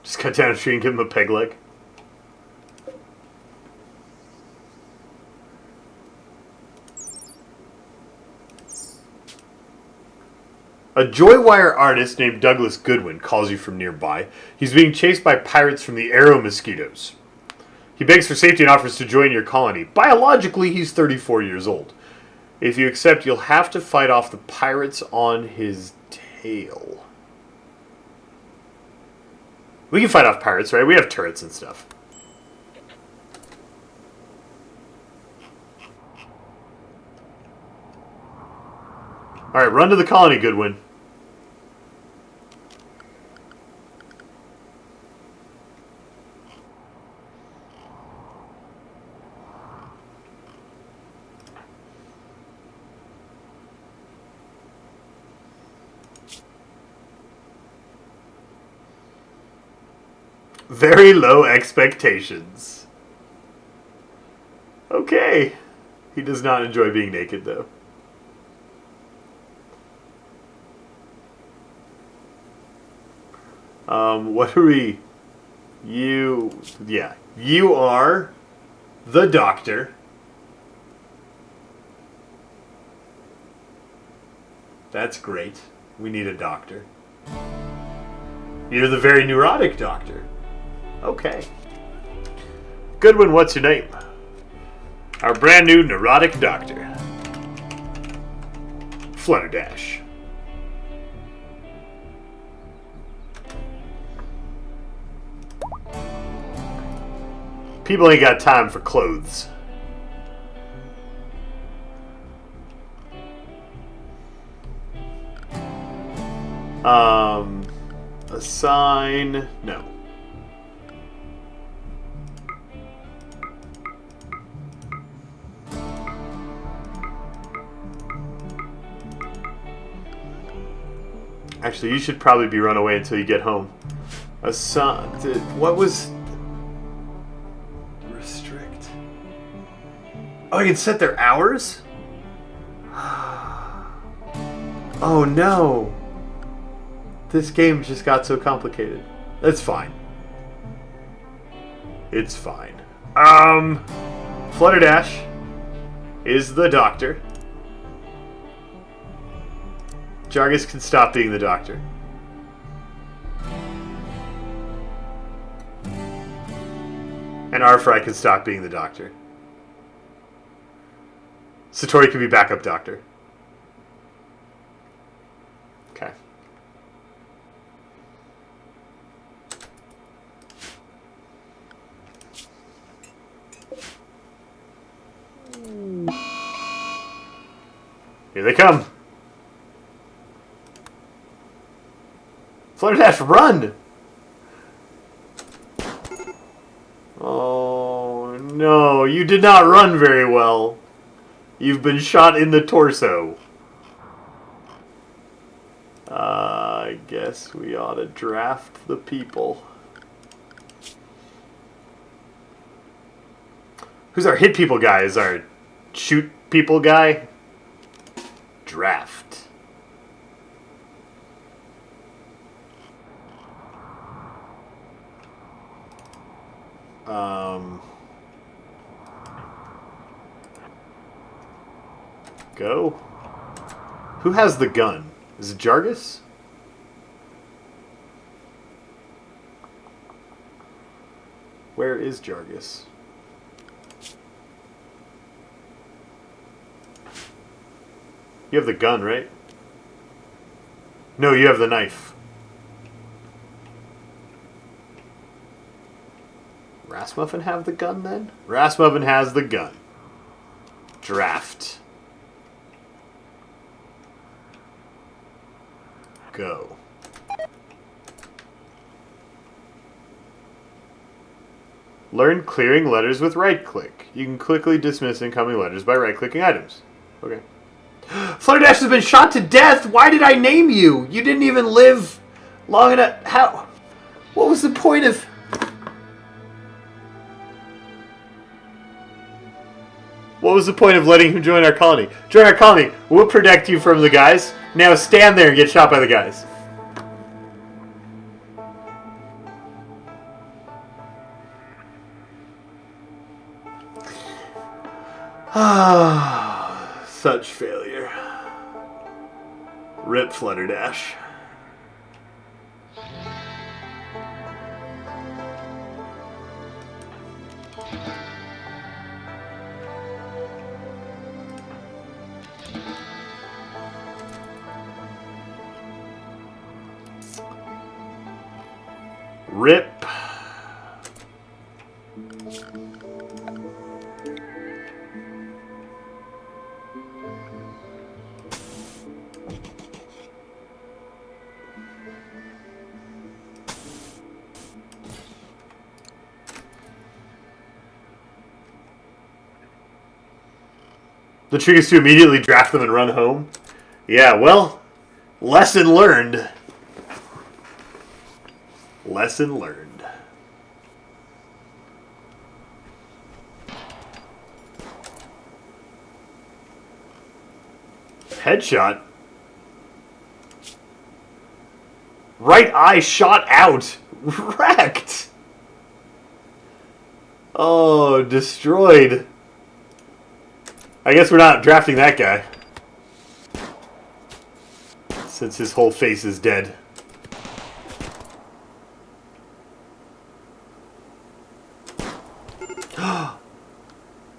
Just cut down a tree and give him a peg leg. A joywire artist named Douglas Goodwin calls you from nearby. He's being chased by pirates from the arrow mosquitoes. He begs for safety and offers to join your colony. Biologically, he's 34 years old. If you accept, you'll have to fight off the pirates on his tail. We can fight off pirates, right? We have turrets and stuff. Alright, run to the colony, Goodwin. Very low expectations. Okay. He does not enjoy being naked, though. What are we... Yeah. You are the doctor. That's great. We need a doctor. You're the very neurotic doctor. Okay. Goodwin, what's your name? Our brand new neurotic doctor. Flutterdash. People ain't got time for clothes. Assign... No. Actually, you should probably be run away until you get home. What was... Restrict. Oh, I can set their hours? Oh no. This game just got so complicated. It's fine. It's fine. Flutterdash is the doctor. Jargus can stop being the doctor. And Arfry can stop being the doctor. Satori can be backup doctor. Okay. Here they come. Flutterdash, run! Oh, no. You did not run very well. You've been shot in the torso. I guess we ought to draft the people. Who's our hit people guy? Is our shoot people guy? Draft. Go. Who has the gun? Is it Jargus? Where is Jargus? You have the gun, right? No, you have the knife. Rasmussen have the gun then? Rasmussen has the gun. Draft. Go. Learn clearing letters with right-click. You can quickly dismiss incoming letters by right-clicking items. Okay. Flutterdash has been shot to death! Why did I name you? You didn't even live long enough. How? What was the point of... What was the point of letting him join our colony? Join our colony. We'll protect you from the guys. Now stand there and get shot by the guys. Ah, such failure. Rip Flutterdash. Rip. The trick is to immediately draft them and run home. Yeah, well, lesson learned. Lesson learned. Headshot. Right eye shot out. Wrecked. Oh, destroyed. I guess we're not drafting that guy. Since his whole face is dead.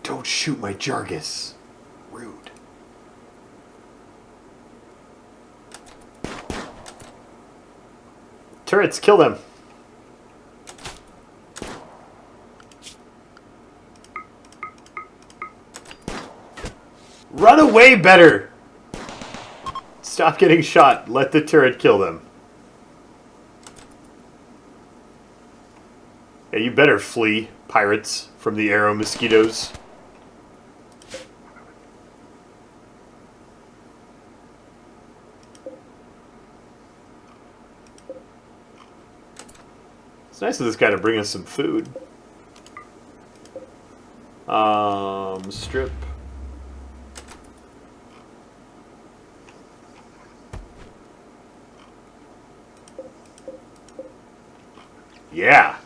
Don't shoot my Jargus. Rude. Turrets, kill them. Run away better. Stop getting shot. Let the turret kill them. Yeah, you better flee, pirates, from the arrow mosquitoes. It's nice of this guy to bring us some food. Strip. Yeah.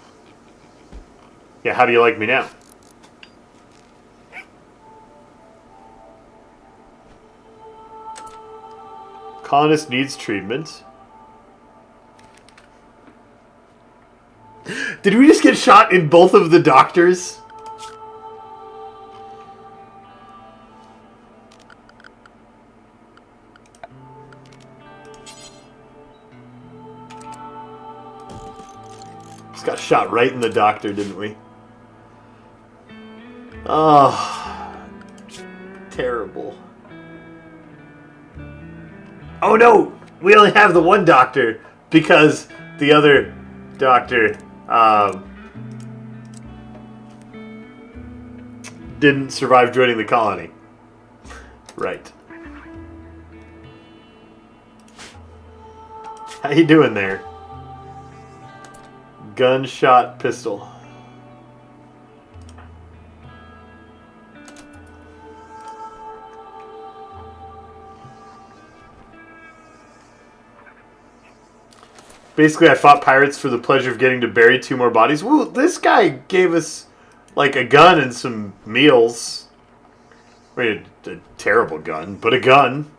Yeah, how do you like me now? Colonist needs treatment. Did we just get shot in both of the doctors? Just got shot right in the doctor, didn't we? Oh, terrible. Oh no! We only have the one doctor because the other doctor didn't survive joining the colony. Right. How you doing there? Gunshot pistol. Basically, I fought pirates for the pleasure of getting to bury 2 more bodies. Woo, this guy gave us, like, a gun and some meals. I mean, a terrible gun, but a gun.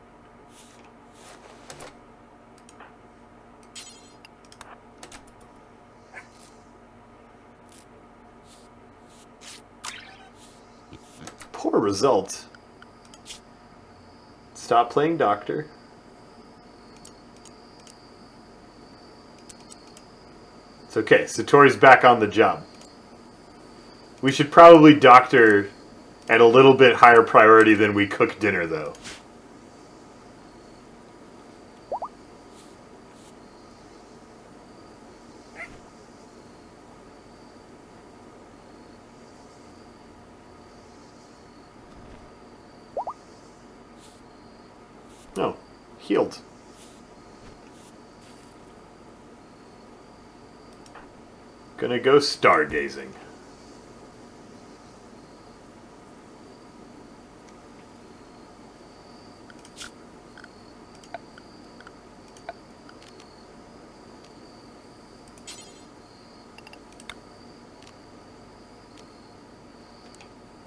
Poor result. Stop playing doctor. It's okay. Satori's back on the job. We should probably doctor at a little bit higher priority than we cook dinner, though. Oh, healed. Gonna go stargazing.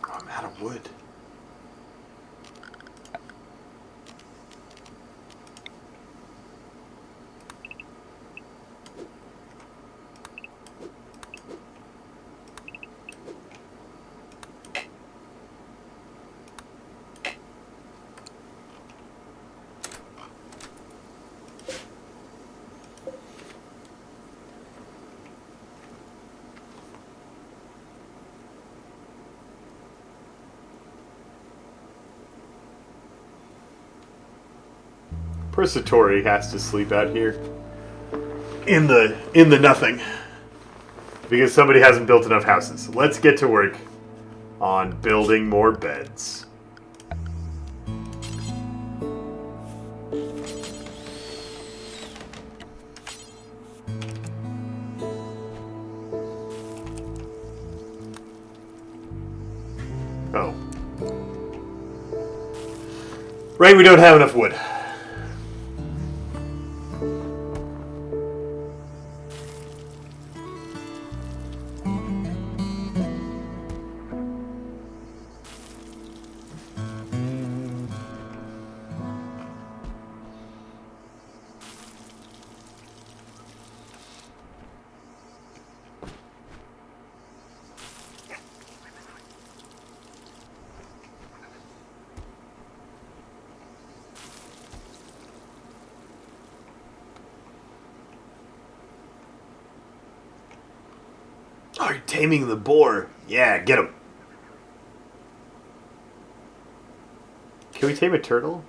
Oh, I'm out of wood. Poor Satori has to sleep out here in the nothing because somebody hasn't built enough houses. Let's get to work on building more beds. Oh. Right, we don't have enough wood. Oh, you're taming the boar. Yeah, get him. Can we tame a turtle?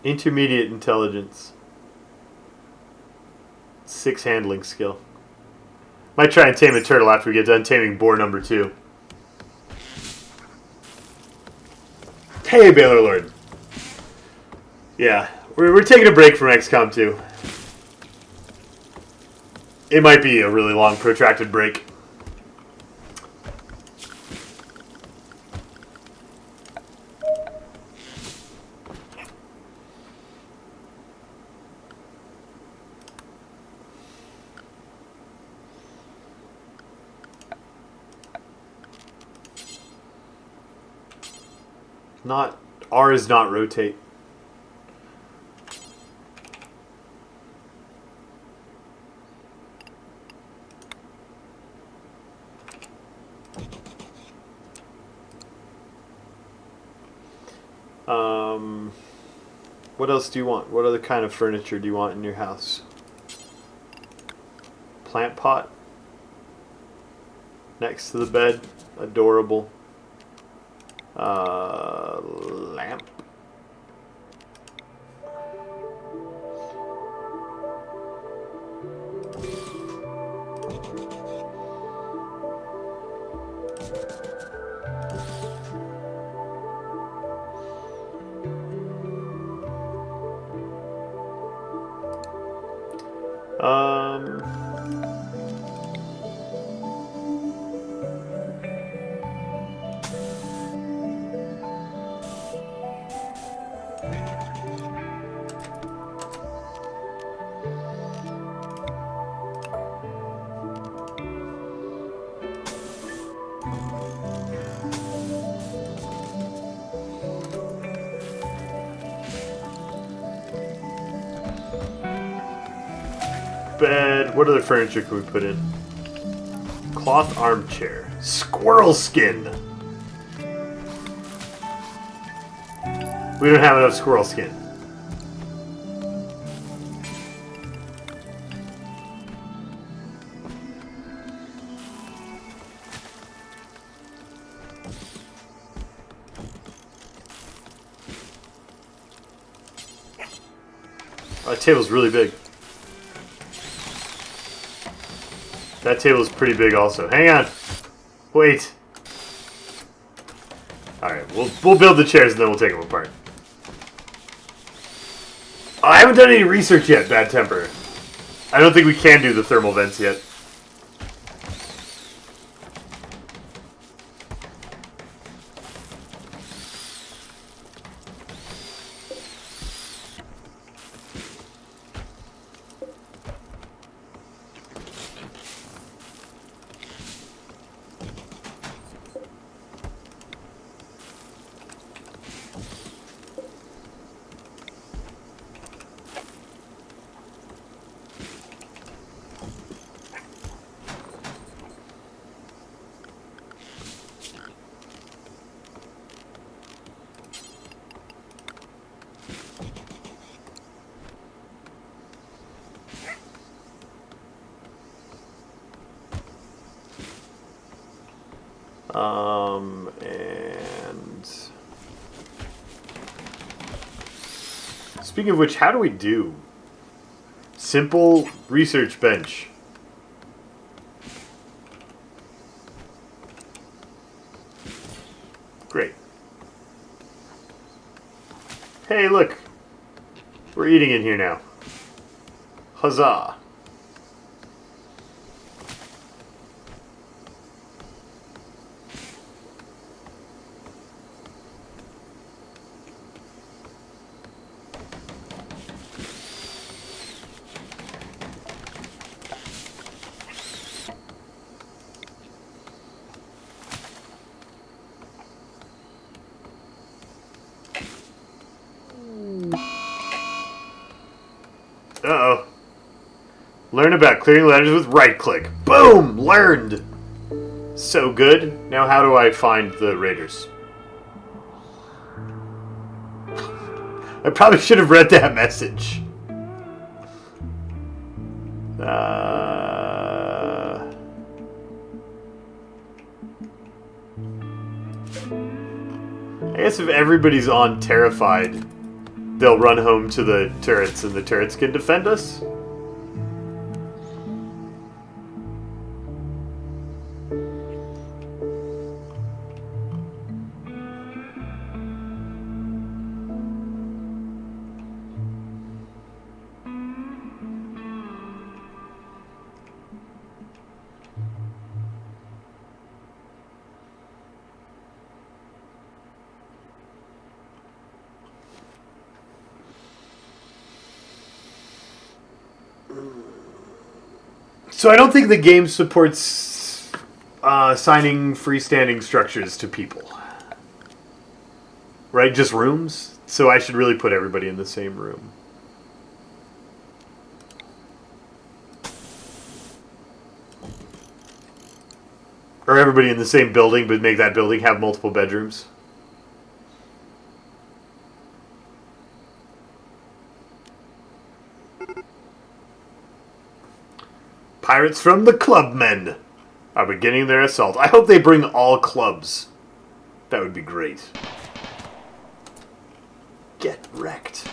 Intermediate intelligence. 6 handling skill. Might try and tame a turtle after we get done taming boar number 2. Hey, Baylor Lord. Yeah, we're taking a break from XCOM 2. It might be a really long, protracted break. Not R is not rotate. What else do you want? What other kind of furniture do you want in your house? Plant pot next to the bed, adorable. Lamp. Bed. What other furniture can we put in? Cloth armchair. Squirrel skin. We don't have enough squirrel skin. Oh, that table's really big. That table is pretty big also. Hang on. Wait. Alright, we'll build the chairs and then we'll take them apart. Oh, I haven't done any research yet, Bad Temper. I don't think we can do the thermal vents yet. And speaking of which, how do we do? Simple research bench. Great. Hey, look. We're eating in here now. Huzzah. Uh-oh. Learn about clearing letters with right-click. Boom! Learned! So good. Now how do I find the raiders? I probably should have read that message. I guess if everybody's on terrified, they'll run home to the turrets and the turrets can defend us? So I don't think the game supports assigning freestanding structures to people. Right? Just rooms? So I should really put everybody in the same room. Or everybody in the same building, but make that building have multiple bedrooms. Pirates from the Clubmen are beginning their assault. I hope they bring all clubs. That would be great. Get wrecked.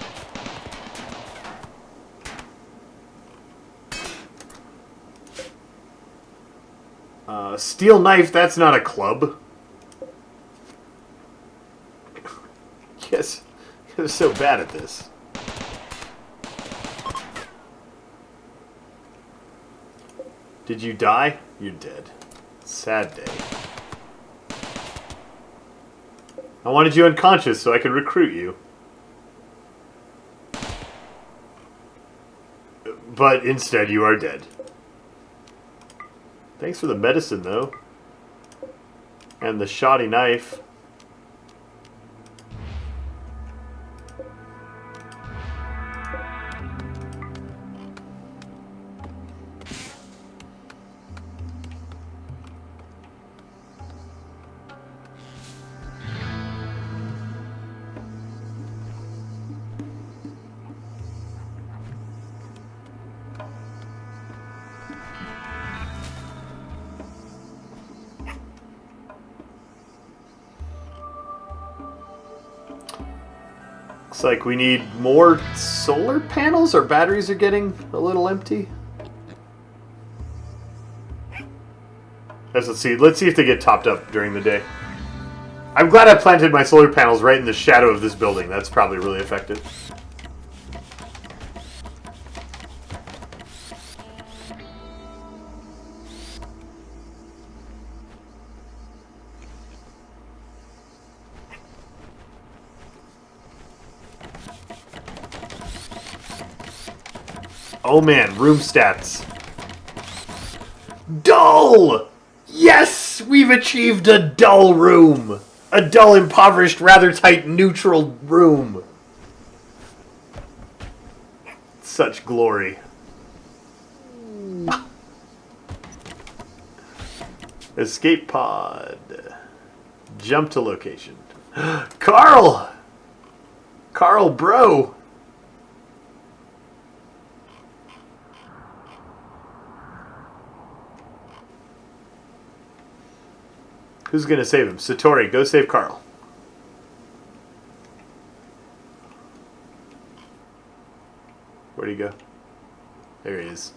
Steel knife, that's not a club. Yes, you're so bad at this. Did you die? You're dead. Sad day. I wanted you unconscious so I could recruit you. But instead you are dead. Thanks for the medicine, though. And the shoddy knife. Looks like we need more solar panels. Our batteries are getting a little empty. Let's see if they get topped up during the day. I'm glad I planted my solar panels right in the shadow of this building. That's probably really effective. Oh man, room stats. Dull! Yes! We've achieved a dull room! A dull, impoverished, rather tight, neutral room. Such glory. Escape pod. Jump to location. Carl! Carl, bro! Who's going to save him? Satori, go save Carl. Where'd he go? There he is.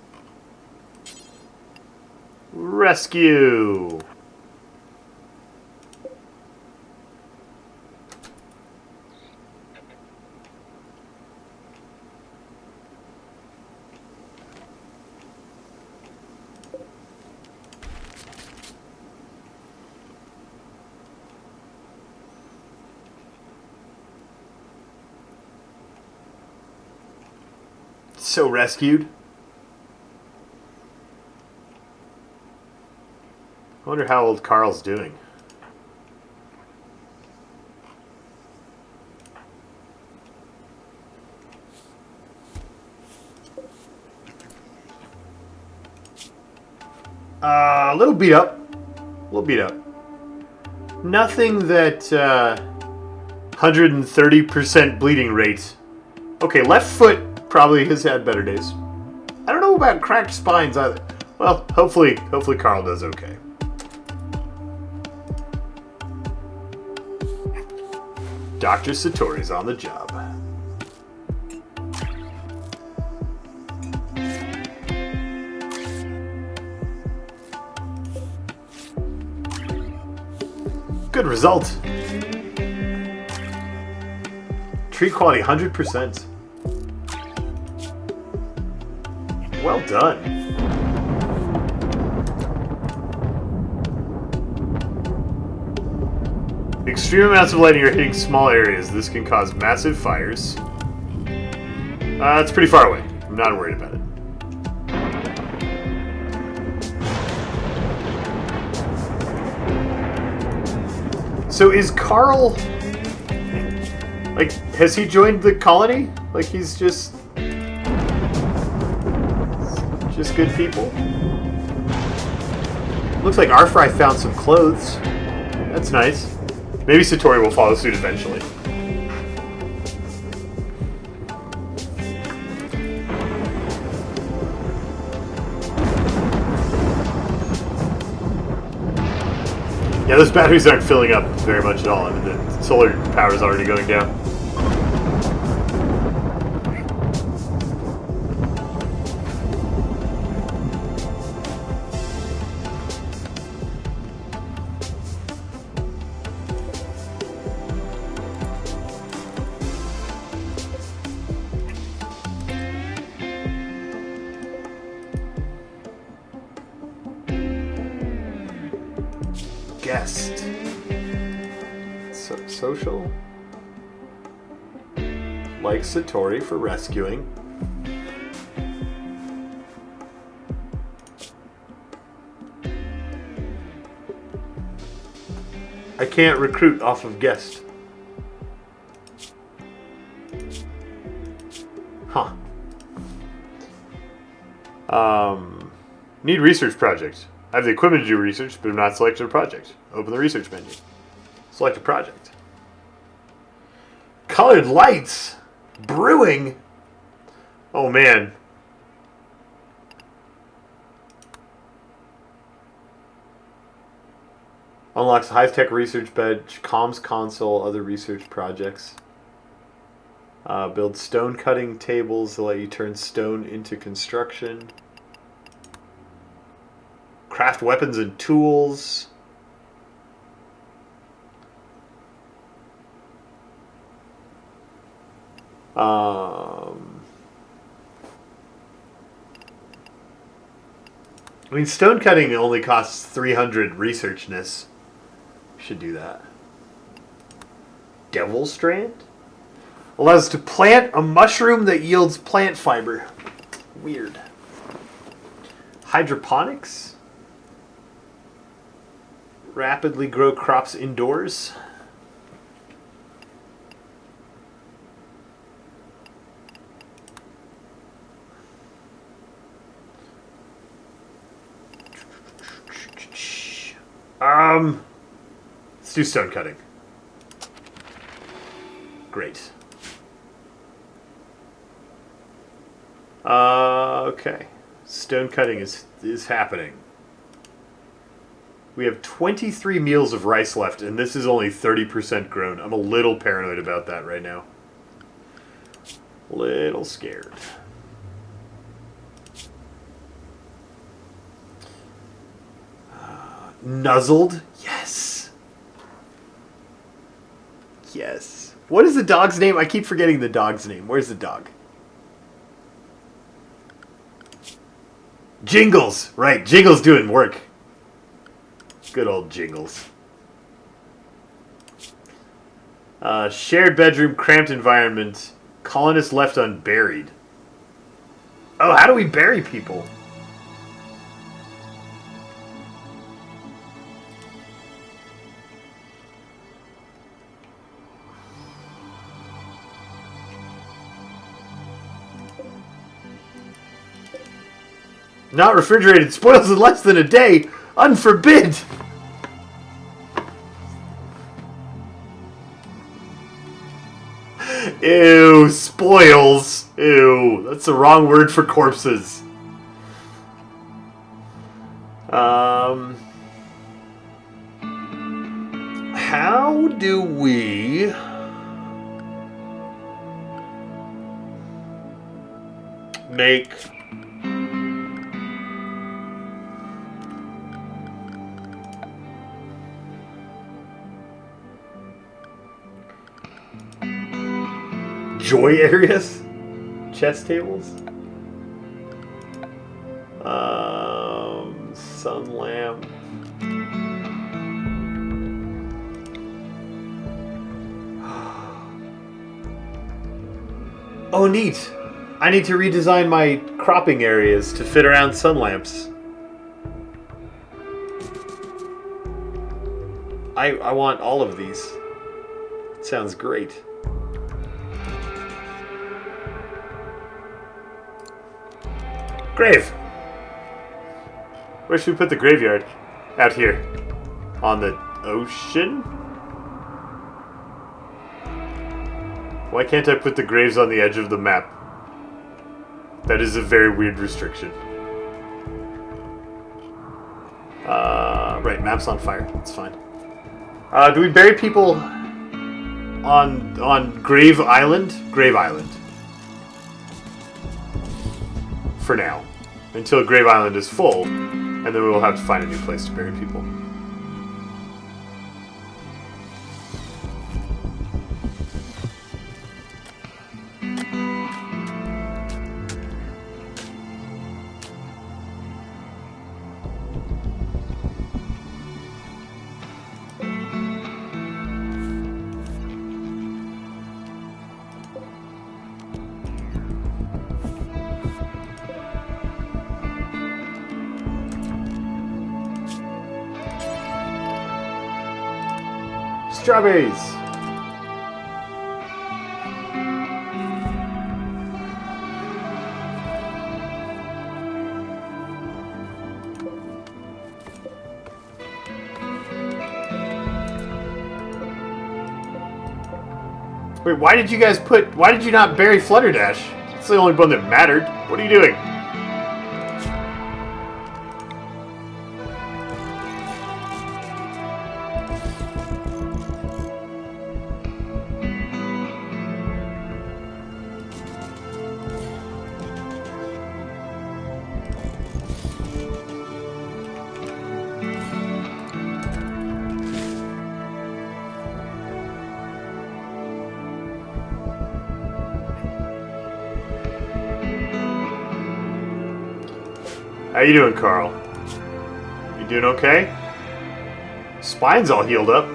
Rescue! So rescued. I wonder how old Carl's doing. A little beat up. A little beat up. Nothing that 130% bleeding rate. Okay, left foot probably has had better days. I don't know about cracked spines either. Well, hopefully Carl does okay. Dr. Satori's on the job. Good result. Tree quality 100%. Well done. Extreme amounts of lighting are hitting small areas. This can cause massive fires. It's pretty far away. I'm not worried about it. So is Carl... Like, has he joined the colony? Like, he's just good people? Looks like Arfry found some clothes. That's nice. Maybe Satori will follow suit eventually. Yeah, those batteries aren't filling up very much at all. I mean, the solar power is already going down. Guest. Social? Like Satori for rescuing. I can't recruit off of guest. Huh. Need research project. I have the equipment to do research, but I'm not selected a project. Open the research menu. Select a project. Colored lights? Brewing? Oh man. Unlocks high-tech research bench, comms console, other research projects. Build stone cutting tables that let you turn stone into construction. Craft weapons and tools. I mean, stone cutting only costs 300 researchness. Should do that. Devil Strand? Allows us to plant a mushroom that yields plant fiber. Weird. Hydroponics? Rapidly grow crops indoors. Let's do stone cutting. Great. Okay. Stone cutting is happening. We have 23 meals of rice left, and this is only 30% grown. I'm a little paranoid about that right now. Little scared. Nuzzled? Yes. Yes. What is the dog's name? I keep forgetting the dog's name. Where's the dog? Jingles! Right, Jingles doing work. Good old Jingles. Shared bedroom, cramped environment. Colonists left unburied. Oh, how do we bury people? Not refrigerated. Spoils in less than a day. Unforbid. Ew, spoils. Ew, that's the wrong word for corpses. How do we make joy areas? Chess tables? Sun lamp. Oh, neat. I need to redesign my cropping areas to fit around sun lamps. I want all of these. Sounds great. Grave! Where should we put the graveyard? Out here. On the ocean? Why can't I put the graves on the edge of the map? That is a very weird restriction. Right, map's on fire. That's fine. Do we bury people on Grave Island? Grave Island. For now. Until Grave Island is full, and then we will have to find a new place to bury people. Strawberries! Wait, why did you not bury Flutterdash? It's the only one that mattered. What are you doing? How you doing, Carl? You doing okay? Spine's all healed up.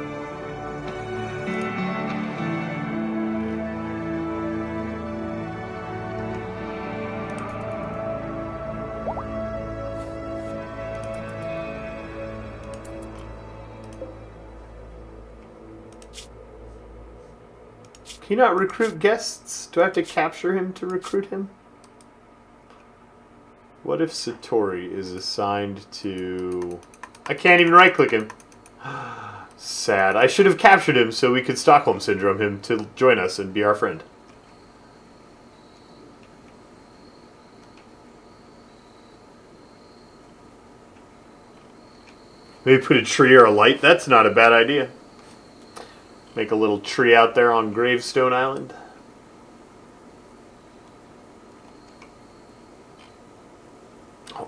Can you not recruit guests? Do I have to capture him to recruit him? What if Satori is assigned to... I can't even right-click him. Sad. I should have captured him so we could Stockholm Syndrome him to join us and be our friend. Maybe put a tree or a light. That's not a bad idea. Make a little tree out there on Gravestone Island.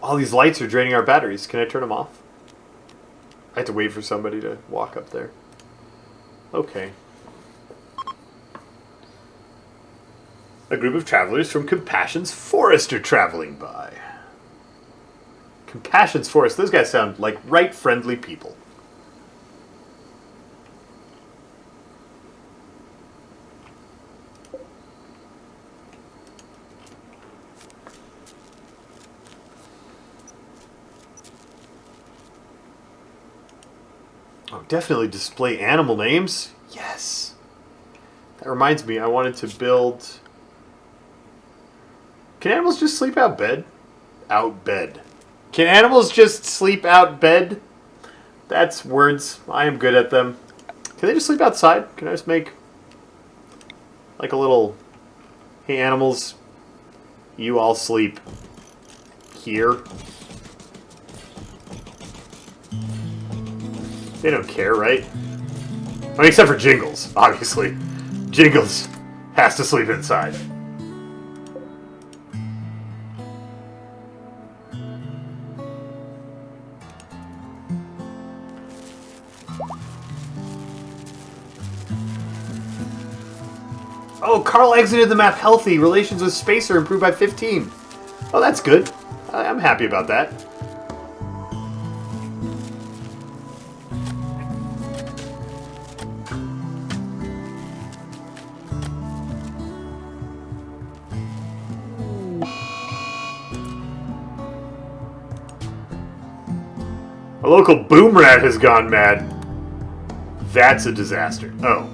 All these lights are draining our batteries. Can I turn them off? I have to wait for somebody to walk up there. Okay. A group of travelers from Compassion's Forest are traveling by. Compassion's Forest. Those guys sound like right friendly people. Oh, definitely display animal names. Yes. That reminds me, I wanted to build... Can animals just sleep out bed? Out bed. Can animals just sleep out bed? That's words. I am good at them. Can they just sleep outside? Can I just make... like a little... Hey animals, you all sleep here. They don't care, right? I mean, except for Jingles, obviously. Jingles has to sleep inside. Oh, Carl exited the map healthy. Relations with Spacer improved by 15. Oh, that's good. I'm happy about that. A local boom rat has gone mad. That's a disaster. Oh.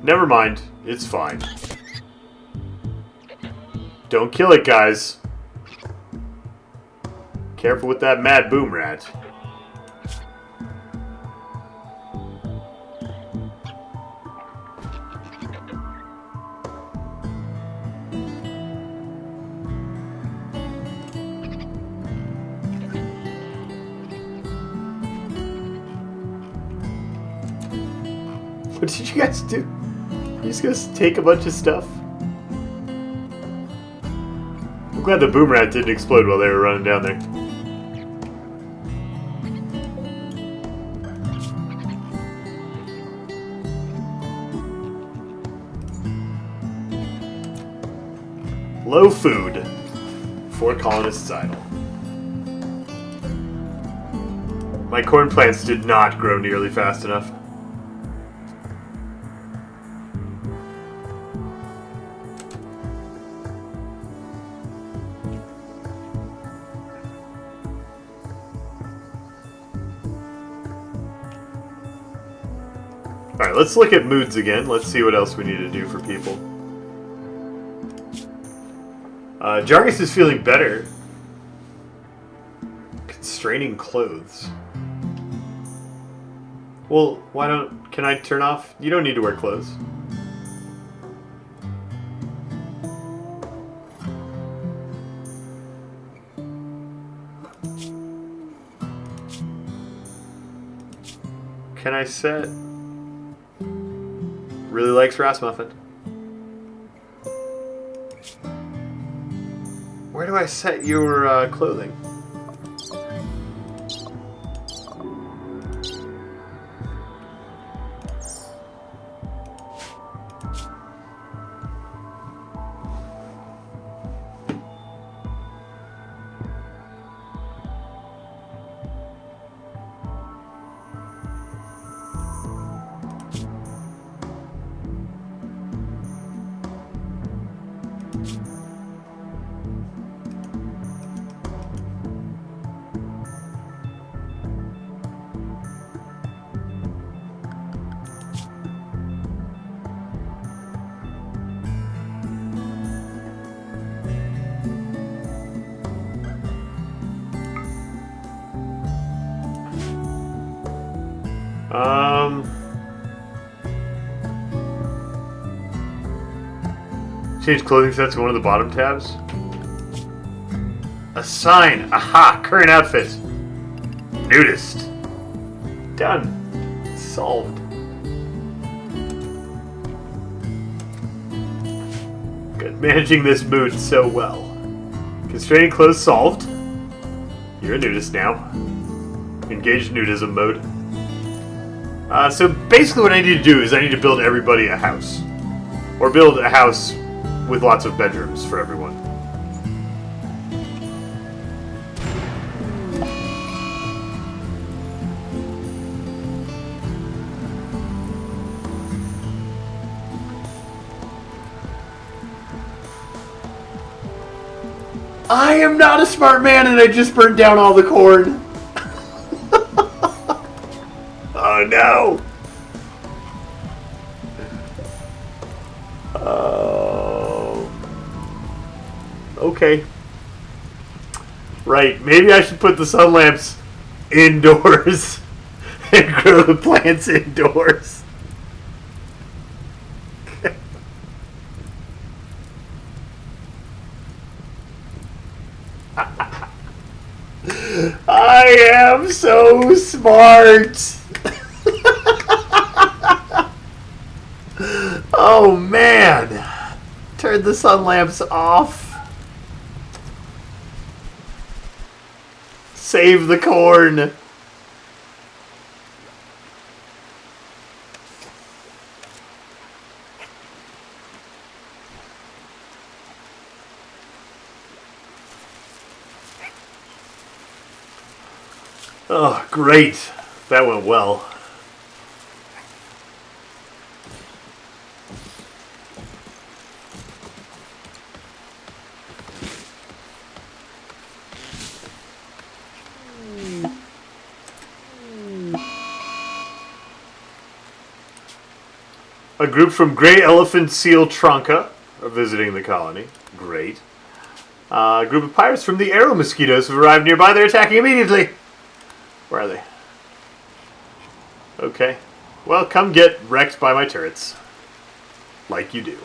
Never mind. It's fine. Don't kill it, guys. Careful with that mad boom rat. What did you guys do? You just gonna take a bunch of stuff? I'm glad the boom rat didn't explode while they were running down there. Low food. 4 colonists idle. My corn plants did not grow nearly fast enough. Alright, let's look at moods again. Let's see what else we need to do for people. Jargus is feeling better. Constraining clothes. Well, why don't... Can I turn off? You don't need to wear clothes. Can I set... Really likes Rasmussen. Where do I set your clothing? Change clothing sets in one of the bottom tabs. Assign. Aha! Current outfit. Nudist. Done. Solved. Good. Managing this mood so well. Constraining clothes solved. You're a nudist now. Engage nudism mode. So basically what I need to do is I need to build everybody a house. Or build a house with lots of bedrooms for everyone. I am not a smart man and I just burned down all the corn. Oh no. Okay. Right, maybe I should put the sun lamps indoors and grow the plants indoors. I am so smart. Oh man. Turn the sun lamps off. Save the corn. Oh, great. That went well. A group from Grey Elephant Seal Trunca are visiting the colony. Great. A group of pirates from the Arrow Mosquitoes have arrived nearby. They're attacking immediately. Where are they? Okay. Well, come get wrecked by my turrets. Like you do.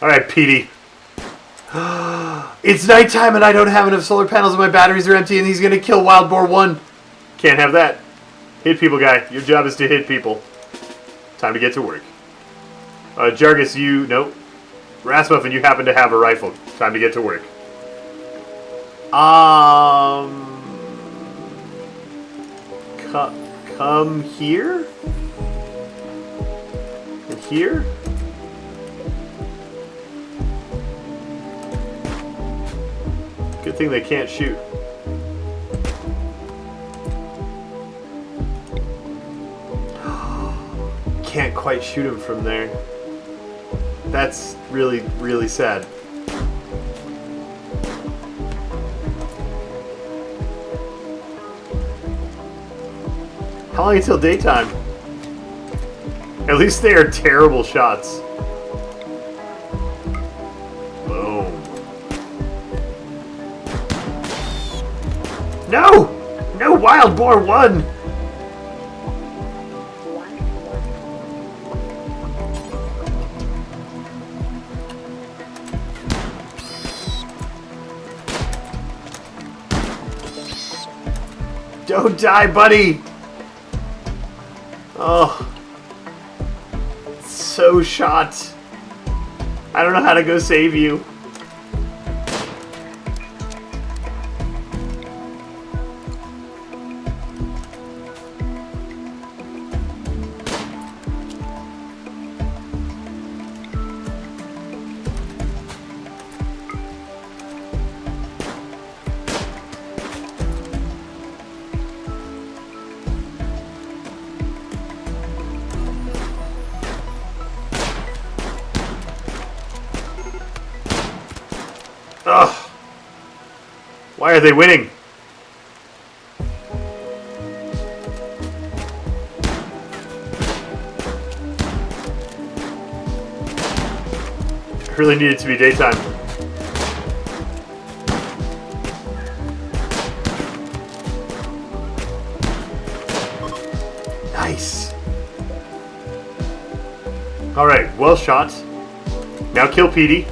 Alright, Petey. It's nighttime and I don't have enough solar panels and my batteries are empty and he's going to kill Wild Boar 1. Can't have that. Hit people, guy. Your job is to hit people. Time to get to work. Jargus, you... Nope. Rasmussen, you happen to have a rifle. Time to get to work. Come here? And here? Good thing they can't shoot. Can't quite shoot him from there. That's really, really sad. How long until daytime? At least they are terrible shots. Boom. No! No Wild Boar 1! Don't die, buddy! Oh. So shot. I don't know how to go save you. Ugh. Why are they winning? Really needed to be daytime. Nice. Alright, well shot. Now kill Petey.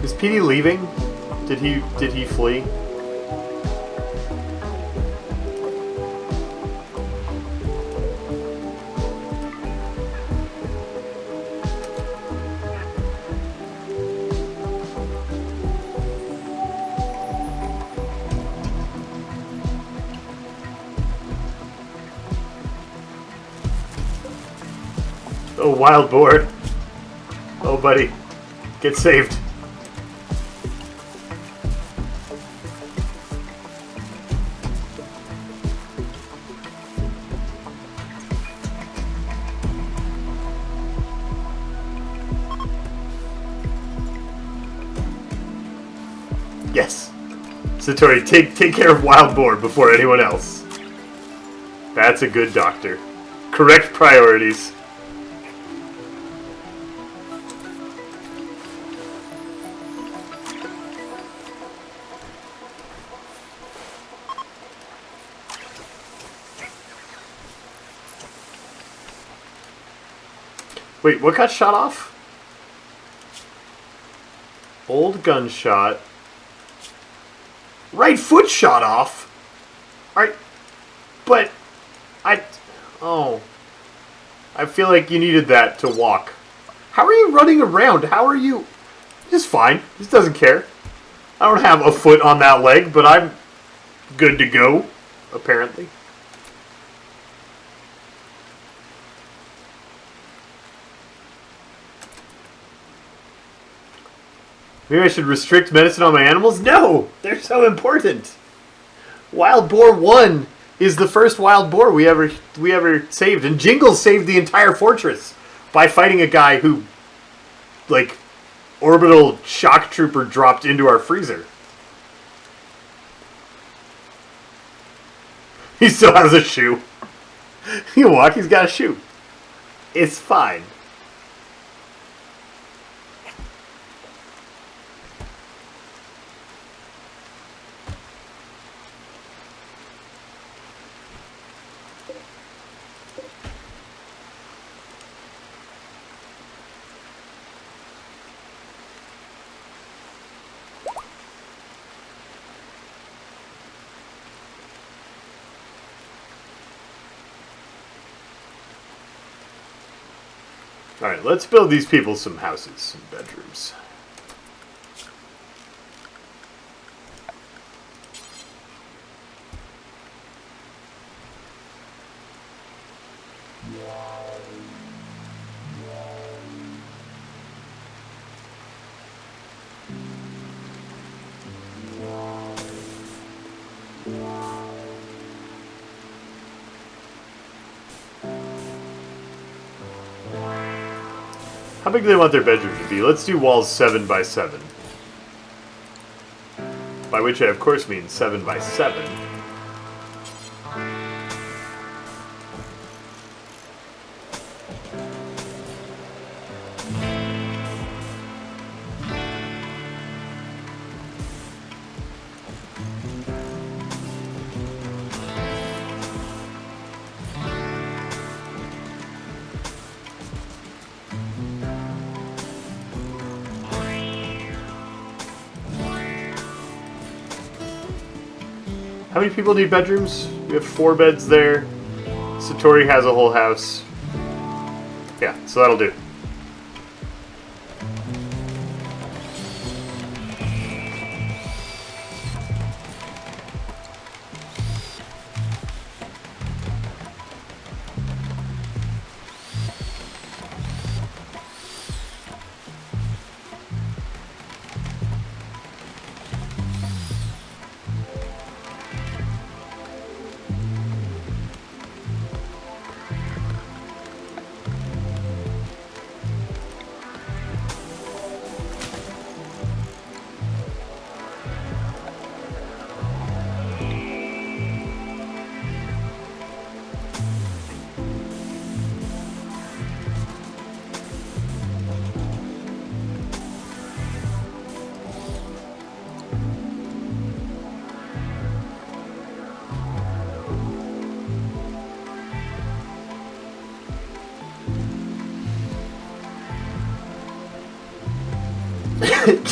Is Petey leaving? Did he flee? Oh, Wild Boar. Oh, buddy. Get saved. Yes. Satori, take care of Wild Boar before anyone else. That's a good doctor. Correct priorities. Wait, what got shot off? Old gunshot. Right foot shot off? Alright. But oh. I feel like you needed that to walk. How are you running around? How are you... Just fine. Just doesn't care. I don't have a foot on that leg, but I'm good to go, apparently. Maybe I should restrict medicine on my animals? No! They're so important! Wild Boar 1 is the first wild boar we ever saved, and Jingles saved the entire fortress by fighting a guy who, like, orbital shock trooper dropped into our freezer. He still has a shoe. He can walk, he's got a shoe. It's fine. Alright, let's build these people some houses, some bedrooms. How big do they want their bedroom to be? Let's do walls 7 by 7. By which I, of course, mean 7 by 7. How many people need bedrooms? We have 4 beds there. Satori has a whole house. Yeah, so that'll do.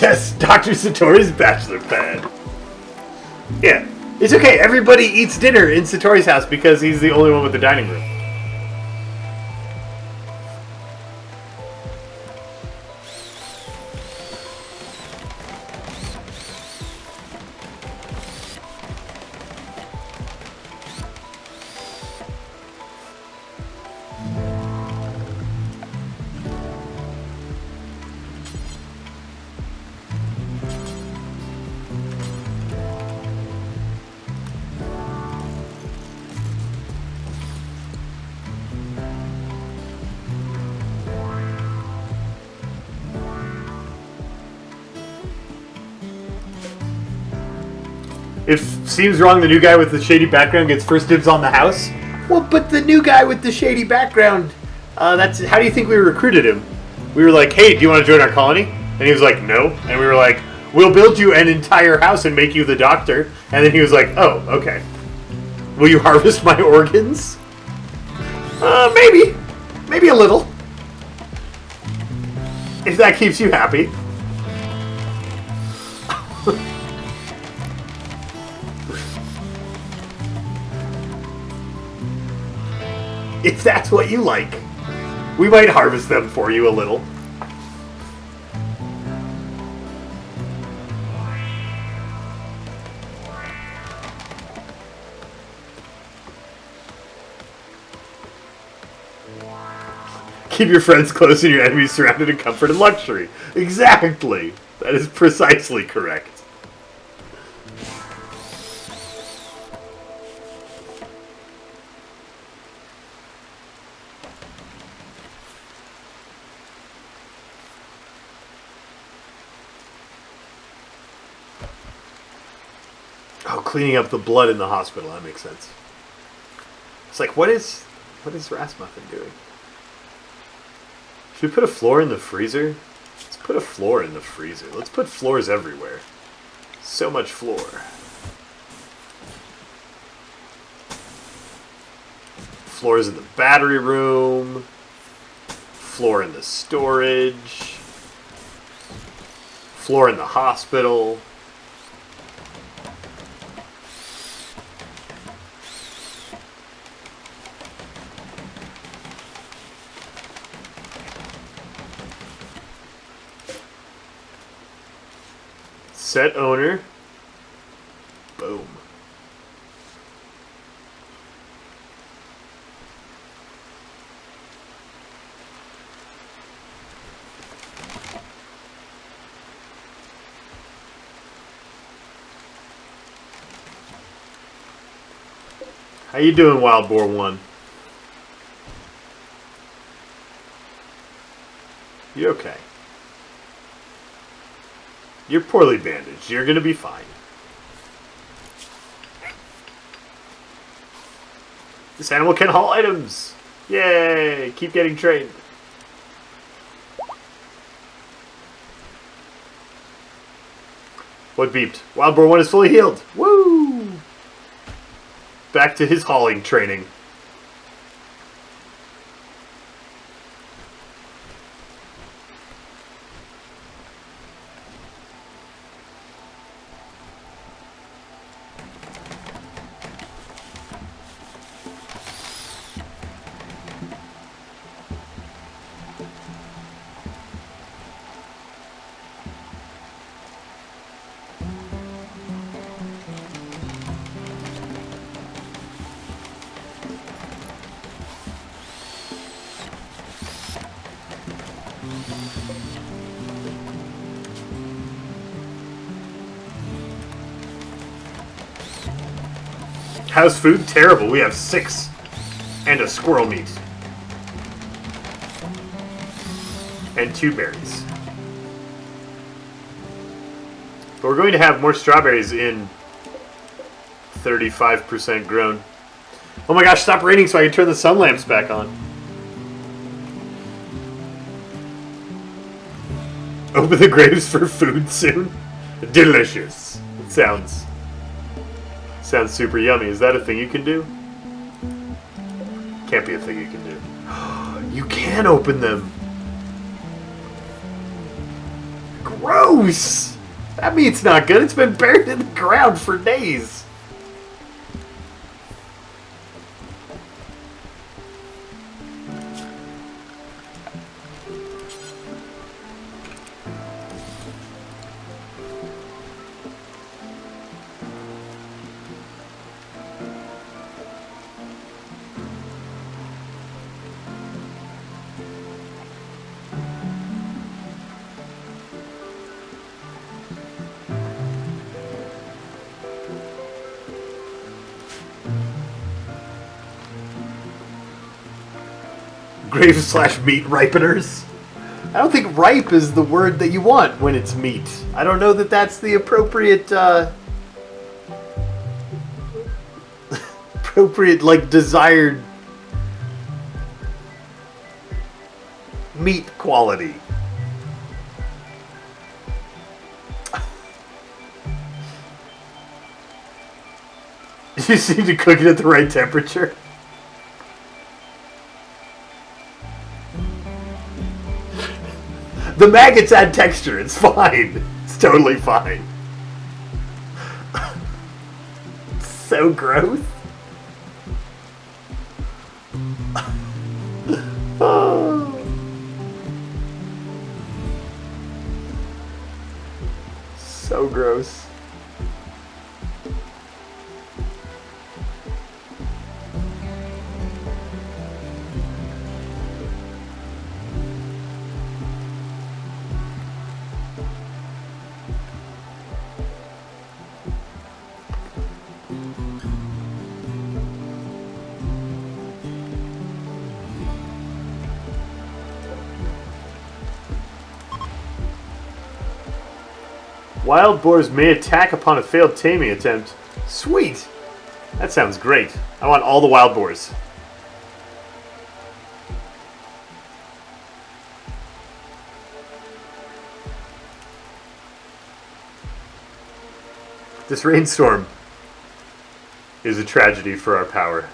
Yes, Dr. Satori's bachelor pad. Yeah, it's okay. Everybody eats dinner in Satori's house because he's the only one with the dining room. It seems wrong the new guy with the shady background gets first dibs on the house. Well, but the new guy with the shady background, that's how do you think we recruited him? We were like, hey, do you want to join our colony? And he was like, no. And we were like, we'll build you an entire house and make you the doctor. And then he was like, oh, okay. Will you harvest my organs? Maybe. Maybe a little. If that keeps you happy. If that's what you like, we might harvest them for you a little. Keep your friends close and your enemies surrounded in comfort and luxury. Exactly. That is precisely correct. Oh, cleaning up the blood in the hospital. That makes sense. It's like, what is Rasmussen doing? Should we put a floor in the freezer? Let's put a floor in the freezer. Let's put floors everywhere. So much floor. Floors in the battery room. Floor in the storage. Floor in the hospital. Set owner. Boom. How you doing, Wild Boar 1? You okay? You're poorly bandaged. You're gonna be fine. This animal can haul items! Yay! Keep getting trained. What beeped? Wild Boar 1 is fully healed! Woo! Back to his hauling training. How's food? Terrible. We have 6 and a squirrel meat. And 2 berries. But we're going to have more strawberries in 35% grown. Oh my gosh, stop raining so I can turn the sun lamps back on. Open the graves for food soon. Delicious. It sounds super yummy. Is that a thing you can do? Can't be a thing you can do. You can open them. Gross! That meat's not good. It's been buried in the ground for days. Grave/meat ripeners. I don't think ripe is the word that you want when it's meat. I don't know that that's the appropriate, like, desired meat quality. You just need to cook it at the right temperature. The maggots add texture. It's fine. It's totally fine. So gross. Oh. So gross. Wild boars may attack upon a failed taming attempt. Sweet! That sounds great. I want all the wild boars. This rainstorm is a tragedy for our power.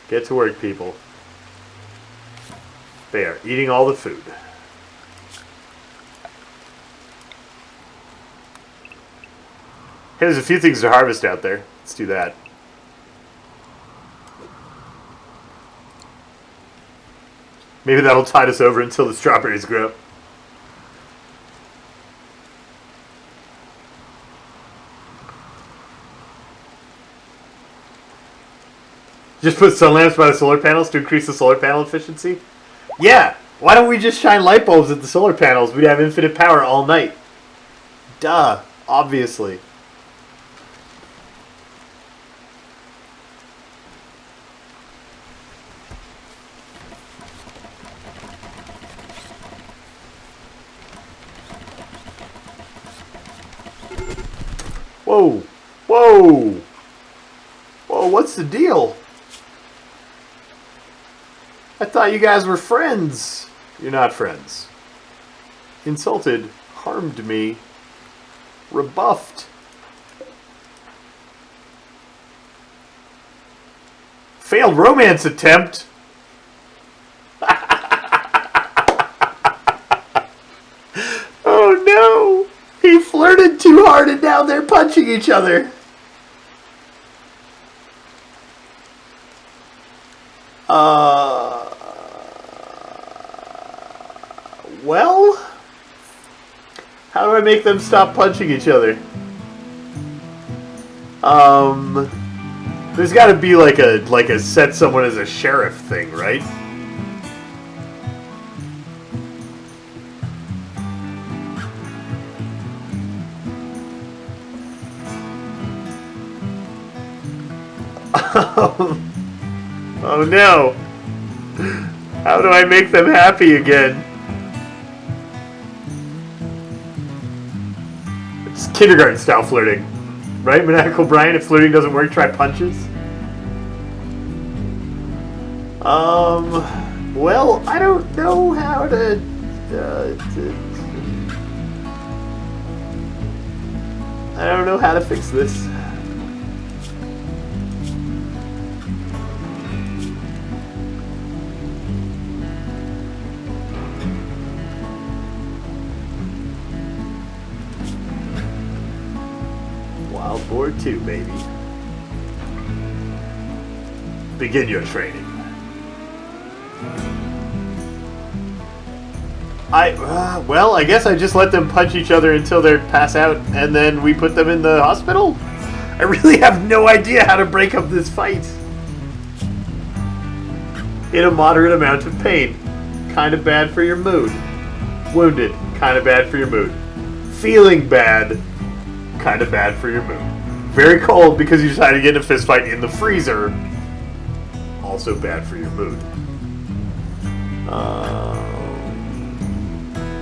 Get to work, people. They are eating all the food. Hey, there's a few things to harvest out there. Let's do that. Maybe that'll tide us over until the strawberries grow. Just put sun lamps by the solar panels to increase the solar panel efficiency? Yeah! Why don't we just shine light bulbs at the solar panels? We'd have infinite power all night. Duh. Obviously. Whoa! Whoa! Whoa, what's the deal? I thought you guys were friends. You're not friends. Insulted, harmed me, rebuffed. Failed romance attempt. Oh no! He flirted too hard and now they're punching each other. Well, how do I make them stop punching each other? There's got to be like a set someone as a sheriff thing, right? Oh no! How do I make them happy again? It's kindergarten style flirting. Right? Maniacal Brian, if flirting doesn't work, try punches. Well, I don't know how to I don't know how to fix this. Wild Boar 2, baby. Begin your training. Well, I guess I just let them punch each other until they pass out, and then we put them in the hospital? I really have no idea how to break up this fight. In a moderate amount of pain. Kind of bad for your mood. Wounded. Kind of bad for your mood. Feeling bad. Kind of bad for your mood. Very cold because you decided to get in a fist fight in the freezer. Also bad for your mood.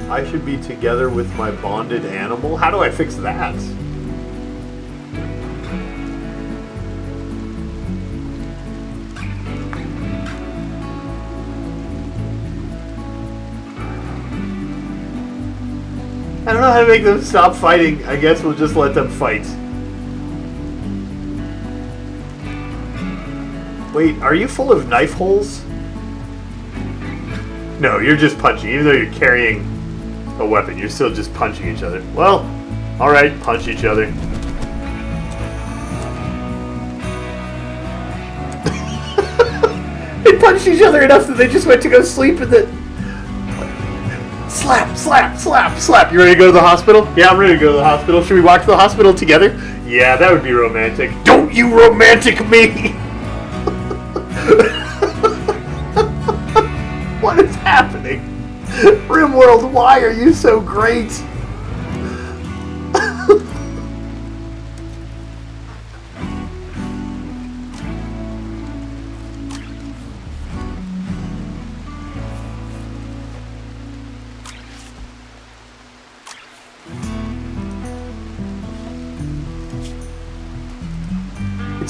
I should be together with my bonded animal? How do I fix that? I don't know how to make them stop fighting. I guess we'll just let them fight. Wait, are you full of knife holes? No, you're just punching. Even though you're carrying a weapon, you're still just punching each other. Well, alright, punch each other. They punched each other enough that they just went to go sleep and then... Slap, slap, slap, slap. You ready to go to the hospital? Yeah, I'm ready to go to the hospital. Should we walk to the hospital together? Yeah, that would be romantic. Don't you romantic me! What is happening? Rimworld, why are you so great?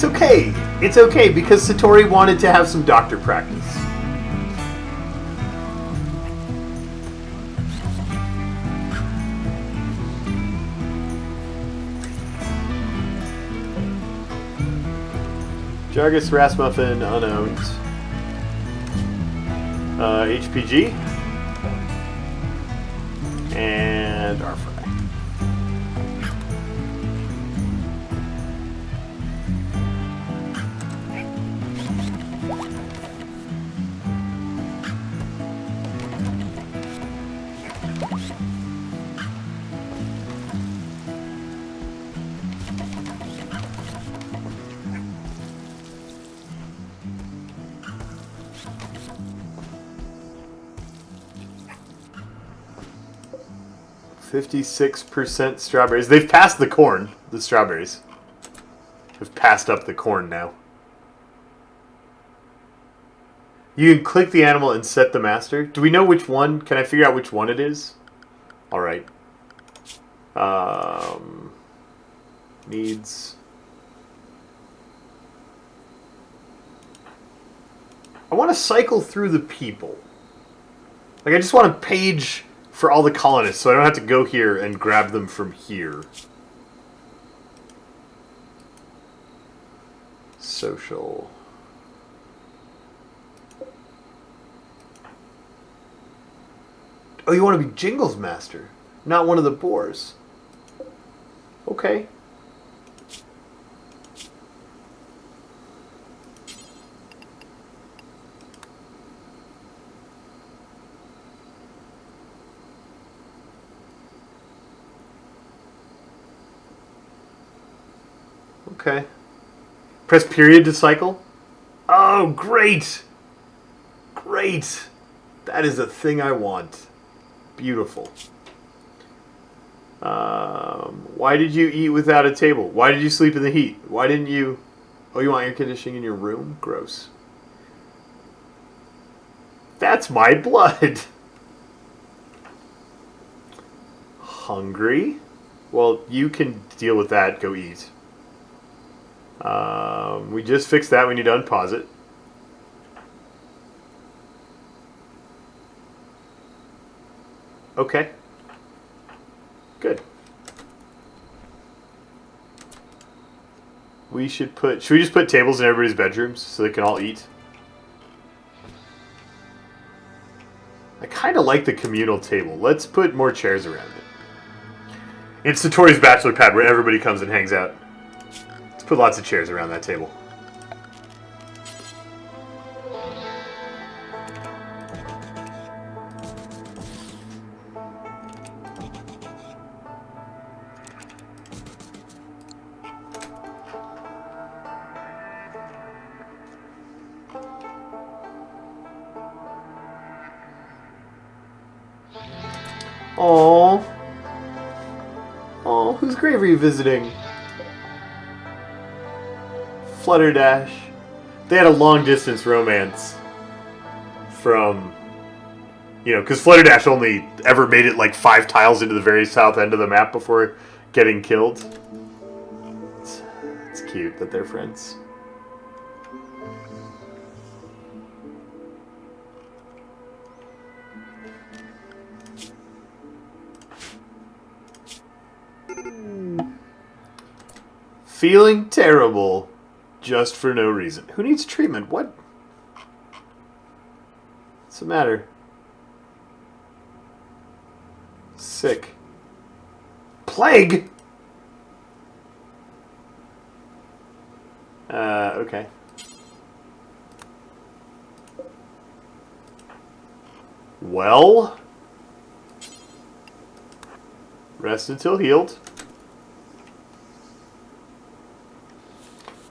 okay. It's okay because Satori wanted to have some doctor practice. Jargus Rasmussen unowned. HPG. And R-Fry. %56 strawberries. They've passed the corn, the strawberries. Have passed up the corn now. You can click the animal and set the master. Do we know which one? Can I figure out which one it is? Alright. Needs. I want to cycle through the people. Like, I just want a page for all the colonists, so I don't have to go here and grab them from here. Social. Oh, you want to be Jingles Master, not one of the boars. Okay. Okay. Press period to cycle. Oh, great! Great! That is a thing I want. Beautiful. Why did you eat without a table? Why did you sleep in the heat? Why didn't you... Oh, you want air conditioning in your room? Gross. That's my blood! Hungry? Well, you can deal with that. Go eat. We just fixed that. We need to unpause it. Okay. Good. We should put... Should we just put tables in everybody's bedrooms so they can all eat? I kind of like the communal table. Let's put more chairs around it. It's Satori's bachelor pad where everybody comes and hangs out. Let's put lots of chairs around that table. Aww. Aww, whose grave are you visiting? Flutterdash. They had a long-distance romance from... You know, because Flutterdash only ever made it like 5 tiles into the very south end of the map before getting killed. It's cute that they're friends. Feeling terrible just for no reason. Who needs treatment? What? What's the matter? Sick. Plague? Okay. Well. Rest until healed.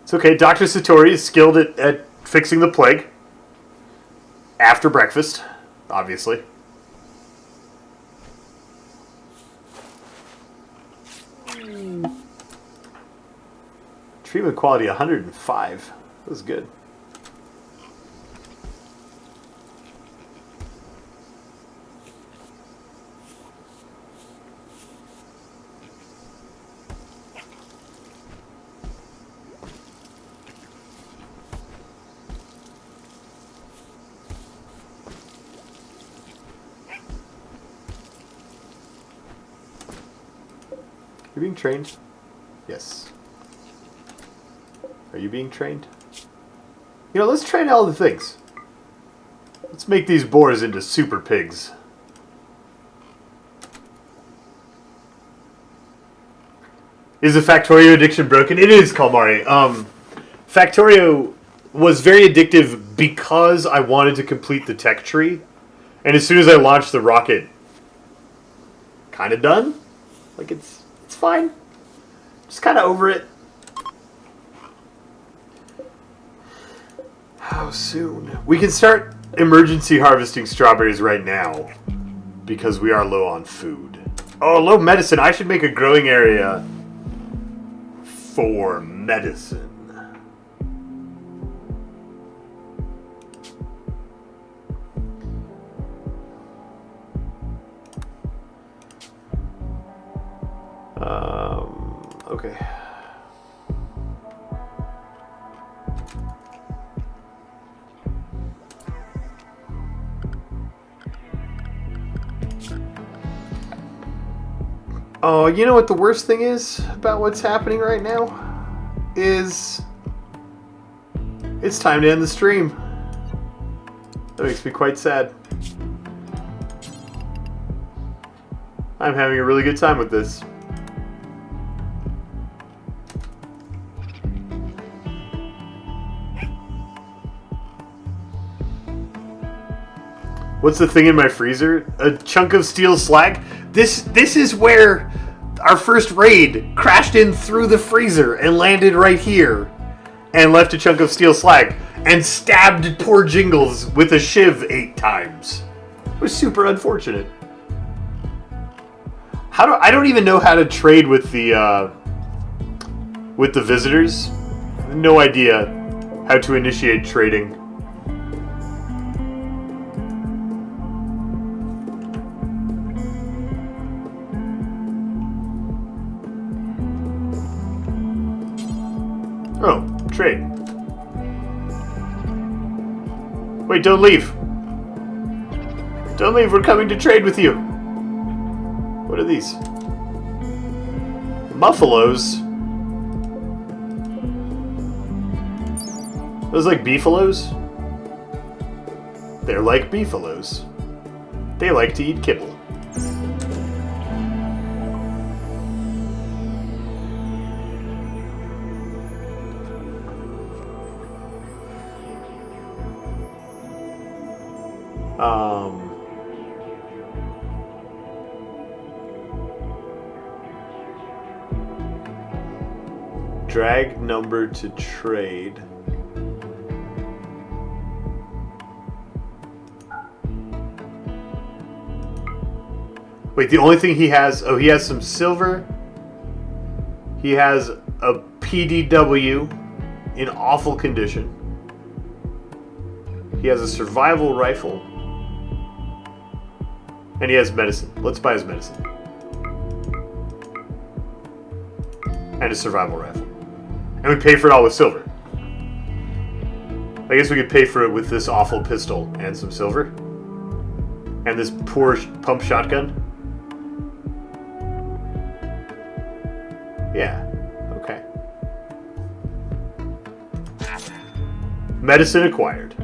It's okay. Dr. Satori is skilled at fixing the plague. After breakfast, obviously. Treatment quality 105. That was good. being trained? Yes. Are you being trained? You know, let's train all the things. Let's make these boars into super pigs. Is the Factorio addiction broken? It is, Kalmari. Factorio was very addictive because I wanted to complete the tech tree. And as soon as I launched the rocket, kind of done. Like, it's fine. Just kind of over it. How soon? We can start emergency harvesting strawberries right now because we are low on food. Oh, low medicine. I should make a growing area for medicine. Okay. Oh, you know what the worst thing is about what's happening right now? Is it's time to end the stream. That makes me quite sad. I'm having a really good time with this. What's the thing in my freezer? A chunk of steel slag? This is where our first raid crashed in through the freezer and landed right here and left a chunk of steel slag and stabbed poor Jingles with a shiv 8 times. It was super unfortunate. I don't even know how to trade with the visitors. No idea how to initiate trading. Oh, trade. Wait, don't leave. Don't leave, we're coming to trade with you. What are these? Buffaloes? Those like beefaloes? They're like beefaloes. They like to eat kibble. Drag number to trade. Wait, the only thing he has... Oh, he has some silver. He has a PDW in awful condition. He has a survival rifle. And he has medicine. Let's buy his medicine. And a survival rifle. And we pay for it all with silver. I guess we could pay for it with this awful pistol and some silver. And this poor pump shotgun. Yeah. Okay. Medicine acquired.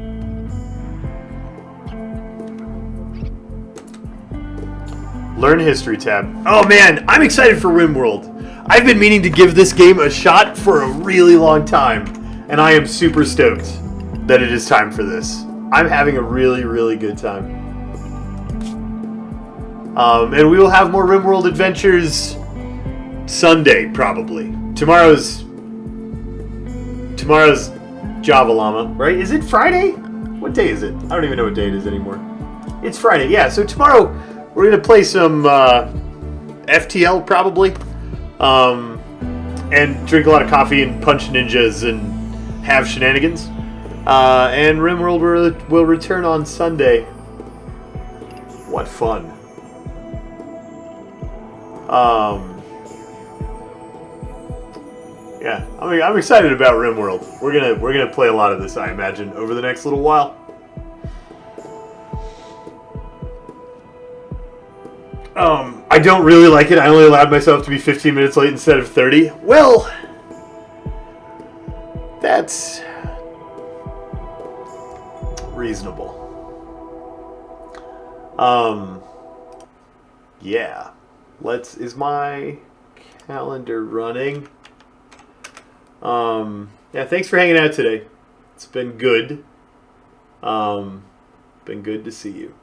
Learn history tab. Oh man, I'm excited for Rimworld. I've been meaning to give this game a shot for a really long time, and I am super stoked that it is time for this. I'm having a really, really good time. And we will have more Rimworld adventures Sunday, probably. Tomorrow's Java Llama, right? Is it Friday? What day is it? I don't even know what day it is anymore. It's Friday, yeah. So tomorrow we're going to play some FTL, probably. And drink a lot of coffee and punch ninjas and have shenanigans. And Rimworld will return on Sunday. What fun. Yeah, I'm excited about Rimworld. We're gonna play a lot of this, I imagine, over the next little while. I don't really like it. I only allowed myself to be 15 minutes late instead of 30. Well, that's reasonable. Yeah. Is my calendar running? Yeah, thanks for hanging out today. It's been good. Been good to see you.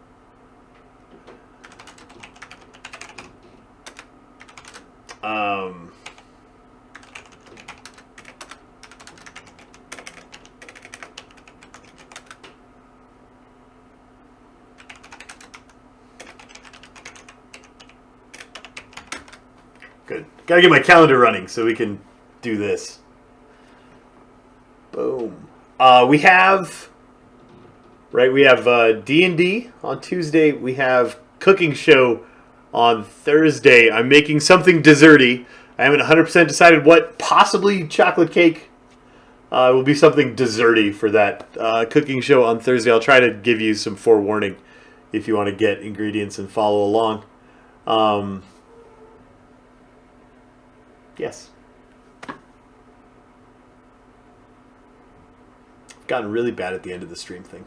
Good. Gotta get my calendar running so we can do this. Boom. We have D&D on Tuesday. We have cooking show on Thursday. I'm making something desserty. I haven't 100% decided what. Possibly chocolate cake. Will be something desserty for that cooking show on Thursday. I'll try to give you some forewarning if you want to get ingredients and follow along. Yes. I've gotten really bad at the end of the stream thing.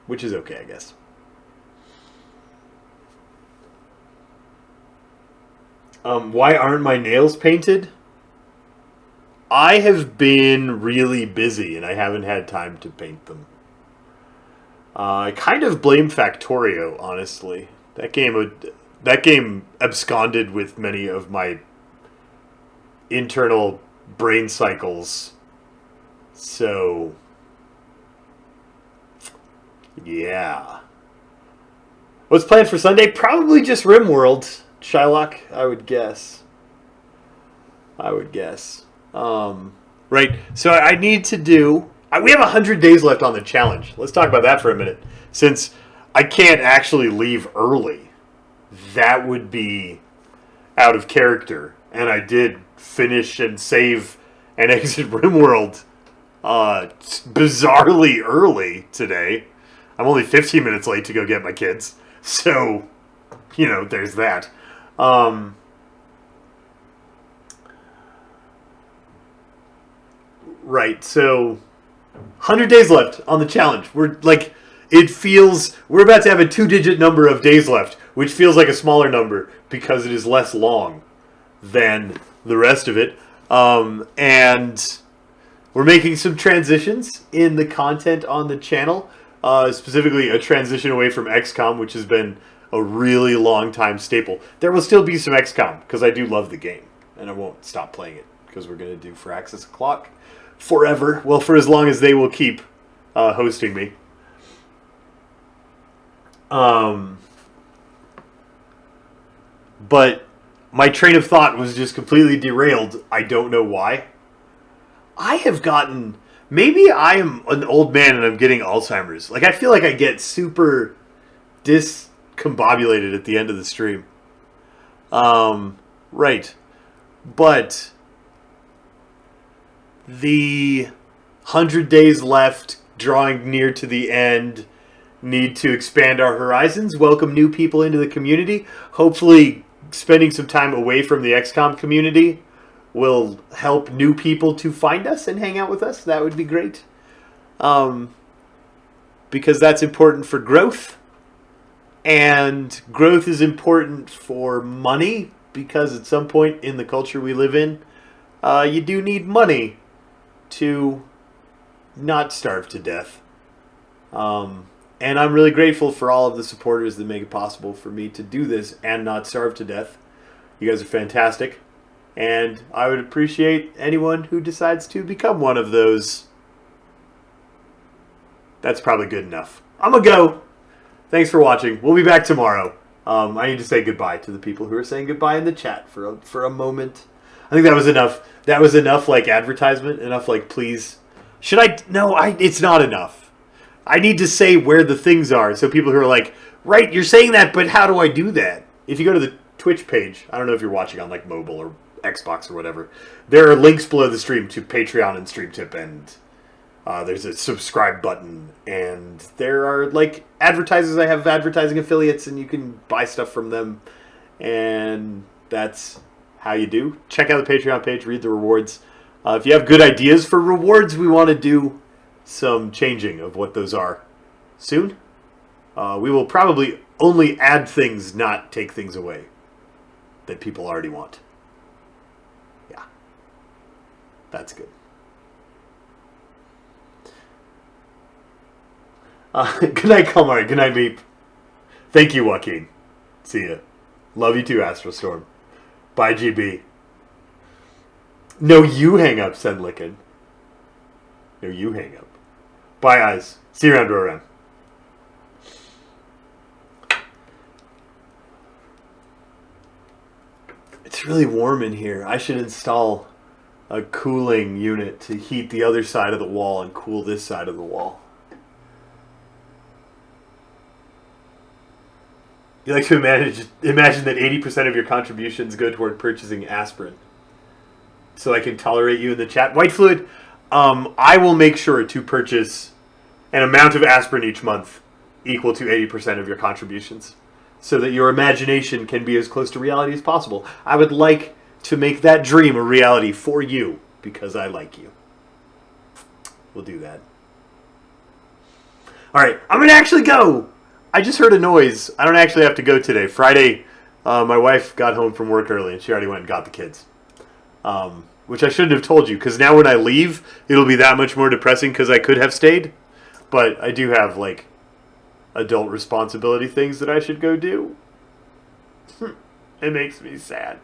Which is okay, I guess. Why aren't my nails painted? I have been really busy and I haven't had time to paint them. I kind of blame Factorio, honestly. That game absconded with many of my internal brain cycles. So, yeah. What's planned for Sunday? Probably just Rimworld, Shylock, I would guess. Right, so I need to do... We have 100 days left on the challenge. Let's talk about that for a minute. Since I can't actually leave early, that would be out of character. And I did finish and save and exit Rimworld bizarrely early today. I'm only 15 minutes late to go get my kids. So, there's that. Right, so... 100 days left on the challenge. We're about to have a 2-digit number of days left, which feels like a smaller number because it is less long than the rest of it. And we're making some transitions in the content on the channel, specifically a transition away from XCOM, which has been a really long time staple. There will still be some XCOM because I do love the game, and I won't stop playing it because we're going to do Firaxis O'Clock forever. Well, for as long as they will keep hosting me. But my train of thought was just completely derailed. I don't know why. I have gotten... Maybe I am an old man and I'm getting Alzheimer's. I feel like I get super discombobulated at the end of the stream. Right. But... the 100 days left, drawing near to the end, need to expand our horizons, welcome new people into the community. Hopefully, spending some time away from the XCOM community will help new people to find us and hang out with us. That would be great. Because that's important for growth. And growth is important for money, because at some point in the culture we live in, you do need money to not starve to death. And I'm really grateful for all of the supporters that make it possible for me to do this and not starve to death. You guys are fantastic. And I would appreciate anyone who decides to become one of those. That's probably good enough. I'm going to go. Thanks for watching. We'll be back tomorrow. I need to say goodbye to the people who are saying goodbye in the chat for a moment. I think that was enough. That was enough, advertisement. Enough, please. Should I? No, it's not enough. I need to say where the things are, so people who are right, you're saying that, but how do I do that? If you go to the Twitch page, I don't know if you're watching on, mobile or Xbox or whatever, there are links below the stream to Patreon and StreamTip and There's a subscribe button, and there are like advertisers. I have advertising affiliates, and you can buy stuff from them, and that's how you do. Check out the Patreon page, read the rewards. If you have good ideas for rewards, we want to do some changing of what those are soon. We will probably only add things, not take things away that people already want. Yeah, that's good. Good night, Kalmar. Good night, Meep. Thank you, Joaquin. See ya. Love you too, Astrostorm. Bye, GB. No, you hang up, said Licken. No, you hang up. Bye, eyes. See you around, Roran. It's really warm in here. I should install a cooling unit to heat the other side of the wall and cool this side of the wall. You like to imagine that 80% of your contributions go toward purchasing aspirin. So I can tolerate you in the chat. White Fluid, I will make sure to purchase an amount of aspirin each month equal to 80% of your contributions, so that your imagination can be as close to reality as possible. I would like to make that dream a reality for you, because I like you. We'll do that. Alright, I'm going to actually go! I just heard a noise. I don't actually have to go today. Friday, my wife got home from work early, and she already went and got the kids. Which I shouldn't have told you, because now when I leave, it'll be that much more depressing, because I could have stayed. But I do have, like, adult responsibility things that I should go do. It makes me sad.